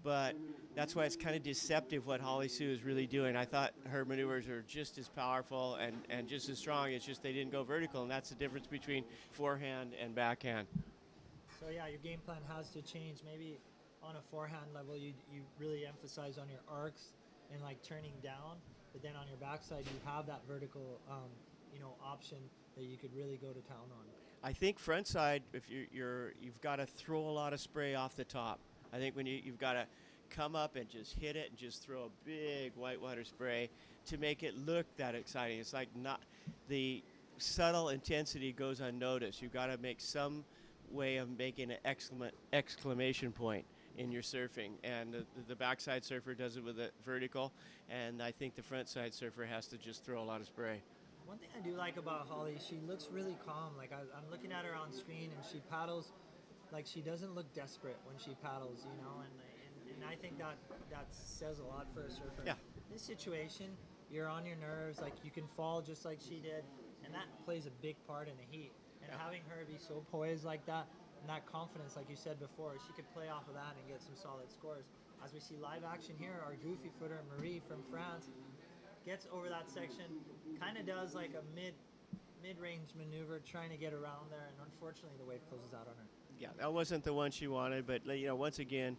but that's why it's kind of deceptive what Holly Sue is really doing. I thought her maneuvers are just as powerful and just as strong. It's just they didn't go vertical, and that's the difference between forehand and backhand. So yeah, your game plan has to change. Maybe on a forehand level, you really emphasize on your arcs and like turning down, but then on your backside, you have that vertical, option that you could really go to town on. I think front side, if you've got to throw a lot of spray off the top. I think when you've got to come up and just hit it and just throw a big whitewater spray to make it look that exciting. It's like not the subtle intensity goes unnoticed. You've got to make some way of making an exclamation point in your surfing, and the backside surfer does it with a vertical, and I think the front side surfer has to just throw a lot of spray. One thing I do like about Holly, she looks really calm. Like I'm looking at her on screen, and she paddles like she doesn't look desperate when she paddles, and I think that says a lot for a surfer. Yeah. In this situation, you're on your nerves, like you can fall just like she did, and that plays a big part in the heat. And having her be so poised like that, and that confidence, like you said before, she could play off of that and get some solid scores. As we see live action here, our goofy footer Marie from France gets over that section, kind of does like a mid-range maneuver trying to get around there, and unfortunately the wave closes out on her. Yeah, that wasn't the one she wanted, but once again,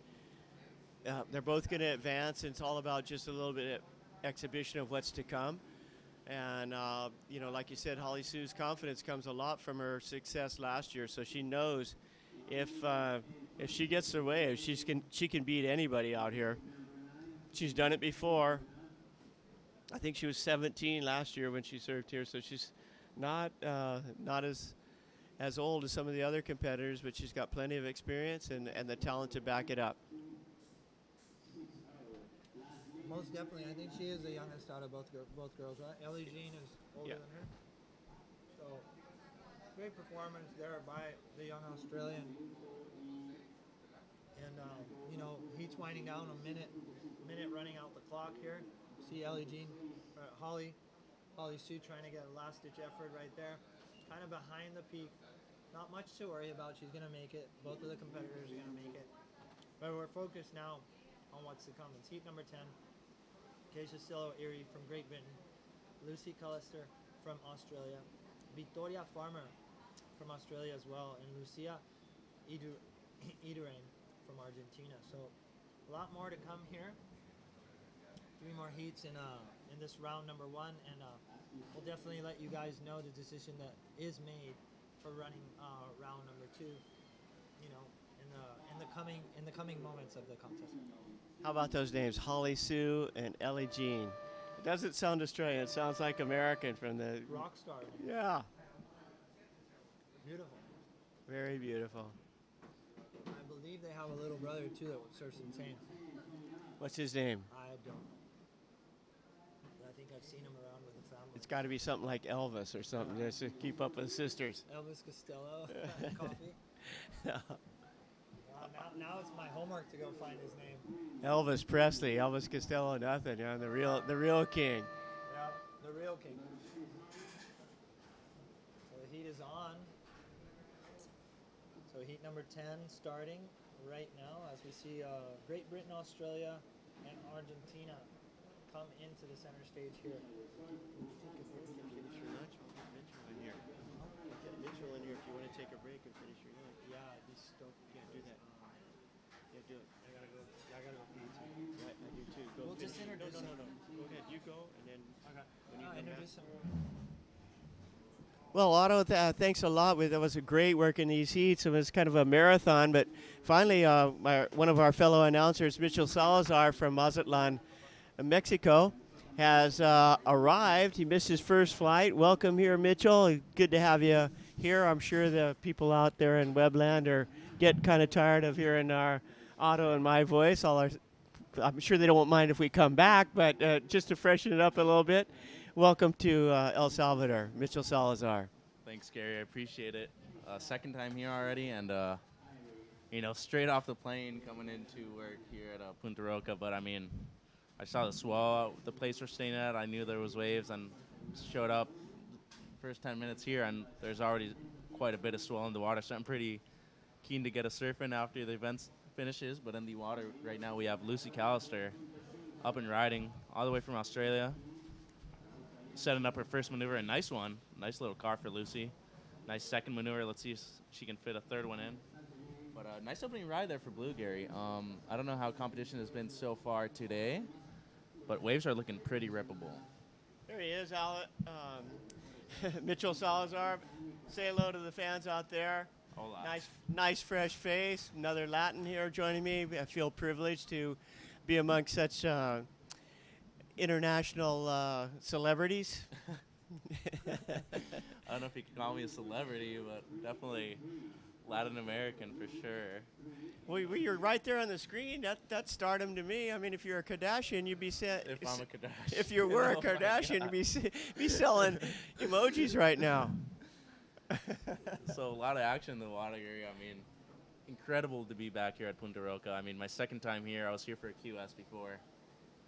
they're both going to advance, and it's all about just a little bit of exhibition of what's to come. And like you said, Holly Sue's confidence comes a lot from her success last year, so she knows if she gets her way, she can beat anybody out here. She's done it before. I think she was 17 last year when she served here, so she's not as old as some of the other competitors, but she's got plenty of experience and the talent to back it up. Most definitely. I think she is the youngest out of both girls, right? Ellie Jean is older than her. So, great performance there by the young Australian. And, heat's winding down, a minute running out the clock here. See Ellie Jean, Holly Sue trying to get a last-ditch effort right there. Kind of behind the peak. Not much to worry about. She's going to make it. Both of the competitors are going to make it. But we're focused now on what's to come. It's heat number 10. Keisha Sillo-Erie from Great Britain, Lucy Cullister from Australia, Victoria Farmer from Australia as well, and Lucia Idurain from Argentina. So a lot more to come here. 3 more heats in this round number 1, and we'll definitely let you guys know the decision that is made for running round number 2. In the coming moments of the contest. How about those names, Holly Sue and Ellie Jean? It doesn't sound Australian. It sounds like American from the Rock star. Yeah. Beautiful. Very beautiful. I believe they have a little brother too that surfs in Saints. What's his name? I don't. I think I've seen him around with the family. It's got to be something like Elvis or something just to keep up with the sisters. Elvis Costello, Coffee. Wow, Now it's my homework to go find his name. Elvis Presley, Elvis Costello, nothing. Yeah, the real king. Yeah, the real king. So the heat is on. So heat number 10 starting right now as we see Great Britain, Australia, and Argentina come into the center stage here. Finish your lunch. Mitchell in here. Get Mitchell in here if you want to take a break and finish your lunch. Yeah, just don't. Yeah, do that. Yeah, do it. I gotta go pee too. Right, I do too. Go We'll finish. just introduce No. him. Go ahead. You go, and then Okay. when you I'll come back. introduce him. Well, Otto, thanks a lot. That was a great work in these heats. It was kind of a marathon, but finally, one of our fellow announcers, Mitchell Salazar from Mazatlan, Mexico, has arrived. He missed his first flight. Welcome here, Mitchell. Good to have you here. I'm sure the people out there in Webland are getting kind of tired of hearing our Otto and my voice. I'm sure they don't mind if we come back, but just to freshen it up a little bit. Welcome to El Salvador, Mitchell Salazar. Thanks, Gary. I appreciate it. Second time here already, and straight off the plane coming into work here at Punta Roca. But I mean, I saw the swell, the place we're staying at. I knew there was waves, and showed up first 10 minutes here, and there's already quite a bit of swell in the water. So I'm pretty keen to get a surf in after the event finishes. But in the water right now, we have Lucy Callister up and riding all the way from Australia, setting up her first maneuver. A nice one. Nice little car for Lucy. Nice second maneuver. Let's see if she can fit a third one in. But a nice opening ride there for Blue, Gary. I don't know how competition has been so far today, but waves are looking pretty rippable. There he is, Mitchell Salazar. Say hello to the fans out there. Hola. Nice fresh face. Another Latin here joining me. I feel privileged to be amongst such international celebrities. I don't know if you can call me a celebrity, but definitely Latin American for sure. Well, you're right there on the screen. That's stardom to me. I mean, if you're a Kardashian, you'd be set. If I'm a Kardashian. If you were a Oh my Kardashian, God. you'd be selling emojis right now. So a lot of action in the water area. I mean, incredible to be back here at Punta Roca. I mean, my second time here. I was here for a QS before,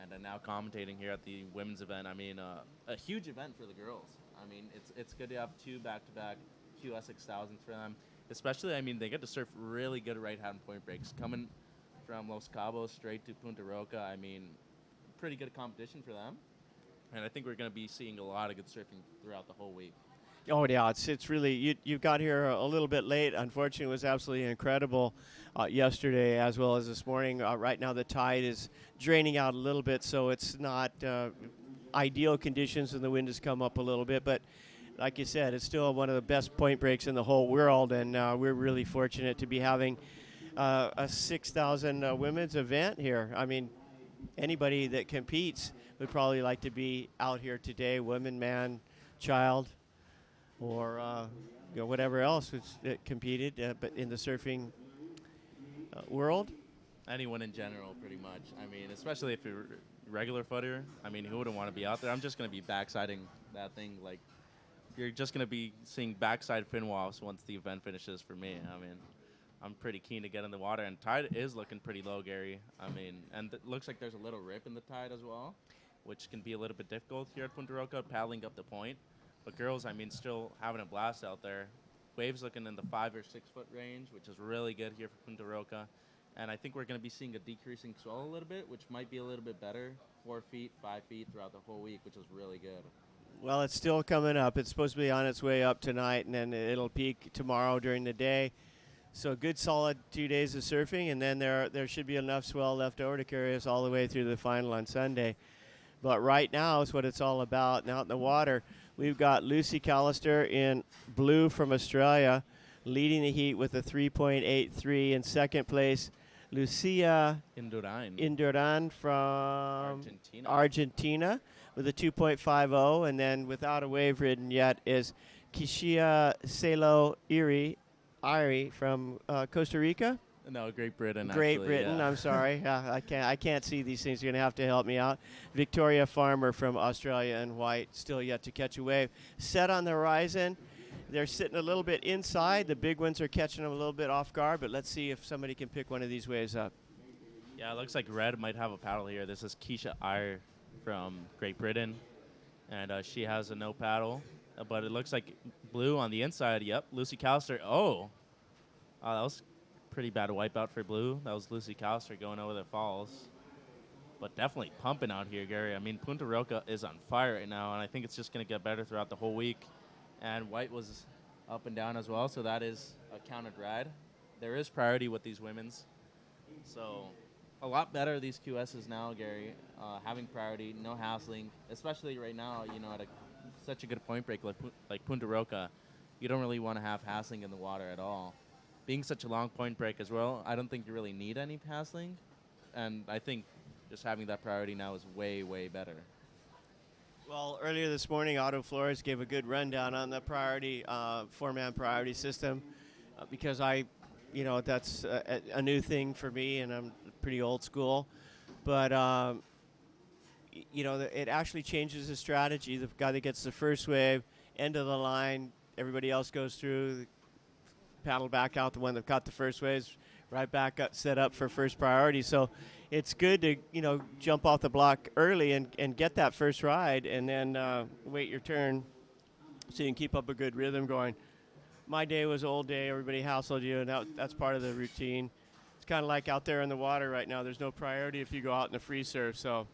and I'm now commentating here at the women's event. I mean, a huge event for the girls. I mean, it's good to have two back-to-back QS 6000s for them. Especially, I mean, they get to surf really good right-hand point breaks. Coming from Los Cabos straight to Punta Roca, I mean, pretty good competition for them. And I think we're going to be seeing a lot of good surfing throughout the whole week. Oh yeah, it's really you got here a little bit late. Unfortunately, it was absolutely incredible yesterday as well as this morning. Right now, the tide is draining out a little bit, so it's not ideal conditions, and the wind has come up a little bit. But like you said, it's still one of the best point breaks in the whole world, and we're really fortunate to be having a 6,000 women's event here. I mean, anybody that competes would probably like to be out here today, woman, man, child, or whatever else was competed, but in the surfing world. Anyone in general, pretty much. I mean, especially if you're a regular footer. I mean, who wouldn't want to be out there? I'm just going to be backsiding that thing. Like, you're just going to be seeing backside fin walls once the event finishes for me. I mean, I'm pretty keen to get in the water, and tide is looking pretty low, Gary. I mean, and it looks like there's a little rip in the tide as well, which can be a little bit difficult here at Punta Roca, paddling up the point. But girls, I mean, still having a blast out there. Waves looking in the 5 or 6 foot range, which is really good here for Punta Roca. And I think we're going to be seeing a decreasing swell a little bit, which might be a little bit better, 4 feet, 5 feet throughout the whole week, which is really good. Well, it's still coming up. It's supposed to be on its way up tonight, and then it'll peak tomorrow during the day. So a good solid 2 days of surfing, and then there should be enough swell left over to carry us all the way through the final on Sunday. But right now is what it's all about. And out in the water, we've got Lucy Callister in blue from Australia, leading the heat with a 3.83. In second place, Lucia Indurain from Argentina with a 2.50. And then without a wave ridden yet is Kishia Celo Iri from Costa Rica. No, Great Britain. Great actually, Britain. yeah. I'm sorry. I can't see these things. You're gonna have to help me out. Victoria Farmer from Australia in white, still yet to catch a wave. Set on the horizon, they're sitting a little bit inside. The big ones are catching them a little bit off guard, but let's see if somebody can pick one of these waves up. Yeah, it looks like red might have a paddle here. This is Keisha Iyer from Great Britain, and she has a no paddle. But it looks like blue on the inside. Yep, Lucy Callister. Oh, that was pretty bad wipeout for blue. That was Lucy Callister going over the falls. But definitely pumping out here, Gary. I mean, Punta Roca is on fire right now, and I think it's just going to get better throughout the whole week. And white was up and down as well, so that is a counted ride. There is priority with these women's. So a lot better, these QSs now, Gary, having priority, no hassling, especially right now, you know, at such a good point break like Punta Roca, you don't really want to have hassling in the water at all. Being such a long point break as well, I don't think you really need any hassling, and I think just having that priority now is way, way better. Well, earlier this morning, Otto Flores gave a good rundown on the priority, four-man priority system, because that's a new thing for me, and I'm pretty old school. But, it actually changes the strategy. The guy that gets the first wave, end of the line, everybody else goes through, paddle back out. The one that caught the first waves, right back up, set up for first priority. So it's good to, jump off the block early and get that first ride, and then wait your turn so you can keep up a good rhythm going. My day was old day. Everybody hassled you, and that's part of the routine. It's kind of like out there in the water right now. There's no priority if you go out in the free surf. So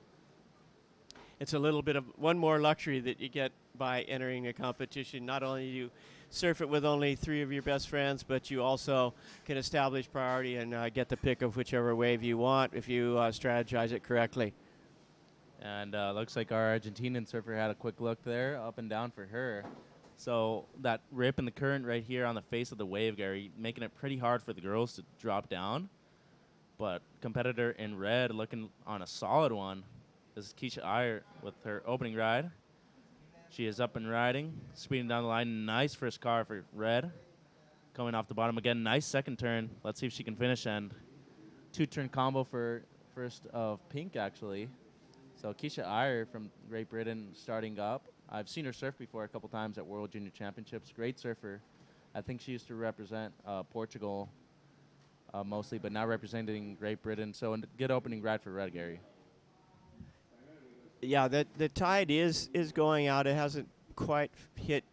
it's a little bit of one more luxury that you get by entering a competition. Not only do you surf it with only 3 of your best friends, but you also can establish priority and get the pick of whichever wave you want if you strategize it correctly. And looks like our Argentinian surfer had a quick look there, up and down for her. So that rip in the current right here on the face of the wave, Gary, making it pretty hard for the girls to drop down. But competitor in red looking on a solid one. This is Keisha Iyer with her opening ride. She is up and riding, speeding down the line. Nice first car for red. Coming off the bottom again, nice second turn. Let's see if she can finish, and 2-turn combo for first of pink, actually. So Keisha Iyer from Great Britain starting up. I've seen her surf before a couple times at World Junior Championships. Great surfer. I think she used to represent Portugal mostly, but now representing Great Britain. So a good opening ride for red, Gary. Yeah, the tide is going out. It hasn't quite hit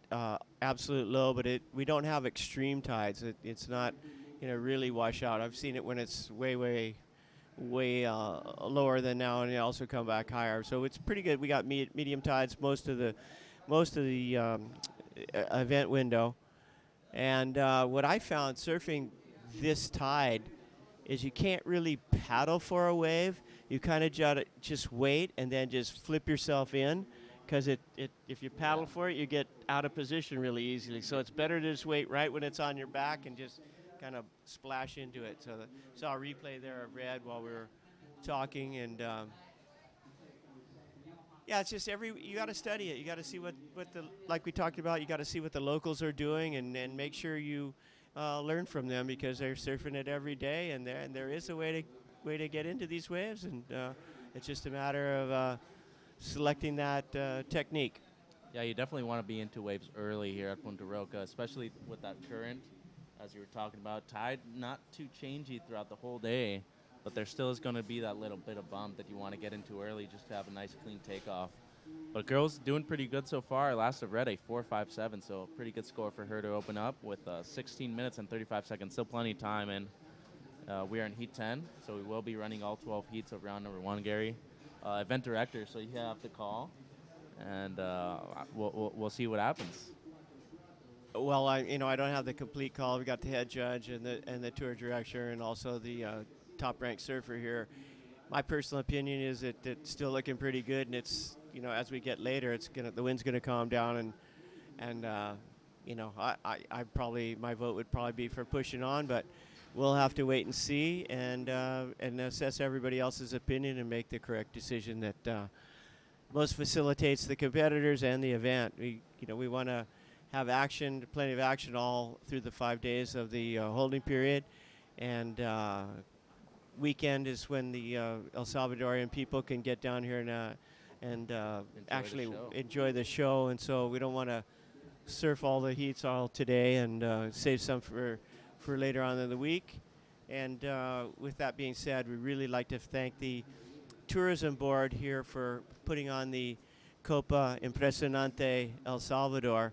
absolute low, but we don't have extreme tides. It's not really wash out. I've seen it when it's way lower than now, and it also come back higher. So it's pretty good. We got medium tides most of the event window, and what I found surfing this tide is you can't really paddle for a wave. You kind of just wait and then just flip yourself in, because if you paddle for it, you get out of position really easily. So it's better to just wait right when it's on your back and just kind of splash into it. So saw a replay there of red while we were talking, and it's just you got to study it. You got to see what like we talked about. You got to see what the locals are doing, and make sure you learn from them, because they're surfing it every day, and there is a way to get into these waves, and it's just a matter of selecting that technique. Yeah, you definitely want to be into waves early here at Punta Roca, especially with that current, as you were talking about. Tide not too changey throughout the whole day, but there still is going to be that little bit of bump that you want to get into early just to have a nice clean takeoff. But girls doing pretty good so far. Last of red, a 4.57, so a pretty good score for her to open up with 16 minutes and 35 seconds. Still plenty of time, and we are in Heat 10, so we will be running all 12 heats of round number 1, Gary. Event director, so you have to call, and we'll see what happens. Well, I don't have the complete call. We got the head judge and the tour director, and also the top-ranked surfer here. My personal opinion is that it's still looking pretty good, and it's as we get later, the wind's gonna calm down, and I probably, my vote would probably be for pushing on, but we'll have to wait and see, and assess everybody else's opinion and make the correct decision that most facilitates the competitors and the event. We want to have action, plenty of action all through the 5 days of the holding period, and weekend is when the El Salvadorian people can get down here and actually enjoy the show. And so we don't want to surf all the heats all today and save some for later on in the week. And with that being said, we really like to thank the tourism board here for putting on the Copa Impresionante El Salvador,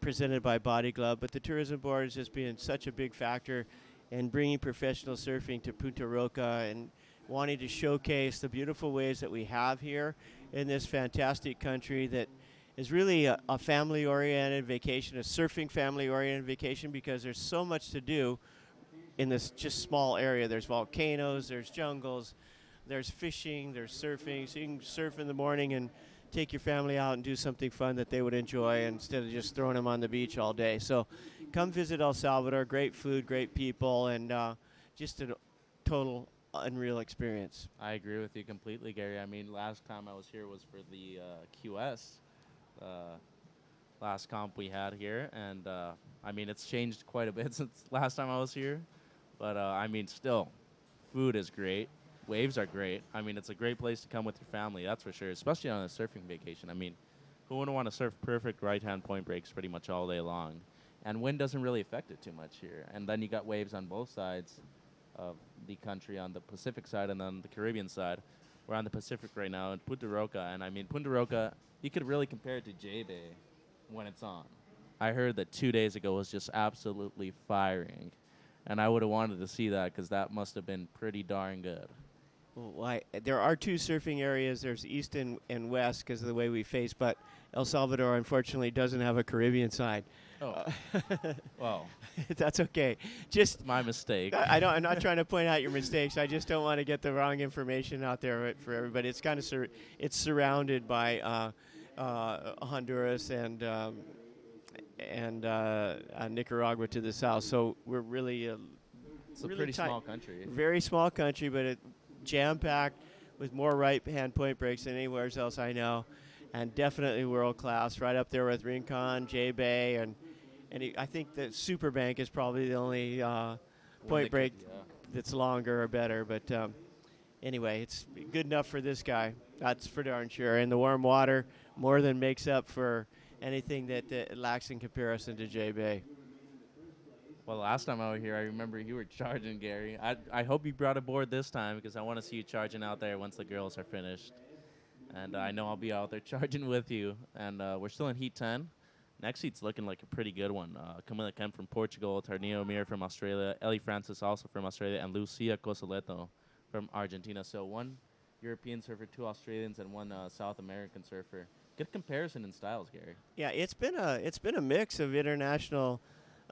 presented by Body Glove. But the tourism board has just been such a big factor in bringing professional surfing to Punta Roca and wanting to showcase the beautiful waves that we have here in this fantastic country that is really a family-oriented vacation, a surfing family-oriented vacation, because there's so much to do in this just small area. There's volcanoes, there's jungles, there's fishing, there's surfing. So you can surf in the morning and take your family out and do something fun that they would enjoy instead of just throwing them on the beach all day. So come visit El Salvador. Great food, great people, and just a total unreal experience. I agree with you completely, Gary. I mean, last time I was here was for the QS, last comp we had here, and I mean, it's changed quite a bit since last time I was here, but I mean, still, food is great, waves are great. I mean, it's a great place to come with your family, that's for sure, especially on a surfing vacation. I mean, who wouldn't want to surf perfect right-hand point breaks pretty much all day long? And wind doesn't really affect it too much here. And then you got waves on both sides of the country, on the Pacific side and on the Caribbean side. We're on the Pacific right now in Punta Roca, and I mean, Punta Roca, you could really compare it to J-Bay when it's on. I heard that 2 days ago was just absolutely firing, and I would have wanted to see that because that must have been pretty darn good. Well, there are two surfing areas. There's east and west because of the way we face, but El Salvador, unfortunately, doesn't have a Caribbean side. Oh, well, That's okay. Just my mistake. I'm not trying to point out your mistakes. I just don't want to get the wrong information out there for everybody. It's kind of it's surrounded by Honduras and Nicaragua to the south. So we're really It's a really pretty tight. small country. Very small country, but it jam-packed with more right-hand point breaks than anywhere else I know, and definitely world-class, right up there with Rincon, J-Bay, and I think that Superbank is probably the only point break that's longer or better. But anyway, it's good enough for this guy. That's for darn sure. And the warm water more than makes up for anything that lacks in comparison to J-Bay. Well, last time I was here, I remember you were charging, Gary. I hope you brought a board this time because I want to see you charging out there once the girls are finished. And I know I'll be out there charging with you. And we're still in Heat 10. Next heat's looking like a pretty good one. Camila Kemp from Portugal, Tarnio Mir from Australia, Ellie Francis also from Australia, and Lucia Cosoleto from Argentina. So one European surfer, two Australians, and one South American surfer. Good comparison in styles, Gary. Yeah, it's been a mix of international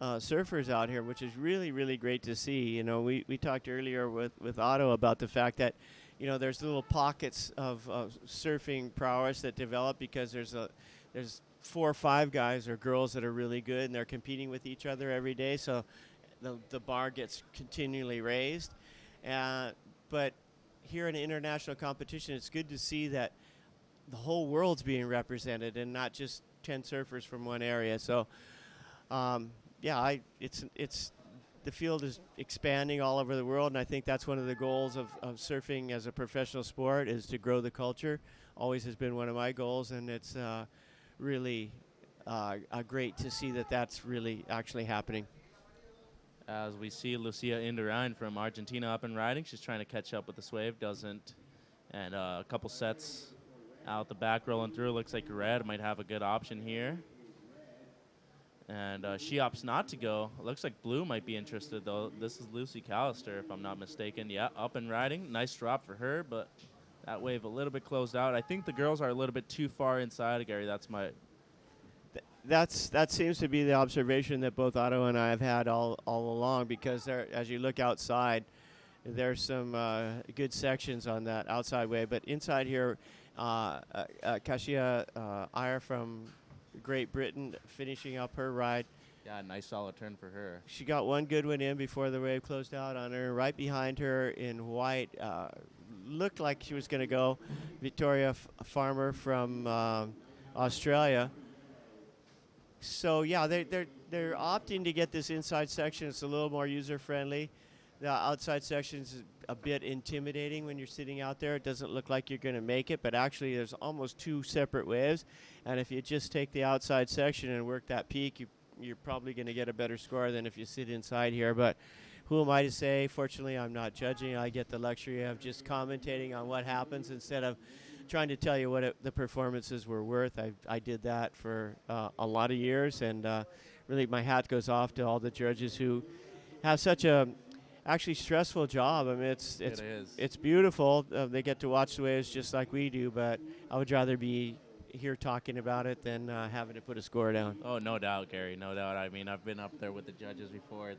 surfers out here, which is really, really great to see. You know, we talked earlier with Otto about the fact that, you know, there's little pockets of surfing prowess that develop because there's 4 or 5 guys or girls that are really good and they're competing with each other every day, so the bar gets continually raised. But here in international competition, it's good to see that the whole world's being represented and not just 10 surfers from one area. So it's the field is expanding all over the world, and I think that's one of the goals of surfing as a professional sport, is to grow the culture. Always has been one of my goals, and it's really great to see that that's really actually happening. As we see Lucia Indurain from Argentina up and riding. She's trying to catch up with the swave, doesn't. And a couple sets out the back rolling through. Looks like red might have a good option here. And she opts not to go. Looks like blue might be interested, though. This is Lucy Callister, if I'm not mistaken. Yeah, up and riding. Nice drop for her, but that wave a little bit closed out. I think the girls are a little bit too far inside, Gary. That's my... That seems to be the observation that both Otto and I have had all along, because as you look outside, there's some good sections on that outside wave. But inside here, Kasia Iyer from Great Britain finishing up her ride. Yeah, nice solid turn for her. She got one good one in before the wave closed out on her. Right behind her in white, looked like she was going to go, Victoria Farmer from Australia. So yeah, they're opting to get this inside section. It's a little more user friendly. the outside section's a bit intimidating when you're sitting out there. It doesn't look like you're going to make it, but actually there's almost 2 separate waves. And if you just take the outside section and work that peak, you're probably going to get a better score than if you sit inside here. But who am I to say? Fortunately, I'm not judging. I get the luxury of just commentating on what happens instead of trying to tell you what the performances were worth. I did that for a lot of years, and really my hat goes off to all the judges who have such a actually stressful job. I mean, It is. it's beautiful. They get to watch the waves just like we do, but I would rather be here talking about it than having to put a score down. Oh, no doubt, Gary. No doubt. I mean, I've been up there with the judges before.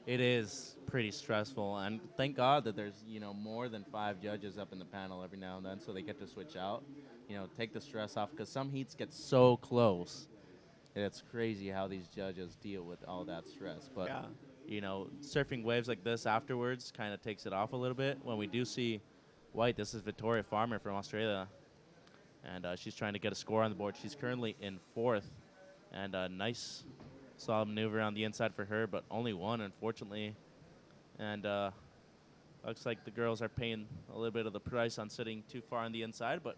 It is pretty stressful, and thank God that there's more than 5 judges up in the panel every now and then, so they get to switch out. Take the stress off, because some heats get so close. It's crazy how these judges deal with all that stress. But surfing waves like this afterwards kind of takes it off a little bit. When we do see white, this is Victoria Farmer from Australia, and she's trying to get a score on the board. She's currently in 4th, and a nice solid maneuver on the inside for her, but only 1, unfortunately. And looks like the girls are paying a little bit of the price on sitting too far on the inside, but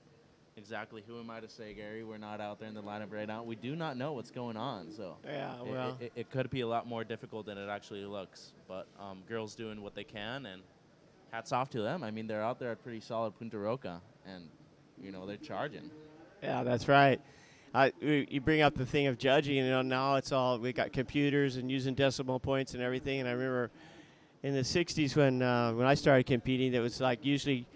exactly who am I to say, Gary? We're not out there in the lineup right now. We do not know what's going on, so Yeah, well, it could be a lot more difficult than it actually looks. But girls doing what they can, and hats off to them. I mean, they're out there at pretty solid Punta Roca, and they're charging. yeah, that's right. You bring up the thing of judging, now it's all, we got computers and using decimal points and everything. And I remember in the 60s when I started competing, it was like usually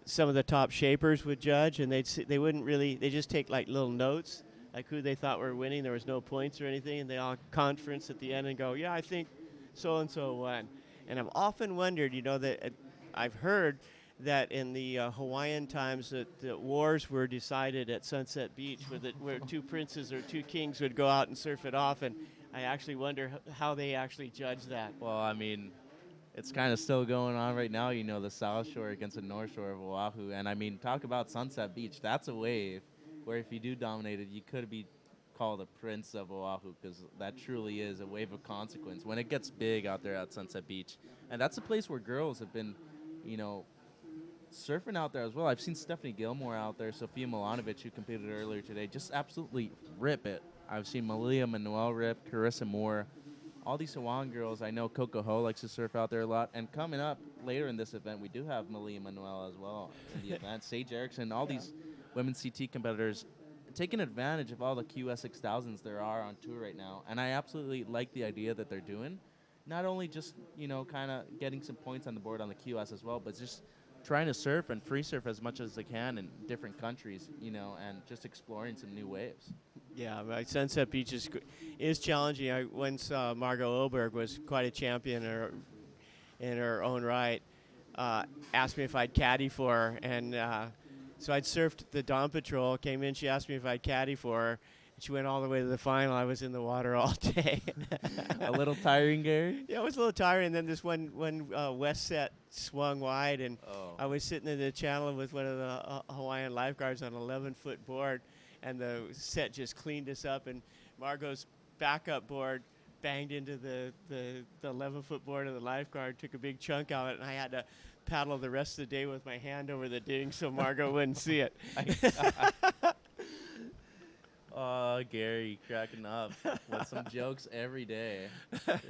some of the top shapers would judge, and they wouldn't really, they just take like little notes, like who they thought were winning. There was no points or anything, and they all conference at the end and go, yeah, I think so-and-so won. And I've often wondered, that I've heard that in the Hawaiian times that the wars were decided at Sunset Beach, where 2 princes or 2 kings would go out and surf it off, and I actually wonder how they actually judge that. Well, I mean, it's kind of still going on right now, the South Shore against the North Shore of Oahu. And, I mean, talk about Sunset Beach. That's a wave where if you do dominate it, you could be called a prince of Oahu, because that truly is a wave of consequence when it gets big out there at Sunset Beach. And that's a place where girls have been, surfing out there as well. I've seen Stephanie Gilmore out there, Sofia Milanovic, who competed earlier today, just absolutely rip it. I've seen Malia Manuel rip, Carissa Moore, all these Hawaiian girls. I know Coco Ho likes to surf out there a lot. And coming up later in this event, we do have Malia Manuel as well in the event. Sage Erickson, all these women's CT competitors taking advantage of all the QS 6000s there are on tour right now. And I absolutely like the idea that they're doing. Not only just, kind of getting some points on the board on the QS as well, but just trying to surf and free surf as much as they can in different countries, and just exploring some new waves. Yeah, Sunset Beach is challenging. I once Margot Oberg was quite a champion in her own right. Asked me if I'd caddy for her, and so I'd surfed the Dawn Patrol. Came in, she asked me if I'd caddy for her. She went all the way to the final. I was in the water all day. A little tiring, Gary? Yeah, it was a little tiring. And then this one west set swung wide, and I was sitting in the channel with one of the Hawaiian lifeguards on an 11-foot board, and the set just cleaned us up. And Margot's backup board banged into the 11-foot board of the lifeguard, took a big chunk out of it, and I had to paddle the rest of the day with my hand over the ding so Margot wouldn't see it. Oh, Gary, cracking up with some jokes every day.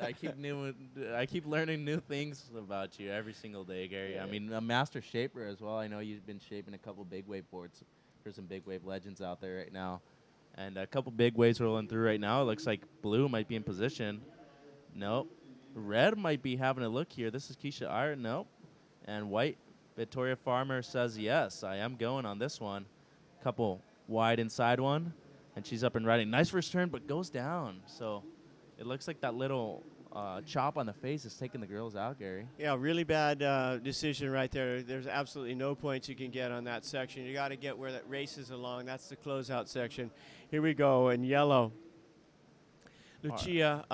I keep learning new things about you every single day, Gary. Yeah. I mean, a master shaper as well. I know you've been shaping a couple big wave boards for some big wave legends out there right now, and a couple big waves rolling through right now. It looks like blue might be in position. Nope. Red might be having a look here. This is Keisha Iron. Nope. And white, Victoria Farmer says yes. I am going on this one. Couple wide inside one. And she's up and riding. Nice first turn, but goes down. So it looks like that little chop on the face is taking the girls out, Gary. Yeah, really bad decision right there. There's absolutely no points you can get on that section. You got to get where that races along. That's the closeout section. Here we go in yellow. Lucia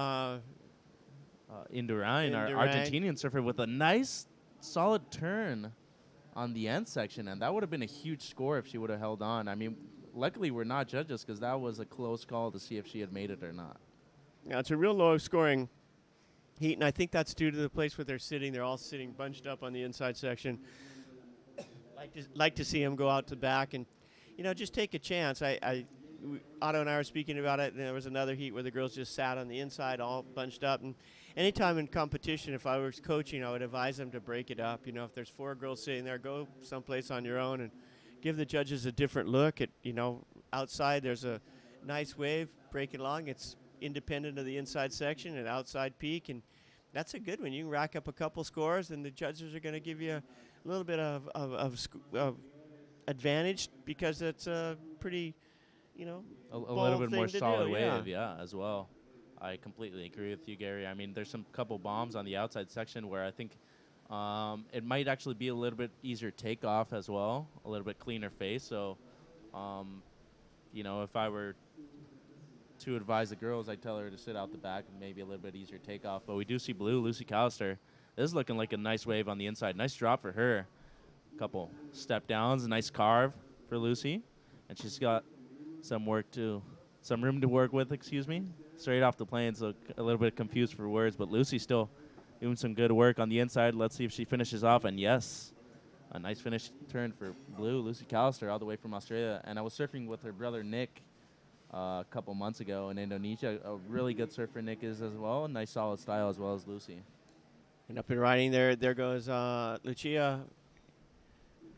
Indurain, our Argentinian surfer, with a nice, solid turn on the end section. And that would have been a huge score if she would have held on. I mean, luckily, we're not judges because that was a close call to see if she had made it or not. Yeah, it's a real low scoring heat, and I think that's due to the place where they're sitting. They're all sitting bunched up on the inside section. Like to see them go out to back and, just take a chance. Otto and I were speaking about it, and there was another heat where the girls just sat on the inside, all bunched up. And anytime in competition, if I was coaching, I would advise them to break it up. If there's 4 girls sitting there, go someplace on your own and give the judges a different look. Outside there's a nice wave breaking along. It's independent of the inside section and outside peak, and that's a good one. You can rack up a couple scores, and the judges are going to give you a little bit of advantage because it's a pretty, A little bit more thing to solid do, wave, yeah, as well. I completely agree with you, Gary. I mean, there's some couple bombs on the outside section where I think it might actually be a little bit easier takeoff as well, a little bit cleaner face. So, if I were to advise the girls, I'd tell her to sit out the back and maybe a little bit easier takeoff. But we do see blue, Lucy Callister. This is looking like a nice wave on the inside. Nice drop for her. Couple step downs, a nice carve for Lucy. And she's got some room to work with, straight off the plane, so a little bit confused for words. But Lucy still doing some good work on the inside. Let's see if she finishes off. And yes, a nice finish turn for blue, Lucy Callister, all the way from Australia. And I was surfing with her brother, Nick, a couple months ago in Indonesia. A really good surfer Nick is as well. Nice solid style as well as Lucy. And up and riding there goes Lucia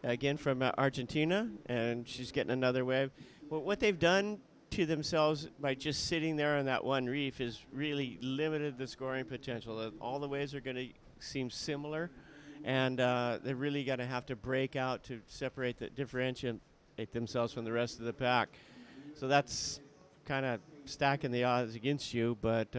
again from Argentina, and she's getting another wave. Well, what they've done to themselves by just sitting there on that one reef is really limited the scoring potential. All the waves are going to seem similar, and they're really going to have to break out to differentiate themselves from the rest of the pack. So that's kind of stacking the odds against you, but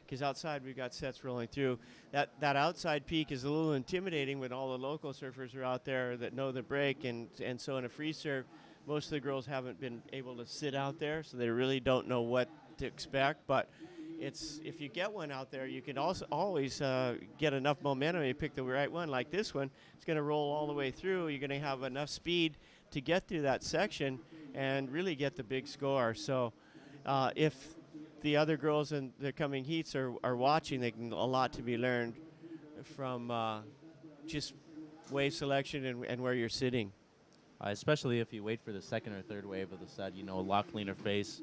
because outside we've got sets rolling through. That outside peak is a little intimidating when all the local surfers are out there that know the break, and so in a free serve, most of the girls haven't been able to sit out there, so they really don't know what to expect. But if you get one out there, you can also always get enough momentum. You pick the right one, like this one. It's going to roll all the way through. You're going to have enough speed to get through that section and really get the big score. So if the other girls in the coming heats are watching, they can a lot to be learned from just wave selection and where you're sitting. Especially if you wait for the second or third wave of the set, a lot cleaner face.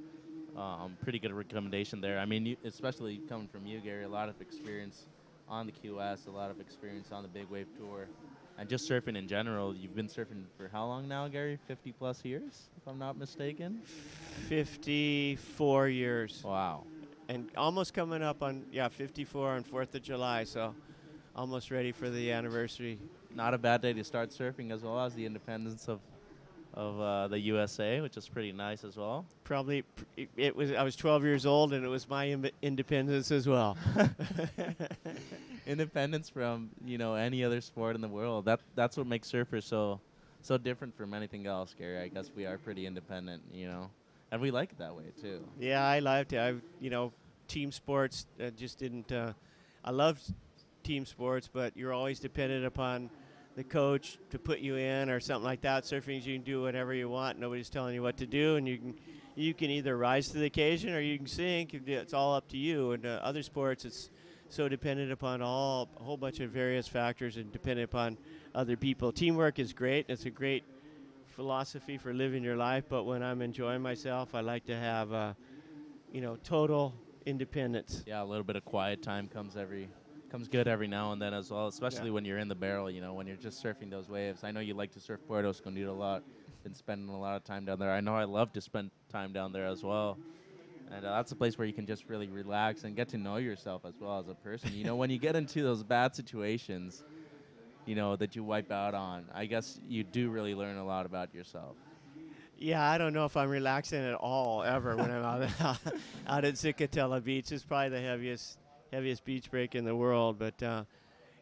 Pretty good recommendation there. I mean, especially coming from you, Gary, a lot of experience on the QS, a lot of experience on the Big Wave Tour, and just surfing in general. You've been surfing for how long now, Gary? 50 plus years, if I'm not mistaken? 54 years. Wow. And almost coming up on, 54 on 4th of July, so almost ready for the anniversary. Not a bad day to start surfing, as well as the independence of the USA, which is pretty nice as well. Probably, I was 12 years old, and it was my independence as well. Independence from any other sport in the world. That's what makes surfers so different from anything else, Gary. I guess we are pretty independent, and we like it that way too. Yeah, I liked it. Team sports just didn't. I love team sports, but you're always dependent upon the coach to put you in or something like that. Surfing, you can do whatever you want. Nobody's telling you what to do, and you can either rise to the occasion or you can sink. It's all up to you. And other sports, it's so dependent upon a whole bunch of various factors and dependent upon other people. Teamwork is great. It's a great philosophy for living your life, but when I'm enjoying myself, I like to have total independence. Yeah, a little bit of quiet time comes good every now and then as well, especially when you're in the barrel, when you're just surfing those waves. I know you like to surf Puerto Escondido a lot, been spending a lot of time down there. I know I love to spend time down there as well. And that's a place where you can just really relax and get to know yourself as well as a person. When you get into those bad situations, that you wipe out on, I guess you do really learn a lot about yourself. Yeah, I don't know if I'm relaxing at all ever when I'm out at Zicatela Beach. It's probably the heaviest beach break in the world, but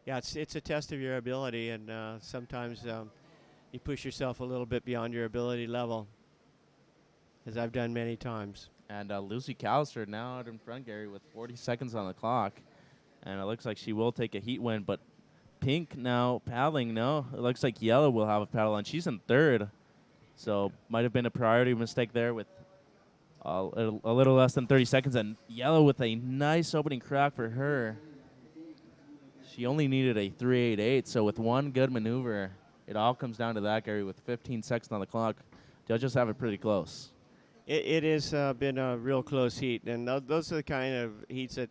it's a test of your ability, and sometimes you push yourself a little bit beyond your ability level, as I've done many times. And Lucy Callister now out in front, Gary, with 40 seconds on the clock, and it looks like she will take a heat win, but pink now paddling. No, it looks like yellow will have a paddle, and she's in third, so might have been a priority mistake there with a little less than 30 seconds, and yellow with a nice opening crack for her. she only needed a 3.88. So with one good maneuver, it all comes down to that, Gary. With 15 seconds on the clock, judges have it pretty close. It has been a real close heat, and those are the kind of heats that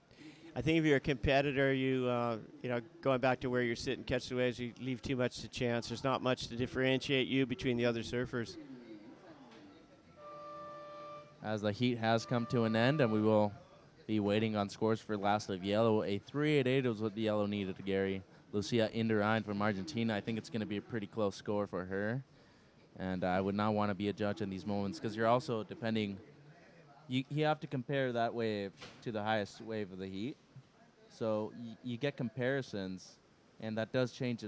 I think if you're a competitor, going back to where you're sitting, catch the waves, you leave too much to chance. There's not much to differentiate you between the other surfers. As the heat has come to an end, and we will be waiting on scores for last of yellow. A 3.88 was what the yellow needed, Gary. Lucia Indurain from Argentina. I think it's going to be a pretty close score for her. And I would not want to be a judge in these moments because you're also depending. You have to compare that wave to the highest wave of the heat. So you get comparisons, and that does change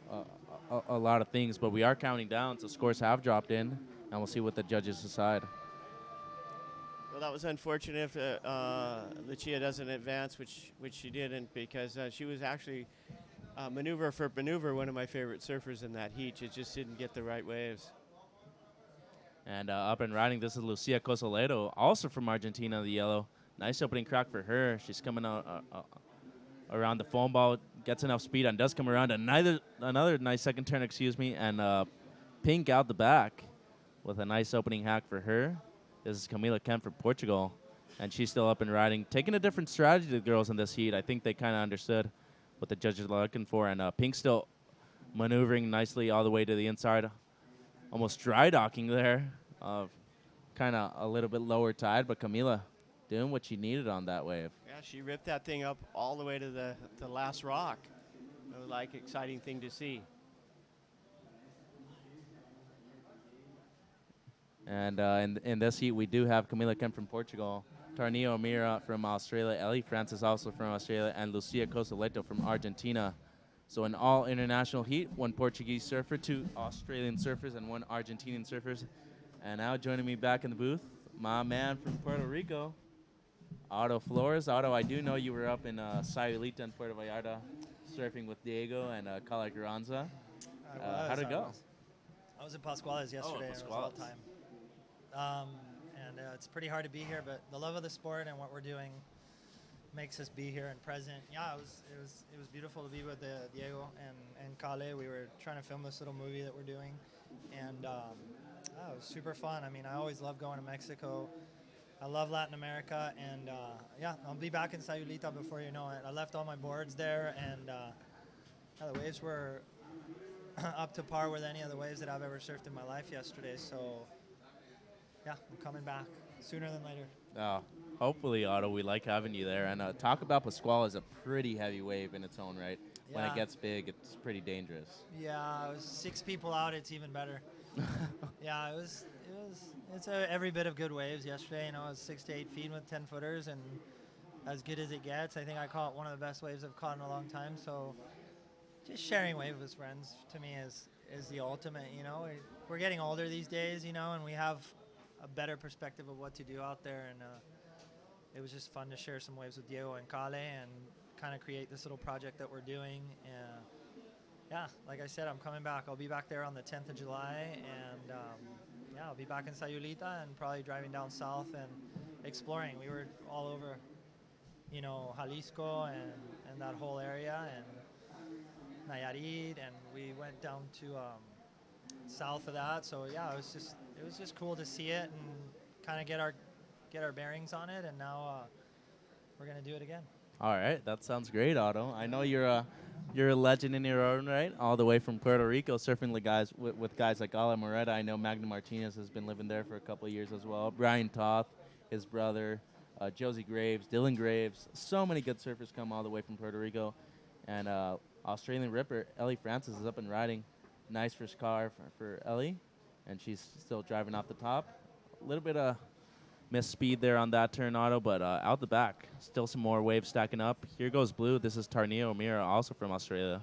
a lot of things. But we are counting down, so scores have dropped in, and we'll see what the judges decide. Well, that was unfortunate if Lucia doesn't advance, which she didn't, because she was actually maneuver for maneuver one of my favorite surfers in that heat. She just didn't get the right waves. And up and riding, this is Lucia Cosoledo, also from Argentina, the yellow. Nice opening crack for her. She's coming out around the foam ball, gets enough speed, and does come around. Another nice second turn, and pink out the back with a nice opening hack for her. This is Camila Kemp from Portugal, and she's still up and riding. Taking a different strategy to the girls in this heat. I think they kind of understood what the judges are looking for, and Pink still maneuvering nicely all the way to the inside. Almost dry docking there, kind of a little bit lower tide, but Camila doing what she needed on that wave. Yeah, she ripped that thing up all the way to the last rock. It was like exciting thing to see. And in this heat, we do have Camila Kemp from Portugal, Tarnio O'Meara from Australia, Ellie Francis also from Australia, and Lucia Cosoleto from Argentina. So an all-international heat, one Portuguese surfer, two Australian surfers, and one Argentinian surfers. And now joining me back in the booth, my man from Puerto Rico, Otto Flores. Otto, I do know you were up in Sayulita in Puerto Vallarta surfing with Diego and Carla Carranza. How'd it go? I was in Pascuales yesterday, and it was all time. It's pretty hard to be here, but the love of the sport and what we're doing makes us be here and present. Yeah, it was beautiful to be with Diego and Kale. We were trying to film this little movie that we're doing, and it was super fun. I mean, I always love going to Mexico. I love Latin America, and I'll be back in Sayulita before you know it. I left all my boards there, and the waves were up to par with any of the waves that I've ever surfed in my life yesterday. So yeah, I'm coming back sooner than later. Hopefully, Otto, we like having you there. And talk about Pascual is a pretty heavy wave in its own right. When it gets big, it's pretty dangerous. Yeah, it was 6 people out. It's even better. Yeah, it's every bit of good waves yesterday. You know, it was 6 to 8 feet with 10 footers, and as good as it gets. I think I caught one of the best waves I've caught in a long time. So just sharing wave with friends to me is the ultimate. You know, we're getting older these days. You know, and we have a better perspective of what to do out there, and it was just fun to share some waves with Diego and Kale and kind of create this little project that we're doing. Yeah, like I said, I'm coming back. I'll be back there on the 10th of July, and I'll be back in Sayulita and probably driving down south and exploring. We were all over, you know, Jalisco and that whole area, and Nayarit, and we went down to south of that. So yeah, it was just cool to see it and kind of get our bearings on it, and now we're gonna do it again. All right, that sounds great, Otto. I know you're a legend in your own right, all the way from Puerto Rico, surfing with guys like Ala Moreta. I know Magna Martinez has been living there for a couple of years as well. Brian Toth, his brother, Josie Graves, Dylan Graves. So many good surfers come all the way from Puerto Rico. And Australian Ripper, Ellie Francis, is up and riding. Nice first car for Ellie, and she's still driving off the top. A little bit of missed speed there on that turn, Otto, but out the back, still some more waves stacking up. Here goes blue. This is Tarnio O'Meara, also from Australia.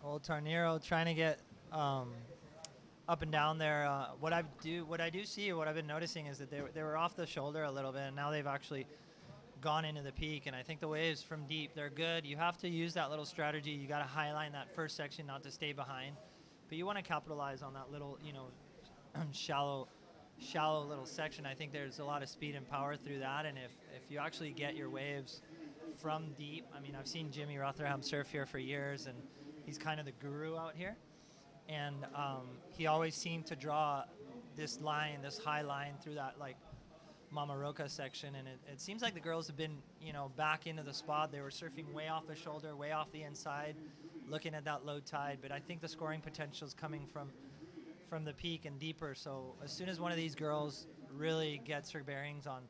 Old Tarniro trying to get up and down there. What I do see, what I've been noticing is that they were off the shoulder a little bit, and now they've actually gone into the peak. And I think the waves from deep, they're good. You have to use that little strategy. You got to highline that first section, not to stay behind, but you want to capitalize on that little, you know, shallow little section. I think there's a lot of speed and power through that, and if you actually get your waves from deep. I mean, I've seen Jimmy Rotherham surf here for years, and he's kind of the guru out here. And he always seemed to draw this line, this high line through that like Mama Roca section, and it seems like the girls have been, back into the spot. They were surfing way off the shoulder, way off the inside, looking at that low tide. But I think the scoring potential is coming from the peak and deeper. So as soon as one of these girls really gets her bearings on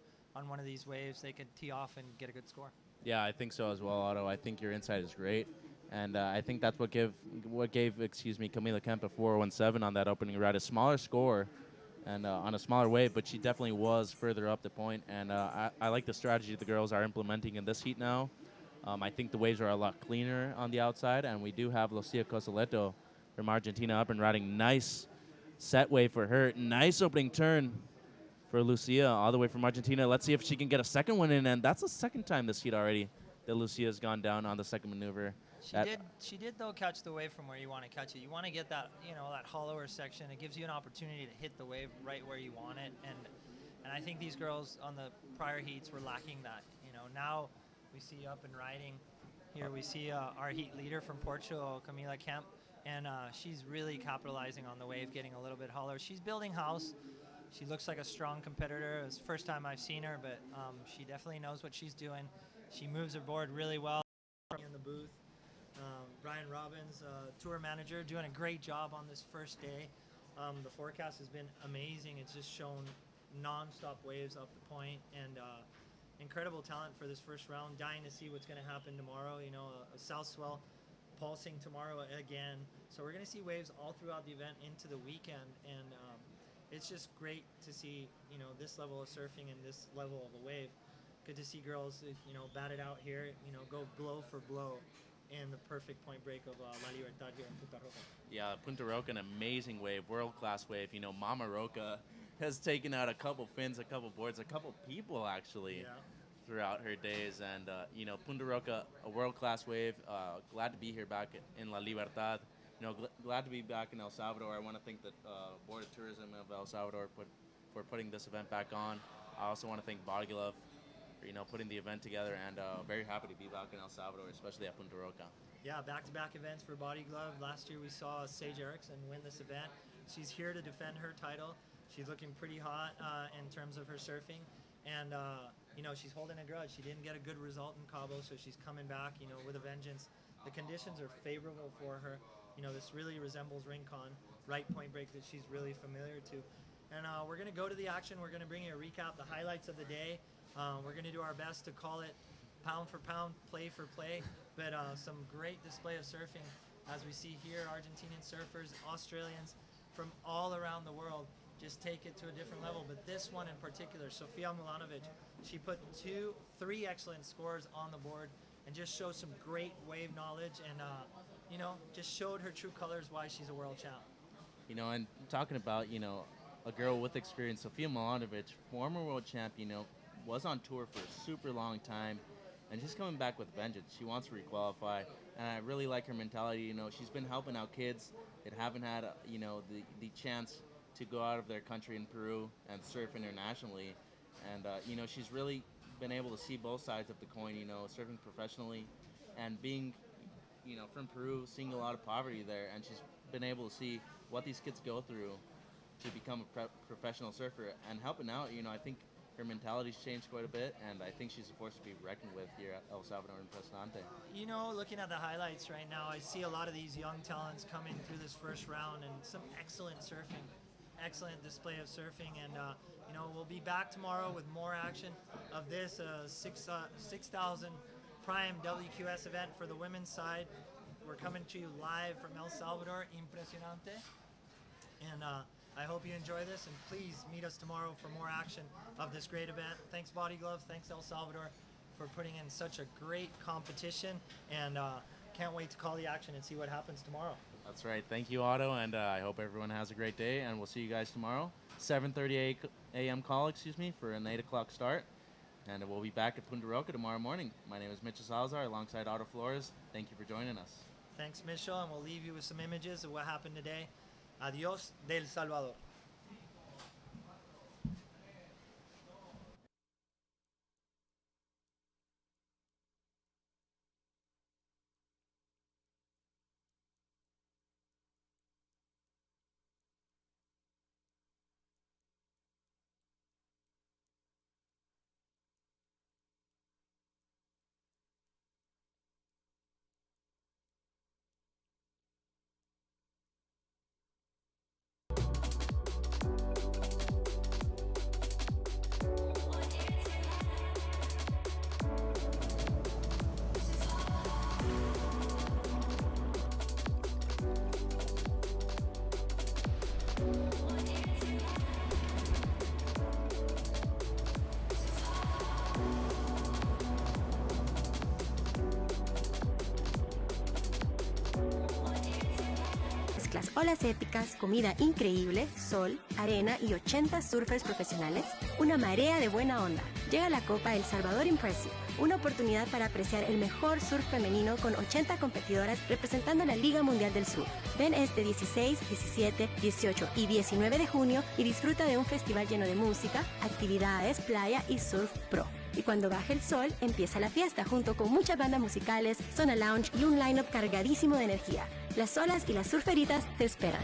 one of these waves, they could tee off and get a good score. Yeah, I think so as well, Otto. I think your insight is great. And I think that's what gave Camila Kemp a 4.17 on that opening ride, a smaller score and on a smaller wave, but she definitely was further up the point. And I like the strategy the girls are implementing in this heat now. I think the waves are a lot cleaner on the outside, and we do have Lucia Cosoleto from Argentina up and riding. Nice set wave for her. Nice opening turn for Lucia all the way from Argentina. Let's see if she can get a second one in, and that's the second time this heat already that Lucia's gone down on the second maneuver. She did though catch the wave from where you want to catch it. You want to get that, that hollower section. It gives you an opportunity to hit the wave right where you want it. And I think these girls on the prior heats were lacking that. Now we see up and riding. Here we see our heat leader from Portugal, Camila Kemp, and she's really capitalizing on the wave, getting a little bit hollower. She's building house. She looks like a strong competitor. It's the first time I've seen her, but she definitely knows what she's doing. She moves her board really well in the booth. Brian Robbins, tour manager, doing a great job on this first day. The forecast has been amazing. It's just shown non-stop waves up the point, and incredible talent for this first round. Dying to see what's going to happen tomorrow. A south swell pulsing tomorrow again. So we're going to see waves all throughout the event into the weekend, and it's just great to see this level of surfing and this level of a wave. Good to see girls bat it out here, go blow for blow in the perfect point break of La Libertad here in Punta Roca. Yeah, Punta Roca, an amazing wave, world-class wave. Mama Roca has taken out a couple fins, a couple boards, a couple people actually throughout her days. And, Punta Roca, a world-class wave. Glad to be here back in La Libertad. Glad to be back in El Salvador. I want to thank the Board of Tourism of El Salvador for putting this event back on. I also want to thank Body Glove for putting the event together, and very happy to be back in El Salvador, especially at Punta Roca. Yeah, back-to-back events for Body Glove. Last year we saw Sage Erickson win this event. She's here to defend her title. She's looking pretty hot in terms of her surfing, and she's holding a grudge. She didn't get a good result in Cabo, so she's coming back with a vengeance. The conditions are favorable for her. This really resembles Rincon, right point break that she's really familiar to. And we're going to go to the action. We're going to bring you a recap, the highlights of the day. We're going to do our best to call it pound for pound, play for play, but some great display of surfing as we see here. Argentinian surfers, Australians from all around the world just take it to a different level. But this one in particular, Sofia Milanovic, she put 3 excellent scores on the board and just showed some great wave knowledge and just showed her true colors why she's a world champ. And talking about a girl with experience, Sofia Milanovic, former world champ, was on tour for a super long time, and she's coming back with vengeance. She wants to requalify, and I really like her mentality. She's been helping out kids that haven't had the chance to go out of their country in Peru and surf internationally, and she's really been able to see both sides of the coin. Surfing professionally and being from Peru, seeing a lot of poverty there, and she's been able to see what these kids go through to become a professional surfer and helping out. I think her mentality's changed quite a bit, and I think she's a force to be reckoned with here at El Salvador Impresionante. Looking at the highlights right now, I see a lot of these young talents coming through this first round and some excellent surfing, excellent display of surfing, and we'll be back tomorrow with more action of this 6,000 Prime WQS event for the women's side. We're coming to you live from El Salvador Impresionante, and I hope you enjoy this, and please meet us tomorrow for more action of this great event. Thanks Body Glove, thanks El Salvador for putting in such a great competition, and can't wait to call the action and see what happens tomorrow. That's right. Thank you, Otto, and I hope everyone has a great day, and we'll see you guys tomorrow. 7:30 a.m. call, for an 8 o'clock start, and we'll be back at Punta Roca tomorrow morning. My name is Mitchell Salazar alongside Otto Flores. Thank you for joining us. Thanks, Mitchell, and we'll leave you with some images of what happened today. Adios del Salvador. Mezclas olas épicas, comida increíble, sol, arena y 80 surfers profesionales. Una marea de buena onda. Llega la Copa El Salvador Impressive, una oportunidad para apreciar el mejor surf femenino con 80 competidoras representando a la Liga Mundial del Surf. Ven este 16, 17, 18 y 19 de junio y disfruta de un festival lleno de música, actividades, playa y surf pro. Y cuando baje el sol, empieza la fiesta junto con muchas bandas musicales, zona lounge y un line-up cargadísimo de energía. Las olas y las surferitas te esperan.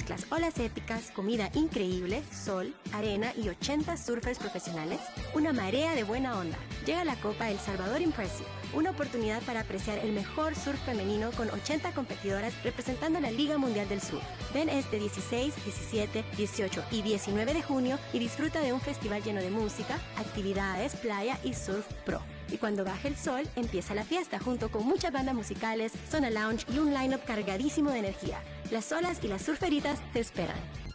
Mezclas olas épicas, comida increíble, sol, arena y 80 surfers profesionales. Una marea de buena onda. Llega la Copa El Salvador Impressive, una oportunidad para apreciar el mejor surf femenino con 80 competidoras representando a la Liga Mundial del Surf. Ven este 16, 17, 18 y 19 de junio y disfruta de un festival lleno de música, actividades, playa y surf pro. Y cuando baje el sol, empieza la fiesta junto con muchas bandas musicales, zona lounge y un line-up cargadísimo de energía. Las olas y las surferitas te esperan.